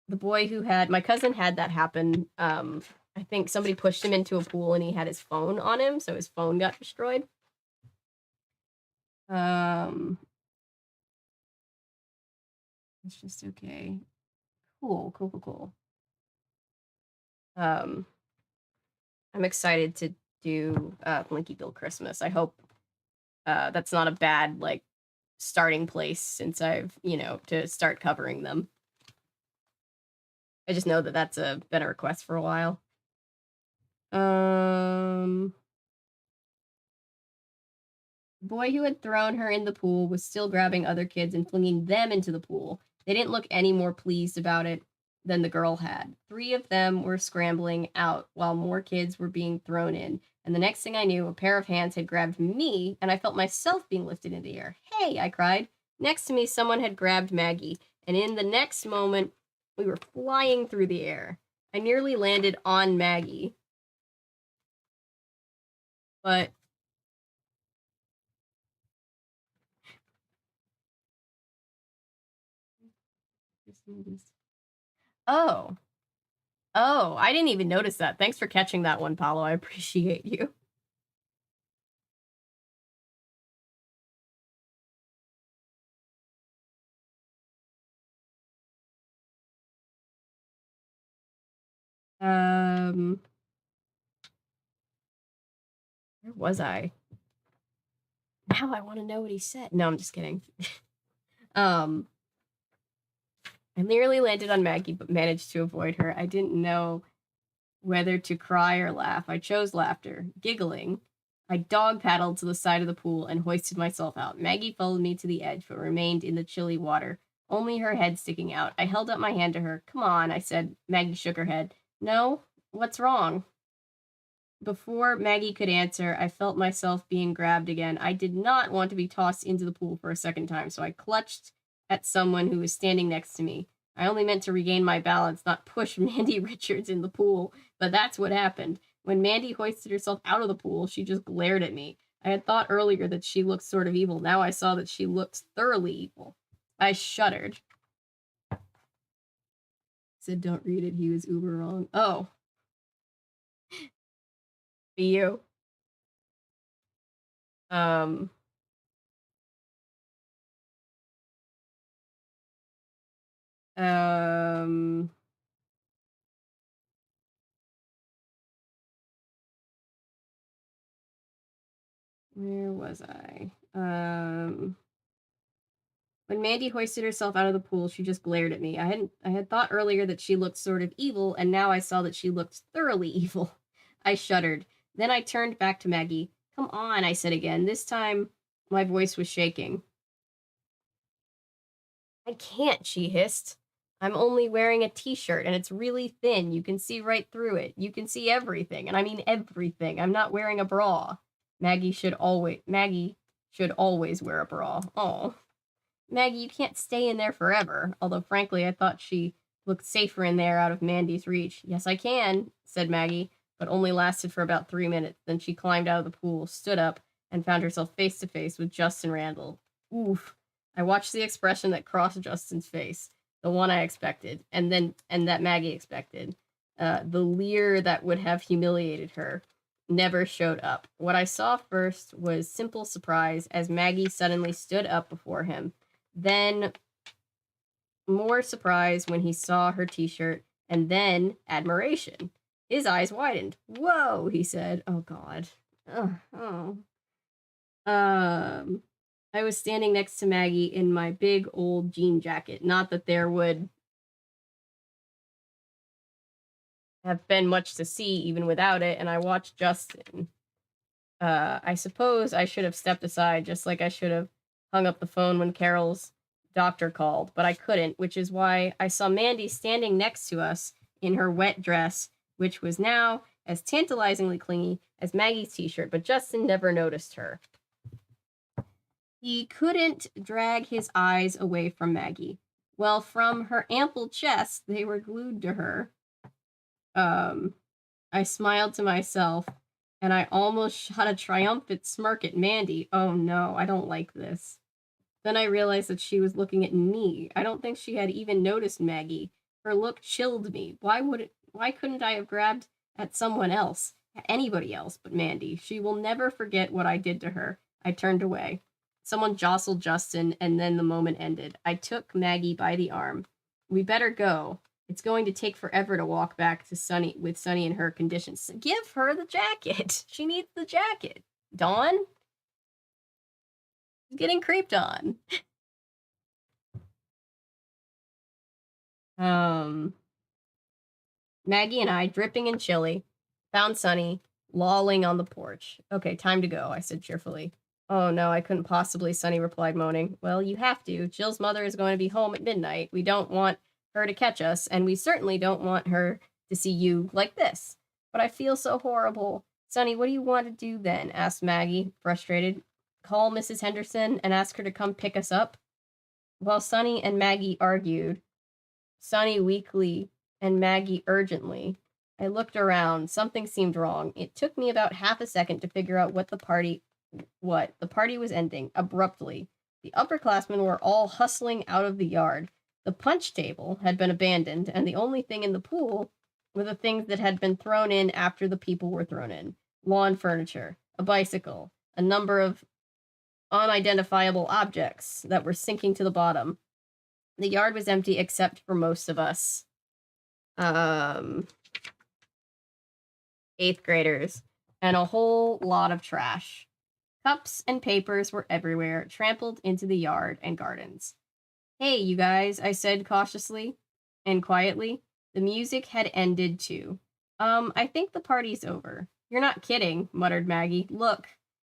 The boy who had, my cousin had that happen. I think somebody pushed him into a pool and he had his phone on him, so his phone got destroyed. It's just okay. Cool. I'm excited to do Blinky Bill Christmas. I hope that's not a bad like starting place since I've to start covering them. I just know that that's been a request for a while. The boy who had thrown her in the pool was still grabbing other kids and flinging them into the pool. They didn't look any more pleased about it than the girl had. 3 of them were scrambling out while more kids were being thrown in. And the next thing I knew, a pair of hands had grabbed me, and I felt myself being lifted into the air. Hey, I cried. Next to me, someone had grabbed Maggie, and in the next moment, we were flying through the air. I nearly landed on Maggie. But oh, I didn't even notice that. Thanks for catching that one, Paolo. I appreciate you. Where was I? Now I want to know what he said. No, I'm just kidding. I nearly landed on Maggie, but managed to avoid her. I didn't know whether to cry or laugh. I chose laughter. Giggling, I dog paddled to the side of the pool and hoisted myself out. Maggie followed me to the edge, but remained in the chilly water, only her head sticking out. I held up my hand to her. Come on, I said. Maggie shook her head. No? What's wrong? Before Maggie could answer, I felt myself being grabbed again. I did not want to be tossed into the pool for a second time, so I clutched at someone who was standing next to me. I only meant to regain my balance, not push Mandy Richards in the pool, but that's what happened. When Mandy hoisted herself out of the pool, she just glared at me. I had thought earlier that she looked sort of evil. Now I saw that she looked thoroughly evil. I shuddered. Said, don't read it. He was uber wrong. Oh. For you. Where was I? When Mandy hoisted herself out of the pool, she just glared at me. I had thought earlier that she looked sort of evil, and now I saw that she looked thoroughly evil. I shuddered. Then I turned back to Maggie. Come on, I said again. This time, my voice was shaking. I can't, she hissed. I'm only wearing a t-shirt, and it's really thin. You can see right through it. You can see everything, and I mean everything. I'm not wearing a bra. Maggie should always wear a bra. Oh. Maggie, you can't stay in there forever. Although, frankly, I thought she looked safer in there out of Mandy's reach. Yes, I can, said Maggie, but only lasted for about 3 minutes. Then she climbed out of the pool, stood up, and found herself face to face with Justin Randall. Oof. I watched the expression that crossed Justin's face, the one I expected, and that Maggie expected. The leer that would have humiliated her never showed up. What I saw first was simple surprise as Maggie suddenly stood up before him. Then more surprise when he saw her t-shirt, and then admiration. His eyes widened. Whoa, he said. Oh, God. Oh. I was standing next to Maggie in my big old jean jacket. Not that there would have been much to see even without it, and I watched Justin. I suppose I should have stepped aside, just like I should have hung up the phone when Carol's doctor called, but I couldn't, which is why I saw Mandy standing next to us in her wet dress, which was now as tantalizingly clingy as Maggie's t-shirt, but Justin never noticed her. He couldn't drag his eyes away from Maggie. Well, from her ample chest, they were glued to her. I smiled to myself, and I almost shot a triumphant smirk at Mandy. Oh no, I don't like this. Then I realized that she was looking at me. I don't think she had even noticed Maggie. Her look chilled me. Why couldn't I have grabbed at someone else? At anybody else but Mandy. She will never forget what I did to her. I turned away. Someone jostled Justin, and then the moment ended. I took Maggie by the arm. We better go. It's going to take forever to walk back to Sunny with Sunny in her conditions. Give her the jacket. She needs the jacket. Dawn? She's getting creeped on. Maggie and I, dripping and chilly, found Sunny lolling on the porch. Okay, time to go, I said cheerfully. Oh no, I couldn't possibly, Sunny replied, moaning. Well, you have to. Jill's mother is going to be home at midnight. We don't want her to catch us, and we certainly don't want her to see you like this. But I feel so horrible. Sunny, what do you want to do then? Asked Maggie, frustrated. Call Mrs. Henderson and ask her to come pick us up? While Sunny and Maggie argued, Sunny weakly and Maggie urgently, I looked around. Something seemed wrong. It took me about half a second to figure out what the party was ending abruptly. The upperclassmen were all hustling out of the yard. The punch table had been abandoned, and the only thing in the pool were the things that had been thrown in after the people were thrown in. Lawn furniture, a bicycle, a number of unidentifiable objects that were sinking to the bottom. The yard was empty except for most of us. 8th graders, and a whole lot of trash. Cups and papers were everywhere, trampled into the yard and gardens. Hey, you guys, I said cautiously and quietly. The music had ended too. I think the party's over. You're not kidding, muttered Maggie. Look.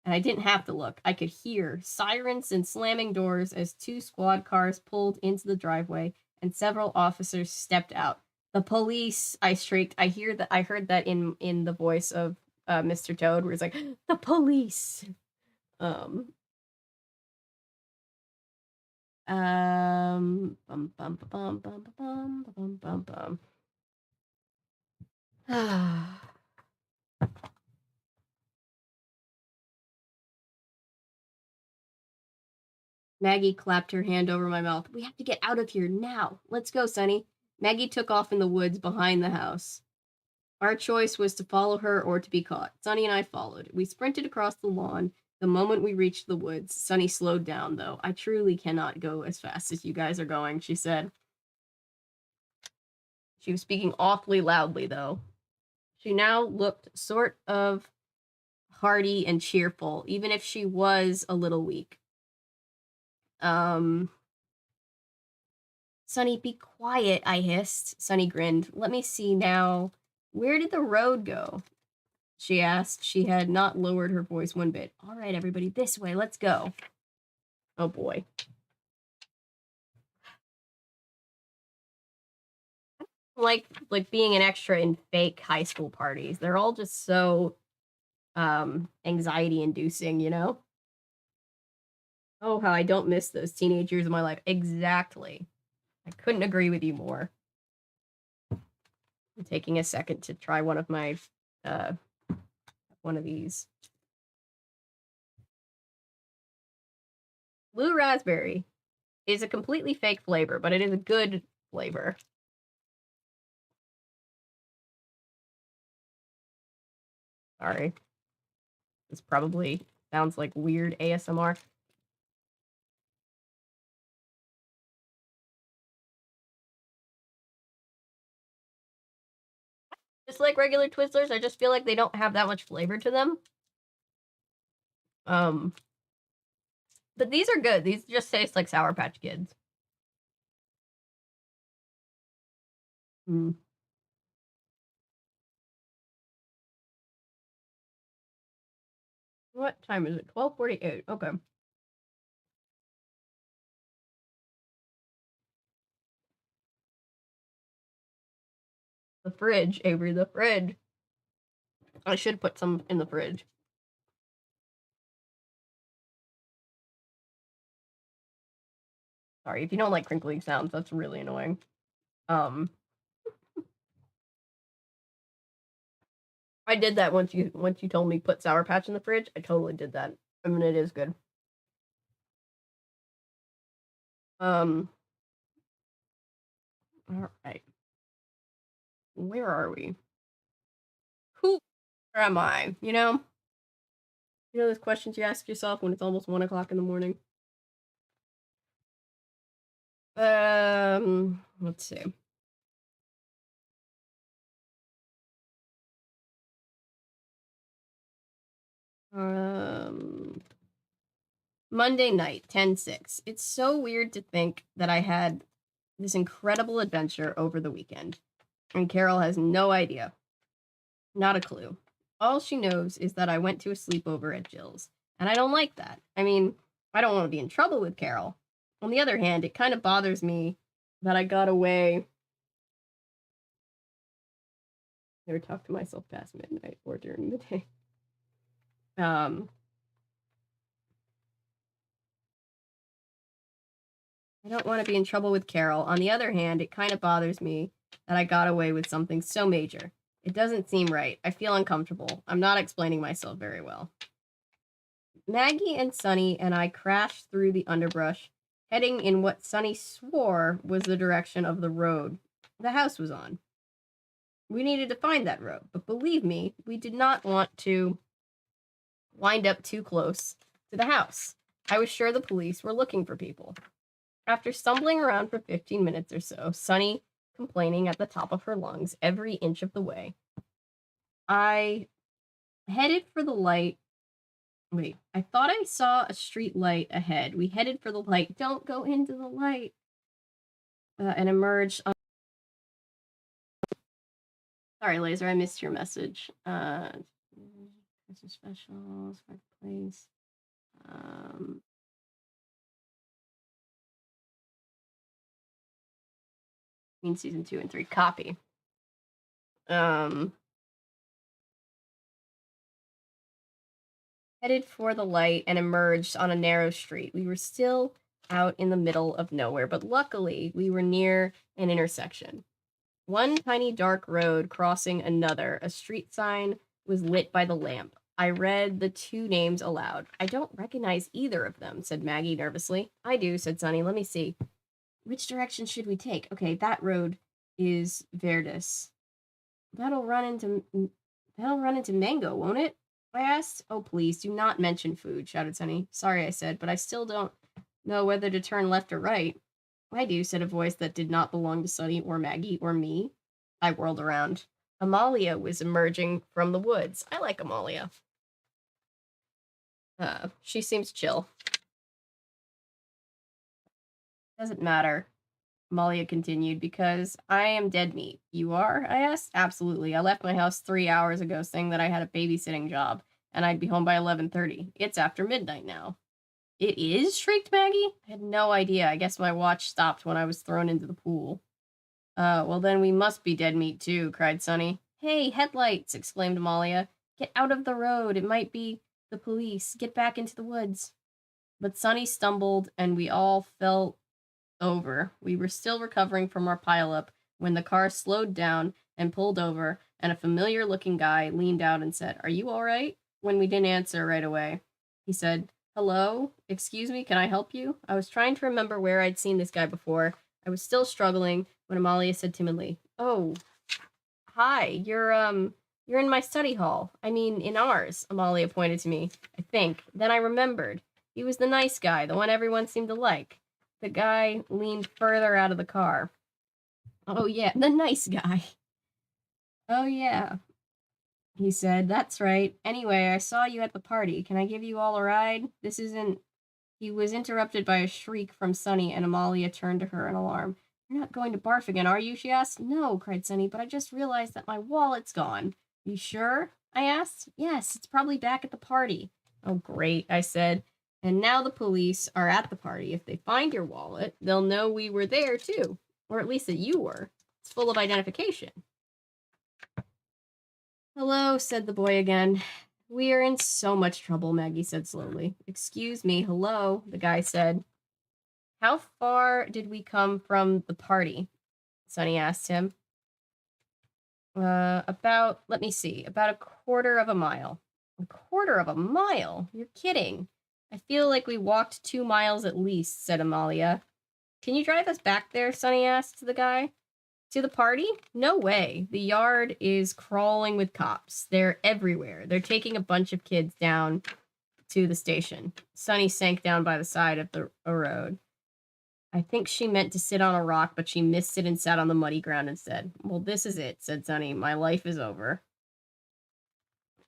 And I didn't have to look. I could hear sirens and slamming doors as 2 squad cars pulled into the driveway and several officers stepped out. The police, I shrieked. I heard that in the voice of Mr. Toad, where it's like, the police. Bum, bum, bum, bum, bum, bum, bum, bum, bum, bum. Maggie clapped her hand over my mouth. We have to get out of here now. Let's go, Sunny. Maggie took off in the woods behind the house. Our choice was to follow her or to be caught. Sunny and I followed. We sprinted across the lawn. The moment we reached the woods, Sunny slowed down, though. I truly cannot go as fast as you guys are going, she said. She was speaking awfully loudly, though. She now looked sort of hearty and cheerful, even if she was a little weak. Sunny, be quiet, I hissed. Sunny grinned. Let me see now. Where did the road go? She asked. She had not lowered her voice one bit. All right, everybody, this way. Let's go. Oh, boy. Like being an extra in fake high school parties. They're all just so anxiety inducing, you know? Oh, how I don't miss those teenage years of my life. Exactly. I couldn't agree with you more. I'm taking a second to try one of my one of these. Blue raspberry is a completely fake flavor, but it is a good flavor. Sorry. This probably sounds like weird ASMR. Just like regular Twizzlers, I just feel like they don't have that much flavor to them. But these are good. These just taste like Sour Patch Kids. What time is it? 12:48. Okay. The fridge, Avery, the fridge. I should put some in the fridge. Sorry, if you don't like crinkling sounds, that's really annoying. I did that once you told me put Sour Patch in the fridge. I totally did that. I mean, it is good. All right. Where are we? Who am I? You know those questions you ask yourself when it's almost 1 o'clock in the morning. Let's see. Monday night, 10/6. It's so weird to think that I had this incredible adventure over the weekend, and Carol has no idea. Not a clue. All she knows is that I went to a sleepover at Jill's, and I don't like that. I mean, I don't want to be in trouble with Carol. On the other hand, it kind of bothers me that I got away. Never talk to myself past midnight or during the day. I don't want to be in trouble with Carol. On the other hand, it kind of bothers me that I got away with something so major. It doesn't seem right. I feel uncomfortable. I'm not explaining myself very well. Maggie and Sunny and I crashed through the underbrush, heading in what Sunny swore was the direction of the road the house was on. We needed to find that road, but believe me, we did not want to wind up too close to the house. I was sure the police were looking for people. After stumbling around for 15 minutes or so, Sunny complaining at the top of her lungs every inch of the way, I headed for the light. Wait, I thought I saw a street light ahead. We headed for the light. Don't go into the light. And emerged on... Sorry, Laser, I missed your message. Christmas specials, place. Mean season 2 and 3. Copy. Headed for the light and emerged on a narrow street. We were still out in the middle of nowhere, but luckily we were near an intersection. One tiny dark road crossing another. A street sign was lit by the lamp. I read the 2 names aloud. I don't recognize either of them, said Maggie nervously. I do, said Sunny. Let me see. Which direction should we take? Okay, that road is Verdus. That'll run into Mango, won't it? I asked. Oh, please, do not mention food, shouted Sunny. Sorry, I said, but I still don't know whether to turn left or right. I do, said a voice that did not belong to Sunny or Maggie or me. I whirled around. Amalia was emerging from the woods. I like Amalia. She seems chill. Doesn't matter, Amalia continued, because I am dead meat. You are? I asked. Absolutely. I left my house 3 hours ago saying that I had a babysitting job, and I'd be home by 11:30. It's after midnight now. It is? Shrieked Maggie. I had no idea. I guess my watch stopped when I was thrown into the pool. Well then we must be dead meat too, cried Sunny. Hey, headlights, exclaimed Amalia. Get out of the road. It might be the police. Get back into the woods. But Sunny stumbled, and we all fell over. We were still recovering from our pileup when the car slowed down and pulled over, and a familiar-looking guy leaned out and said, Are you all right? When we didn't answer right away, he said, Hello? Excuse me, can I help you? I was trying to remember where I'd seen this guy before. I was still struggling when Amalia said timidly, Oh, hi, you're in my study hall. I mean, in ours, Amalia pointed to me, I think. Then I remembered. He was the nice guy, the one everyone seemed to like. The guy leaned further out of the car. Oh, yeah, the nice guy. Oh, yeah, he said. That's right. Anyway, I saw you at the party. Can I give you all a ride? This isn't... He was interrupted by a shriek from Sunny, and Amalia turned to her in alarm. You're not going to barf again, are you? She asked. No, cried Sunny, but I just realized that my wallet's gone. You sure? I asked. Yes, it's probably back at the party. Oh, great, I said. And now the police are at the party. If they find your wallet, they'll know we were there, too. Or at least that you were. It's full of identification. Hello, said the boy again. We are in so much trouble, Maggie said slowly. Excuse me, hello, the guy said. How far did we come from the party? Sunny asked him. Let me see, about a quarter of a mile. A quarter of a mile? You're kidding. I feel like we walked 2 miles at least, said Amalia. Can you drive us back there? Sunny asked the guy. To the party? No way. The yard is crawling with cops. They're everywhere. They're taking a bunch of kids down to the station. Sunny sank down by the side of the road. I think she meant to sit on a rock, but she missed it and sat on the muddy ground instead. Well, this is it, said Sunny. My life is over.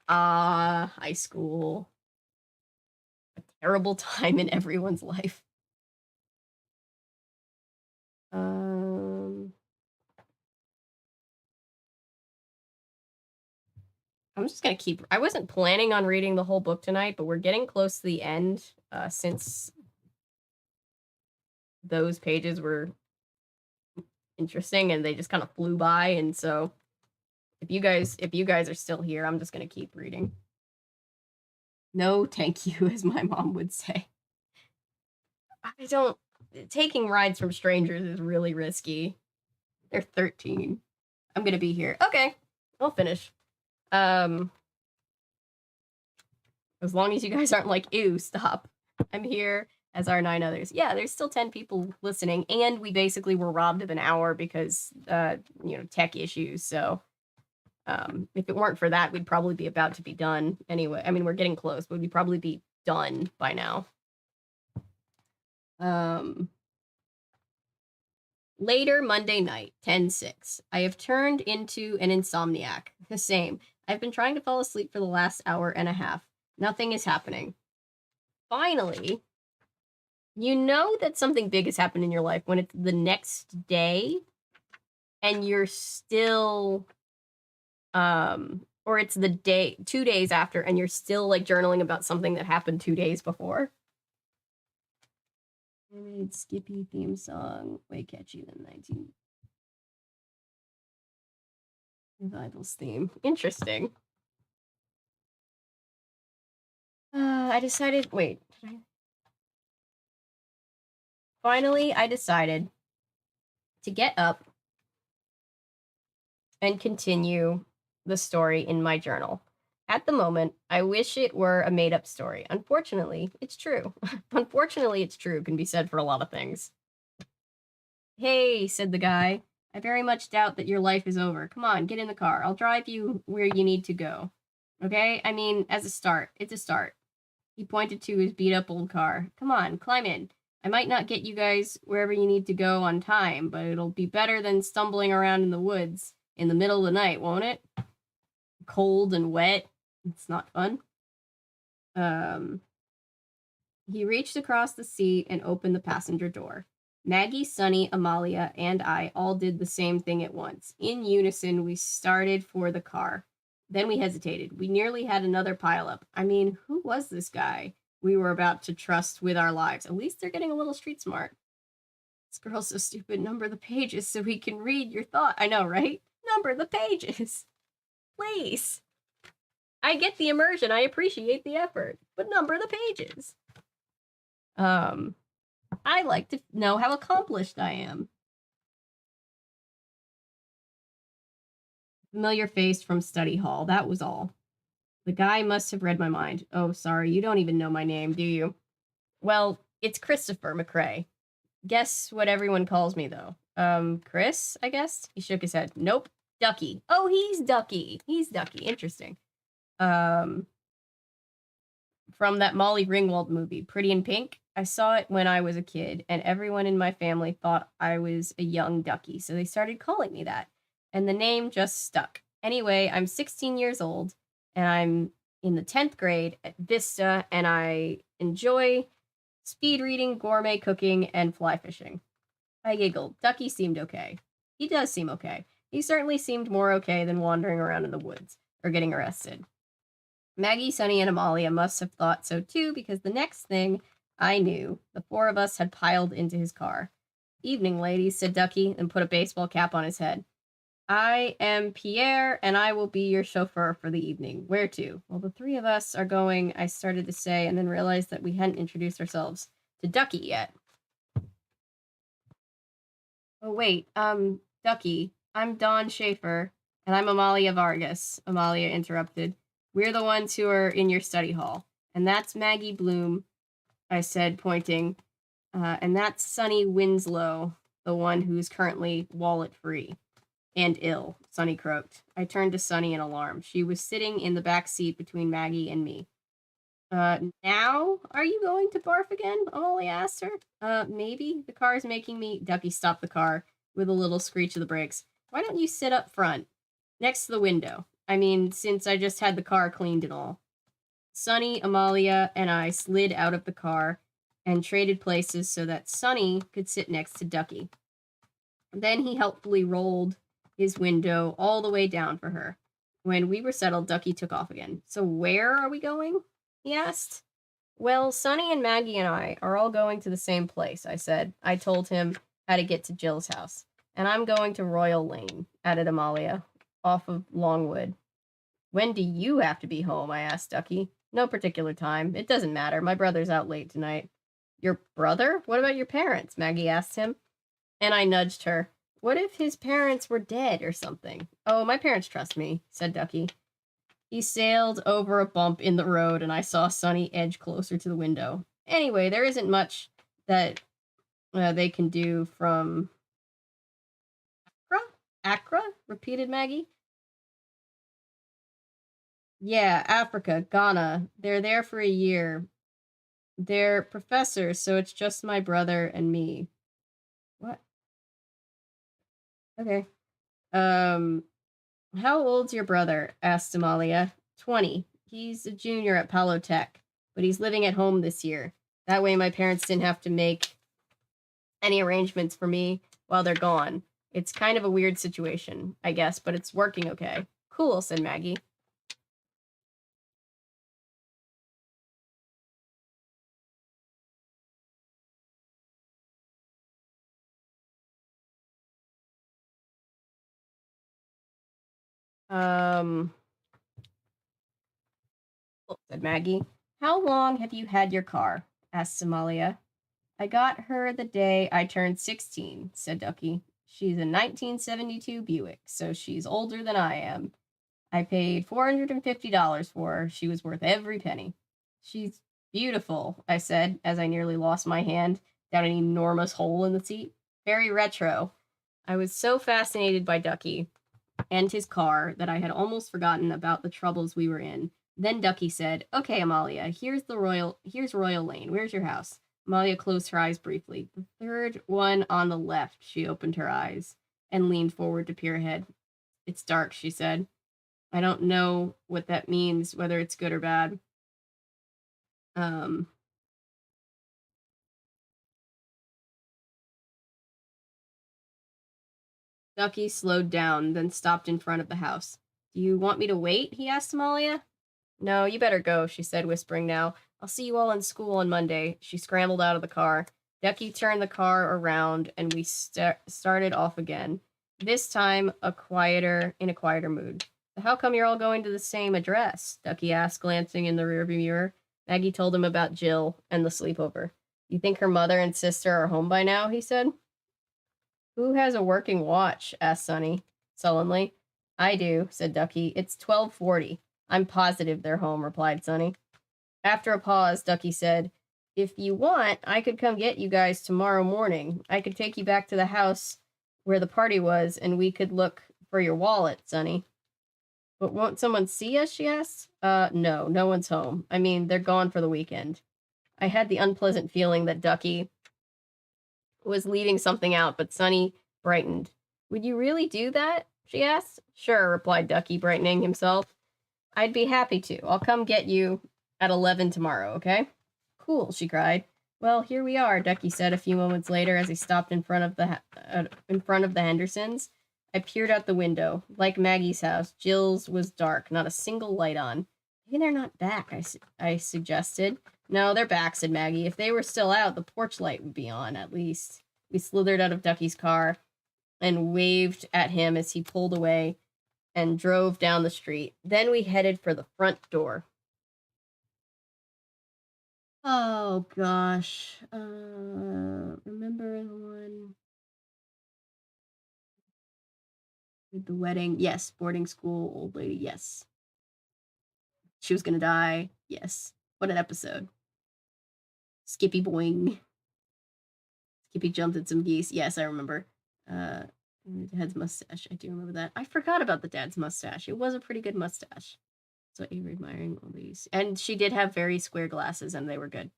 Ah, high school. A terrible time in everyone's life. I'm just gonna keep... I wasn't planning on reading the whole book tonight, but we're getting close to the end, since those pages were interesting and they just kind of flew by, and so if you guys are still here, I'm just gonna keep reading. No, thank you, as my mom would say. I don't... Taking rides from strangers is really risky. They're 13. I'm gonna be here. Okay, I'll finish. As long as you guys aren't like, ew, stop. I'm here, as are 9 others. Yeah, there's still 10 people listening, and we basically were robbed of an hour because, tech issues, so... if it weren't for that, we'd probably be about to be done anyway. I mean, we're getting close, but we'd probably be done by now. Later Monday night, 10:06. I have turned into an insomniac. The same. I've been trying to fall asleep for the last hour and a half. Nothing is happening. Finally, you know that something big has happened in your life when it's the next day and you're still... or it's the day, 2 days after, and you're still, like, journaling about something that happened 2 days before. Animated Skippy theme song, way catchy than 19... Revivals theme. Interesting. I decided... Wait. Finally, I decided to get up and continue the story in my journal. At the moment, I wish it were a made-up story. Unfortunately, it's true. Unfortunately, it's true can be said for a lot of things. Hey, said the guy. I very much doubt that your life is over. Come on, get in the car. I'll drive you where you need to go. Okay? I mean, as a start. It's a start. He pointed to his beat-up old car. Come on, climb in. I might not get you guys wherever you need to go on time, but it'll be better than stumbling around in the woods in the middle of the night, won't it? Cold and wet. It's not fun. He reached across the seat and opened the passenger door. Maggie, Sunny, Amalia, and I all did the same thing at once. In unison, we started for the car. Then we hesitated. We nearly had another pileup. I mean, who was this guy we were about to trust with our lives? At least they're getting a little street smart. This girl's so stupid. Number the pages so we can read your thought. I know, right? Number the pages. Please. I get the immersion. I appreciate the effort. But number the pages. I like to know how accomplished I am. Familiar face from study hall. That was all. The guy must have read my mind. Oh, sorry. You don't even know my name, do you? Well, it's Christopher McCrae. Guess what everyone calls me, though. Chris, I guess? He shook his head. Nope. Ducky. Oh, he's Ducky. He's Ducky. Interesting. From that Molly Ringwald movie, Pretty in Pink. I saw it when I was a kid, and everyone in my family thought I was a young Ducky, so they started calling me that. And the name just stuck. Anyway, I'm 16 years old, and I'm in the 10th grade at Vista, and I enjoy speed reading, gourmet cooking, and fly fishing. I giggled. Ducky seemed okay. He does seem okay. He certainly seemed more okay than wandering around in the woods or getting arrested. Maggie, Sunny, and Amalia must have thought so too, because the next thing I knew, the four of us had piled into his car. Evening, ladies, said Ducky, and put a baseball cap on his head. I am Pierre, and I will be your chauffeur for the evening. Where to? Well, the three of us are going, I started to say, and then realized that we hadn't introduced ourselves to Ducky yet. Oh, wait, Ducky, I'm Dawn Schafer, and I'm Amalia Vargas, Amalia interrupted. We're the ones who are in your study hall. And that's Maggie Bloom, I said, pointing. And that's Sunny Winslow, the one who's currently wallet-free. And ill, Sunny croaked. I turned to Sunny in alarm. She was sitting in the back seat between Maggie and me. Now are you going to barf again? Amalia asked her. Maybe. The car's making me... Ducky stopped the car with a little screech of the brakes. Why don't you sit up front, next to the window? I mean, since I just had the car cleaned and all. Sunny, Amalia, and I slid out of the car and traded places so that Sunny could sit next to Ducky. Then he helpfully rolled his window all the way down for her. When we were settled, Ducky took off again. So where are we going? He asked. Well, Sunny and Maggie and I are all going to the same place, I said. I told him how to get to Jill's house. And I'm going to Royal Lane, added Amalia, off of Longwood. When do you have to be home? I asked Ducky. No particular time. It doesn't matter. My brother's out late tonight. Your brother? What about your parents? Maggie asked him. And I nudged her. What if his parents were dead or something? Oh, my parents trust me, said Ducky. He sailed over a bump in the road, and I saw Sunny edge closer to the window. Anyway, there isn't much that they can do from... Accra? Accra? Repeated Maggie. Yeah, Africa, Ghana. They're there for a year. They're professors, so it's just my brother and me. What? Okay. How old's your brother? Asked Amalia. 20. He's a junior at Palo Tech, but he's living at home this year. That way my parents didn't have to make any arrangements for me while they're gone. It's kind of a weird situation, I guess, but it's working okay. Cool, said Maggie. Said Maggie. How long have you had your car? Asked Amalia. I got her the day I turned 16, said Ducky. She's a 1972 Buick, so she's older than I am. I paid $450 for her. She was worth every penny. She's beautiful, I said, as I nearly lost my hand down an enormous hole in the seat. Very retro. I was so fascinated by Ducky and his car that I had almost forgotten about the troubles we were in. Then Ducky said, Okay, Amalia, here's Royal Lane. Where's your house? Amalia closed her eyes briefly. The third one on the left. She opened her eyes and leaned forward to peer ahead. It's dark, she said. I don't know what that means, whether it's good or bad. Ducky slowed down, then stopped in front of the house. Do you want me to wait? He asked Amalia. No, you better go, she said, whispering now. I'll see you all in school on Monday. She scrambled out of the car. Ducky turned the car around, and we started off again. This time, in a quieter mood. How come you're all going to the same address? Ducky asked, glancing in the rearview mirror. Maggie told him about Jill and the sleepover. You think her mother and sister are home by now? He said. Who has a working watch? Asked Sunny, sullenly. I do, said Ducky. It's 12:40. I'm positive they're home, replied Sunny. After a pause, Ducky said, If you want, I could come get you guys tomorrow morning. I could take you back to the house where the party was, and we could look for your wallet, Sunny. But won't someone see us, she asked. No one's home. I mean, they're gone for the weekend. I had the unpleasant feeling that Ducky was leaving something out, but Sunny brightened. Would you really do that? she asked. Sure, replied Ducky, brightening himself. I'd be happy to. I'll come get you at 11 tomorrow, okay? Cool, she cried. Well, here we are, Ducky said a few moments later as he stopped in front of the Hendersons. I peered out the window. Like Maggie's house, Jill's was dark, not a single light on. Maybe they're not back, I suggested. No, they're back, said Maggie. If they were still out, the porch light would be on, at least. We slithered out of Ducky's car and waved at him as he pulled away and drove down the street. Then we headed for the front door. Oh, gosh. Remember the one with the wedding? Yes. Boarding school, old lady. Yes. She was gonna die. Yes. What an episode. Skippy boing. Skippy jumped at some geese. Yes, I remember. Dad's mustache. I do remember that. I forgot about the dad's mustache. It was a pretty good mustache. So Avery admiring all these. And she did have very square glasses, and they were good.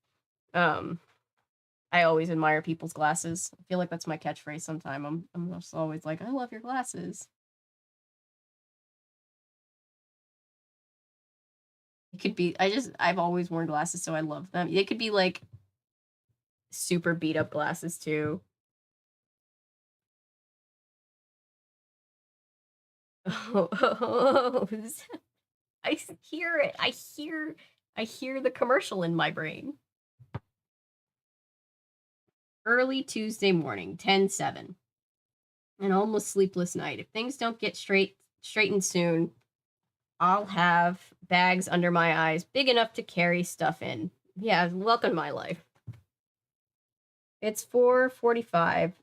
I always admire people's glasses. I feel like that's my catchphrase sometime. I'm just always like, I love your glasses. It could be, I've always worn glasses, so I love them. They could be like super beat up glasses too. Oh, I hear it. I hear the commercial in my brain. Early Tuesday morning, 10/7. An almost sleepless night. If things don't get straightened soon, I'll have bags under my eyes big enough to carry stuff in. Yeah, welcome to my life. It's 4:45,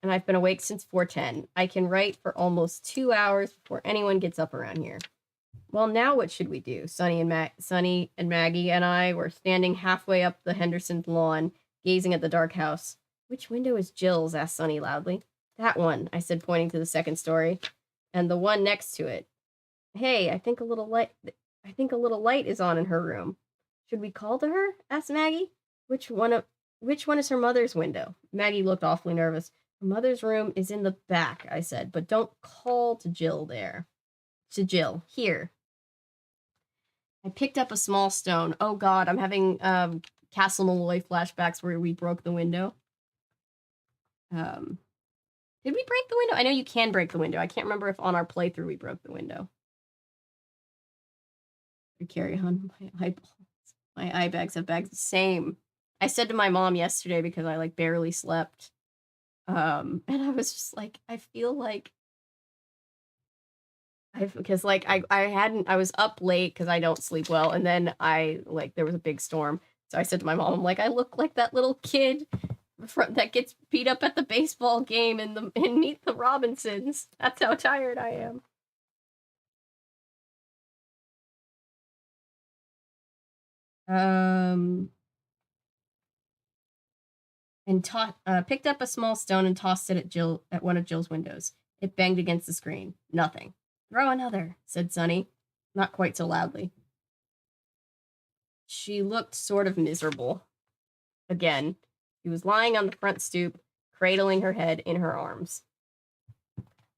and I've been awake since 4:10. I can write for almost 2 hours before anyone gets up around here. Well, now what should we do? Sonny and Maggie and I were standing halfway up the Henderson lawn, gazing at the dark house. Which window is Jill's? Asked Sonny loudly. That one, I said, pointing to the second story, and the one next to it. Hey, I think a little light is on in her room. Should we call to her? Asked Maggie. Which one is her mother's window? Maggie looked awfully nervous. Her mother's room is in the back, I said, but don't call to Jill there. To Jill. Here. I picked up a small stone. Oh God, I'm having Castle Malloy flashbacks where we broke the window. Did we break the window? I know you can break the window. I can't remember if on our playthrough we broke the window. Carry on my eyeballs. My eye bags have bags. Same. I said to my mom yesterday because I like barely slept. And I was just like, I feel like because like I was up late because I don't sleep well, and then there was a big storm. So I said to my mom, I'm like, I look like that little kid that gets beat up at the baseball game in Meet the Robinsons. That's how tired I am. And picked up a small stone and tossed it at one of Jill's windows. It banged against the screen. Nothing. Throw another, said Sonny, not quite so loudly. She looked sort of miserable. Again, she was lying on the front stoop, cradling her head in her arms.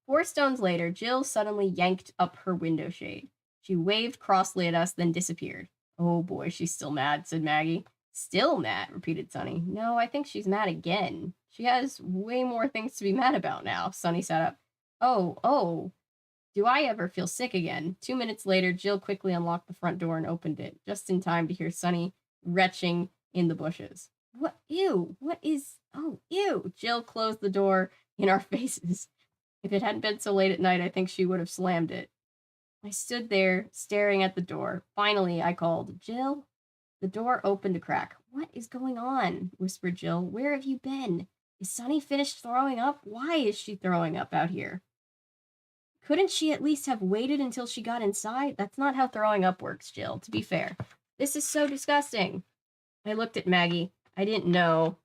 4 stones later, Jill suddenly yanked up her window shade. She waved crossly at us, then disappeared. Oh boy, she's still mad, said Maggie. Still mad, repeated Sonny. No, I think she's mad again. She has way more things to be mad about now. Sonny sat up. Oh, do I ever feel sick again? 2 minutes later, Jill quickly unlocked the front door and opened it, just in time to hear Sonny retching in the bushes. What? Ew. What is... Oh, ew. Jill closed the door in our faces. If it hadn't been so late at night, I think she would have slammed it. I stood there, staring at the door. Finally, I called, Jill? The door opened a crack. What is going on? Whispered Jill. Where have you been? Is Sonny finished throwing up? Why is she throwing up out here? Couldn't she at least have waited until she got inside? That's not how throwing up works, Jill, to be fair. This is so disgusting. I looked at Maggie. I didn't know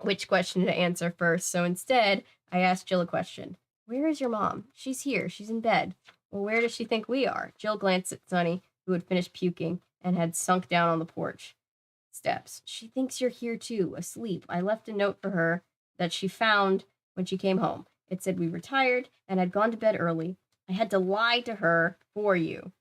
which question to answer first, so instead, I asked Jill a question. Where is your mom? She's here. She's in bed. Well, where does she think we are? Jill glanced at Sonny, who had finished puking and had sunk down on the porch steps. She thinks you're here too, asleep. I left a note for her that she found when she came home. It said we were tired and had gone to bed early. I had to lie to her for you.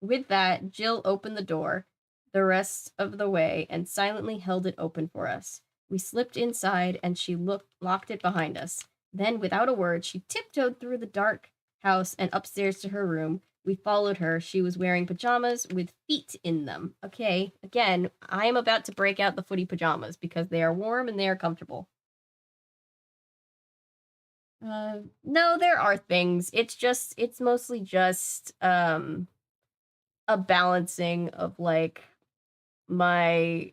With that, Jill opened the door the rest of the way and silently held it open for us. We slipped inside and she locked it behind us. Then, without a word, she tiptoed through the dark house and upstairs to her room. We followed her. She was wearing pajamas with feet in them. Okay, again, I am about to break out the footy pajamas because they are warm and they are comfortable. No, there are things. It's mostly just, a balancing of, like, my,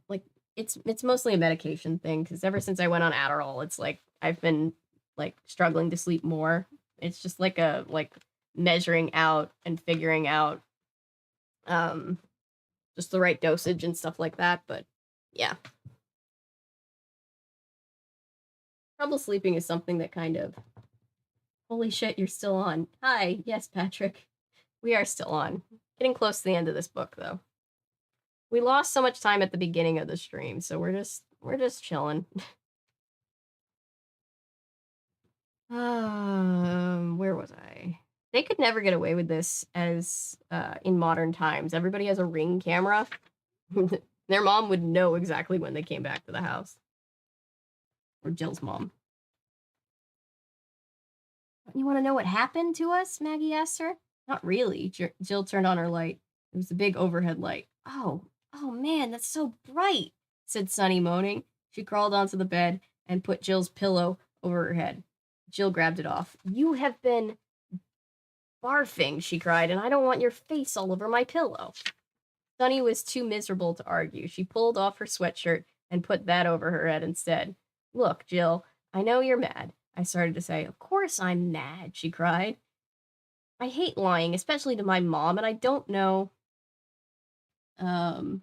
like, it's mostly a medication thing, because ever since I went on Adderall, it's like, I've been, like, struggling to sleep more. It's just like measuring out and figuring out, um, just the right dosage and stuff like that, but, yeah. Trouble sleeping is something that kind of holy shit, you're still on. Hi, yes, Patrick. We are still on. Getting close to the end of this book, though. We lost so much time at the beginning of the stream, so we're just chilling. Where was I? They could never get away with this as in modern times. Everybody has a Ring camera. Their mom would know exactly when they came back to the house. Or Jill's mom. You want to know what happened to us? Maggie asked her. Not really. Jill turned on her light. It was a big overhead light. Oh man, that's so bright, said Sunny, moaning. She crawled onto the bed and put Jill's pillow over her head. Jill grabbed it off. You have been barfing, she cried, and I don't want your face all over my pillow. Sunny was too miserable to argue. She pulled off her sweatshirt and put that over her head instead. Look, Jill, I know you're mad, I started to say. Of course I'm mad, she cried. I hate lying, especially to my mom, and I don't know. Wakanda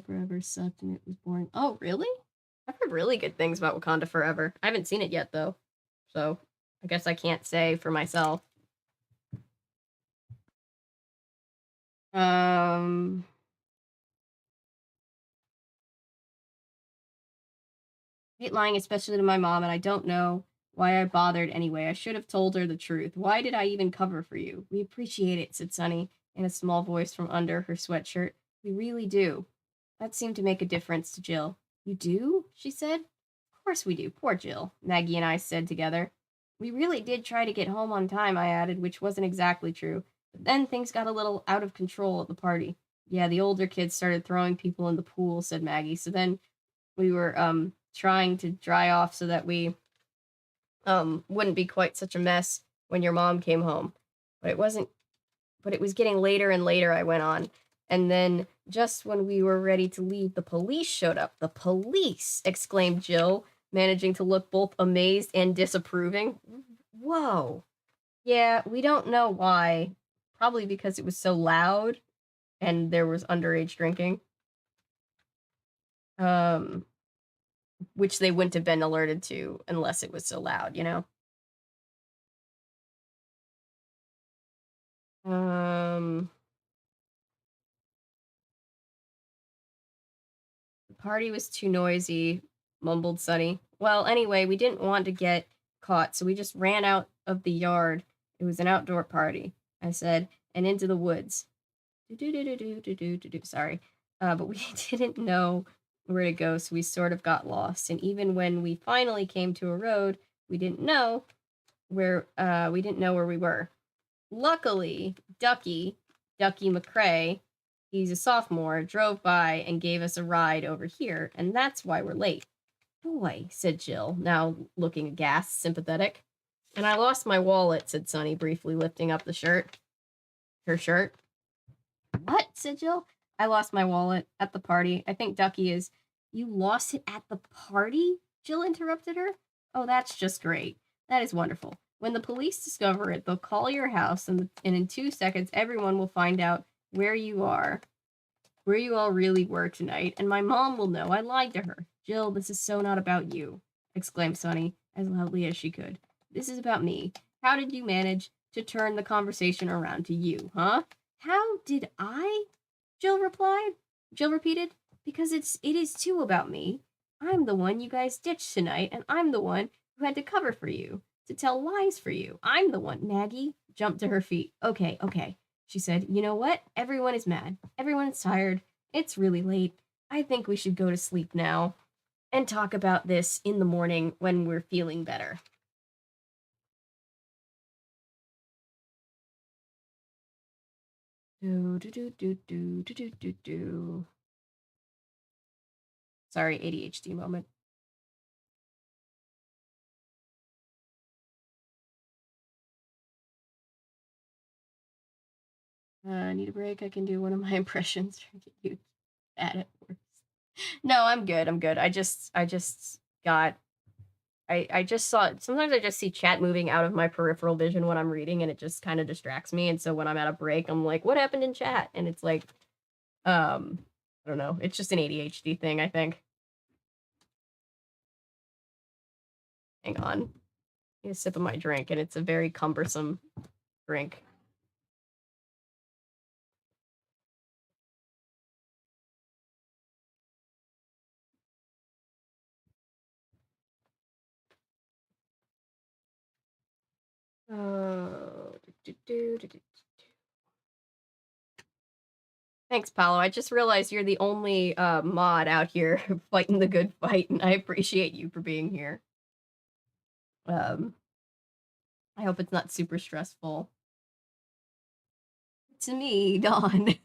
Forever sucked and it was boring. Oh, really? I've heard really good things about Wakanda Forever. I haven't seen it yet, though. So, I guess I can't say for myself. Hate lying, especially to my mom, and I don't know why I bothered anyway. I should have told her the truth. Why did I even cover for you? We appreciate it, said Sunny in a small voice from under her sweatshirt. We really do. That seemed to make a difference to Jill. You do? She said. Of course we do. Poor Jill, Maggie and I said together. We really did try to get home on time, I added, which wasn't exactly true. But then things got a little out of control at the party. Yeah, the older kids started throwing people in the pool, said Maggie. So then we were trying to dry off so that we wouldn't be quite such a mess when your mom came home. But it was getting later and later, I went on. And then just when we were ready to leave, the police showed up. The police, exclaimed Jill, managing to look both amazed and disapproving. Whoa. Yeah, we don't know why. Probably because it was so loud and there was underage drinking. Which they wouldn't have been alerted to unless it was so loud, you know? The party was too noisy, mumbled Sunny. Well, anyway, we didn't want to get caught, so we just ran out of the yard. It was an outdoor party, I said, and into the woods. Sorry. But we didn't know where to go, so we sort of got lost. And even when we finally came to a road, we didn't know where we were. Luckily, Ducky McCrae, he's a sophomore, drove by and gave us a ride over here, and that's why we're late. Boy, said Jill, now looking aghast, sympathetic. And I lost my wallet, said Sunny, briefly lifting up her shirt. What? Said Jill. I lost my wallet at the party. I think Ducky is. You lost it at the party? Jill interrupted her. Oh, that's just great. That is wonderful. When the police discover it, they'll call your house, and in 2 seconds, everyone will find out where you all really were tonight, and my mom will know I lied to her. Jill, this is so not about you, exclaimed Sunny, as loudly as she could. This is about me. How did you manage to turn the conversation around to you, huh? How did I? Jill repeated. Because it is too about me. I'm the one you guys ditched tonight, and I'm the one who had to cover for you, to tell lies for you. I'm the one. Maggie jumped to her feet. Okay, okay. She said, you know what? Everyone is mad. Everyone is tired. It's really late. I think we should go to sleep now and talk about this in the morning when we're feeling better. Do, do, do, do, do, do, do, do, do. Sorry, ADHD moment. Need a break. I can do one of my impressions. You at it worse. No, I'm good. I'm good. I just got. I just saw. Sometimes I just see chat moving out of my peripheral vision when I'm reading, and it just kind of distracts me. And so when I'm at a break, I'm like, "What happened in chat?" And it's like, I don't know. It's just an ADHD thing, I think. Hang on. I need a sip of my drink, and it's a very cumbersome drink. Thanks, Paolo. I just realized you're the only mod out here fighting the good fight, and I appreciate you for being here. I hope it's not super stressful. To me, Dawn.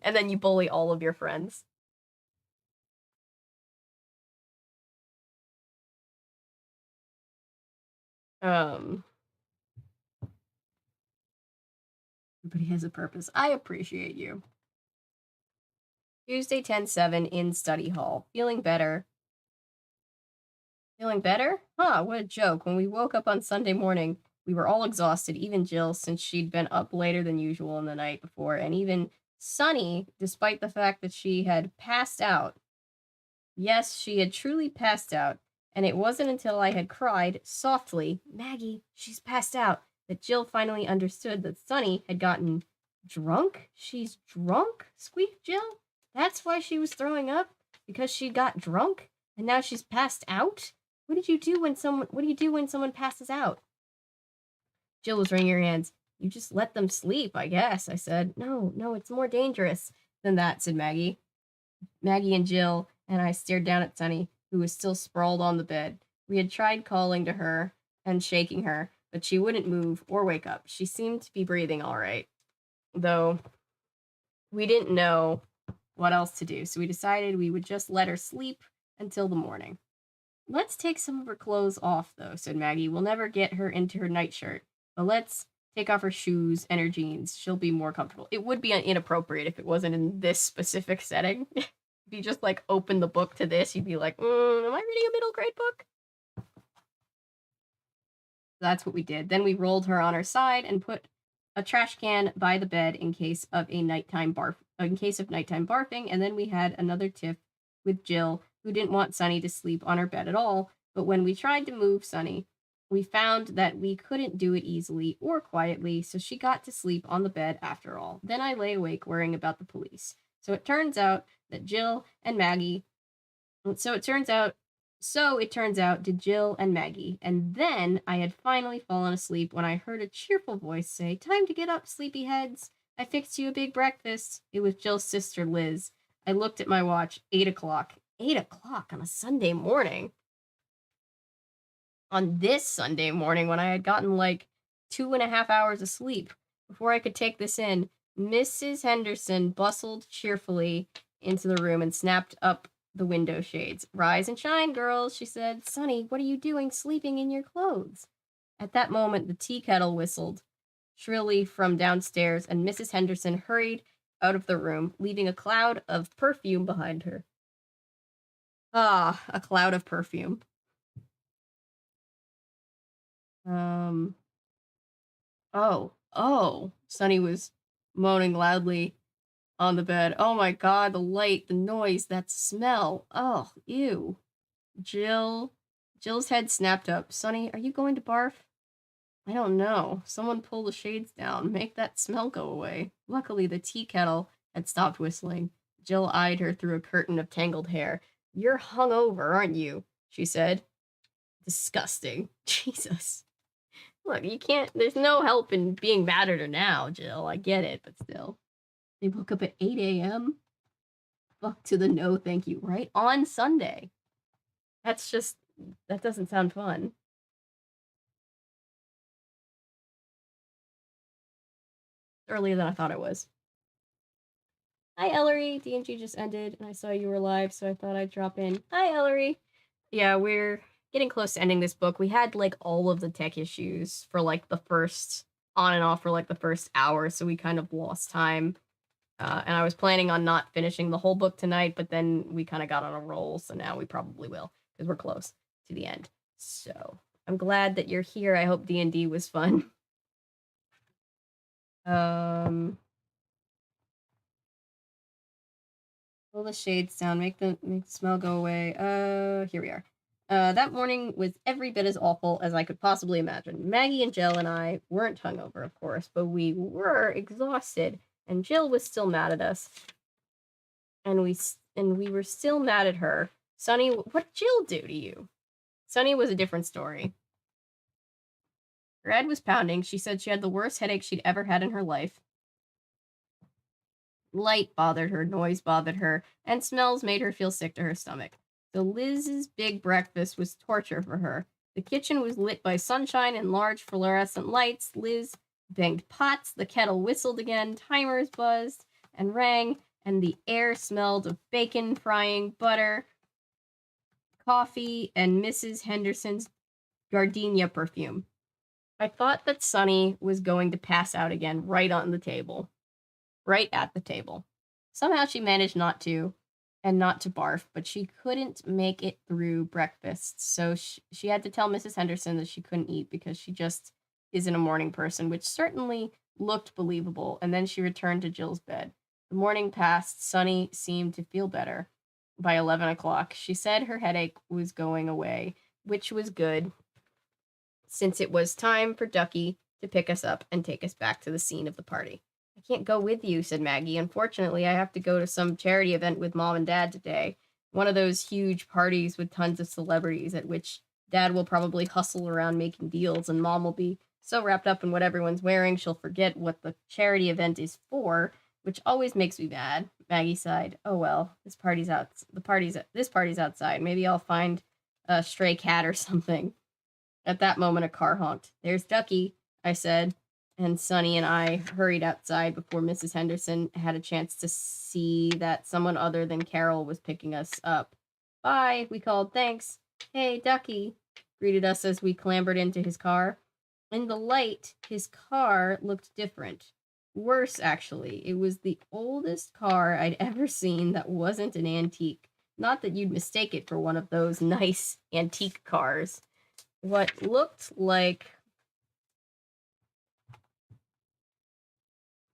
And then you bully all of your friends. Everybody has a purpose. I appreciate you. Tuesday 10/7 in study hall. Feeling better. Feeling better? Huh, what a joke. When we woke up on Sunday morning, we were all exhausted, even Jill, since she'd been up later than usual in the night before, and even Sunny, despite the fact that she had passed out. Yes, she had truly passed out, and it wasn't until I had cried softly, Maggie, she's passed out, that Jill finally understood that Sunny had gotten drunk. She's drunk? Squeaked Jill. That's why she was throwing up? Because she got drunk, and now she's passed out? What do you do when someone passes out? Jill was wringing her hands. You just let them sleep, I guess, I said. No, it's more dangerous than that, said Maggie. Maggie and Jill and I stared down at Sunny, who was still sprawled on the bed. We had tried calling to her and shaking her, but she wouldn't move or wake up. She seemed to be breathing all right, though we didn't know what else to do, so we decided we would just let her sleep until the morning. Let's take some of her clothes off, though, said Maggie. We'll never get her into her nightshirt, but let's take off her shoes and her jeans. She'll be more comfortable. It would be inappropriate if it wasn't in this specific setting. If you just, like, open the book to this, you'd be like, am I reading a middle grade book? That's what we did. Then we rolled her on her side and put a trash can by the bed in case of nighttime barfing, and then we had another tiff with Jill, who didn't want Sunny to sleep on her bed at all, but when we tried to move Sunny, we found that we couldn't do it easily or quietly, so she got to sleep on the bed after all. Then I lay awake worrying about the police. So it turns out did Jill and Maggie, and then I had finally fallen asleep when I heard a cheerful voice say, time to get up, sleepyheads. I fixed you a big breakfast. It was Jill's sister, Liz. I looked at my watch, 8 o'clock. 8 o'clock on a Sunday morning. On this Sunday morning, when I had gotten like 2.5 hours of sleep before I could take this in, Mrs. Henderson bustled cheerfully into the room and snapped up the window shades. Rise and shine, girls, she said. Sunny, what are you doing sleeping in your clothes? At that moment, the tea kettle whistled shrilly from downstairs, and Mrs. Henderson hurried out of the room, leaving a cloud of perfume behind her. Ah, a cloud of perfume. Sunny was moaning loudly on the bed. Oh my god, the light, the noise, that smell. Oh, ew. Jill's head snapped up. Sunny, are you going to barf? I don't know. Someone pull the shades down. Make that smell go away. Luckily, the tea kettle had stopped whistling. Jill eyed her through a curtain of tangled hair. You're hungover, aren't you? She said. Disgusting. Jesus. Look, you can't, there's no help in being mad at her now, Jill. I get it, but still. They woke up at 8 a.m.? Fuck to the no, thank you. Right? On Sunday. That's just, that doesn't sound fun. Earlier than I thought it was. Hi, Ellery. D&G just ended, and I saw you were live, so I thought I'd drop in. Hi, Ellery. Yeah, we're getting close to ending this book. We had, like, all of the tech issues for, like, the first, on and off for, like, the first hour, so we kind of lost time. And I was planning on not finishing the whole book tonight, but then we kind of got on a roll, so now we probably will, because we're close to the end. So, I'm glad that you're here. I hope D&D was fun. Pull the shades down, make the smell go away. Here we are. That morning was every bit as awful as I could possibly imagine. Maggie and Jill and I weren't hungover, of course, but we were exhausted, and Jill was still mad at us. And we were still mad at her. Sunny, what did Jill do to you? Sunny was a different story. Her head was pounding. She said she had the worst headache she'd ever had in her life. Light bothered her, noise bothered her, and smells made her feel sick to her stomach. So Liz's big breakfast was torture for her. The kitchen was lit by sunshine and large fluorescent lights. Liz banged pots, the kettle whistled again, timers buzzed and rang, and the air smelled of bacon, frying, butter, coffee, and Mrs. Henderson's gardenia perfume. I thought that Sunny was going to pass out again right on the table. Right at the table. Somehow she managed not to, and not to barf, but she couldn't make it through breakfast. So she had to tell Mrs. Henderson that she couldn't eat because she just isn't a morning person, which certainly looked believable. And then she returned to Jill's bed. The morning passed. Sunny seemed to feel better. By 11 o'clock, she said her headache was going away, which was good, since it was time for Ducky to pick us up and take us back to the scene of the party. I can't go with you, said Maggie. Unfortunately, I have to go to some charity event with Mom and Dad today. One of those huge parties with tons of celebrities at which Dad will probably hustle around making deals and Mom will be so wrapped up in what everyone's wearing she'll forget what the charity event is for, which always makes me mad. Maggie sighed. Oh well, this party's outside. Maybe I'll find a stray cat or something. At that moment, a car honked. There's Ducky, I said. And Sunny and I hurried outside before Mrs. Henderson had a chance to see that someone other than Carol was picking us up. Bye, we called. Thanks. Hey, Ducky, greeted us as we clambered into his car. In the light, his car looked different. Worse, actually. It was the oldest car I'd ever seen that wasn't an antique. Not that you'd mistake it for one of those nice antique cars. What looked like...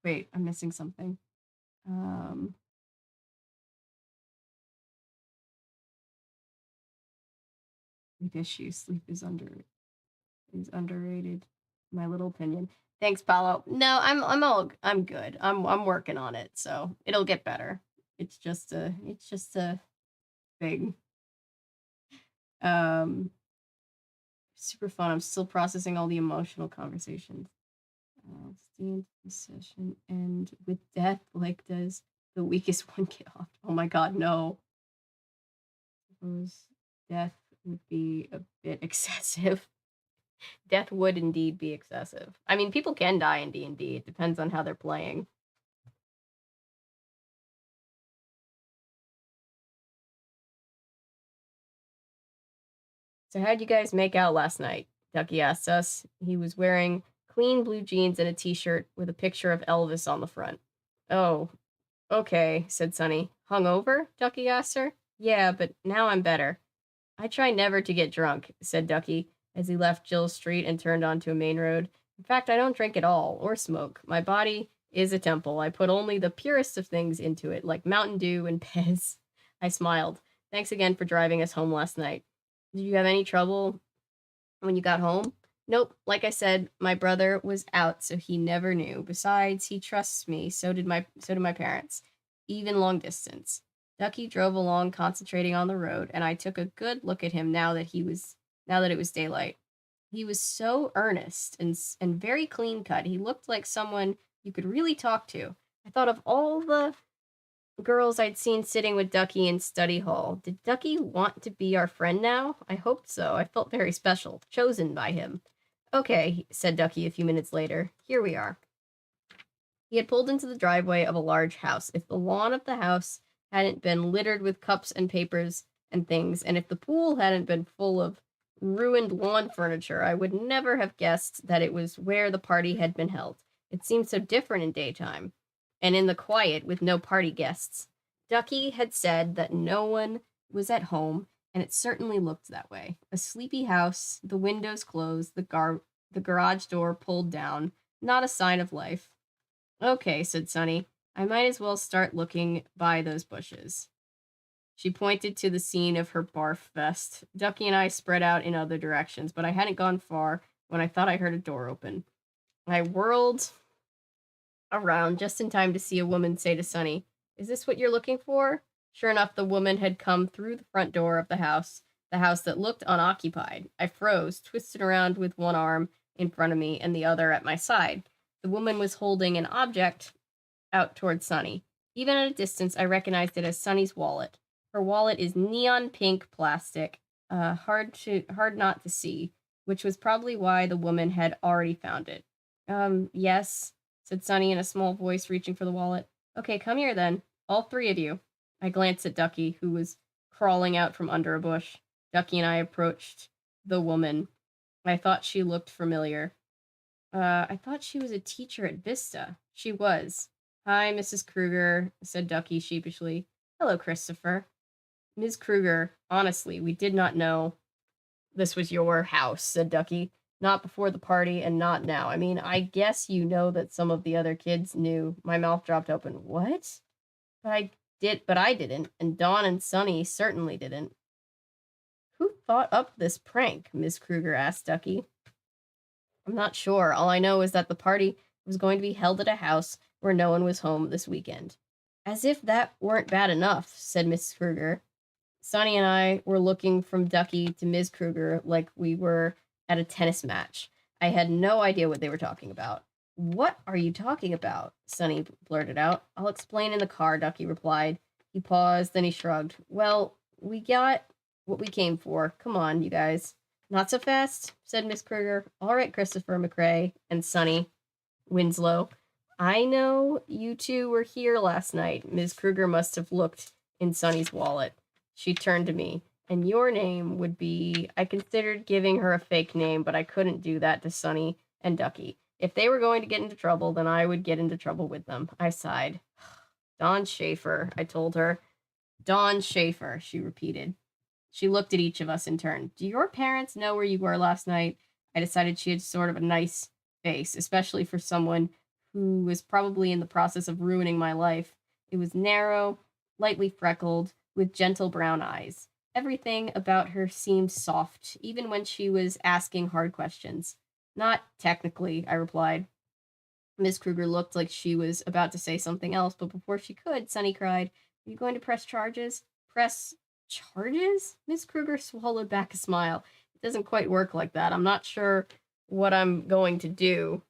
Wait, I'm missing something. Sleep issues. Sleep is underrated. My little opinion. Thanks, Paolo. No, I'm good. I'm working on it, so it'll get better. It's just a thing. Super fun. I'm still processing all the emotional conversations. Stay into the session and with death, like does the weakest one get off? Oh my god, no. Suppose death would be a bit excessive. Death would indeed be excessive. I mean, people can die in D&D. It depends on how they're playing. So how'd you guys make out last night? Ducky asked us. He was wearing clean blue jeans and a t-shirt with a picture of Elvis on the front. Oh, okay, said Sunny. Hungover? Ducky asked her. Yeah, but now I'm better. I try never to get drunk, said Ducky, as he left Jill's street and turned onto a main road. In fact, I don't drink at all, or smoke. My body is a temple. I put only the purest of things into it, like Mountain Dew and Pez. I smiled. Thanks again for driving us home last night. Did you have any trouble when you got home? Nope. Like I said, my brother was out, so he never knew. Besides, he trusts me. So do my parents, even long distance. Ducky drove along, concentrating on the road, and I took a good look at him now that he was now that it was daylight. He was so earnest and very clean cut. He looked like someone you could really talk to. I thought of all the girls I'd seen sitting with Ducky in study hall. Did Ducky want to be our friend now? I hoped so. I felt very special, chosen by him. Okay, said Ducky a few minutes later. Here we are. He had pulled into the driveway of a large house. If the lawn of the house hadn't been littered with cups and papers and things, and if the pool hadn't been full of ruined lawn furniture, I would never have guessed that it was where the party had been held. It seemed so different in daytime, and in the quiet with no party guests. Ducky had said that no one was at home, and it certainly looked that way. A sleepy house, the windows closed, the garage door pulled down, not a sign of life. Okay, said Sunny. I might as well start looking by those bushes. She pointed to the scene of her barf fest. Ducky and I spread out in other directions, but I hadn't gone far when I thought I heard a door open. I whirled around just in time to see a woman say to Sunny, Is this what you're looking for? Sure enough, the woman had come through the front door of the house that looked unoccupied. I froze, twisted around with one arm in front of me and the other at my side. The woman was holding an object out towards Sunny. Even at a distance, I recognized it as Sunny's wallet. Her wallet is neon pink plastic, hard not to see, which was probably why the woman had already found it. Yes, said Sunny in a small voice, reaching for the wallet. Okay, come here then, all three of you. I glanced at Ducky, who was crawling out from under a bush. Ducky and I approached the woman. I thought she looked familiar. I thought she was a teacher at Vista. She was. Hi, Mrs. Kruger, said Ducky sheepishly. Hello, Christopher. Ms. Kruger, honestly, we did not know this was your house, said Ducky. Not before the party and not now. I mean, I guess you know that some of the other kids knew. My mouth dropped open. What? But I didn't, and Dawn and Sunny certainly didn't. Who thought up this prank? Ms. Kruger asked Ducky. I'm not sure. All I know is that the party was going to be held at a house where no one was home this weekend. As if that weren't bad enough, said Mrs. Kruger. Sonny and I were looking from Ducky to Ms. Kruger like we were at a tennis match. I had no idea what they were talking about. What are you talking about? Sonny blurted out. I'll explain in the car, Ducky replied. He paused, then he shrugged. Well, we got what we came for. Come on, you guys. Not so fast, said Miss Kruger. All right, Christopher McRae and Sonny Winslow. I know you two were here last night. Ms. Kruger must have looked in Sonny's wallet. She turned to me. And your name would be... I considered giving her a fake name, but I couldn't do that to Sonny and Ducky. If they were going to get into trouble, then I would get into trouble with them. I sighed. Dawn Schafer, I told her. Dawn Schafer, she repeated. She looked at each of us in turn. Do your parents know where you were last night? I decided she had sort of a nice face, especially for someone who was probably in the process of ruining my life. It was narrow, lightly freckled, with gentle brown eyes. Everything about her seemed soft, even when she was asking hard questions. Not technically, I replied. Miss Kruger looked like she was about to say something else, but before she could, Sunny cried, Are you going to press charges? Press charges? Miss Kruger swallowed back a smile. It doesn't quite work like that. I'm not sure what I'm going to do.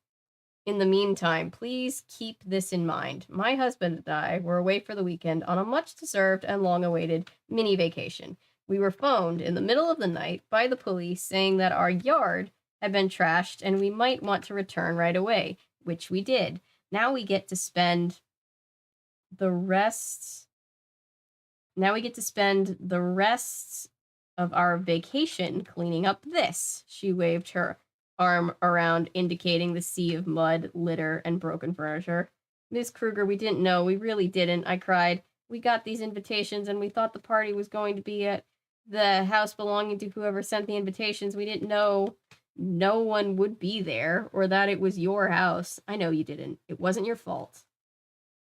In the meantime, please keep this in mind. My husband and I were away for the weekend on a much-deserved and long-awaited mini vacation. We were phoned in the middle of the night by the police saying that our yard had been trashed and we might want to return right away, which we did. Now we get to spend the rest of our vacation cleaning up this. She waved her arm around, indicating the sea of mud, litter, and broken furniture. Miss Kruger, we didn't know. We really didn't, I cried. We got these invitations, and we thought the party was going to be at the house belonging to whoever sent the invitations. We didn't know no one would be there, or that it was your house. I know you didn't. It wasn't your fault.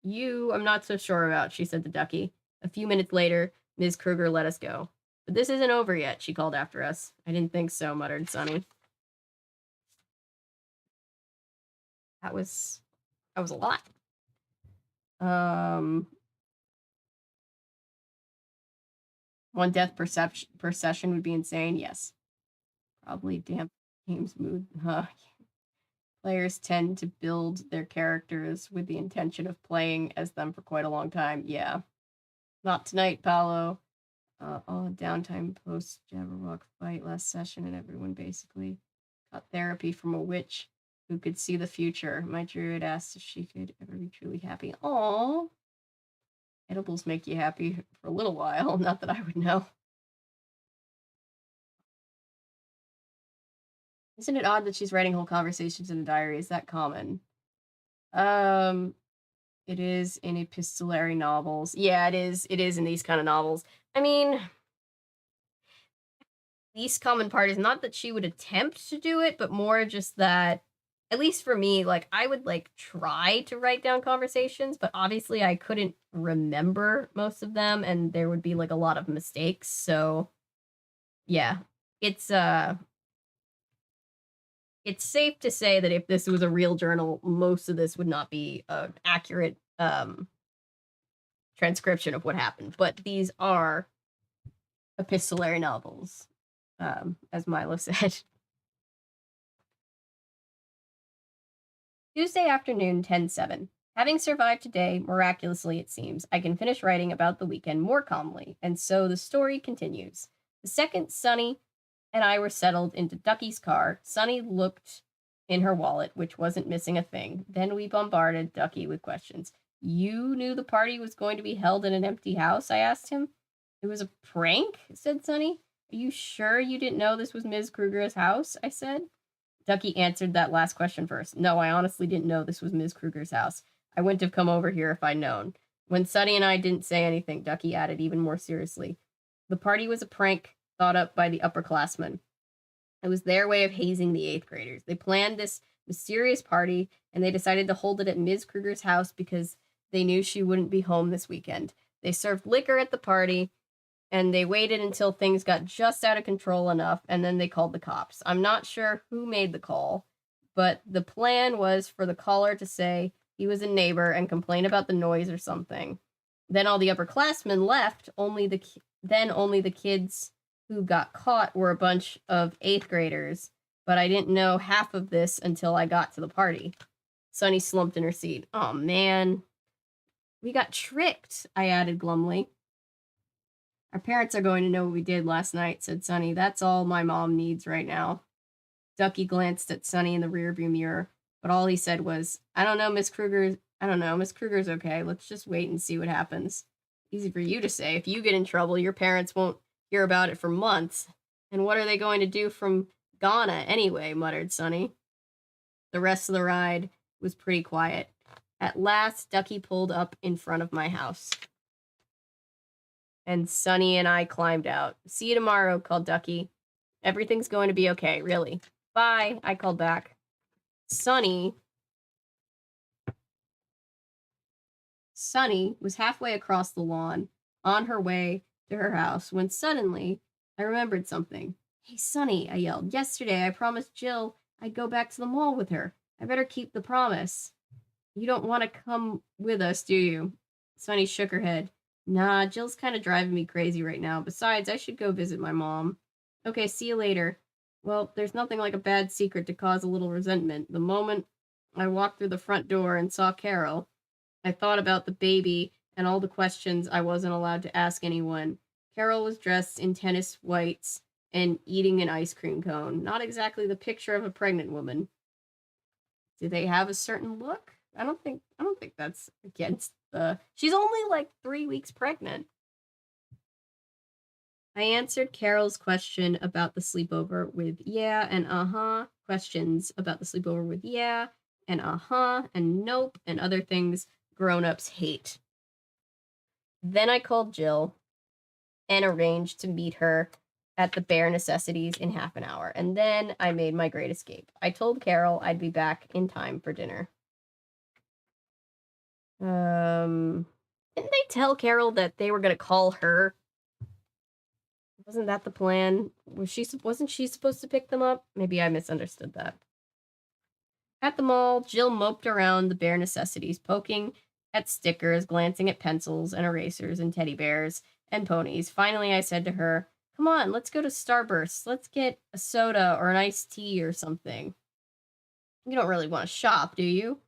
You, I'm not so sure about, she said to Ducky. A few minutes later, Ms. Kruger let us go. But this isn't over yet, she called after us. I didn't think so, muttered Sonny. That was a lot. One death per session would be insane, yes. Probably damp games mood. Huh. Players tend to build their characters with the intention of playing as them for quite a long time. Yeah. Not tonight, Paolo. All downtime post Jabberwock fight last session, and everyone basically got therapy from a witch who could see the future. My druid asked if she could ever be truly happy. Aww. Edibles make you happy for a little while. Not that I would know. Isn't it odd that she's writing whole conversations in a diary? Is that common? It is in epistolary novels. Yeah, it is. It is in these kind of novels. I mean, least common part is not that she would attempt to do it, but more just that, at least for me, like, I would, like, try to write down conversations, but obviously I couldn't remember most of them, and there would be, like, a lot of mistakes, so, yeah. It's safe to say that if this was a real journal, most of this would not be an accurate, transcription of what happened, but these are epistolary novels, as Milo said. Tuesday afternoon, 10/7. Having survived today, miraculously it seems, I can finish writing about the weekend more calmly, and so the story continues. The second Sunny and I were settled into Ducky's car, Sunny looked in her wallet, which wasn't missing a thing. Then we bombarded Ducky with questions. You knew the party was going to be held in an empty house? I asked him. It was a prank, said Sunny. Are you sure you didn't know this was Ms. Kruger's house? I said. Ducky answered that last question first. No, I honestly didn't know this was Ms. Kruger's house. I wouldn't have come over here if I'd known. When Sunny and I didn't say anything, Ducky added even more seriously. The party was a prank thought up by the upperclassmen. It was their way of hazing the 8th graders. They planned this mysterious party, and they decided to hold it at Ms. Kruger's house because they knew she wouldn't be home this weekend. They served liquor at the party, and they waited until things got just out of control enough, and then they called the cops. I'm not sure who made the call, but the plan was for the caller to say he was a neighbor and complain about the noise or something. Then all the upperclassmen left, only the kids who got caught were a bunch of 8th graders, but I didn't know half of this until I got to the party. Sunny slumped in her seat. Oh, man. We got tricked, I added glumly. Our parents are going to know what we did last night, said Sunny. That's all my mom needs right now. Ducky glanced at Sunny in the rearview mirror, but all he said was, I don't know, Miss Kruger's okay. Let's just wait and see what happens. Easy for you to say. If you get in trouble, your parents won't hear about it for months. And what are they going to do from Ghana anyway, muttered Sunny. The rest of the ride was pretty quiet. At last, Ducky pulled up in front of my house. And Sunny and I climbed out. See you tomorrow, called Ducky. Everything's going to be okay, really. Bye, I called back. Sunny was halfway across the lawn, on her way to her house, when suddenly I remembered something. Hey, Sunny, I yelled. Yesterday I promised Jill I'd go back to the mall with her. I better keep the promise. You don't want to come with us, do you? Sunny shook her head. Nah, Jill's kind of driving me crazy right now. Besides, I should go visit my mom. Okay, see you later. Well, there's nothing like a bad secret to cause a little resentment. The moment I walked through the front door and saw Carol, I thought about the baby and all the questions I wasn't allowed to ask anyone. Carol was dressed in tennis whites and eating an ice cream cone. Not exactly the picture of a pregnant woman. Do they have a certain look? I don't think that's against the... She's only like 3 weeks pregnant. I answered Carol's question about the sleepover with yeah and uh-huh, questions about the sleepover with yeah and uh-huh and nope and other things grown-ups hate. Then I called Jill and arranged to meet her at the Bare Necessities in half an hour, and then I made my great escape. I told Carol I'd be back in time for dinner. Didn't they tell Carol that they were going to call her? Wasn't that the plan? Wasn't she supposed to pick them up? Maybe I misunderstood that. At the mall, Jill moped around the Bare Necessities, poking at stickers, glancing at pencils and erasers and teddy bears and ponies. Finally, I said to her, Come on, let's go to Starburst. Let's get a soda or an iced tea or something. You don't really want to shop, do you?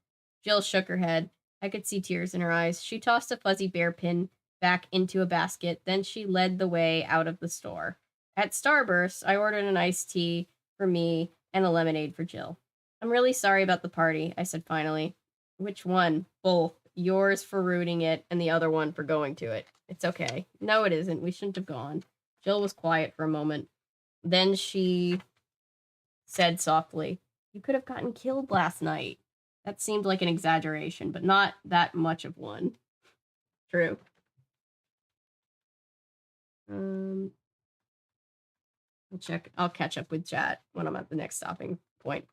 Jill shook her head. I could see tears in her eyes. She tossed a fuzzy bear pin back into a basket. Then she led the way out of the store. At Starburst, I ordered an iced tea for me and a lemonade for Jill. I'm really sorry about the party, I said finally. Which one? Both. Yours for ruining it and the other one for going to it. It's okay. No, it isn't. We shouldn't have gone. Jill was quiet for a moment. Then she said softly, "You could have gotten killed last night." That seemed like an exaggeration, but not that much of one. True. I'll catch up with chat when I'm at the next stopping point.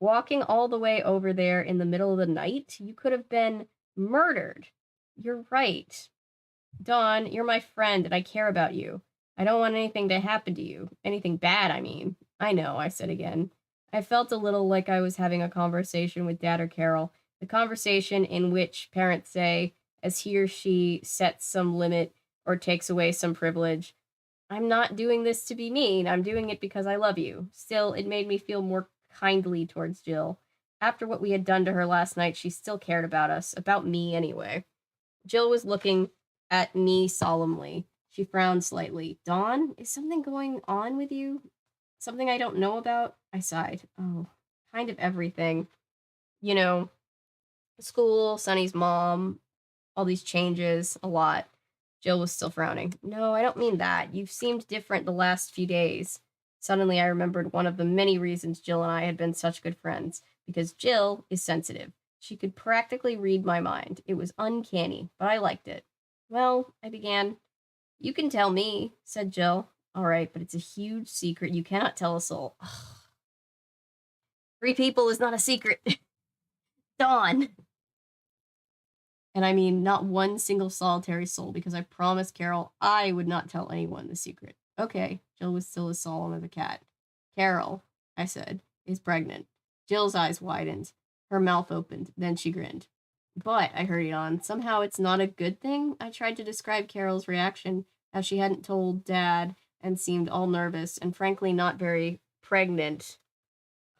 Walking all the way over there in the middle of the night, you could have been murdered. You're right. Dawn, you're my friend and I care about you. I don't want anything to happen to you. Anything bad, I mean. I know, I said again. I felt a little like I was having a conversation with Dad or Carol, the conversation in which parents say, as he or she sets some limit or takes away some privilege, I'm not doing this to be mean. I'm doing it because I love you. Still, it made me feel more kindly towards Jill. After what we had done to her last night, she still cared about us, about me anyway. Jill was looking at me solemnly. She frowned slightly. Dawn, is something going on with you? Something I don't know about? I sighed. Oh, kind of everything. You know, school, Sonny's mom, all these changes, a lot. Jill was still frowning. No, I don't mean that. You've seemed different the last few days. Suddenly, I remembered one of the many reasons Jill and I had been such good friends, because Jill is sensitive. She could practically read my mind. It was uncanny, but I liked it. Well, I began. You can tell me, said Jill. All right, but it's a huge secret. You cannot tell a soul. Ugh. 3 people is not a secret. Dawn. And I mean, not one single solitary soul, because I promised Carol I would not tell anyone the secret. Okay, Jill was still as solemn as a cat. Carol, I said, is pregnant. Jill's eyes widened. Her mouth opened. Then she grinned. But, I hurried on, somehow it's not a good thing. I tried to describe Carol's reaction, how she hadn't told Dad and seemed all nervous and frankly not very pregnant.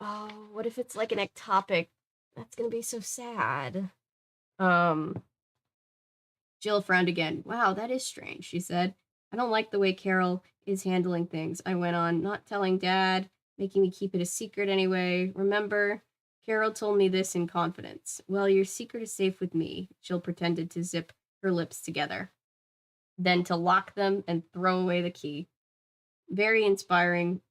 Oh, what if it's like an ectopic? That's gonna be so sad. Jill frowned again. Wow, that is strange, she said. I don't like the way Carol is handling things. I went on, not telling Dad, making me keep it a secret anyway. Remember, Carol told me this in confidence. Well, your secret is safe with me. Jill pretended to zip her lips together, then to lock them and throw away the key. Very inspiring,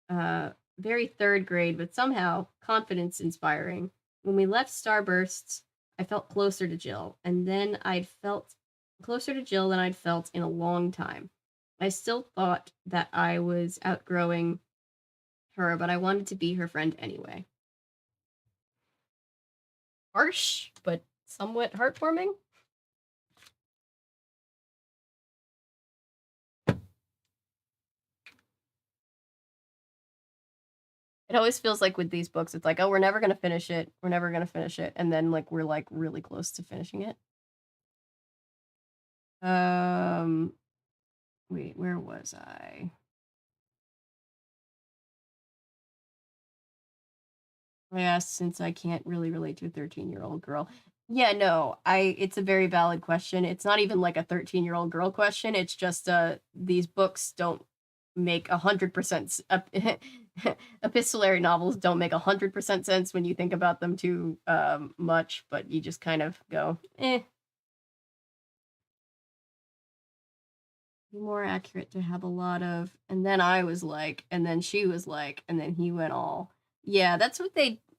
very third grade, but somehow confidence inspiring. When we left Starbursts, I felt closer to Jill, and then I'd felt closer to Jill than I'd felt in a long time. I still thought that I was outgrowing her, but I wanted to be her friend anyway. Harsh, but somewhat heartwarming. It always feels like with these books, it's like, oh, we're never going to finish it. We're never going to finish it. And then like, we're like really close to finishing it. Wait, where was I? I asked since I can't really relate to a 13-year-old girl. Yeah, no, it's a very valid question. It's not even like a 13-year-old girl question. It's just these books don't make 100% epistolary novels don't make 100% sense when you think about them too much, but you just kind of go, eh. More accurate to have a lot of, and then I was like, and then she was like, and then he went all. Yeah, that's what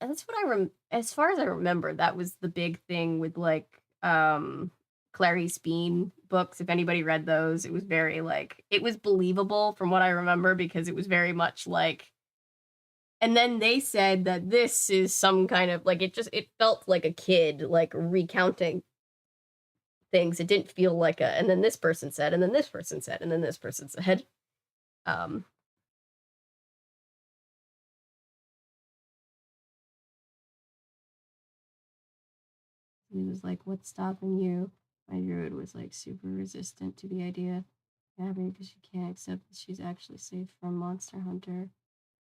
as far as I remember, that was the big thing with like Clarice Bean books. If anybody read those, it was very like, it was believable from what I remember, because it was very much like, and then they said that this is some kind of like, it felt like a kid like recounting things. It didn't feel like a, and then this person said, and then this person said, and then this person said. He was like, what's stopping you? My druid was like super resistant to the idea of having because she can't accept that she's actually safe from Monster Hunter.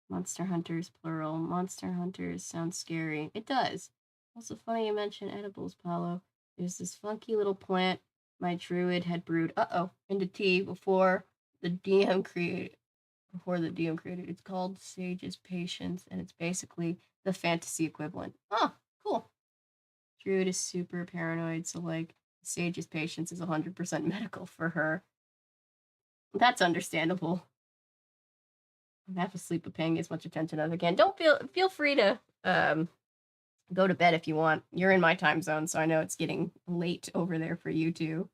Monster Hunters, plural. Monster Hunters sounds scary. It does. Also funny you mention edibles, Paulo. There's this funky little plant my druid had brewed, into tea before the DM created. It's called Sage's Patience, and it's basically the fantasy equivalent. Oh, cool. Druid is super paranoid, so like Sage's Patience is 100% medical for her. That's understandable. I'm half asleep but paying as much attention as I can. Don't feel free to go to bed if you want. You're in my time zone, so I know it's getting late over there for you too.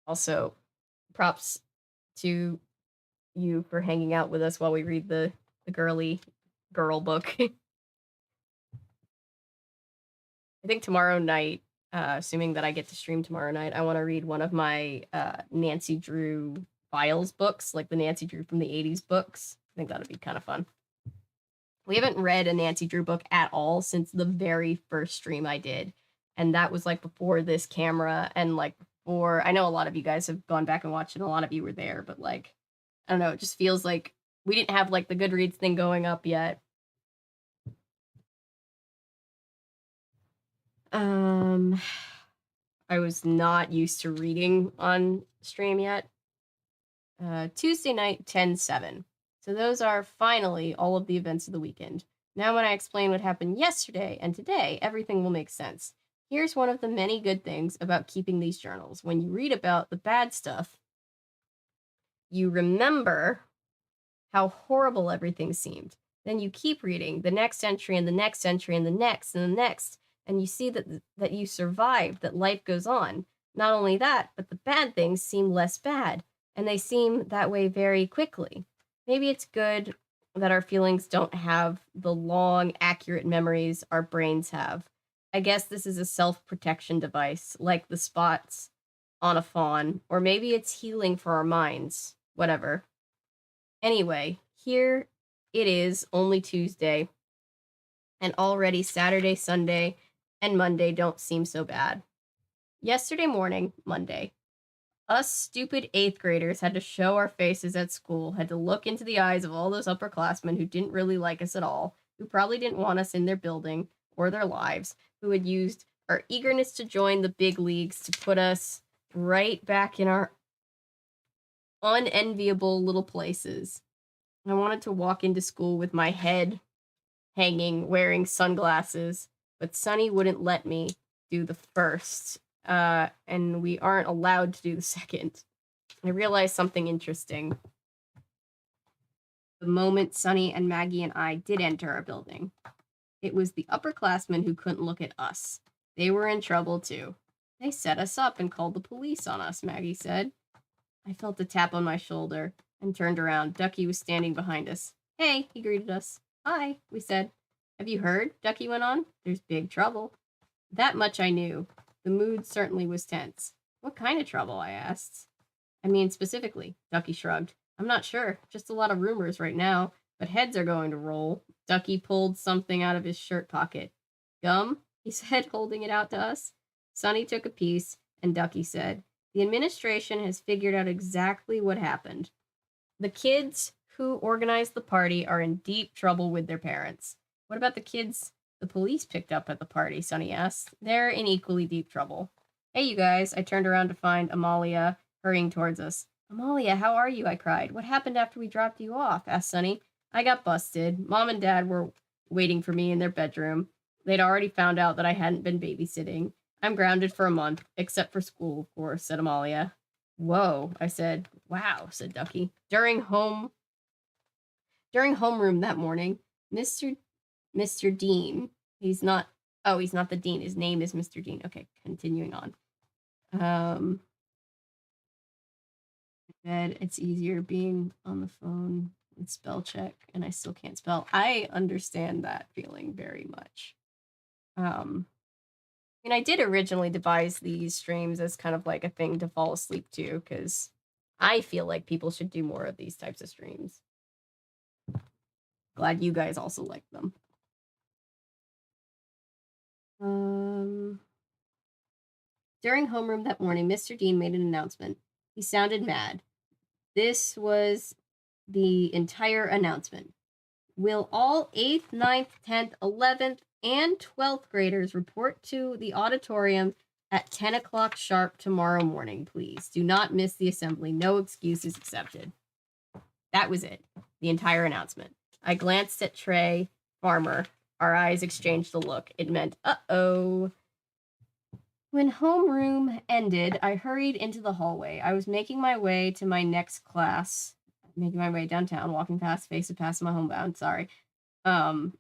Also, props to you for hanging out with us while we read the girly girl book. I think tomorrow night, assuming that I get to stream tomorrow night, I want to read one of my Nancy Drew Files books, like the Nancy Drew from the 80s books. I think that'd be kind of fun. We haven't read a Nancy Drew book at all since the very first stream I did. And that was like before this camera and like before, I know a lot of you guys have gone back and watched it. A lot of you were there, but like, I don't know, it just feels like we didn't have like the Goodreads thing going up yet. I was not used to reading on stream yet. Tuesday night, 10/7. So those are finally all of the events of the weekend. Now when I explain what happened yesterday and today, everything will make sense. Here's one of the many good things about keeping these journals. When you read about the bad stuff, you remember how horrible everything seemed. Then you keep reading the next entry and the next entry and the next and the next, and you see that you survived, that life goes on. Not only that, but the bad things seem less bad, and they seem that way very quickly. Maybe it's good that our feelings don't have the long, accurate memories our brains have. I guess this is a self-protection device, like the spots on a fawn, or maybe it's healing for our minds. Whatever. Anyway, here it is, only Tuesday, and already Saturday, Sunday, and Monday don't seem so bad. Yesterday morning, Monday, us stupid 8th graders had to show our faces at school, had to look into the eyes of all those upperclassmen who didn't really like us at all, who probably didn't want us in their building or their lives, who had used our eagerness to join the big leagues to put us right back in our unenviable little places. I wanted to walk into school with my head hanging, wearing sunglasses, but Sunny wouldn't let me do the first, and we aren't allowed to do the second. I realized something interesting the moment Sunny and Maggie and I did enter our building. It was the upperclassmen who couldn't look at us. They were in trouble too. They set us up and called the police on us, Maggie said. I felt a tap on my shoulder and turned around. Ducky was standing behind us. Hey, he greeted us. Hi, we said. Have you heard? Ducky went on. There's big trouble. That much I knew. The mood certainly was tense. What kind of trouble? I asked. I mean, specifically, Ducky shrugged. I'm not sure. Just a lot of rumors right now, but heads are going to roll. Ducky pulled something out of his shirt pocket. Gum? He said, holding it out to us. Sunny took a piece, and Ducky said, the administration has figured out exactly what happened. The kids who organized the party are in deep trouble with their parents. What about the kids the police picked up at the party? Sunny asked. They're in equally deep trouble. Hey, you guys. I turned around to find Amalia hurrying towards us. Amalia, how are you? I cried. What happened after we dropped you off? Asked Sunny. I got busted. Mom and Dad were waiting for me in their bedroom. They'd already found out that I hadn't been babysitting. I'm grounded for a month, except for school, of course, said Amalia. Whoa, I said. Wow, said Ducky. During homeroom that morning, Mr. Dean, he's not the dean. His name is Mr. Dean. Okay, continuing on. It's easier being on the phone with spell check, and I still can't spell. I understand that feeling very much. I did originally devise these streams as kind of like a thing to fall asleep to, because I feel like people should do more of these types of streams. Glad you guys also like them. During homeroom that morning, Mr. Dean made an announcement. He sounded mad. This was the entire announcement. Will all 8th, ninth, 10th, 11th, and 12th graders report to the auditorium at 10 o'clock sharp tomorrow morning, please? Do not miss the assembly. No excuses accepted. That was it. The entire announcement. I glanced at Trey Farmer. Our eyes exchanged a look. It meant, uh-oh. When homeroom ended, I hurried into the hallway. I was making my way to my next class, making my way downtown, walking past my homebound, sorry. When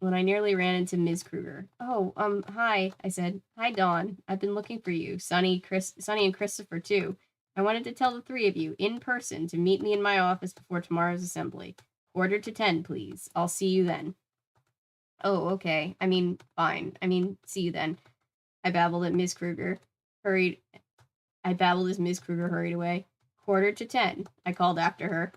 I nearly ran into Ms. Kruger. Oh, hi, I said. Hi, Dawn. I've been looking for you. Sonny, and Christopher, too. I wanted to tell the three of you, in person, to meet me in my office before tomorrow's assembly. 9:45, please. I'll see you then. Oh, okay. Fine. See you then. I babbled as Ms. Kruger hurried away. 9:45, I called after her.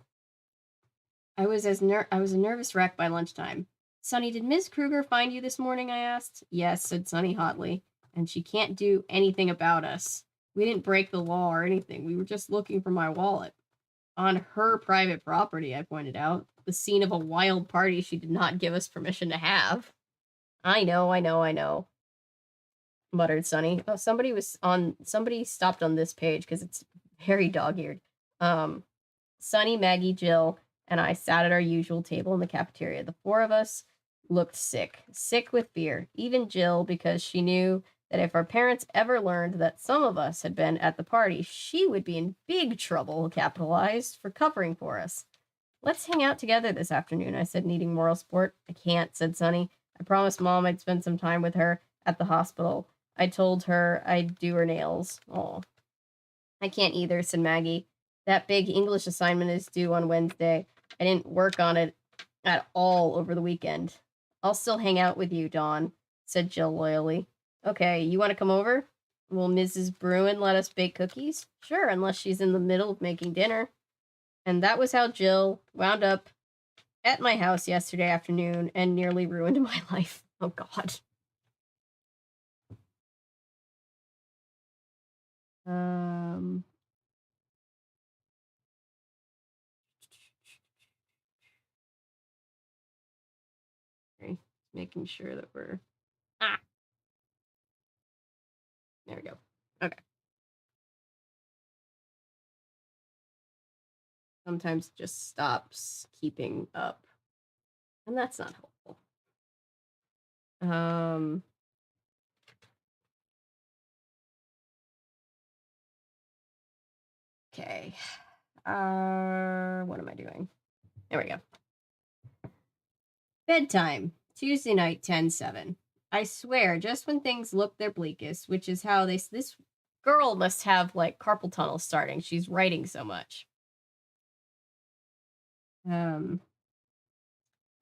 I was a nervous wreck by lunchtime. Sonny, did Ms. Kruger find you this morning? I asked. Yes, said Sonny hotly, and she can't do anything about us. We didn't break the law or anything. We were just looking for my wallet. On her private property, I pointed out. The scene of a wild party she did not give us permission to have. I know, muttered Sonny. Oh, somebody stopped on this page because it's very dog-eared. Sonny, Maggie, Jill, and I sat at our usual table in the cafeteria. The four of us looked sick with fear. Even Jill, because she knew that if our parents ever learned that some of us had been at the party, she would be in big trouble, capitalized, for covering for us. Let's hang out together this afternoon, I said, needing moral support. I can't, said Sonny. I promised Mom I'd spend some time with her at the hospital. I told her I'd do her nails. Oh, I can't either, said Maggie. That big English assignment is due on Wednesday. I didn't work on it at all over the weekend. I'll still hang out with you, Dawn, said Jill loyally. Okay, you want to come over? Will Mrs. Bruin let us bake cookies? Sure, unless she's in the middle of making dinner. And that was how Jill wound up at my house yesterday afternoon and nearly ruined my life. Oh, God. Okay, making sure that we're... There we go. Okay. Sometimes it just stops keeping up. And that's not helpful. Okay. What am I doing? There we go. Bedtime. Tuesday night, 10/7. I swear, just when things look their bleakest, which is how this girl must have like carpal tunnel starting. She's writing so much. I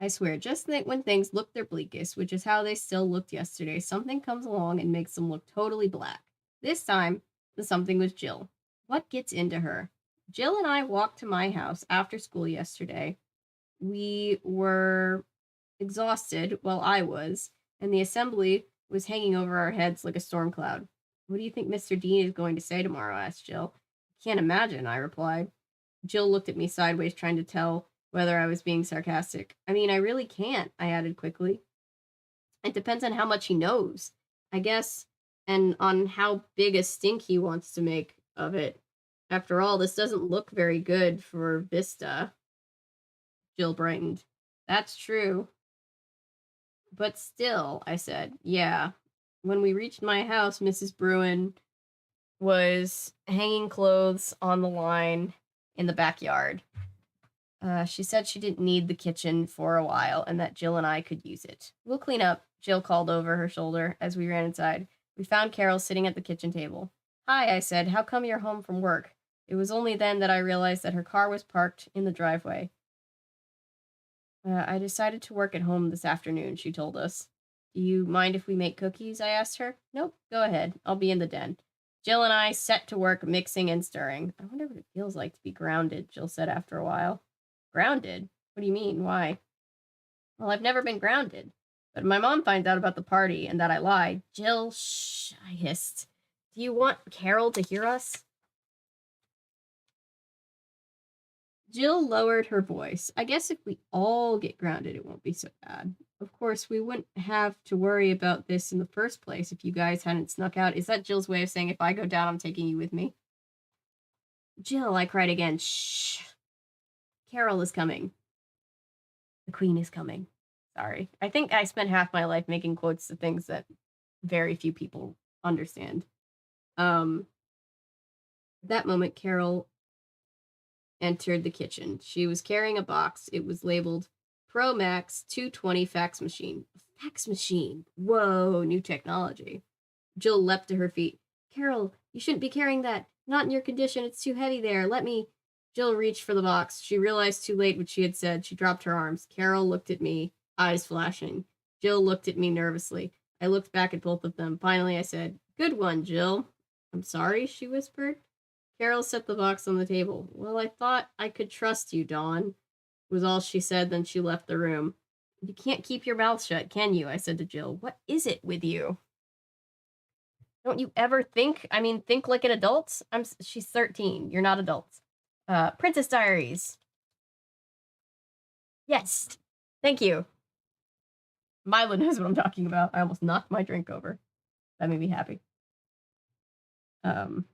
swear, just when things look their bleakest, which is how they still looked yesterday, something comes along and makes them look totally black. This time, the something was Jill. What gets into her? Jill and I walked to my house after school yesterday. We were exhausted, well, I was, and the assembly was hanging over our heads like a storm cloud. What do you think Mr. Dean is going to say tomorrow? Asked Jill. Can't imagine, I replied. Jill looked at me sideways, trying to tell whether I was being sarcastic. I really can't, I added quickly. It depends on how much he knows, I guess, and on how big a stink he wants to make of it. After all, this doesn't look very good for Vista. Jill brightened. That's true. But still, I said, yeah. When we reached my house, Mrs. Bruin was hanging clothes on the line in the backyard. She said she didn't need the kitchen for a while and that Jill and I could use it. We'll clean up, Jill called over her shoulder as we ran inside. We found Carol sitting at the kitchen table. Hi, I said. How come you're home from work? It was only then that I realized that her car was parked in the driveway. I decided to work at home this afternoon, she told us. Do you mind if we make cookies? I asked her. Nope, go ahead. I'll be in the den. Jill and I set to work mixing and stirring. I wonder what it feels like to be grounded, Jill said after a while. Grounded? What do you mean? Why? Well, I've never been grounded. But my mom finds out about the party and that I lied. Jill, shh, I hissed. Do you want Carol to hear us? Jill lowered her voice. I guess if we all get grounded, it won't be so bad. Of course, we wouldn't have to worry about this in the first place if you guys hadn't snuck out. Is that Jill's way of saying if I go down, I'm taking you with me? Jill, I cried again. Shh. Carol is coming. The queen is coming. Sorry. I think I spent half my life making quotes to things that very few people understand. At that moment, Carol entered the kitchen. She was carrying a box. It was labeled Pro Max 220 fax machine. A fax machine. Whoa, new technology. Jill leapt to her feet. Carol, you shouldn't be carrying that. Not in your condition. It's too heavy there. Let me. Jill reached for the box. She realized too late what she had said. She dropped her arms. Carol looked at me, eyes flashing. Jill looked at me nervously. I looked back at both of them. Finally, I said, Good one, Jill. I'm sorry, she whispered. Carol set the box on the table. Well, I thought I could trust you, Dawn, was all she said. Then she left the room. You can't keep your mouth shut, can you? I said to Jill. What is it with you? Don't you ever think? I mean, think like an adult? She's 13. You're not adults. Princess Diaries. Yes. Thank you. Milo knows what I'm talking about. I almost knocked my drink over. That made me happy. I'm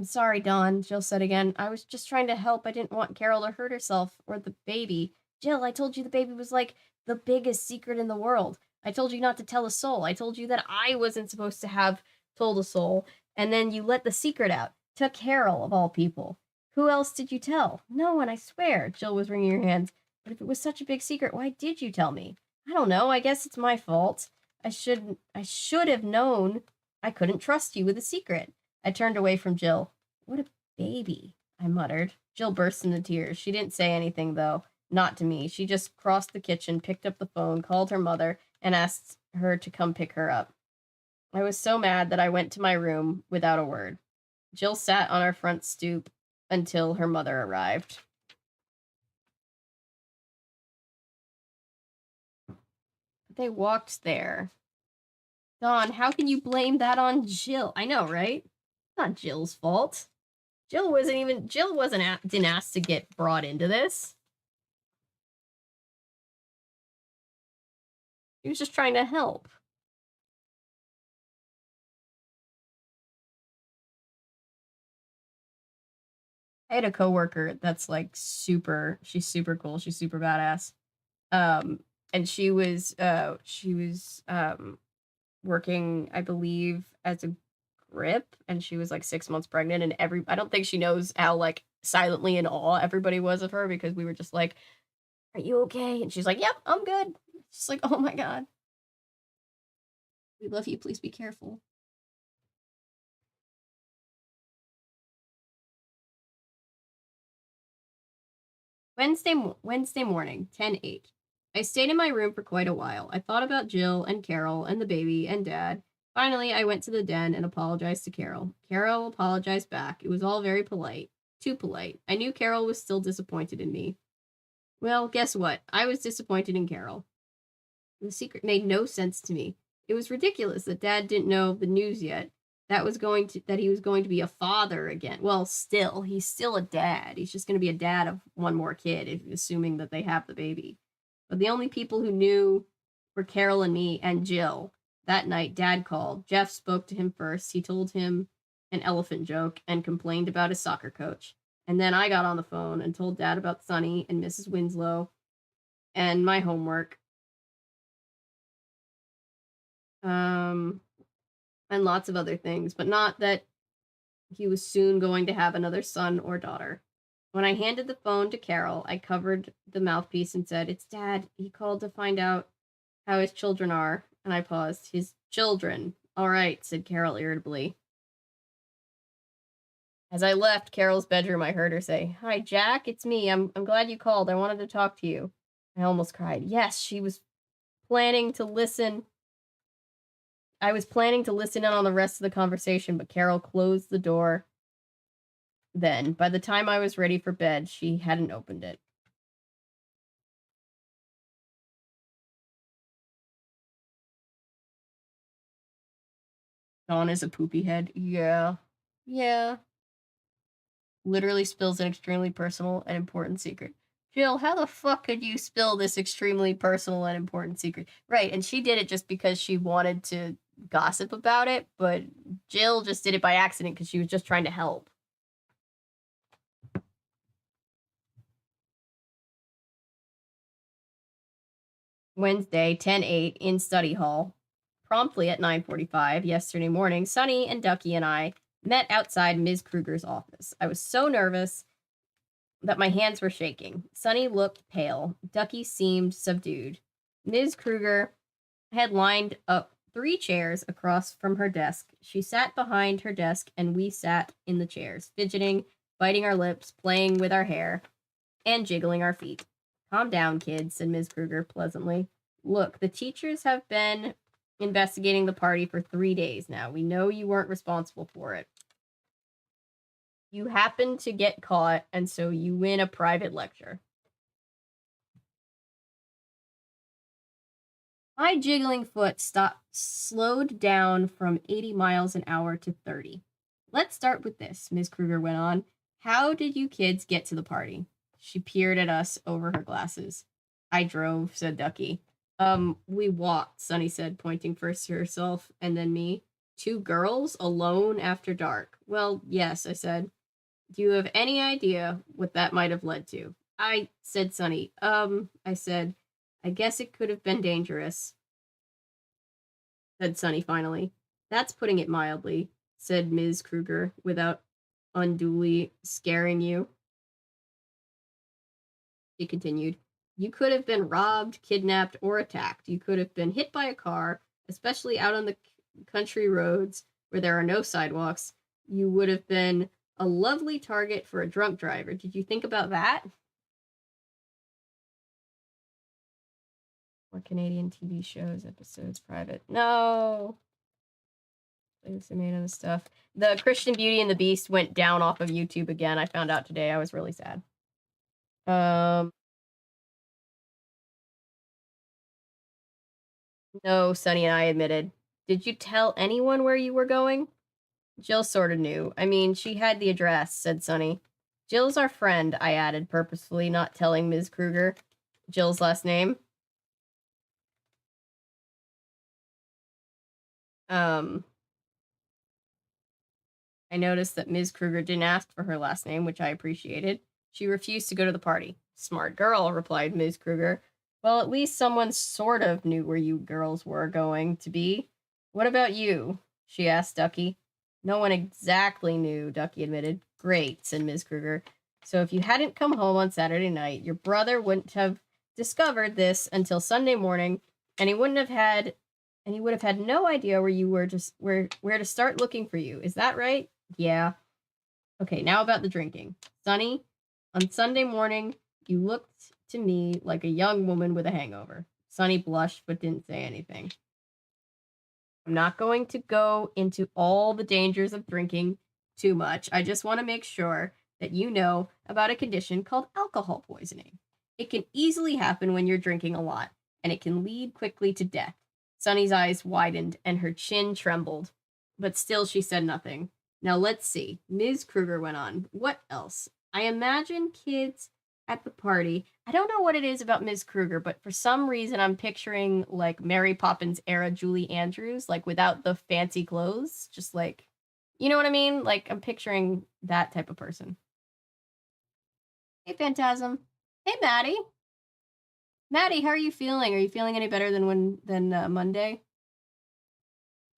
sorry, Dawn, Jill said again. I was just trying to help. I didn't want Carol to hurt herself or the baby. Jill, I told you the baby was like the biggest secret in the world. I told you not to tell a soul. I told you that I wasn't supposed to have told a soul. And then you let the secret out. To Carol, of all people. Who else did you tell? No one, I swear. Jill was wringing her hands. But if it was such a big secret, why did you tell me? I don't know. I guess it's my fault. I should have known I couldn't trust you with a secret. I turned away from Jill. What a baby, I muttered. Jill burst into tears. She didn't say anything, though. Not to me. She just crossed the kitchen, picked up the phone, called her mother, and asked her to come pick her up. I was so mad that I went to my room without a word. Jill sat on our front stoop until her mother arrived. They walked there. Dawn, how can you blame that on Jill? I know, right? It's not Jill's fault. Jill didn't ask to get brought into this. She was just trying to help. I had a coworker that's like she's super cool. She's super badass. And she was working, I believe, as a grip, and she was like 6 months pregnant, and I don't think she knows how like silently in awe everybody was of her, because we were just like, are you okay? And she's like, yep, I'm good. Just like, oh my god. We love you, please be careful. Wednesday morning, 10:08. I stayed in my room for quite a while. I thought about Jill and Carol and the baby and Dad. Finally, I went to the den and apologized to Carol. Carol apologized back. It was all very polite. Too polite. I knew Carol was still disappointed in me. Well, guess what? I was disappointed in Carol. The secret made no sense to me. It was ridiculous that Dad didn't know the news yet. That he was going to be a father again. Well, he's still a dad. He's just going to be a dad of one more kid, assuming that they have the baby. But the only people who knew were Carol and me and Jill. That night, Dad called. Jeff spoke to him first. He told him an elephant joke and complained about his soccer coach. And then I got on the phone and told Dad about Sunny and Mrs. Winslow and my homework. And lots of other things, but not that he was soon going to have another son or daughter. When I handed the phone to Carol, I covered the mouthpiece and said, It's Dad. He called to find out how his children are. And I paused. His children. All right, said Carol irritably. As I left Carol's bedroom, I heard her say, Hi, Jack, it's me. I'm glad you called. I wanted to talk to you. I almost cried. Yes, she was planning to listen. I was planning to listen in on the rest of the conversation, but Carol closed the door. Then, by the time I was ready for bed, she hadn't opened it. Dawn is a poopy head. Yeah. Yeah. Literally spills an extremely personal and important secret. Jill, how the fuck could you spill this extremely personal and important secret? Right, and she did it just because she wanted to gossip about it, but Jill just did it by accident because she was just trying to help. Wednesday, 10/8, in study hall. Promptly at 9:45 yesterday morning, Sunny and Ducky and I met outside Ms. Kruger's office. I was so nervous that my hands were shaking. Sunny looked pale. Ducky seemed subdued. Ms. Kruger had lined up 3 chairs across from her desk. She sat behind her desk, and we sat in the chairs, fidgeting, biting our lips, playing with our hair, and jiggling our feet. Calm down, kids, said Ms. Kruger pleasantly. Look, the teachers have been investigating the party for 3 days now. We know you weren't responsible for it. You happened to get caught, and so you win a private lecture. My jiggling foot slowed down from 80 miles an hour to 30. Let's start with this, Ms. Kruger went on. How did you kids get to the party? She peered at us over her glasses. I drove, said Ducky. We walked, Sunny said, pointing first to herself and then me. 2 girls alone after dark. Well, yes, I said. Do you have any idea what that might have led to? I said, Sunny. I said, I guess it could have been dangerous, said Sunny finally. That's putting it mildly, said Ms. Kruger, without unduly scaring you. She continued, you could have been robbed, kidnapped, or attacked. You could have been hit by a car, especially out on the country roads where there are no sidewalks. You would have been a lovely target for a drunk driver. Did you think about that? Or Canadian TV shows, episodes, private. No. Tomato stuff. The Christian Beauty and the Beast went down off of YouTube again. I found out today. I was really sad. No, Sunny and I admitted. Did you tell anyone where you were going? Jill sort of knew. I mean, she had the address, said Sunny. Jill's our friend, I added, purposefully not telling Ms. Kruger Jill's last name. I noticed that Ms. Kruger didn't ask for her last name, which I appreciated. She refused to go to the party. Smart girl, replied Ms. Kruger. Well, at least someone sort of knew where you girls were going to be. What about you? She asked Ducky. No one exactly knew, Ducky admitted. Great, said Ms. Kruger. So if you hadn't come home on Saturday night, your brother wouldn't have discovered this until Sunday morning, and he would have had no idea where you were, just where to start looking for you. Is that right? Yeah. Okay, now about the drinking. Sunny, on Sunday morning, you looked to me like a young woman with a hangover. Sunny blushed but didn't say anything. I'm not going to go into all the dangers of drinking too much. I just want to make sure that you know about a condition called alcohol poisoning. It can easily happen when you're drinking a lot, and it can lead quickly to death. Sunny's eyes widened and her chin trembled, but still she said nothing. Now let's see. Ms. Kruger went on. What else? I imagine kids at the party. I don't know what it is about Ms. Kruger, but for some reason I'm picturing like Mary Poppins era Julie Andrews, like without the fancy clothes, just like, you know what I mean? Like I'm picturing that type of person. Hey, Phantasm. Hey, Maddie. Maddie, how are you feeling? Are you feeling any better than Monday?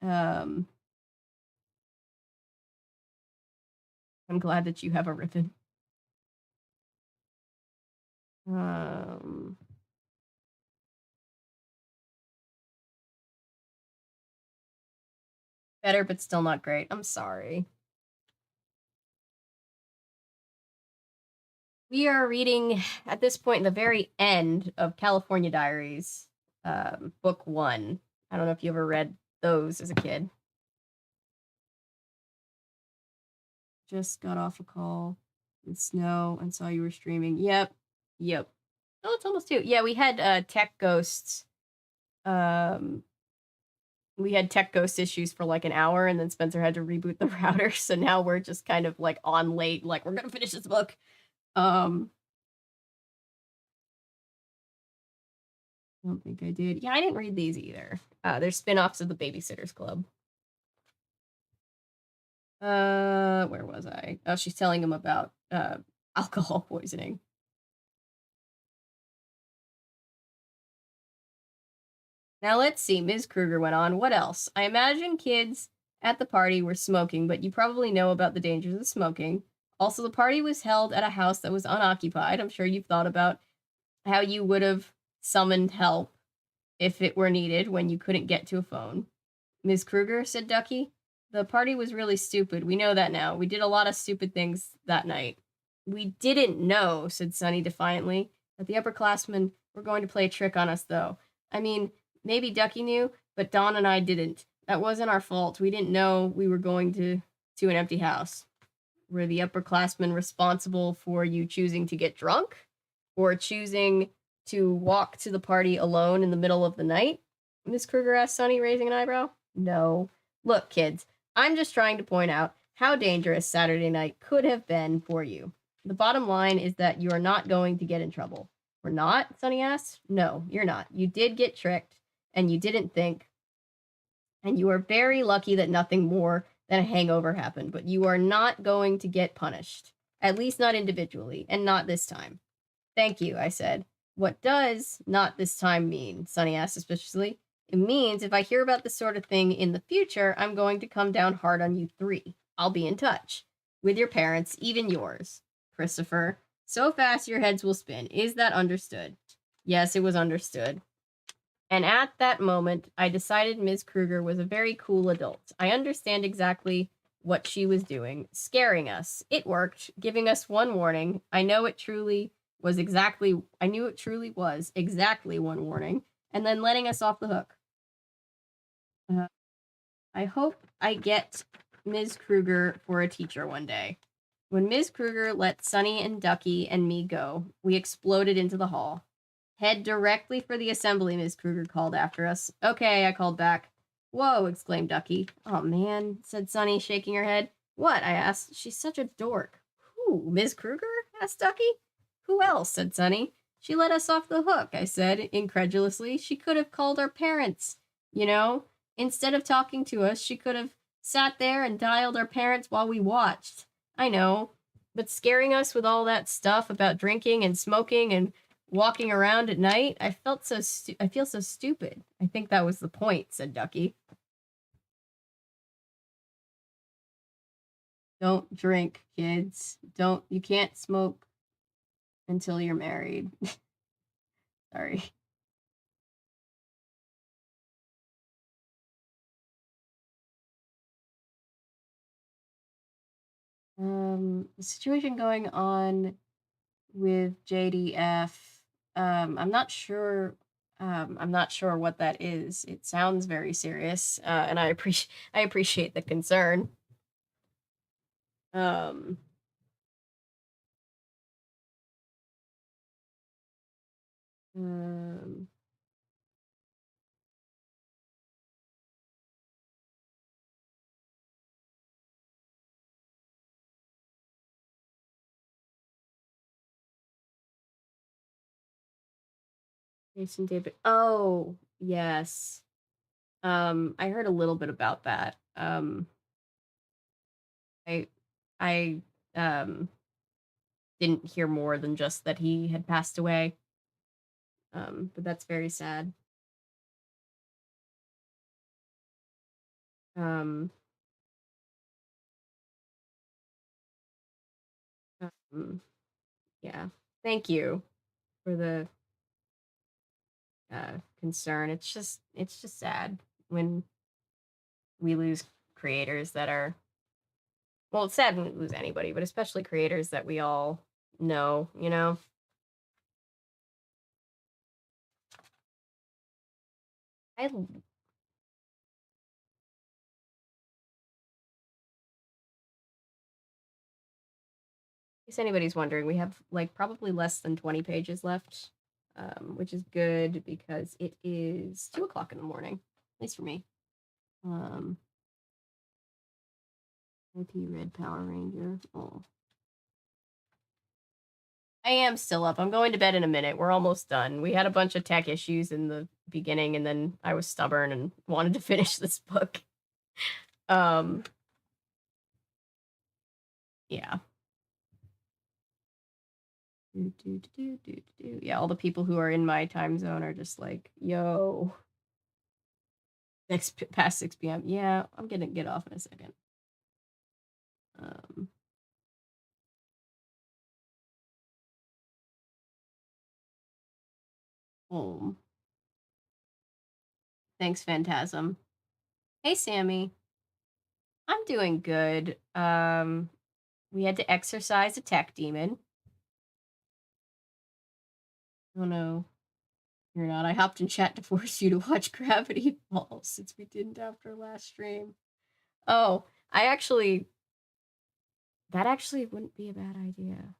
I'm glad that you have a ribbon. Better, but still not great. I'm sorry. We are reading at this point the very end of California Diaries, book 1. I don't know if you ever read those as a kid. Just got off a call with Snow and saw you were streaming. Yep. Oh, it's almost 2. Yeah, we had Tech Ghosts we had tech ghost issues for like an hour, and then Spencer had to reboot the router. So now we're just kind of like on late, like we're gonna finish this book. I don't think I did. Yeah, I didn't read these either. They're spin-offs of the Babysitter's Club. Where was I? Oh, she's telling him about alcohol poisoning. Now let's see, Ms. Kruger went on. What else? I imagine kids at the party were smoking, but you probably know about the dangers of smoking. Also, the party was held at a house that was unoccupied. I'm sure you've thought about how you would have summoned help if it were needed when you couldn't get to a phone. Ms. Kruger, said Ducky. The party was really stupid. We know that now. We did a lot of stupid things that night. We didn't know, said Sunny defiantly, that the upperclassmen were going to play a trick on us, though. I mean, maybe Ducky knew, but Dawn and I didn't. That wasn't our fault. We didn't know we were going to an empty house. Were the upperclassmen responsible for you choosing to get drunk? Or choosing to walk to the party alone in the middle of the night? Miss Kruger asked Sunny, raising an eyebrow. No. Look, kids, I'm just trying to point out how dangerous Saturday night could have been for you. The bottom line is that you are not going to get in trouble. We're not? Sunny asked. No, you're not. You did get tricked, and you didn't think. And you are very lucky that nothing more than a hangover happened, but you are not going to get punished. At least not individually, and not this time. Thank you, I said. What does not this time mean? Sunny asked suspiciously. It means if I hear about this sort of thing in the future, I'm going to come down hard on you three. I'll be in touch. With your parents, even yours. Christopher, so fast your heads will spin. Is that understood? Yes, it was understood. And at that moment, I decided Ms. Kruger was a very cool adult. I understand exactly what she was doing, scaring us. It worked, giving us one warning. I knew it truly was exactly one warning, and then letting us off the hook. I hope I get Ms. Kruger for a teacher one day. When Ms. Kruger let Sunny and Ducky and me go, we exploded into the hall. Head directly for the assembly, Ms. Kruger called after us. Okay, I called back. Whoa, exclaimed Ducky. Oh, man, said Sunny, shaking her head. What? I asked. She's such a dork. Who, Ms. Kruger? Asked Ducky. Who else? Said Sunny. She let us off the hook, I said, incredulously. She could have called our parents. You know, instead of talking to us, she could have sat there and dialed our parents while we watched. I know, but scaring us with all that stuff about drinking and smoking and walking around at night, I feel so stupid. I think that was the point, said Ducky. Don't drink, kids. You can't smoke until you're married. Sorry. The situation going on with JDF, I'm not sure what that is. It sounds very serious, and I appreciate the concern. Um, um, Jason David. Oh, yes. I heard a little bit about that. I I didn't hear more than just that he had passed away. But that's very sad. Um, yeah. Thank you for the concern. It's just sad when we lose creators that are, well, it's sad when we lose anybody, but especially creators that we all know, you know. In case anybody's wondering, we have like probably less than 20 pages left, which is good because it is 2 o'clock in the morning, at least for me. IP Red Power Ranger. Oh. I am still up. I'm going to bed in a minute. We're almost done. We had a bunch of tech issues in the beginning, and then I was stubborn and wanted to finish this book. Yeah. Yeah, all the people who are in my time zone are just like, yo. Past 6 p.m. Yeah, I'm gonna get off in a second. Home. Thanks, Phantasm. Hey, Sammy. I'm doing good. We had to exercise a tech demon. Oh no, you're not. I hopped in chat to force you to watch Gravity Falls since we didn't after last stream. Oh, that actually wouldn't be a bad idea.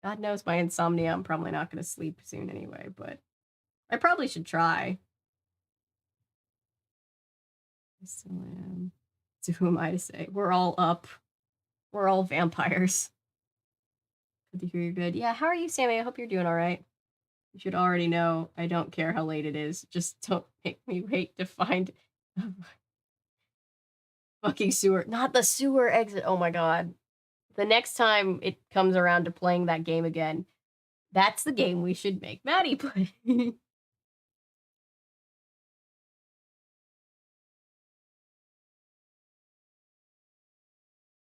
God knows my insomnia. I'm probably not going to sleep soon anyway, but I probably should try. I still am. So who am I to say? We're all up. We're all vampires. Good to hear you're good. Yeah, how are you, Sammy? I hope you're doing all right. You should already know I don't care how late it is. Just don't make me wait to find a fucking sewer. Not the sewer exit. Oh my god. The next time it comes around to playing that game again, that's the game we should make Maddie play.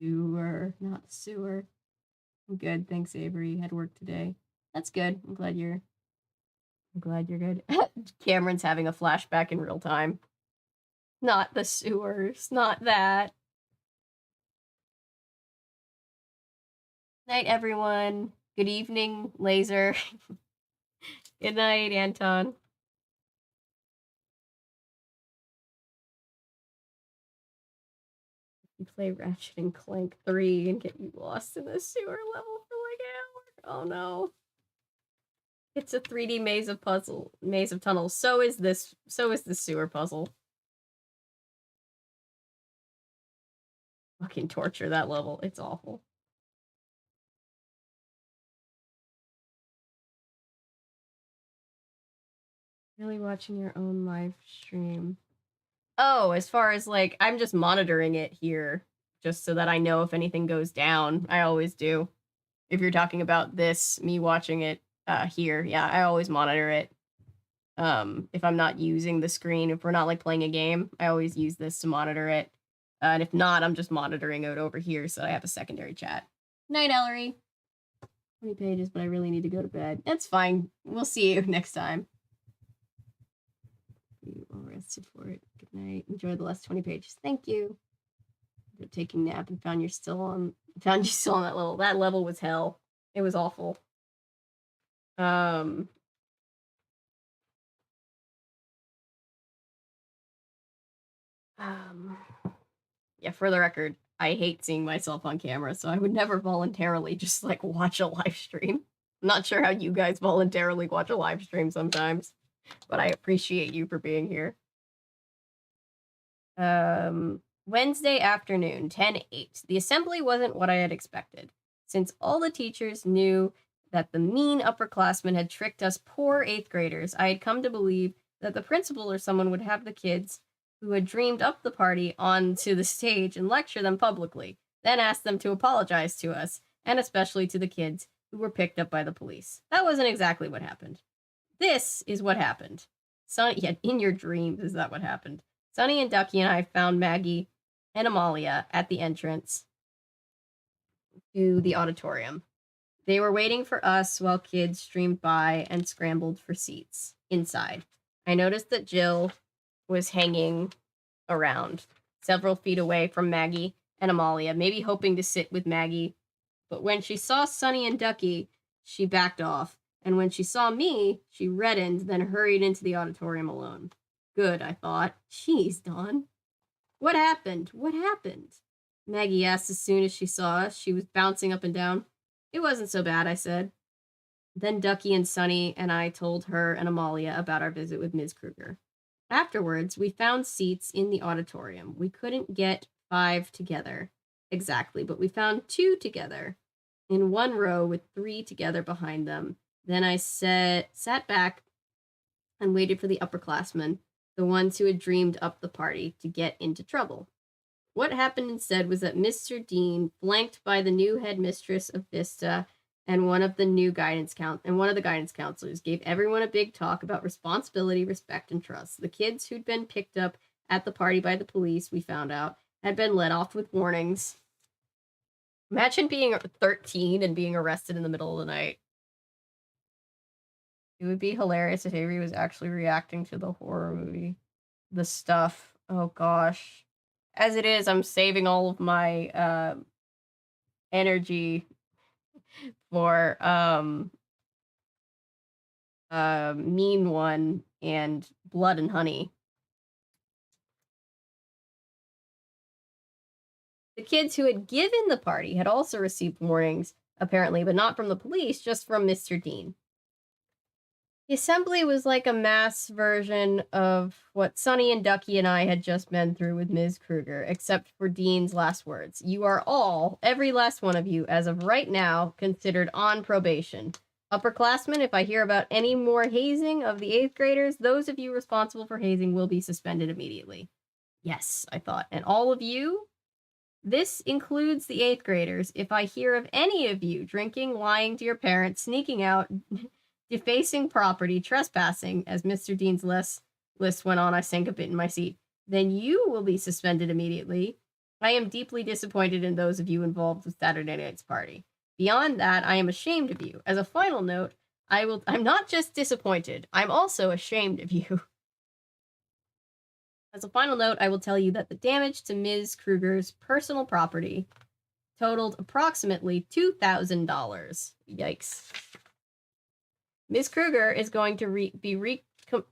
Sewer, not sewer. I'm good. Thanks, Avery. Had work today. That's good. I'm glad you're good. Cameron's having a flashback in real time. Not the sewers. Not that. Night, everyone. Good evening, Laser. Good night, Anton. You play Ratchet and Clank 3 and get you lost in the sewer level for like an hour. Oh no. It's a 3D maze of tunnels. So is this sewer puzzle. Fucking torture, that level. It's awful. Really watching your own live stream. Oh, as far as like, I'm just monitoring it here just so that I know if anything goes down. I always do. If you're talking about this, me watching it here, yeah, I always monitor it. If I'm not using the screen, if we're not like playing a game, I always use this to monitor it. And if not, I'm just monitoring it over here so I have a secondary chat. Night, Ellery. 20 pages, but I really need to go to bed. That's fine. We'll see you next time. You all rested for it. Good night. Enjoy the last 20 pages. Thank you. Taking nap and found you still on that level. That level was hell. It was awful. Yeah, for the record, I hate seeing myself on camera, so I would never voluntarily just like watch a live stream. I'm not sure how you guys voluntarily watch a live stream sometimes, but I appreciate you for being here. Wednesday afternoon, 10:08. The assembly wasn't what I had expected. Since all the teachers knew that the mean upperclassmen had tricked us poor 8th graders, I had come to believe that the principal or someone would have the kids who had dreamed up the party onto the stage and lecture them publicly, then ask them to apologize to us, and especially to the kids who were picked up by the police. That wasn't exactly what happened. This is what happened. Sonny, yeah, in your dreams, is that what happened? Sonny and Ducky and I found Maggie and Amalia at the entrance to the auditorium. They were waiting for us while kids streamed by and scrambled for seats inside. I noticed that Jill was hanging around several feet away from Maggie and Amalia, maybe hoping to sit with Maggie. But when she saw Sonny and Ducky, she backed off. And when she saw me, she reddened, then hurried into the auditorium alone. Good, I thought. Jeez, Dawn. What happened? What happened? Maggie asked as soon as she saw us. She was bouncing up and down. It wasn't so bad, I said. Then Ducky and Sonny and I told her and Amalia about our visit with Ms. Kruger. Afterwards, we found seats in the auditorium. We couldn't get 5 together exactly, but we found 2 together in one row with 3 together behind them. Then I sat back and waited for the upperclassmen, the ones who had dreamed up the party, to get into trouble. What happened instead was that Mr. Dean, flanked by the new headmistress of Vista and one of the guidance counselors, gave everyone a big talk about responsibility, respect, and trust. The kids who'd been picked up at the party by the police, we found out, had been let off with warnings. Imagine being 13 and being arrested in the middle of the night. It would be hilarious if Avery was actually reacting to the horror movie. The stuff. Oh gosh. As it is, I'm saving all of my energy for Mean One and Blood and Honey. The kids who had given the party had also received warnings, apparently, but not from the police, just from Mr. Dean. The assembly was like a mass version of what Sonny and Ducky and I had just been through with Ms. Kruger, except for Dean's last words. You are all, every last one of you, as of right now, considered on probation. Upperclassmen, if I hear about any more hazing of the 8th graders, those of you responsible for hazing will be suspended immediately. Yes, I thought. And all of you? This includes the 8th graders. If I hear of any of you drinking, lying to your parents, sneaking out, defacing property, trespassing, as Mr. Dean's list went on, I sank a bit in my seat, then you will be suspended immediately. I am deeply disappointed in those of you involved with Saturday night's party. Beyond that, I am ashamed of you. As a final note, I'm not just disappointed, I'm also ashamed of you. As a final note, I will tell you that the damage to Ms. Kruger's personal property totaled approximately $2,000. Yikes. Ms. Kruger is going to be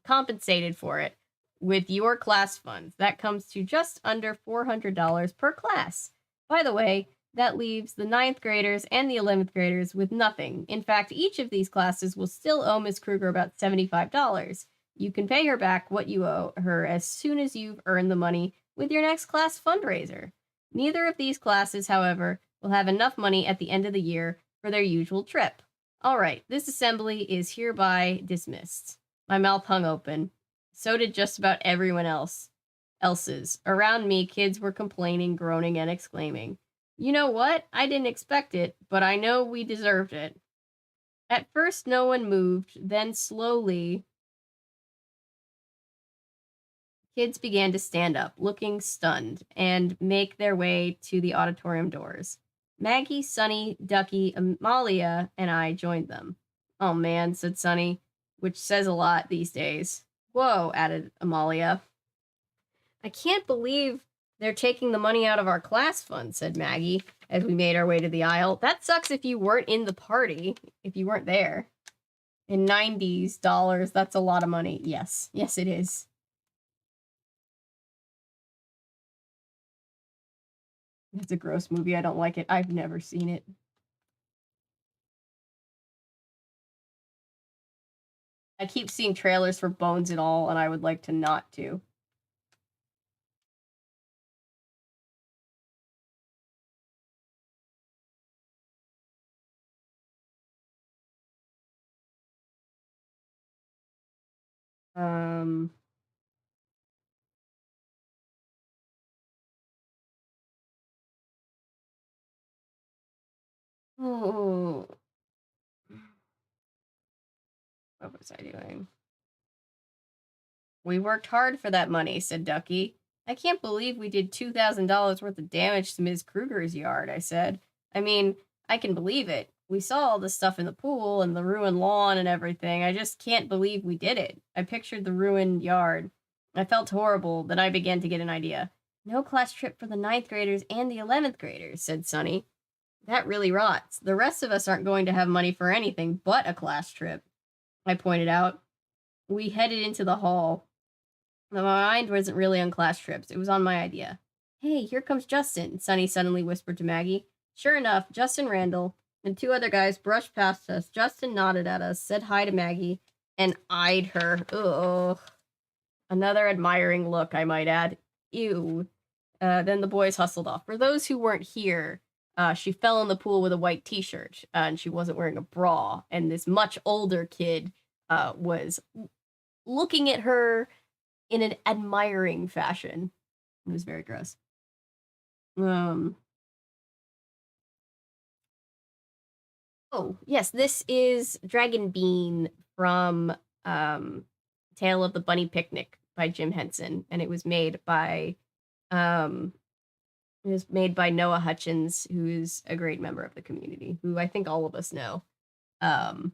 compensated for it with your class funds. That comes to just under $400 per class. By the way, that leaves the 9th graders and the 11th graders with nothing. In fact, each of these classes will still owe Ms. Kruger about $75. You can pay her back what you owe her as soon as you've earned the money with your next class fundraiser. Neither of these classes, however, will have enough money at the end of the year for their usual trip. All right, this assembly is hereby dismissed. My mouth hung open. So did just about everyone else's. Around me, kids were complaining, groaning, and exclaiming. You know what? I didn't expect it, but I know we deserved it. At first, no one moved. Then slowly, kids began to stand up, looking stunned, and make their way to the auditorium doors. Maggie, Sonny, Ducky, Amalia, and I joined them. Oh man, said Sonny, which says a lot these days. Whoa, added Amalia. I can't believe they're taking the money out of our class fund, said Maggie, as we made our way to the aisle. That sucks if you weren't in the party, if you weren't there. In 90s dollars, that's a lot of money. Yes, it is. It's a gross movie. I don't like it. I've never seen it. I keep seeing trailers for Bones and All, and I would like to not to. Oh. What was I doing? We worked hard for that money, said Ducky. I can't believe we did $2,000 worth of damage to Ms. Kruger's yard, I said. I mean, I can believe it. We saw all the stuff in the pool and the ruined lawn and everything. I just can't believe we did it. I pictured the ruined yard. I felt horrible. Then I began to get an idea. No class trip for the 9th graders and the 11th graders, said Sonny. That really rots. The rest of us aren't going to have money for anything but a class trip, I pointed out. We headed into the hall. My mind wasn't really on class trips. It was on my idea. Hey, here comes Justin, Sonny suddenly whispered to Maggie. Sure enough, Justin Randall and 2 other guys brushed past us. Justin nodded at us, said hi to Maggie, and eyed her. Ugh. Another admiring look, I might add. Ew. Then the boys hustled off. For those who weren't here, she fell in the pool with a white t-shirt, and she wasn't wearing a bra. And this much older kid was looking at her in an admiring fashion. It was very gross. Oh, yes, this is Dragon Bean from Tale of the Bunny Picnic by Jim Henson, and it was made by Noah Hutchins, who is a great member of the community, who I think all of us know. And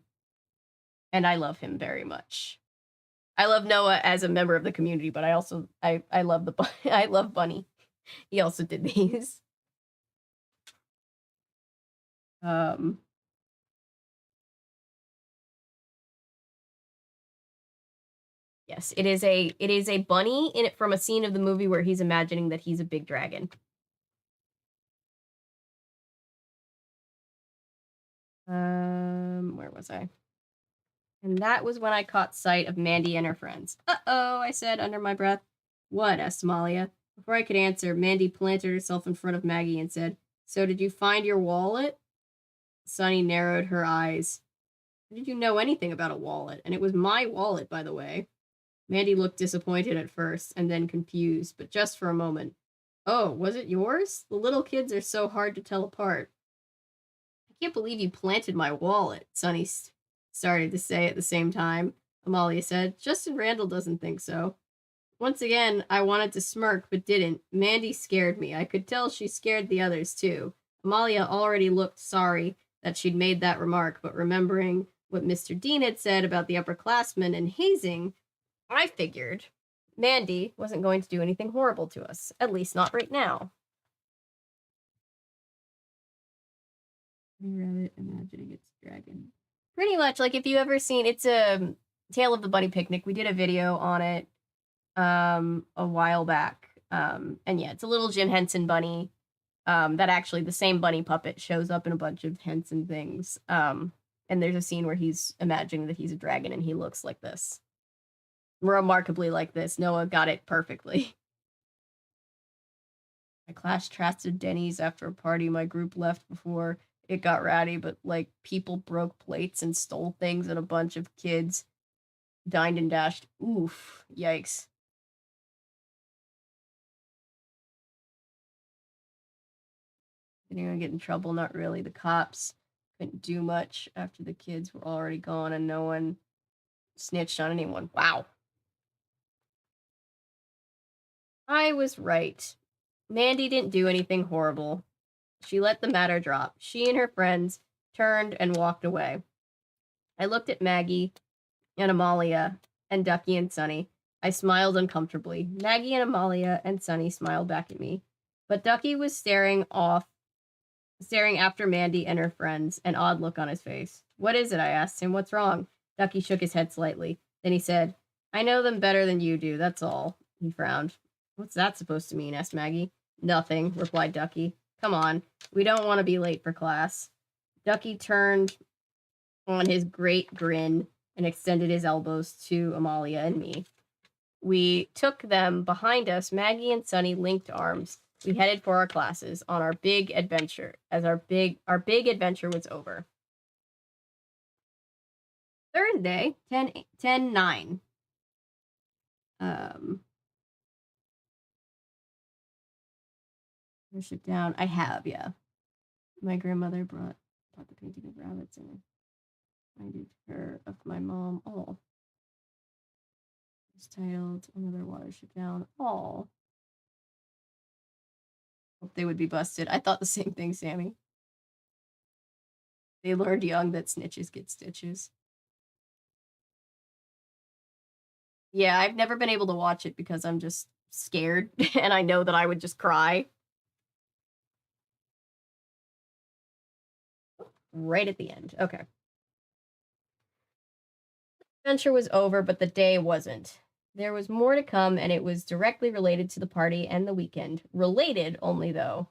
I love him very much. I love Noah as a member of the community, but I also I love I love Bunny. He also did these. Yes, it is a bunny in it from a scene of the movie where he's imagining that he's a big dragon. Where was I? And that was when I caught sight of Mandy and her friends. Uh-oh, I said under my breath. What? Asked Amalia. Before I could answer, Mandy planted herself in front of Maggie and said, So did you find your wallet? Sunny narrowed her eyes. How did you know anything about a wallet? And it was my wallet, by the way. Mandy looked disappointed at first, and then confused, but just for a moment. Oh, was it yours? The little kids are so hard to tell apart. I can't believe you planted my wallet, Sunny started to say at the same time. Amalia said, Justin Randall doesn't think so. Once again, I wanted to smirk, but didn't. Mandy scared me. I could tell she scared the others, too. Amalia already looked sorry that she'd made that remark, but remembering what Mr. Dean had said about the upperclassmen and hazing, I figured Mandy wasn't going to do anything horrible to us, at least not right now. Rabbit imagining its dragon. Pretty much, like, if you ever seen, it's a Tale of the Bunny Picnic. We did a video on it a while back. And yeah, it's a little Jim Henson bunny. That actually, the same bunny puppet shows up in a bunch of Henson things. And there's a scene where he's imagining that he's a dragon and he looks like this. Remarkably like this. Noah got it perfectly. I clashed trats at Denny's after a party my group left before it got ratty, but like people broke plates and stole things and a bunch of kids dined and dashed. Oof. Yikes. Did anyone get in trouble? Not really. The cops couldn't do much after the kids were already gone and no one snitched on anyone. Wow. I was right. Mandy didn't do anything horrible. She let the matter drop. She and her friends turned and walked away. I looked at Maggie and Amalia and Ducky and Sunny. I smiled uncomfortably. Maggie and Amalia and Sunny smiled back at me. But Ducky was staring after Mandy and her friends, an odd look on his face. What is it? I asked him. What's wrong? Ducky shook his head slightly. Then he said, I know them better than you do, that's all. He frowned. What's that supposed to mean? Asked Maggie. Nothing, replied Ducky. Come on, we don't want to be late for class. Ducky turned on his great grin and extended his elbows to Amalia and me. We took them behind us. Maggie and Sunny linked arms. We headed for our classes on our big adventure, as our big adventure was over. Thursday, 10/9. Worship down. I have, yeah. My grandmother brought the painting of rabbits and reminded her of my mom. Oh. It's titled Another Watership Down. Oh. Hope they would be busted. I thought the same thing, Sammy. They learned young that snitches get stitches. Yeah, I've never been able to watch it because I'm just scared and I know that I would just cry. Right at the end. Okay. The adventure was over, but the day wasn't. There was more to come, and it was directly related to the party and the weekend. Related only, though.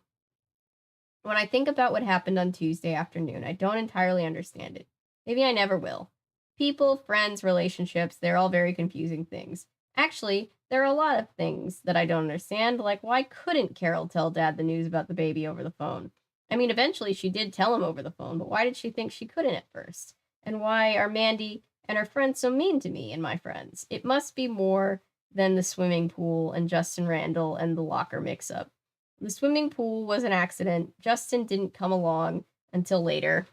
When I think about what happened on Tuesday afternoon, I don't entirely understand it. Maybe I never will. People, friends, relationships, they're all very confusing things. Actually, There are a lot of things that I don't understand, like why couldn't Carol tell Dad the news about the baby over the phone? I mean, eventually she did tell him over the phone, but why did she think she couldn't at first? And why are Mandy and her friends so mean to me and my friends? It must be more than the swimming pool and Justin Randall and the locker mix up. The swimming pool was an accident. Justin didn't come along until later.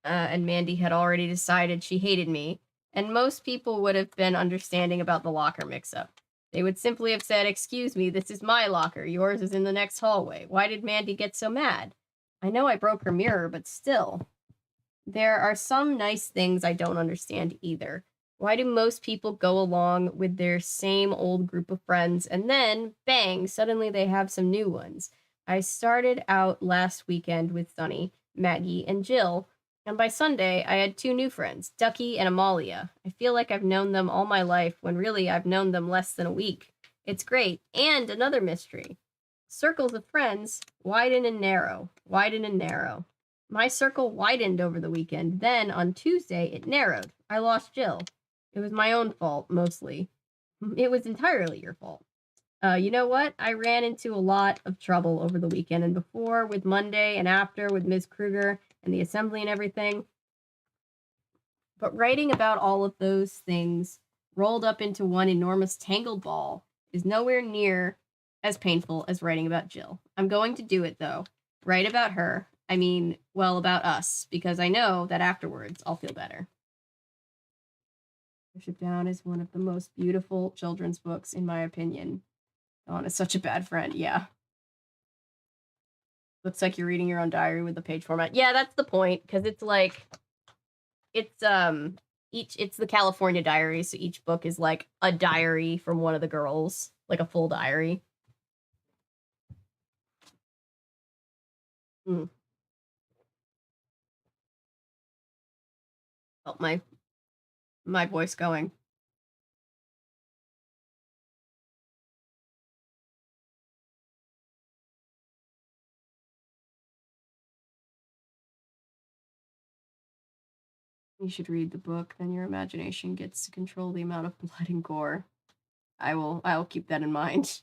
And Mandy had already decided she hated me, and most people would have been understanding about the locker mix-up. They would simply have said, "Excuse me, this is my locker. Yours is in the next hallway. Why did Mandy get so mad? I know I broke her mirror, but still." There are some nice things I don't understand either. Why do most people go along with their same old group of friends and then, bang, suddenly they have some new ones? I started out last weekend with Sunny, Maggie, and Jill, and by Sunday I had two new friends, Ducky and Amalia. I feel like I've known them all my life when really I've known them less than a week. It's great. And another mystery. Circles of friends widen and narrow, widen and narrow. My circle widened over the weekend. Then, on Tuesday, it narrowed. I lost Jill. It was my own fault, mostly. It was entirely your fault. You know what? I ran into a lot of trouble over the weekend and before, with Monday and after, with Ms. Kruger and the assembly and everything. But writing about all of those things rolled up into one enormous tangled ball is nowhere near as painful as writing about Jill. I'm going to do it, though. Write about her. I mean, well, about us, because I know that afterwards I'll feel better. Worship Down is one of the most beautiful children's books, in my opinion. Dawn is such a bad friend, yeah. Looks like you're reading your own diary with the page format. Yeah, that's the point, because it's like, it's the California Diaries, so each book is like a diary from one of the girls, like a full diary. Felt my voice going. You should read the book, then your imagination gets to control the amount of blood and gore. I'll keep that in mind.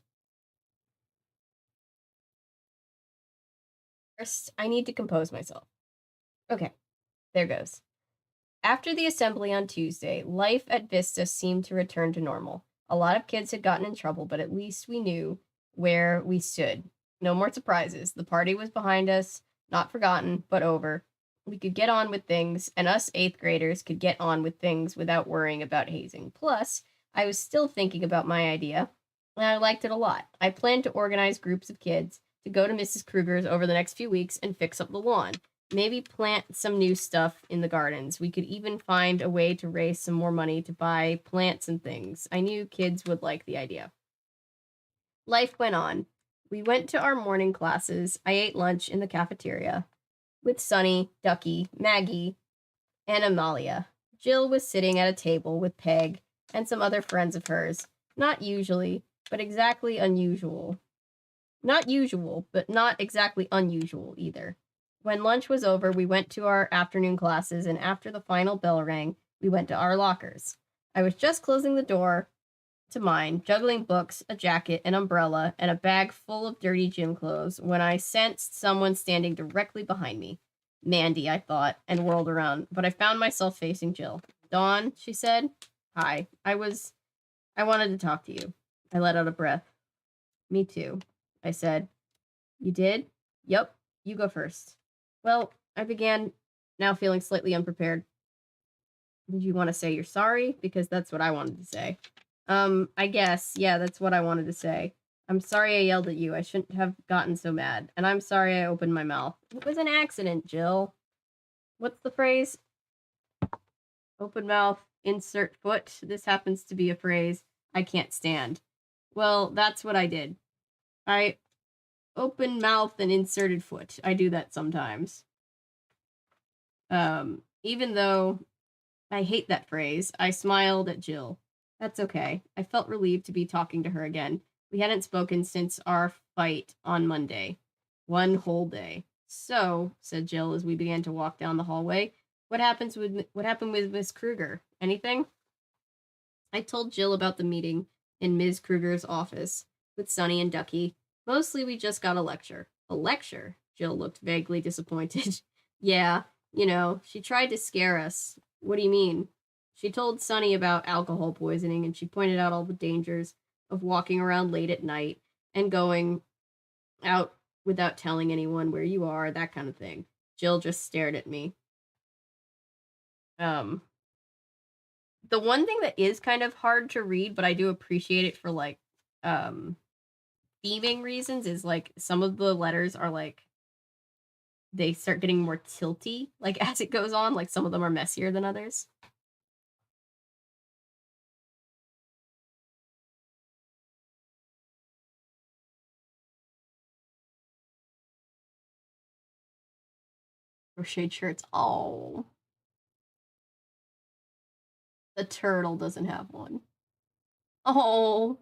First, I need to compose myself. Okay, there goes. After the assembly on Tuesday, life at Vista seemed to return to normal. A lot of kids had gotten in trouble, but at least we knew where we stood. No more surprises. The party was behind us, not forgotten, but over. We could get on with things, and us 8th graders could get on with things without worrying about hazing. Plus, I was still thinking about my idea, and I liked it a lot. I planned to organize groups of kids to go to Mrs. Kruger's over the next few weeks and fix up the lawn. Maybe plant some new stuff in the gardens. We could even find a way to raise some more money to buy plants and things. I knew kids would like the idea. Life went on. We went to our morning classes. I ate lunch in the cafeteria with Sunny, Ducky, Maggie, and Amalia. Jill was sitting at a table with Peg and some other friends of hers. Not usually, but exactly unusual. Not usual, but not exactly unusual either. When lunch was over, we went to our afternoon classes, and after the final bell rang, we went to our lockers. I was just closing the door to mine, juggling books, a jacket, an umbrella, and a bag full of dirty gym clothes, when I sensed someone standing directly behind me. Mandy, I thought, and whirled around, but I found myself facing Jill. "Dawn," she said. "Hi. I wanted to talk to you." I let out a breath. "Me too," I said. "You did?" "Yup. You go first." "Well," I began, now feeling slightly unprepared. "Did you want to say you're sorry? Because that's what I wanted to say." I guess. Yeah, that's what I wanted to say. "I'm sorry I yelled at you. I shouldn't have gotten so mad. And I'm sorry I opened my mouth." "It was an accident, Jill." What's the phrase? Open mouth, insert foot. This happens to be a phrase I can't stand. Well, that's what I did. I open mouth and inserted foot. I do that sometimes. Even though I hate that phrase, I smiled at Jill. That's okay. I felt relieved to be talking to her again. We hadn't spoken since our fight on Monday. One whole day. "So," said Jill as we began to walk down the hallway, what happened with Miss Kruger? Anything?" I told Jill about the meeting in Ms. Kruger's office with Sunny and Ducky. Mostly we just got a lecture. A lecture? Jill looked vaguely disappointed. Yeah, you know, she tried to scare us. What do you mean? She told Sunny about alcohol poisoning, and she pointed out all the dangers of walking around late at night and going out without telling anyone where you are, that kind of thing. Jill just stared at me. Um, the one thing that is kind of hard to read, but I do appreciate it for like theming reasons, is like some of the letters are like they start getting more tilty like as it goes on. Like some of them are messier than others. Crocheted shirts. Oh, the turtle doesn't have one. Oh,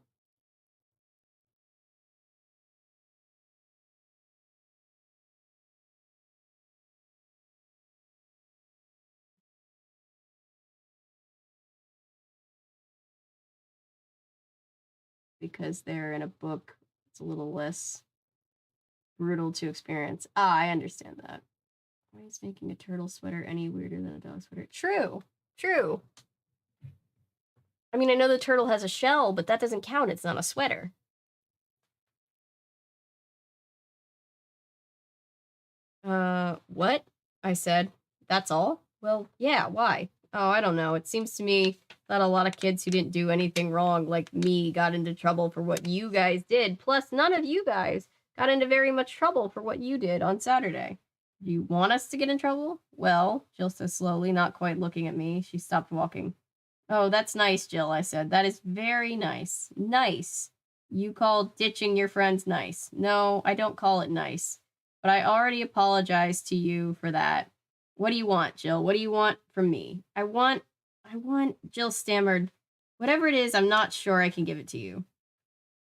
because they're in a book, it's a little less brutal to experience. Ah, I understand that. Why is making a turtle sweater any weirder than a dog sweater? True. True. I mean, I know the turtle has a shell, but that doesn't count. It's not a sweater. What? I said. That's all? Well, yeah, why? Oh, I don't know. It seems to me that a lot of kids who didn't do anything wrong, like me, got into trouble for what you guys did. Plus, none of you guys got into very much trouble for what you did on Saturday. Do you want us to get in trouble? Well, Jill said slowly, not quite looking at me. She stopped walking. Oh, that's nice, Jill, I said. That is very nice. Nice. You call ditching your friends nice. No, I don't call it nice. But I already apologized to you for that. What do you want, Jill? What do you want from me? I want, Jill stammered. Whatever it is, I'm not sure I can give it to you.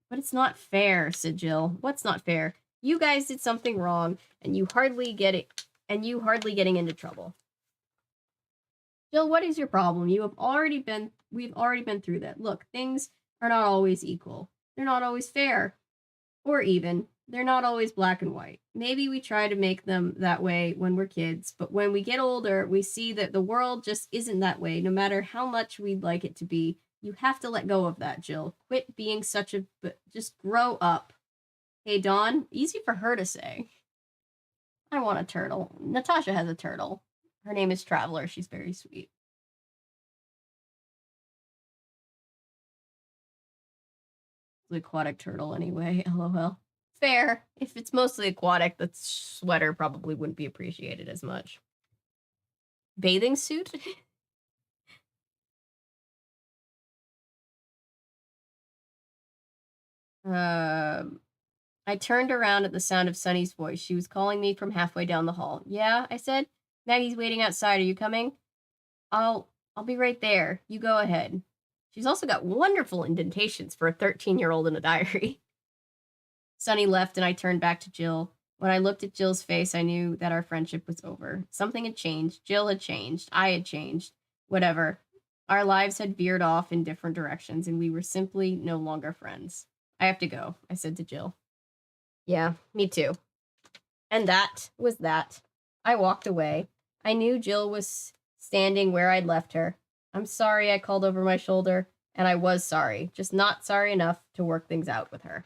But it's not fair, said Jill. What's not fair? You guys did something wrong, and you hardly getting into trouble. Jill, what is your problem? We've already been through that. Look, things are not always equal. They're not always fair or even. They're not always black and white. Maybe we try to make them that way when we're kids, but when we get older, we see that the world just isn't that way, no matter how much we'd like it to be. You have to let go of that, Jill. Quit being just grow up. Hey, Dawn, easy for her to say. I want a turtle. Natasha has a turtle. Her name is Traveler. She's very sweet. The aquatic turtle anyway, lol. Fair. If it's mostly aquatic, the sweater probably wouldn't be appreciated as much. Bathing suit? I turned around at the sound of Sunny's voice. She was calling me from halfway down the hall. Yeah, I said. Maggie's waiting outside. Are you coming? I'll be right there. You go ahead. She's also got wonderful indentations for a 13-year-old in a diary. Sunny left and I turned back to Jill. When I looked at Jill's face, I knew that our friendship was over. Something had changed. Jill had changed. I had changed. Whatever. Our lives had veered off in different directions, and we were simply no longer friends. I have to go, I said to Jill. Yeah, me too. And that was that. I walked away. I knew Jill was standing where I'd left her. I'm sorry, I called over my shoulder, and I was sorry, just not sorry enough to work things out with her.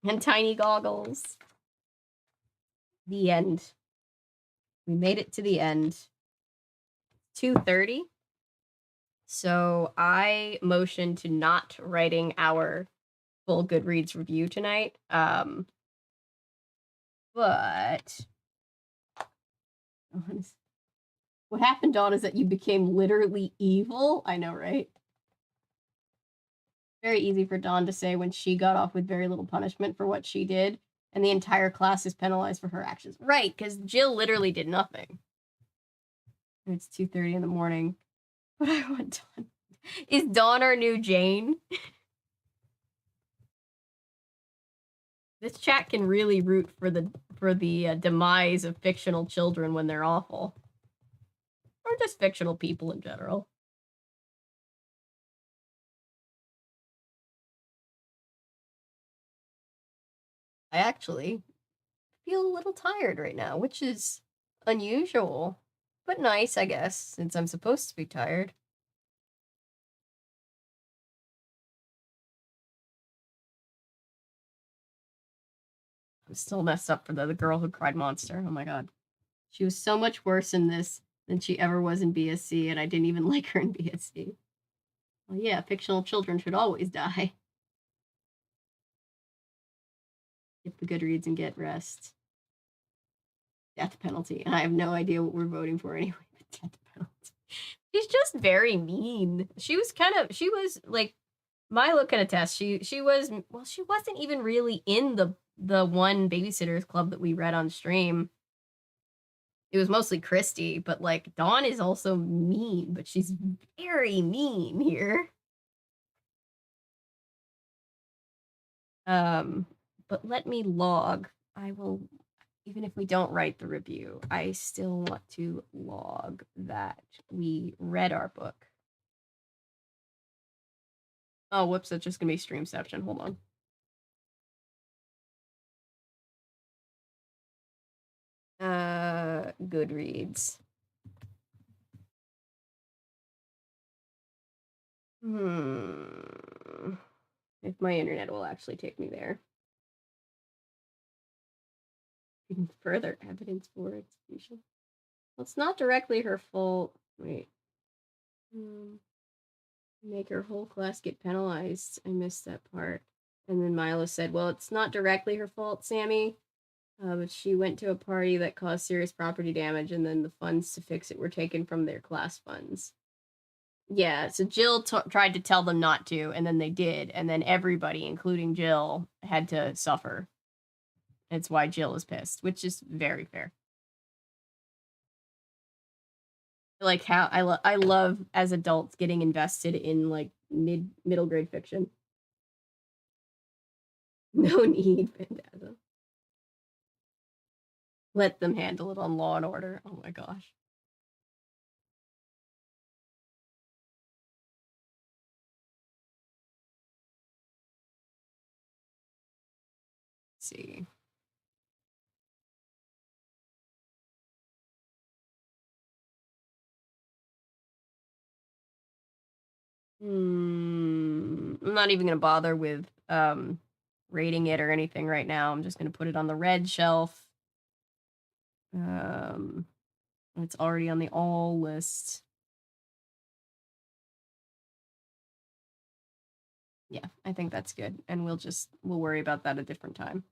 And tiny goggles. The end. We made it to the end. 2:30. So I motioned to not writing our full Goodreads review tonight. But what happened, Dawn, is that you became literally evil. I know, right? Very easy for Dawn to say when she got off with very little punishment for what she did, and the entire class is penalized for her actions. Right, because Jill literally did nothing. It's 2:30 in the morning. But I want Dawn. Is Dawn our new Jane? This chat can really root for the demise of fictional children when they're awful. Or just fictional people in general. I actually feel a little tired right now, which is unusual, but nice, I guess, since I'm supposed to be tired. I'm still messed up for the girl who cried monster. Oh my god. She was so much worse in this than she ever was in BSC, and I didn't even like her in BSC. Well, yeah, fictional children should always die. Get the Goodreads and get rest. Death penalty. And I have no idea what we're voting for anyway. Death penalty. She's just very mean. She was like Milo can attest. She wasn't even really in the one babysitters club that we read on stream. It was mostly Christy, but like Dawn is also mean, but she's very mean here. But let me log. I will, even if we don't write the review, I still want to log that we read our book. Oh, whoops, that's just gonna be Streamception. Hold on. Goodreads. If my internet will actually take me there. Even further evidence for execution. Well, it's not directly her fault. Wait. Make her whole class get penalized. I missed that part. And then Milo said, well, it's not directly her fault, Sammy. But she went to a party that caused serious property damage, and then the funds to fix it were taken from their class funds. Yeah, so Jill tried to tell them not to, and then they did, and then everybody, including Jill, had to suffer. It's why Jill is pissed, which is very fair. Like how I love as adults getting invested in like middle grade fiction. No need, Phantasm. Let them handle it on Law and Order. Oh my gosh. Let's see. I'm not even gonna bother with rating it or anything right now. I'm just gonna put it on the red shelf. It's already on the all list. Yeah, I think that's good, and we'll worry about that a different time.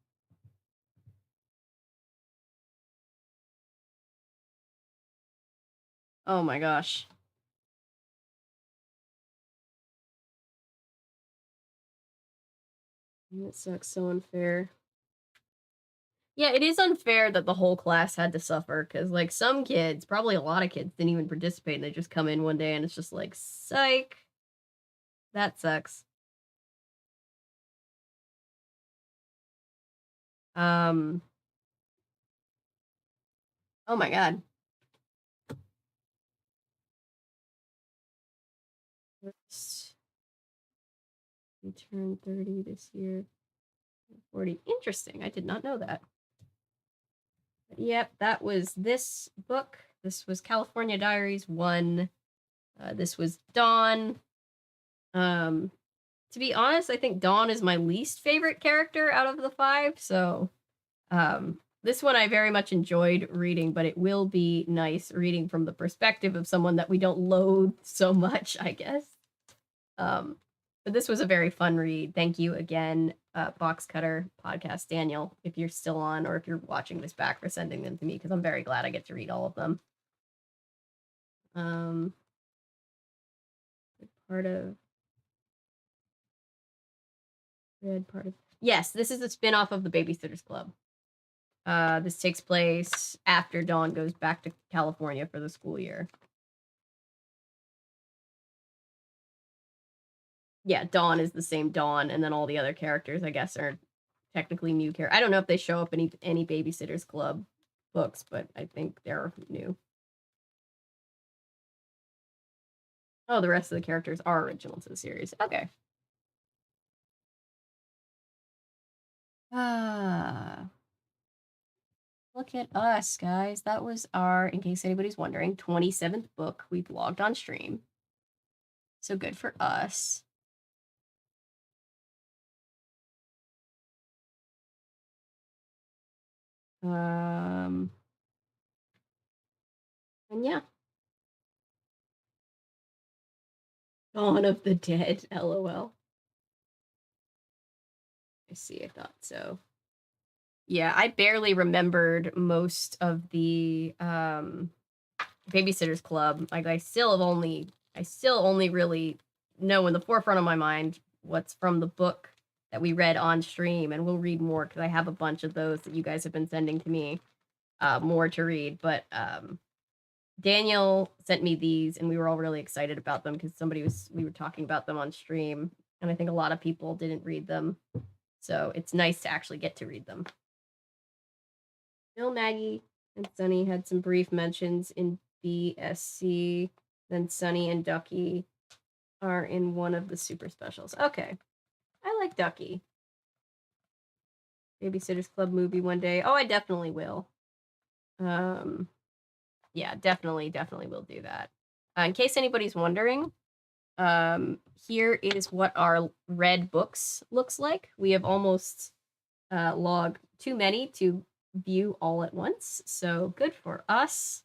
Oh my gosh. It sucks, so unfair. Yeah, it is unfair that the whole class had to suffer, because like some kids, probably a lot of kids, didn't even participate, and they just come in one day and it's just like, psych. That sucks. Oh my god. You turned 30 this year. 40. Interesting. I did not know that. But yep, that was this book. This was California Diaries 1. This was Dawn. To be honest, I think Dawn is my least favorite character out of the 5, so this one I very much enjoyed reading, but it will be nice reading from the perspective of someone that we don't loathe so much, I guess. But this was a very fun read. Thank you again, Box Cutter Podcast Daniel, if you're still on or if you're watching this back, for sending them to me, because I'm very glad I get to read all of them. Yes, this is a spin-off of the Babysitters Club. This takes place after Dawn goes back to California for the school year. Yeah, Dawn is the same Dawn, and then all the other characters, I guess, are technically new characters. I don't know if they show up in any Babysitters Club books, but I think they're new. Oh, the rest of the characters are original to the series. Okay. Look at us, guys. That was our, in case anybody's wondering, 27th book we've logged on stream. So good for us. And yeah. Dawn of the Dead, lol. I see, I thought so. Yeah, I barely remembered most of the Babysitter's Club. Like I still only really know in the forefront of my mind what's from the book that we read on stream, and we'll read more because I have a bunch of those that you guys have been sending to me, more to read. But Daniel sent me these, and we were all really excited about them because we were talking about them on stream, and I think a lot of people didn't read them, so it's nice to actually get to read them. Bill, Maggie, and Sunny had some brief mentions in BSC. Then Sunny and Ducky are in one of the super specials. Okay. I like Ducky. Babysitter's Club movie one day. Oh, I definitely will. Yeah, definitely will do that. In case anybody's wondering, here is what our read books looks like. We have almost logged too many to view all at once, so good for us.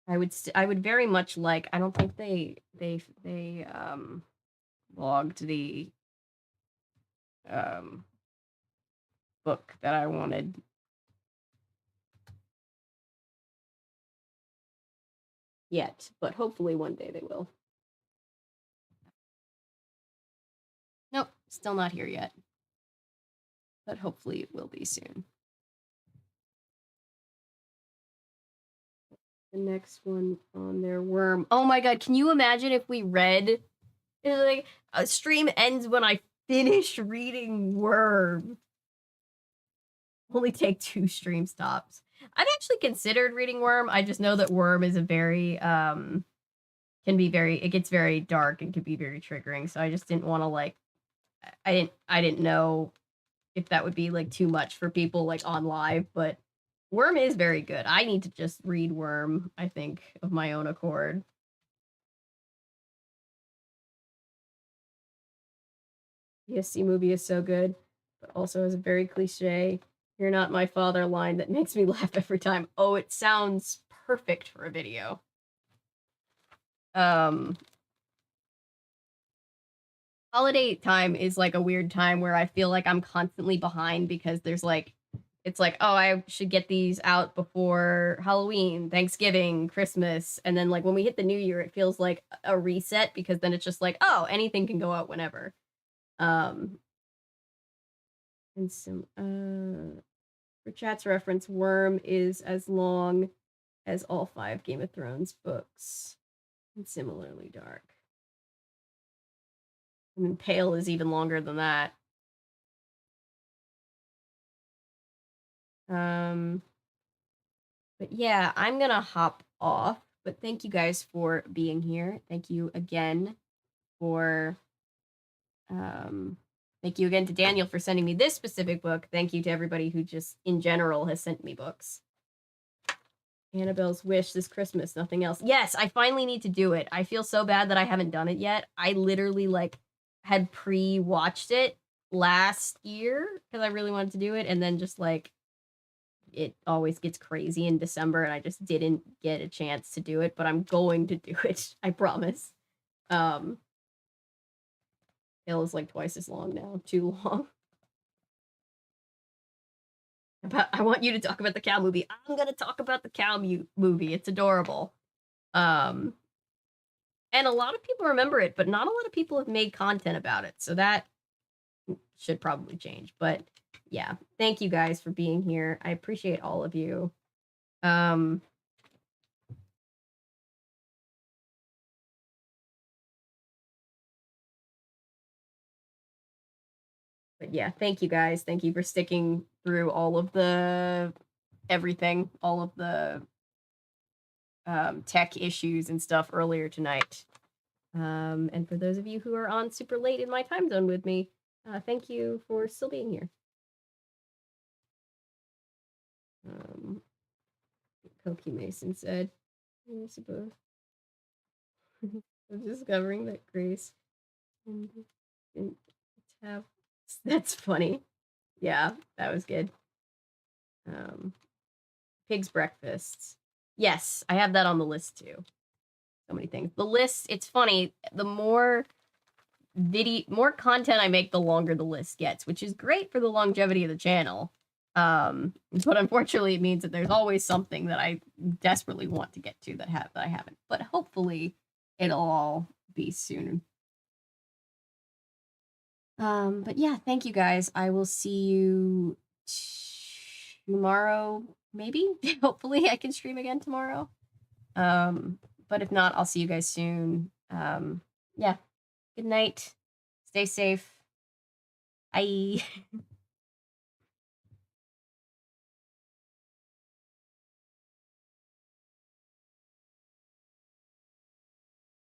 I would very much like. I don't think they logged the book that I wanted. Yet, but hopefully one day they will. Nope, still not here yet. But hopefully it will be soon. The next one on their Worm. Oh my god, can you imagine if we read, like, a stream ends when I finish reading Worm? Only take 2 stream stops. I've actually considered reading Worm. I just know that Worm is a very it gets very dark and can be very triggering, so I just didn't want to, like, I didn't know if that would be, like, too much for people, like, on live, but Worm is very good. I need to just read Worm, I think, of my own accord. BSC movie is so good, but also has a very cliche, "You're not my father" line that makes me laugh every time. Oh, it sounds perfect for a video. Holiday time is, like, a weird time where I feel like I'm constantly behind because there's, like, it's like, oh, I should get these out before Halloween, Thanksgiving, Christmas, and then, like, when we hit the new year, it feels like a reset because then it's just like, oh, anything can go out whenever. And some for chat's reference, Worm is as long as all 5 Game of Thrones books, and similarly dark. And then Pale is even longer than that. But yeah, I'm gonna hop off. But thank you guys for being here. Thank you again for thank you again to Daniel for sending me this specific book. Thank you to everybody who just in general has sent me books. Annabelle's Wish this Christmas, nothing else. Yes, I finally need to do it. I feel so bad that I haven't done it yet. I literally, like, had pre-watched it last year because I really wanted to do it, and then just, like, it always gets crazy in December, and I just didn't get a chance to do it, but I'm going to do it. I promise. Tale is like twice as long now. Too long. I want you to talk about the cow movie. I'm gonna talk about the cow movie. It's adorable. And a lot of people remember it, but not a lot of people have made content about it, so that should probably change. But yeah, thank you guys for being here. I appreciate all of you. But yeah, thank you guys. Thank you for sticking through all of the everything, all of the tech issues and stuff earlier tonight. And for those of you who are on super late in my time zone with me, thank you for still being here. Koki Mason said, I suppose. I'm discovering that Grace and have. That's funny. Yeah, that was good. Pig's breakfasts. Yes, I have that on the list too. So many things. The list, it's funny, the more content I make, the longer the list gets, which is great for the longevity of the channel. But unfortunately it means that there's always something that I desperately want to get to that I haven't. But hopefully it'll all be soon. But yeah, thank you guys. I will see you tomorrow, maybe. Hopefully I can stream again tomorrow. But if not, I'll see you guys soon. Yeah. Good night. Stay safe. Bye.